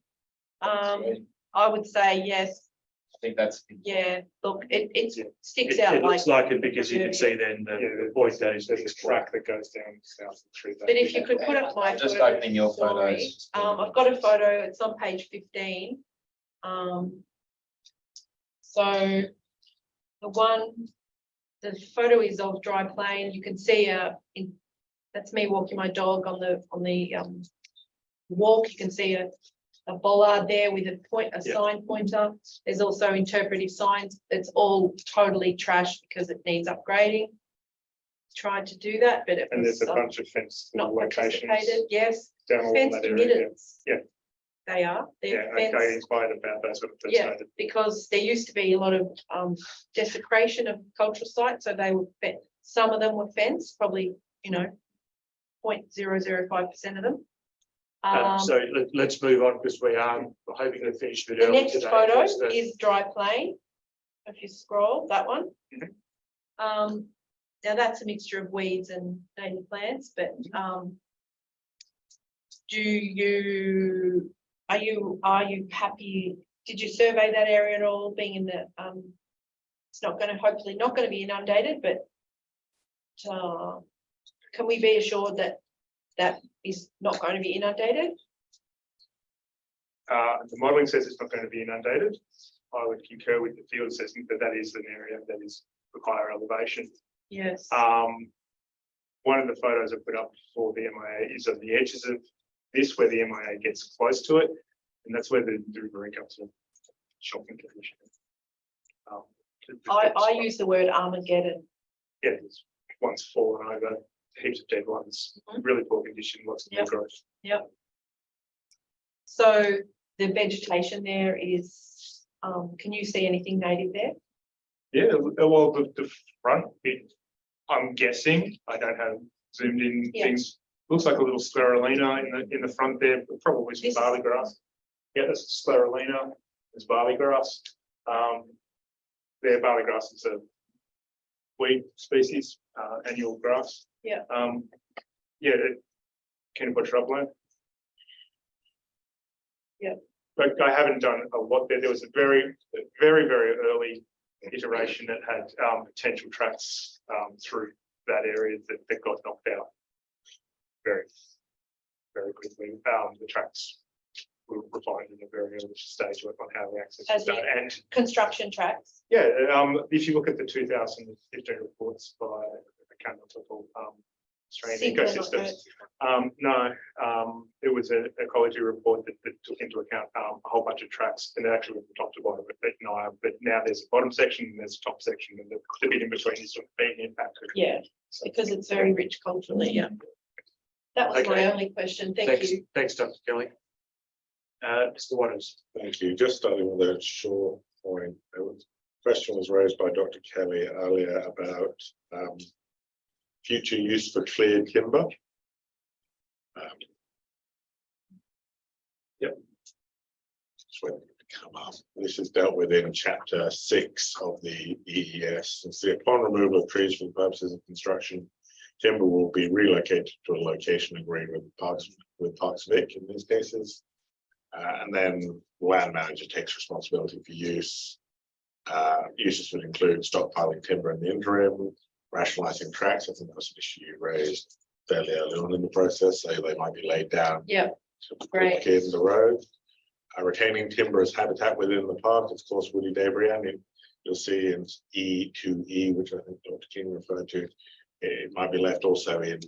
[SPEAKER 2] I would say yes,
[SPEAKER 7] I think that's.
[SPEAKER 2] yeah, look, it sticks
[SPEAKER 1] It
[SPEAKER 2] out like.
[SPEAKER 1] looks like it because you can see then the point that is.
[SPEAKER 4] There's this track that goes down south through that.
[SPEAKER 2] But if you could put up my.
[SPEAKER 7] Just
[SPEAKER 2] photo
[SPEAKER 7] opening your
[SPEAKER 2] story,
[SPEAKER 7] photos.
[SPEAKER 2] I've got a photo, it's on page 15. So the photo is of Dry Plain. You can see that's me walking my dog on the walk. You can see a bollard there with a sign pointer. There's also interpretive signs. It's all totally trashed because it needs upgrading. Tried to do that, but it
[SPEAKER 4] And
[SPEAKER 2] was
[SPEAKER 4] there's a bunch of fenced
[SPEAKER 2] not
[SPEAKER 4] locations
[SPEAKER 2] participated. Yes,
[SPEAKER 4] down along
[SPEAKER 2] fenced
[SPEAKER 4] that area.
[SPEAKER 2] middens.
[SPEAKER 4] Yeah.
[SPEAKER 2] They are.
[SPEAKER 4] Yeah,
[SPEAKER 2] They're
[SPEAKER 4] okay,
[SPEAKER 2] fenced.
[SPEAKER 4] inspired about those sort of first
[SPEAKER 2] Yeah,
[SPEAKER 4] started.
[SPEAKER 2] because there used to be a lot of desecration of cultural sites, so they were some of them were fenced, probably 0.005% of them.
[SPEAKER 1] So let's move on, because we're hoping to finish a bit
[SPEAKER 2] The
[SPEAKER 1] early
[SPEAKER 2] next
[SPEAKER 1] today.
[SPEAKER 2] photo
[SPEAKER 1] What's the-
[SPEAKER 2] is Dry Plain. If you scroll that one. now that's a mixture of weeds and native plants, but are you happy? Did you survey that area at all, being in the it's not going to, hopefully not going to be inundated, but can we be assured that that is not going to be inundated?
[SPEAKER 4] The modelling says it's not going to be inundated. I would concur with the field assessment that that is an area that is of higher elevation.
[SPEAKER 2] Yes.
[SPEAKER 4] One of the photos I put up for the MIA is on the edges of this, where the MIA gets close to it, and that's where the river comes in. Shocking condition.
[SPEAKER 2] I use the word Armageddon.
[SPEAKER 4] Yeah, there's one's fallen over, heaps of dead ones, really poor condition, lots of new growth.
[SPEAKER 2] Yep. So the vegetation there is, can you see anything native there?
[SPEAKER 4] Yeah, well, the front bit, I'm guessing, I don't have zoomed in things. Looks like a little spirulina in the front there, but probably some barley grass. Yeah, that's spirulina. There's barley grass. There, barley grass is a weed species, annual grass.
[SPEAKER 2] Yeah.
[SPEAKER 4] Yeah, can put shrubland.
[SPEAKER 2] Yeah.
[SPEAKER 4] But I haven't done a lot there. There was a very early iteration that had potential tracks through that area that got knocked out very quickly. The tracks were refined in a very early stage on how the access was done. And
[SPEAKER 2] construction tracks.
[SPEAKER 4] yeah, if you look at the 2015 reports by Roundtable, Australian ecosystems, no, it was an ecology report that took into account a whole bunch of tracks, and it actually went from top to bottom at NIA, but now there's a bottom section and there's a top section, and the bit in between is sort of being impacted.
[SPEAKER 2] Yeah, because it's very rich culturally. Yeah. That was my only question. Thank you.
[SPEAKER 1] Thanks, Dr. Kelly. Mr. Waters.
[SPEAKER 3] Thank you. Just starting with a short point. Question was raised by Dr. Kelly earlier about future use for cleared timber.
[SPEAKER 1] Yep.
[SPEAKER 3] Just waiting to come up. This is dealt with in Chapter 6 of the EES. It's the upon removal of trees for the purposes of construction, timber will be relocated to a location agreed with Parks Vic in these cases. And then the land manager takes responsibility for use. Uses would include stockpiling timber in the interim, rationalizing tracks. I think that was an issue you raised fairly early on in the process, so they might be laid down.
[SPEAKER 2] Yeah,
[SPEAKER 3] Great. In the road. Retaining timber as habitat within the park, of course, woody debris, and you'll see in E2E, which I think Dr. King referred to, it might be left also in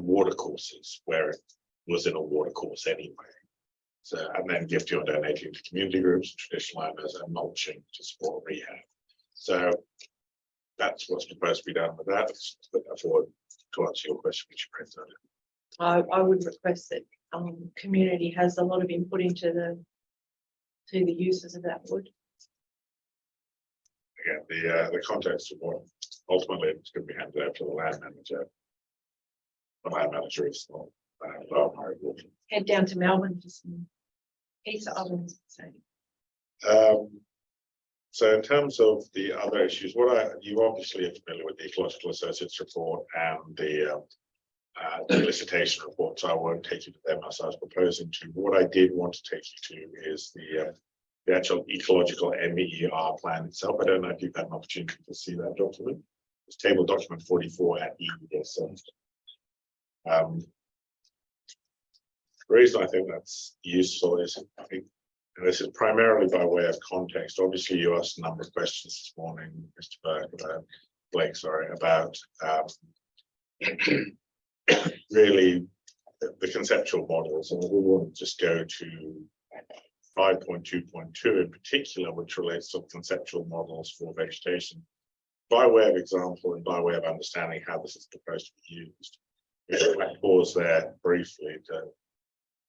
[SPEAKER 3] water courses where it was in a water course anyway. So, and then gifting or donating to community groups, traditional owners, and mulching to support rehab. So that's what's supposed to be done with that. Let's put that forward to answer your question, which you raised earlier.
[SPEAKER 2] I would request that community has a lot of input into the uses of that wood.
[SPEAKER 3] Again, the context of what ultimately it's going to be handed out to the land manager. The land manager is not
[SPEAKER 2] Head down to Melbourne for some pizza ovens.
[SPEAKER 3] So in terms of the other issues, you obviously are familiar with the Ecological Associates report and the elicitation report, so I won't take you to them as I was proposing to. What I did want to take you to is the actual ecological MER plan itself. I don't know if you've had an opportunity to see that document. It's table document 44 at EES. The reason I think that's useful is I think, and this is primarily by way of context. Obviously, you asked a number of questions this morning, Mr. Blake, about really the conceptual models, and we want to just go to 5.2.2 in particular, which relates to conceptual models for vegetation, by way of example and by way of understanding how this is proposed to be used. If I pause there briefly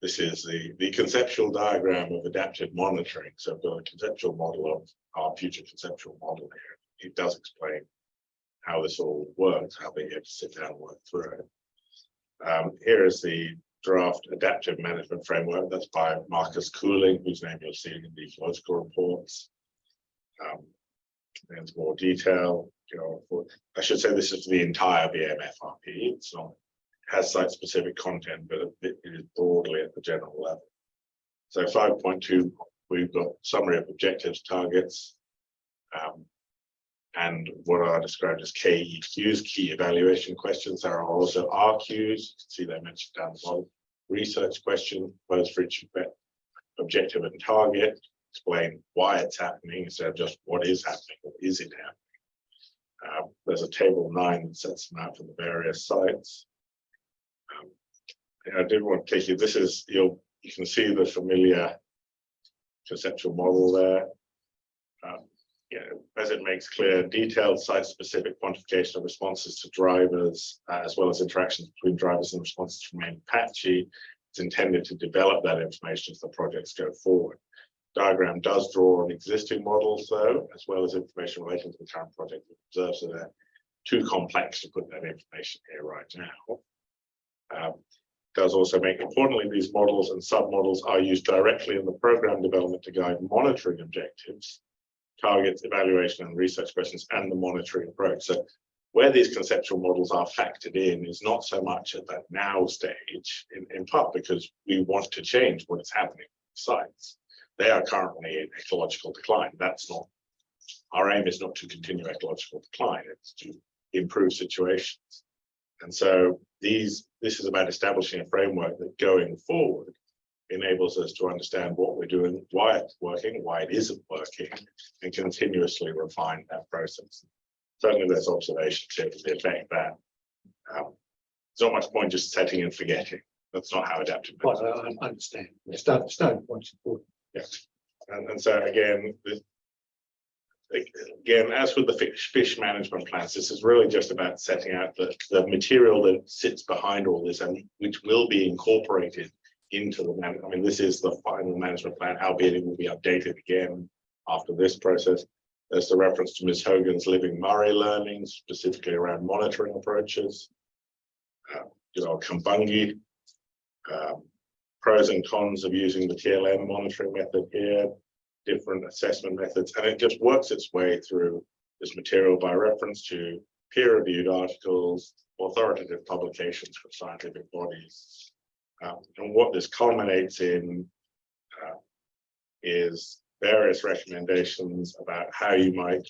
[SPEAKER 3] this is the conceptual diagram of adaptive monitoring. So I've got a conceptual model of our future conceptual model here. It does explain how this all works, how they get to sit down and work through it. Here is the draft adaptive management framework. That's by Marcus Cooling, whose name you'll see in the ecological reports. There's more detail. I should say this is the entire VMFRP. It's not, it has site-specific content, but it is broadly at the general level. So 5.2, we've got summary of objectives, targets, and what are described as KEQs, key evaluation questions. There are also RQs. You can see they mentioned down the bottom. Research question, posed for each objective and target. Explain why it's happening instead of just what is happening or is it happening. There's a table 9 that sets them out for the various sites. I did want to take you. This is you can see the familiar conceptual model there. As it makes clear, detailed site-specific quantification of responses to drivers, as well as interactions between drivers and responses remain patchy. It's intended to develop that information as the projects go forward. Diagram does draw on existing models, though, as well as information relating to the current project. It observes that they're too complex to put that information here right now. Does also make importantly, these models and submodels are used directly in the program development to guide monitoring objectives, targets, evaluation and research questions, and the monitoring approach. So where these conceptual models are factored in is not so much at that now stage, in part because we want to change what is happening in sites. They are currently in ecological decline. That's not, our aim is not to continue ecological decline, it's to improve situations. And so this is about establishing a framework that going forward enables us to understand what we're doing, why it's working, why it isn't working, and continuously refine that process. Certainly there's observations here to the effect that there's not much point just setting and forgetting. That's not how adaptive.
[SPEAKER 9] Right, I understand. Starting point's important.
[SPEAKER 3] Yes. And so again, as with the fish management plans, this is really just about setting out the material that sits behind all this and which will be incorporated into the management. I mean, this is the final management plan, albeit it will be updated again after this process. There's the reference to Ms. Hogan's Living Murray learnings, specifically around monitoring approaches. Kambungi, pros and cons of using the TLM monitoring method here, different assessment methods, and it just works its way through this material by reference to peer-reviewed articles, authoritative publications from scientific bodies. And what this culminates in is various recommendations about how you might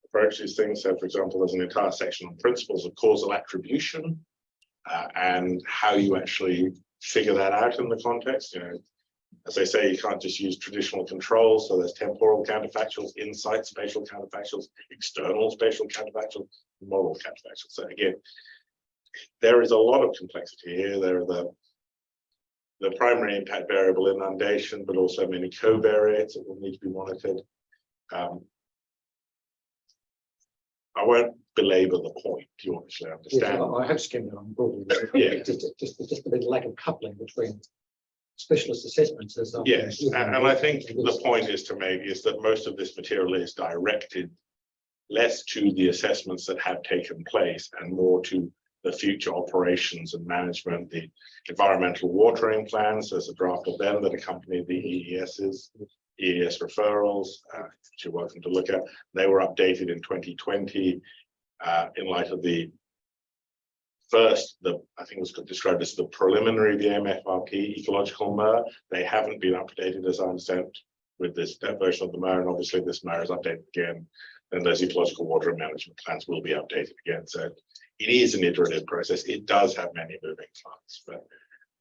[SPEAKER 3] approach these things. So, for example, there's an entire section on principles of causal attribution and how you actually figure that out in the context. As they say, you can't just use traditional controls. So there's temporal counterfactuals, insight spatial counterfactuals, external spatial counterfactuals, model counterfactuals. So again, there is a lot of complexity here. There are the primary impact variable inundation, but also many covariates that will need to be monitored. I won't belabor the point. You obviously understand.
[SPEAKER 9] Yes, I have skimmed it on broadly.
[SPEAKER 3] Yeah.
[SPEAKER 9] Just a bit of lack of coupling between specialist assessments.
[SPEAKER 3] Yes, and I think the point is to make is that most of this material is directed less to the assessments that have taken place and more to the future operations and management, the environmental watering plans. There's a draft of them that accompany the EES referrals, which you're welcome to look at. They were updated in 2020 in light of the first, I think it was described as the preliminary VMFRP ecological MER. They haven't been updated, as I understand, with that version of the MER, and obviously this MER is updated again, and those ecological water management plans will be updated again. So it is an iterative process. It does have many moving parts, but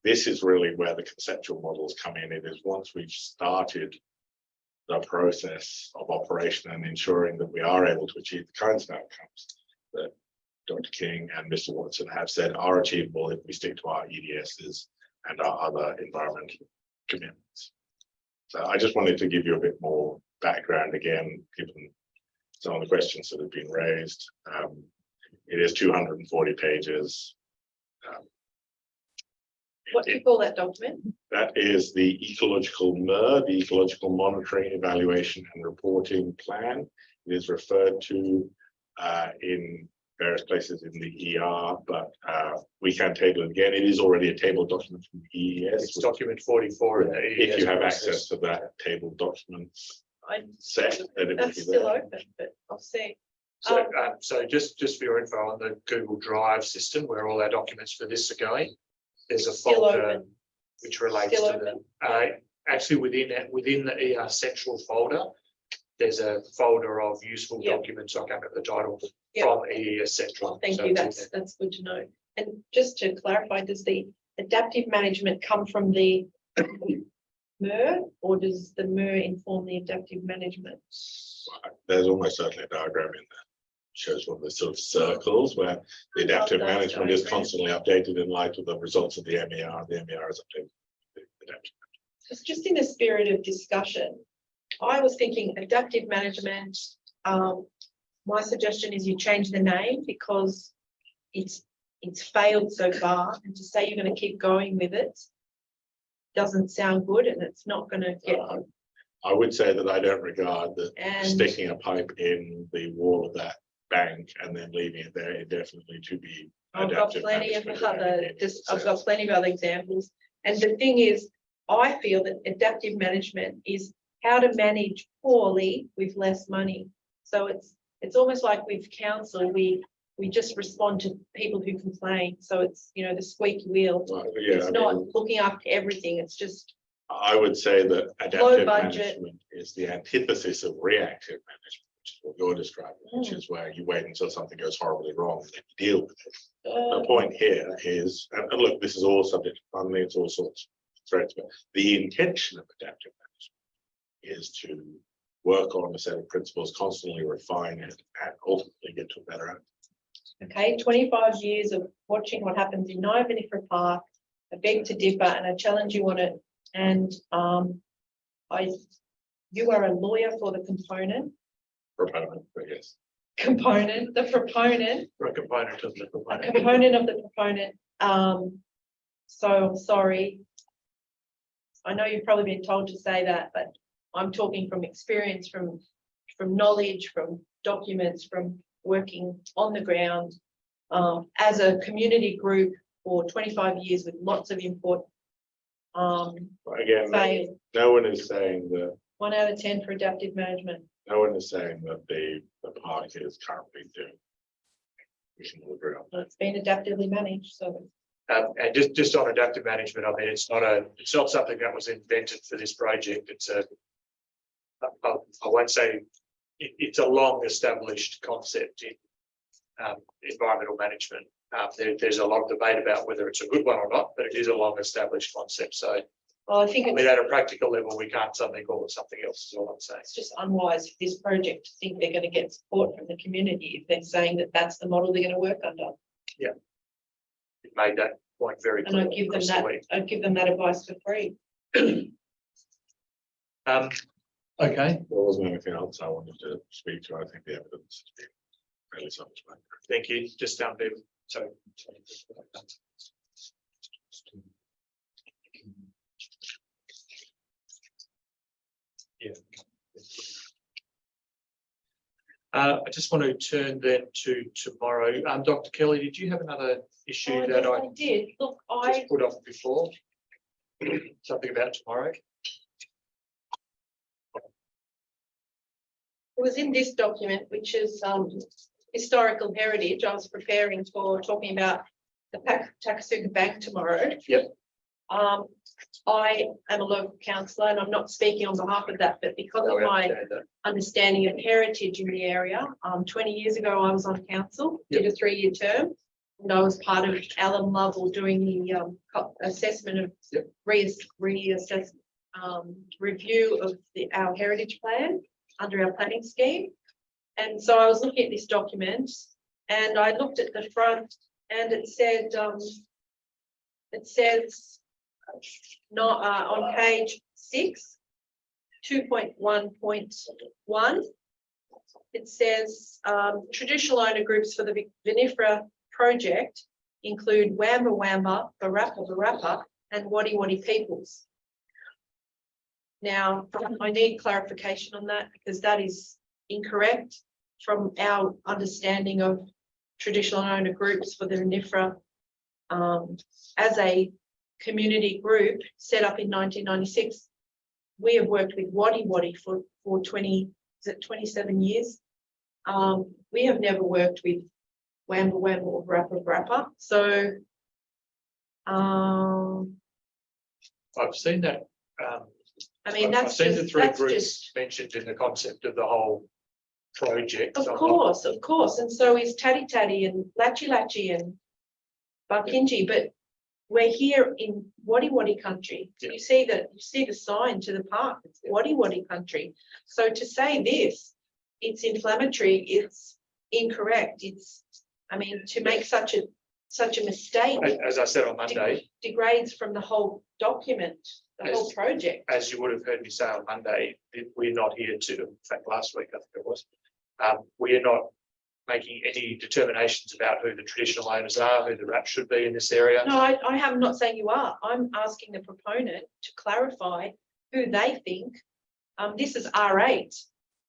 [SPEAKER 3] this is really where the conceptual models come in. It is once we've started the process of operation and ensuring that we are able to achieve the kinds of outcomes that Dr. King and Mr. Watson have said are achievable if we stick to our EDSs and our other environmental commitments. So I just wanted to give you a bit more background again, given some of the questions that have been raised. It is 240 pages.
[SPEAKER 2] What do you call that document?
[SPEAKER 3] That is the ecological MER, the ecological monitoring, evaluation and reporting plan. It is referred to in various places in the ER, but we can table it again. It is already a table document from the EES.
[SPEAKER 5] It's document 44 in the EES
[SPEAKER 3] If you have
[SPEAKER 5] process.
[SPEAKER 3] access to that table document
[SPEAKER 2] I-
[SPEAKER 3] set, then it will be
[SPEAKER 2] That's still
[SPEAKER 3] there.
[SPEAKER 2] open, but I'll see.
[SPEAKER 1] So just for your info on the Google Drive system where all our documents for this are going, there's a
[SPEAKER 2] Still
[SPEAKER 1] folder
[SPEAKER 2] open.
[SPEAKER 1] which relates
[SPEAKER 2] Still
[SPEAKER 1] to actually within the ER central folder, there's a folder of useful
[SPEAKER 2] Yeah.
[SPEAKER 1] documents. I can't remember the title
[SPEAKER 2] Yeah.
[SPEAKER 1] from EES central.
[SPEAKER 2] Well, thank
[SPEAKER 1] So
[SPEAKER 2] you,
[SPEAKER 1] it's in
[SPEAKER 2] that's good to know. And just to clarify, does the adaptive management come from the MER, or does the MER inform the adaptive management?
[SPEAKER 3] There's almost certainly a diagram in there. Shows one of the sort of circles where the adaptive
[SPEAKER 2] those
[SPEAKER 3] management is
[SPEAKER 2] diagrams.
[SPEAKER 3] constantly updated in light of the results of the MER. The MER is updated. The adaptive.
[SPEAKER 2] Just in the spirit of discussion, I was thinking adaptive management, my suggestion is you change the name because it's failed so far, and to say you're going to keep going with it doesn't sound good, and it's not going to get.
[SPEAKER 3] I would say that I don't regard that
[SPEAKER 2] And
[SPEAKER 3] sticking a pipe in the wall of that bank and then leaving it there indefinitely to be.
[SPEAKER 2] I've got
[SPEAKER 3] adaptive
[SPEAKER 2] plenty of
[SPEAKER 3] management
[SPEAKER 2] other,
[SPEAKER 3] in any
[SPEAKER 2] I've got
[SPEAKER 3] sense.
[SPEAKER 2] plenty of other examples. And the thing is, I feel that adaptive management is how to manage poorly with less money. So it's almost like with council, we just respond to people who complain. So it's, you know, the squeaky wheel.
[SPEAKER 3] Well, yeah,
[SPEAKER 2] It's
[SPEAKER 3] I
[SPEAKER 2] not
[SPEAKER 3] mean,
[SPEAKER 2] looking after everything. It's just,
[SPEAKER 3] I would say that adaptive
[SPEAKER 2] budget.
[SPEAKER 3] management is the antithesis of reactive management, which is what you're describing, which is where you wait until something goes horribly wrong and then you deal with it. The point here is, and look, this is all subject to funding, it's all sorts of threats, but the intention of adaptive management is to work on a set of principles, constantly refine it, and ultimately get to a better outcome.
[SPEAKER 2] okay, 25 years of watching what happens in VMFRP Park. I beg to differ and I challenge you on it. And you are a lawyer for the component,
[SPEAKER 3] Proponent, but yes.
[SPEAKER 2] the proponent,
[SPEAKER 1] a component of the
[SPEAKER 2] a
[SPEAKER 1] component.
[SPEAKER 2] component of the proponent. So I'm sorry. I know you've probably been told to say that, but I'm talking from experience, from knowledge, from documents, from working on the ground as a community group for 25 years with lots of input.
[SPEAKER 3] Again,
[SPEAKER 2] Failed.
[SPEAKER 3] no one is saying that,
[SPEAKER 2] 1 out of 10 for adaptive management.
[SPEAKER 3] no one is saying that the park is currently doing. We can all agree on that.
[SPEAKER 2] It's been adaptively managed, so.
[SPEAKER 1] And just on adaptive management, I mean, it's not something that was invented for this project. It's I won't say it's a long established concept in environmental management. There's a lot of debate about whether it's a good one or not, but it is a long established concept. So
[SPEAKER 2] Well, I think
[SPEAKER 1] at a practical level, we can't suddenly call it something else, is all I'm saying.
[SPEAKER 2] it's just unwise for this project to think they're going to get support from the community if they're saying that that's the model they're going to work under.
[SPEAKER 1] It made that point very
[SPEAKER 2] And
[SPEAKER 1] clear.
[SPEAKER 2] I'd give them that advice for free.
[SPEAKER 1] Okay,
[SPEAKER 3] There wasn't anything else I wanted to speak to. I think the evidence has been fairly self-explanatory.
[SPEAKER 1] thank you. Just down there. So. Yeah. I just want to turn then to tomorrow. Dr. Kelly, did you have another issue
[SPEAKER 2] Oh,
[SPEAKER 1] that
[SPEAKER 2] yes,
[SPEAKER 1] I
[SPEAKER 2] I did. Look,
[SPEAKER 1] just put off before? Something about tomorrow?
[SPEAKER 2] It was in this document, which is historical heritage. I was preparing for talking about the Takasuga Bank tomorrow.
[SPEAKER 1] Yep.
[SPEAKER 2] I am a local councillor and I'm not speaking on behalf of that, but because of my understanding of heritage in the area, 20 years ago I was on council, did a 3-year term, and I was part of Alan Lovell doing the assessment of reassessment review of our heritage plan under our planning scheme. And so I was looking at this document and I looked at the front and it said, not on page 6, 2.1.1, it says traditional owner groups for the VMFRP project include Wamba Wamba, Barappa Barappa, and Wadi Wadi peoples. Now, I need clarification on that because that is incorrect from our understanding of traditional owner groups for the VMFRP as a community group set up in 1996. We have worked with Wadi Wadi for 27 years. we have never worked with Wamba Wamba or Grappa Grappa, so
[SPEAKER 1] I've seen that.
[SPEAKER 2] I mean,
[SPEAKER 1] I've
[SPEAKER 2] that's
[SPEAKER 1] seen the
[SPEAKER 2] just,
[SPEAKER 1] three
[SPEAKER 2] that's
[SPEAKER 1] groups
[SPEAKER 2] just,
[SPEAKER 1] mentioned in the concept of the whole project.
[SPEAKER 2] of
[SPEAKER 1] So I'm not-
[SPEAKER 2] course, and so is Tatty Tatty and Latchy Latchy and Buckingy, but we're here in Waddy Waddy country.
[SPEAKER 1] Yeah.
[SPEAKER 2] You see the sign to the park, it's Waddy Waddy country. So to say this, it's inflammatory, it's incorrect, it's, I mean, to make such a mistake
[SPEAKER 1] As I said on Monday,
[SPEAKER 2] degrades from the whole document, the whole project.
[SPEAKER 1] as you would have heard me say on Monday, we're not here to, in fact, last week, I think it was, we are not making any determinations about who the traditional owners are, who the RAP should be in this area.
[SPEAKER 2] No, I am not saying you are. I'm asking the proponent to clarify who they think. This is R8.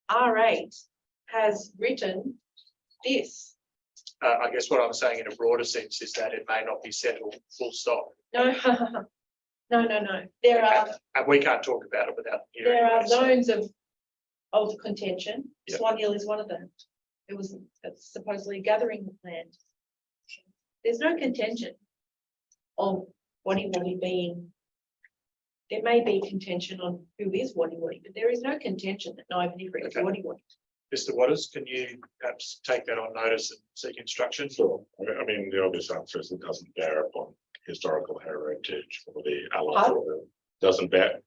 [SPEAKER 2] R8 has written this.
[SPEAKER 1] I guess what I'm saying in a broader sense is that it may not be settled, full stop.
[SPEAKER 2] No, no. There are
[SPEAKER 1] And we can't talk about it without hearing.
[SPEAKER 2] there are
[SPEAKER 1] about it.
[SPEAKER 2] zones of contention.
[SPEAKER 1] Yeah.
[SPEAKER 2] Swan Hill is one of them. It was supposedly gathering land. There's no contention of Waddy Waddy being. There may be contention on who is Waddy Waddy, but there is no contention that Niagara is
[SPEAKER 1] Okay.
[SPEAKER 2] Waddy Waddy.
[SPEAKER 1] Mr. Waters, can you perhaps take that on notice and seek instructions?
[SPEAKER 3] Sure. I mean, the obvious answer is it doesn't bear upon historical heritage or the allied.
[SPEAKER 2] Pardon?
[SPEAKER 3] Doesn't bear.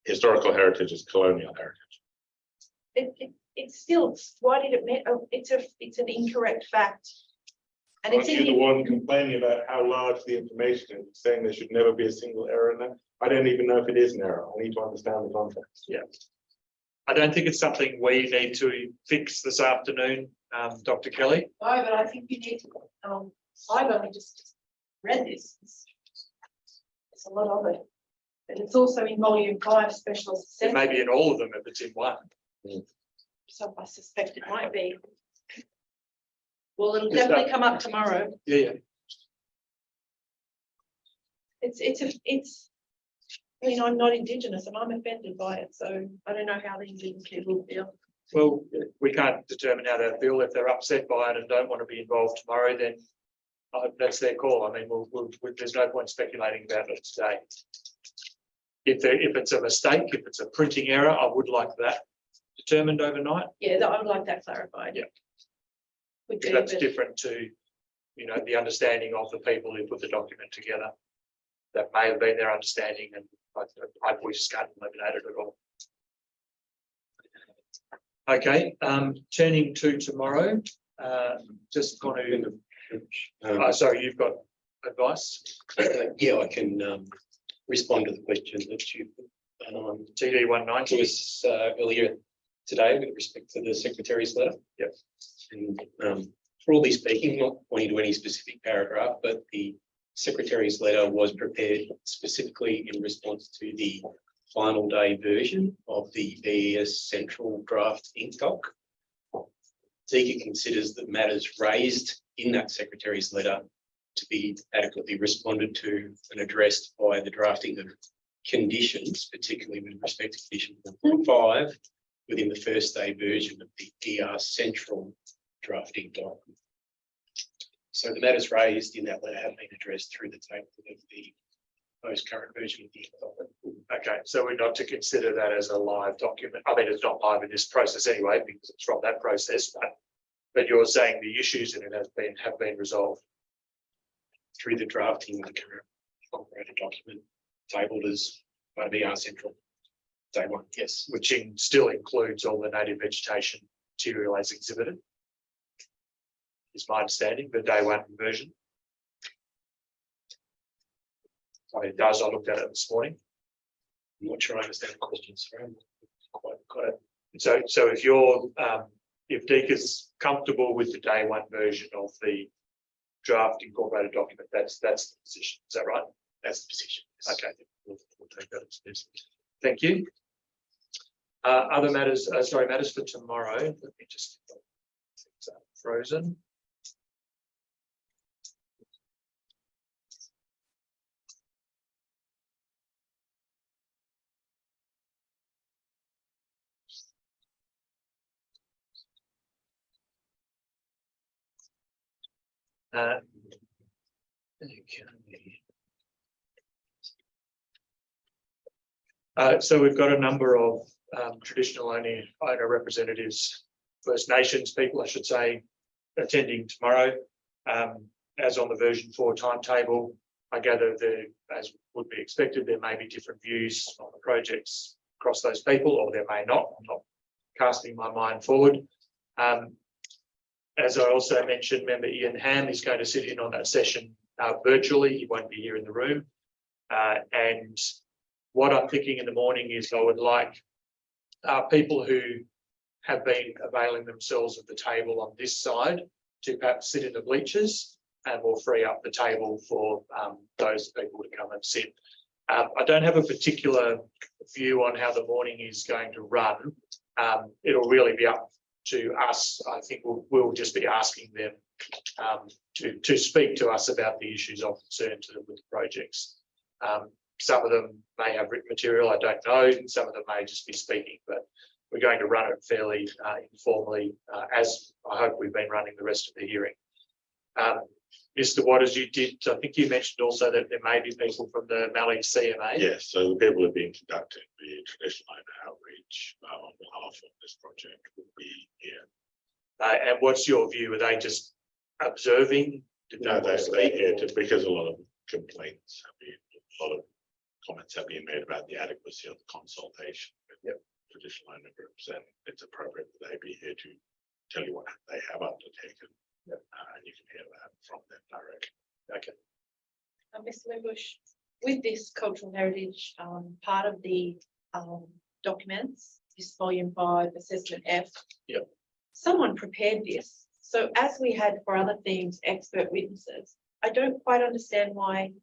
[SPEAKER 3] Historical heritage is colonial heritage.
[SPEAKER 2] It's still, why did it, it's an incorrect fact. And it's
[SPEAKER 3] Aren't you the
[SPEAKER 2] in,
[SPEAKER 3] one complaining about how large the information is, saying there should never be a single error in that? I don't even know if it is an error. I need to understand the context.
[SPEAKER 1] Yeah. I don't think it's something we need to fix this afternoon, Dr. Kelly.
[SPEAKER 2] no, but I think you need to, I've only just read this. It's a lot of it. But it's also in volume 5, special
[SPEAKER 1] It
[SPEAKER 2] assessment,
[SPEAKER 1] may be in all of them if it's in one.
[SPEAKER 2] so I suspect it might be. Well, it'll
[SPEAKER 1] Is that-
[SPEAKER 2] definitely come up tomorrow.
[SPEAKER 1] Yeah.
[SPEAKER 2] It's, I mean, I'm not Indigenous and I'm offended by it, so I don't know how the Indigenous people feel.
[SPEAKER 1] Well, we can't determine how they feel. If they're upset by it and don't want to be involved tomorrow, then that's their call. I mean, there's no point speculating about it today. If it's a mistake, if it's a printing error, I would like that determined overnight.
[SPEAKER 2] Yeah, I would like that clarified.
[SPEAKER 1] Yeah.
[SPEAKER 2] Would be,
[SPEAKER 1] That's
[SPEAKER 2] but
[SPEAKER 1] different to, the understanding of the people who put the document together. That may have been their understanding, and we just can't eliminate it at all. Okay, turning to tomorrow, just want to, sorry, you've got advice?
[SPEAKER 7] Yeah, I can respond to the question that you
[SPEAKER 1] TD
[SPEAKER 7] to
[SPEAKER 1] 190.
[SPEAKER 7] us earlier today with respect to the secretary's letter.
[SPEAKER 1] Yep.
[SPEAKER 7] And broadly speaking, not pointing to any specific paragraph, but the secretary's letter was prepared specifically in response to the final day version of the BES Central Draft Inc. doc. SIAC considers that matters raised in that secretary's letter to be adequately responded to and addressed by the drafting of conditions, particularly with respect to condition 1.5 within the first day version of the ER Central Drafting document. So the matters raised in that letter have been addressed through the table of the most current version of the document.
[SPEAKER 1] Okay, so we're not to consider that as a live document. I mean, it's not live in this process anyway, because it's from that process, but you're saying the issues in it have been resolved.
[SPEAKER 7] Through the drafting of the current operating document tabled as part of ER Central. Day one, yes.
[SPEAKER 1] Which still includes all the native vegetation material as exhibited. Is my understanding, the day one version. I mean, it does. I looked at it this morning.
[SPEAKER 7] I'm not sure I understand the question, sorry. I'm not quite got it.
[SPEAKER 1] So if you're, if Deek is comfortable with the day one version of the draft incorporated document, that's the position. Is that right?
[SPEAKER 7] That's the position.
[SPEAKER 1] Okay, we'll take that as this. Thank you. Other matters, matters for tomorrow. Let me just frozen. So we've got a number of traditional owner representatives, First Nations people, I should say, attending tomorrow. As on the version 4 timetable, I gather as would be expected, there may be different views on the projects across those people, or there may not. I'm not casting my mind forward. As I also mentioned, member Ian Ham is going to sit in on that session virtually. He won't be here in the room. And what I'm thinking in the morning is I would like people who have been availing themselves of the table on this side to perhaps sit in the bleachers, and we'll free up the table for those people to come and sit. I don't have a particular view on how the morning is going to run. It'll really be up to us. I think we'll just be asking them to speak to us about the issues of concern to them with the projects. Some of them may have written material, I don't know. Some of them may just be speaking, but we're going to run it fairly informally, as I hope we've been running the rest of the hearing. Mr. Waters, I think you mentioned also that there may be people from the Mallee CMA.
[SPEAKER 3] Yes, so the people who've been conducting the traditional owner outreach on behalf of this project will be here.
[SPEAKER 1] And what's your view? Are they just observing?
[SPEAKER 3] No, they're here because a lot of complaints have been, a lot of comments have been made about the adequacy of the consultation with traditional owner groups, and it's appropriate that they be here to tell you what they have undertaken. And you can hear that from them directly.
[SPEAKER 1] Okay.
[SPEAKER 2] Mr. Wimbush, with this cultural heritage part of the documents, this volume 5 assessment F, someone prepared this. So as we had for other themes, expert witnesses, I don't quite understand why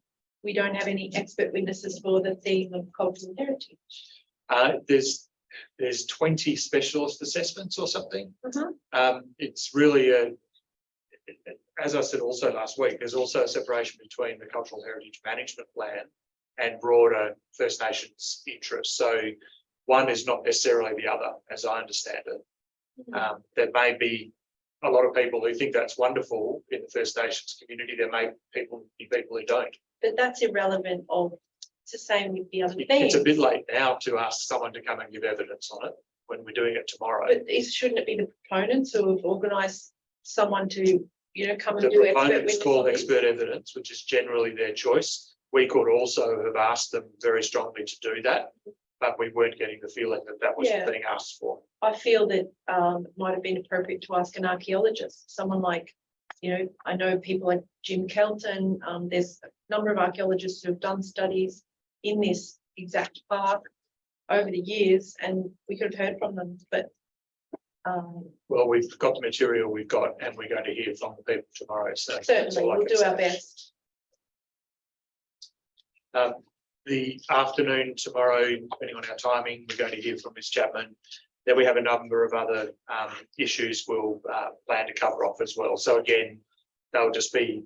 [SPEAKER 2] we don't have any expert witnesses for the theme of cultural heritage.
[SPEAKER 1] There's 20 specialist assessments or something.
[SPEAKER 2] Uh-huh.
[SPEAKER 1] It's really as I said also last week, there's also a separation between the Cultural Heritage Management Plan and broader First Nations interests. So one is not necessarily the other, as I understand it. There may be a lot of people who think that's wonderful in the First Nations community. There may be people who don't.
[SPEAKER 2] But that's irrelevant it's the same with the other
[SPEAKER 1] It's
[SPEAKER 2] themes.
[SPEAKER 1] a bit late now to ask someone to come and give evidence on it when we're doing it tomorrow.
[SPEAKER 2] But shouldn't it be the proponents who have organised someone to, come and
[SPEAKER 1] The
[SPEAKER 2] do expert
[SPEAKER 1] proponents
[SPEAKER 2] witness
[SPEAKER 1] call
[SPEAKER 2] on this?
[SPEAKER 1] expert evidence, which is generally their choice. We could also have asked them very strongly to do that, but we weren't getting the feeling that was being asked for.
[SPEAKER 2] I feel that it might have been appropriate to ask an archaeologist, someone like, I know people like Jim Kelton. There's a number of archaeologists who have done studies in this exact park over the years, and we could have heard from them, but
[SPEAKER 1] well, we've got the material we've got, and we're going to hear from the people tomorrow. So that's
[SPEAKER 2] certainly
[SPEAKER 1] all I
[SPEAKER 2] we'll
[SPEAKER 1] can
[SPEAKER 2] do
[SPEAKER 1] say.
[SPEAKER 2] our best.
[SPEAKER 1] The afternoon tomorrow, depending on our timing, we're going to hear from Ms. Chapman. Then we have a number of other issues we'll plan to cover off as well. So again, they'll just be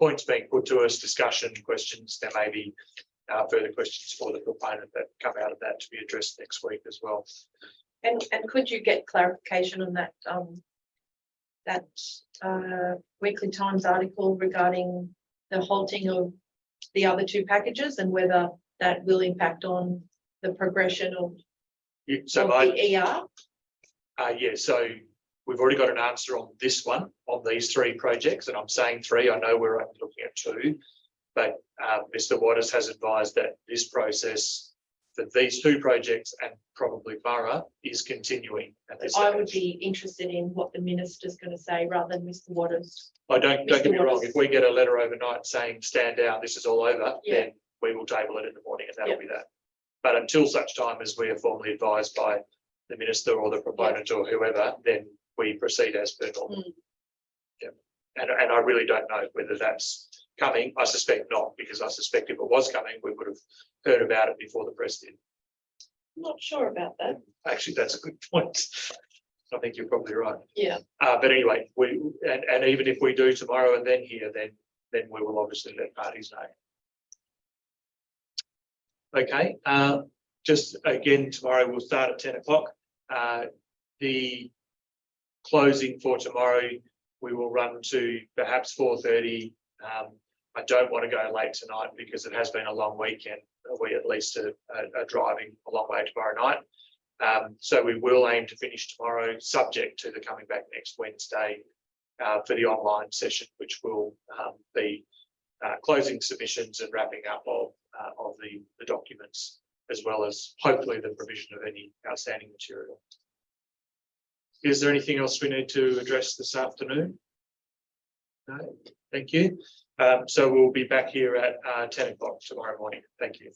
[SPEAKER 1] points being put to us, discussion, questions. There may be further questions for the proponent that come out of that to be addressed next week as well.
[SPEAKER 2] And could you get clarification on that Weekly Times article regarding the halting of the other 2 packages and whether that will impact on the progression of
[SPEAKER 1] the ER? So we've already got an answer on this one, on these 3 projects, and I'm saying 3. I know we're only looking at 2, but Mr. Waters has advised that this process for these 2 projects and probably Murrah is continuing at this
[SPEAKER 2] I
[SPEAKER 1] stage.
[SPEAKER 2] would be interested in what the minister's going to say rather than Mr. Waters.
[SPEAKER 1] Don't get me wrong,
[SPEAKER 2] Waters.
[SPEAKER 1] if we get a letter overnight saying stand down, this is all over, then we will table it in the morning and that'll be that. But until such time as we are formally advised by the minister or the proponent or whoever, then we proceed as per normal. And I really don't know whether that's coming. I suspect not, because I suspect if it was coming, we would have heard about it before the press did.
[SPEAKER 2] I'm not sure about that.
[SPEAKER 1] Actually, that's a good point. I think you're probably right.
[SPEAKER 2] Yeah.
[SPEAKER 1] But anyway, and even if we do tomorrow and then here, then we will obviously let parties know. Okay. Just again, tomorrow we'll start at 10 o'clock. The closing for tomorrow we will run to perhaps 4:30. I don't want to go late tonight because it has been a long weekend. We at least are driving a long way tomorrow night. So we will aim to finish tomorrow, subject to the coming back next Wednesday for the online session, which will be closing submissions and wrapping up of the documents, as well as hopefully the provision of any outstanding material. Is there anything else we need to address this afternoon? No, thank you. So we'll be back here at 10 o'clock tomorrow morning. Thank you.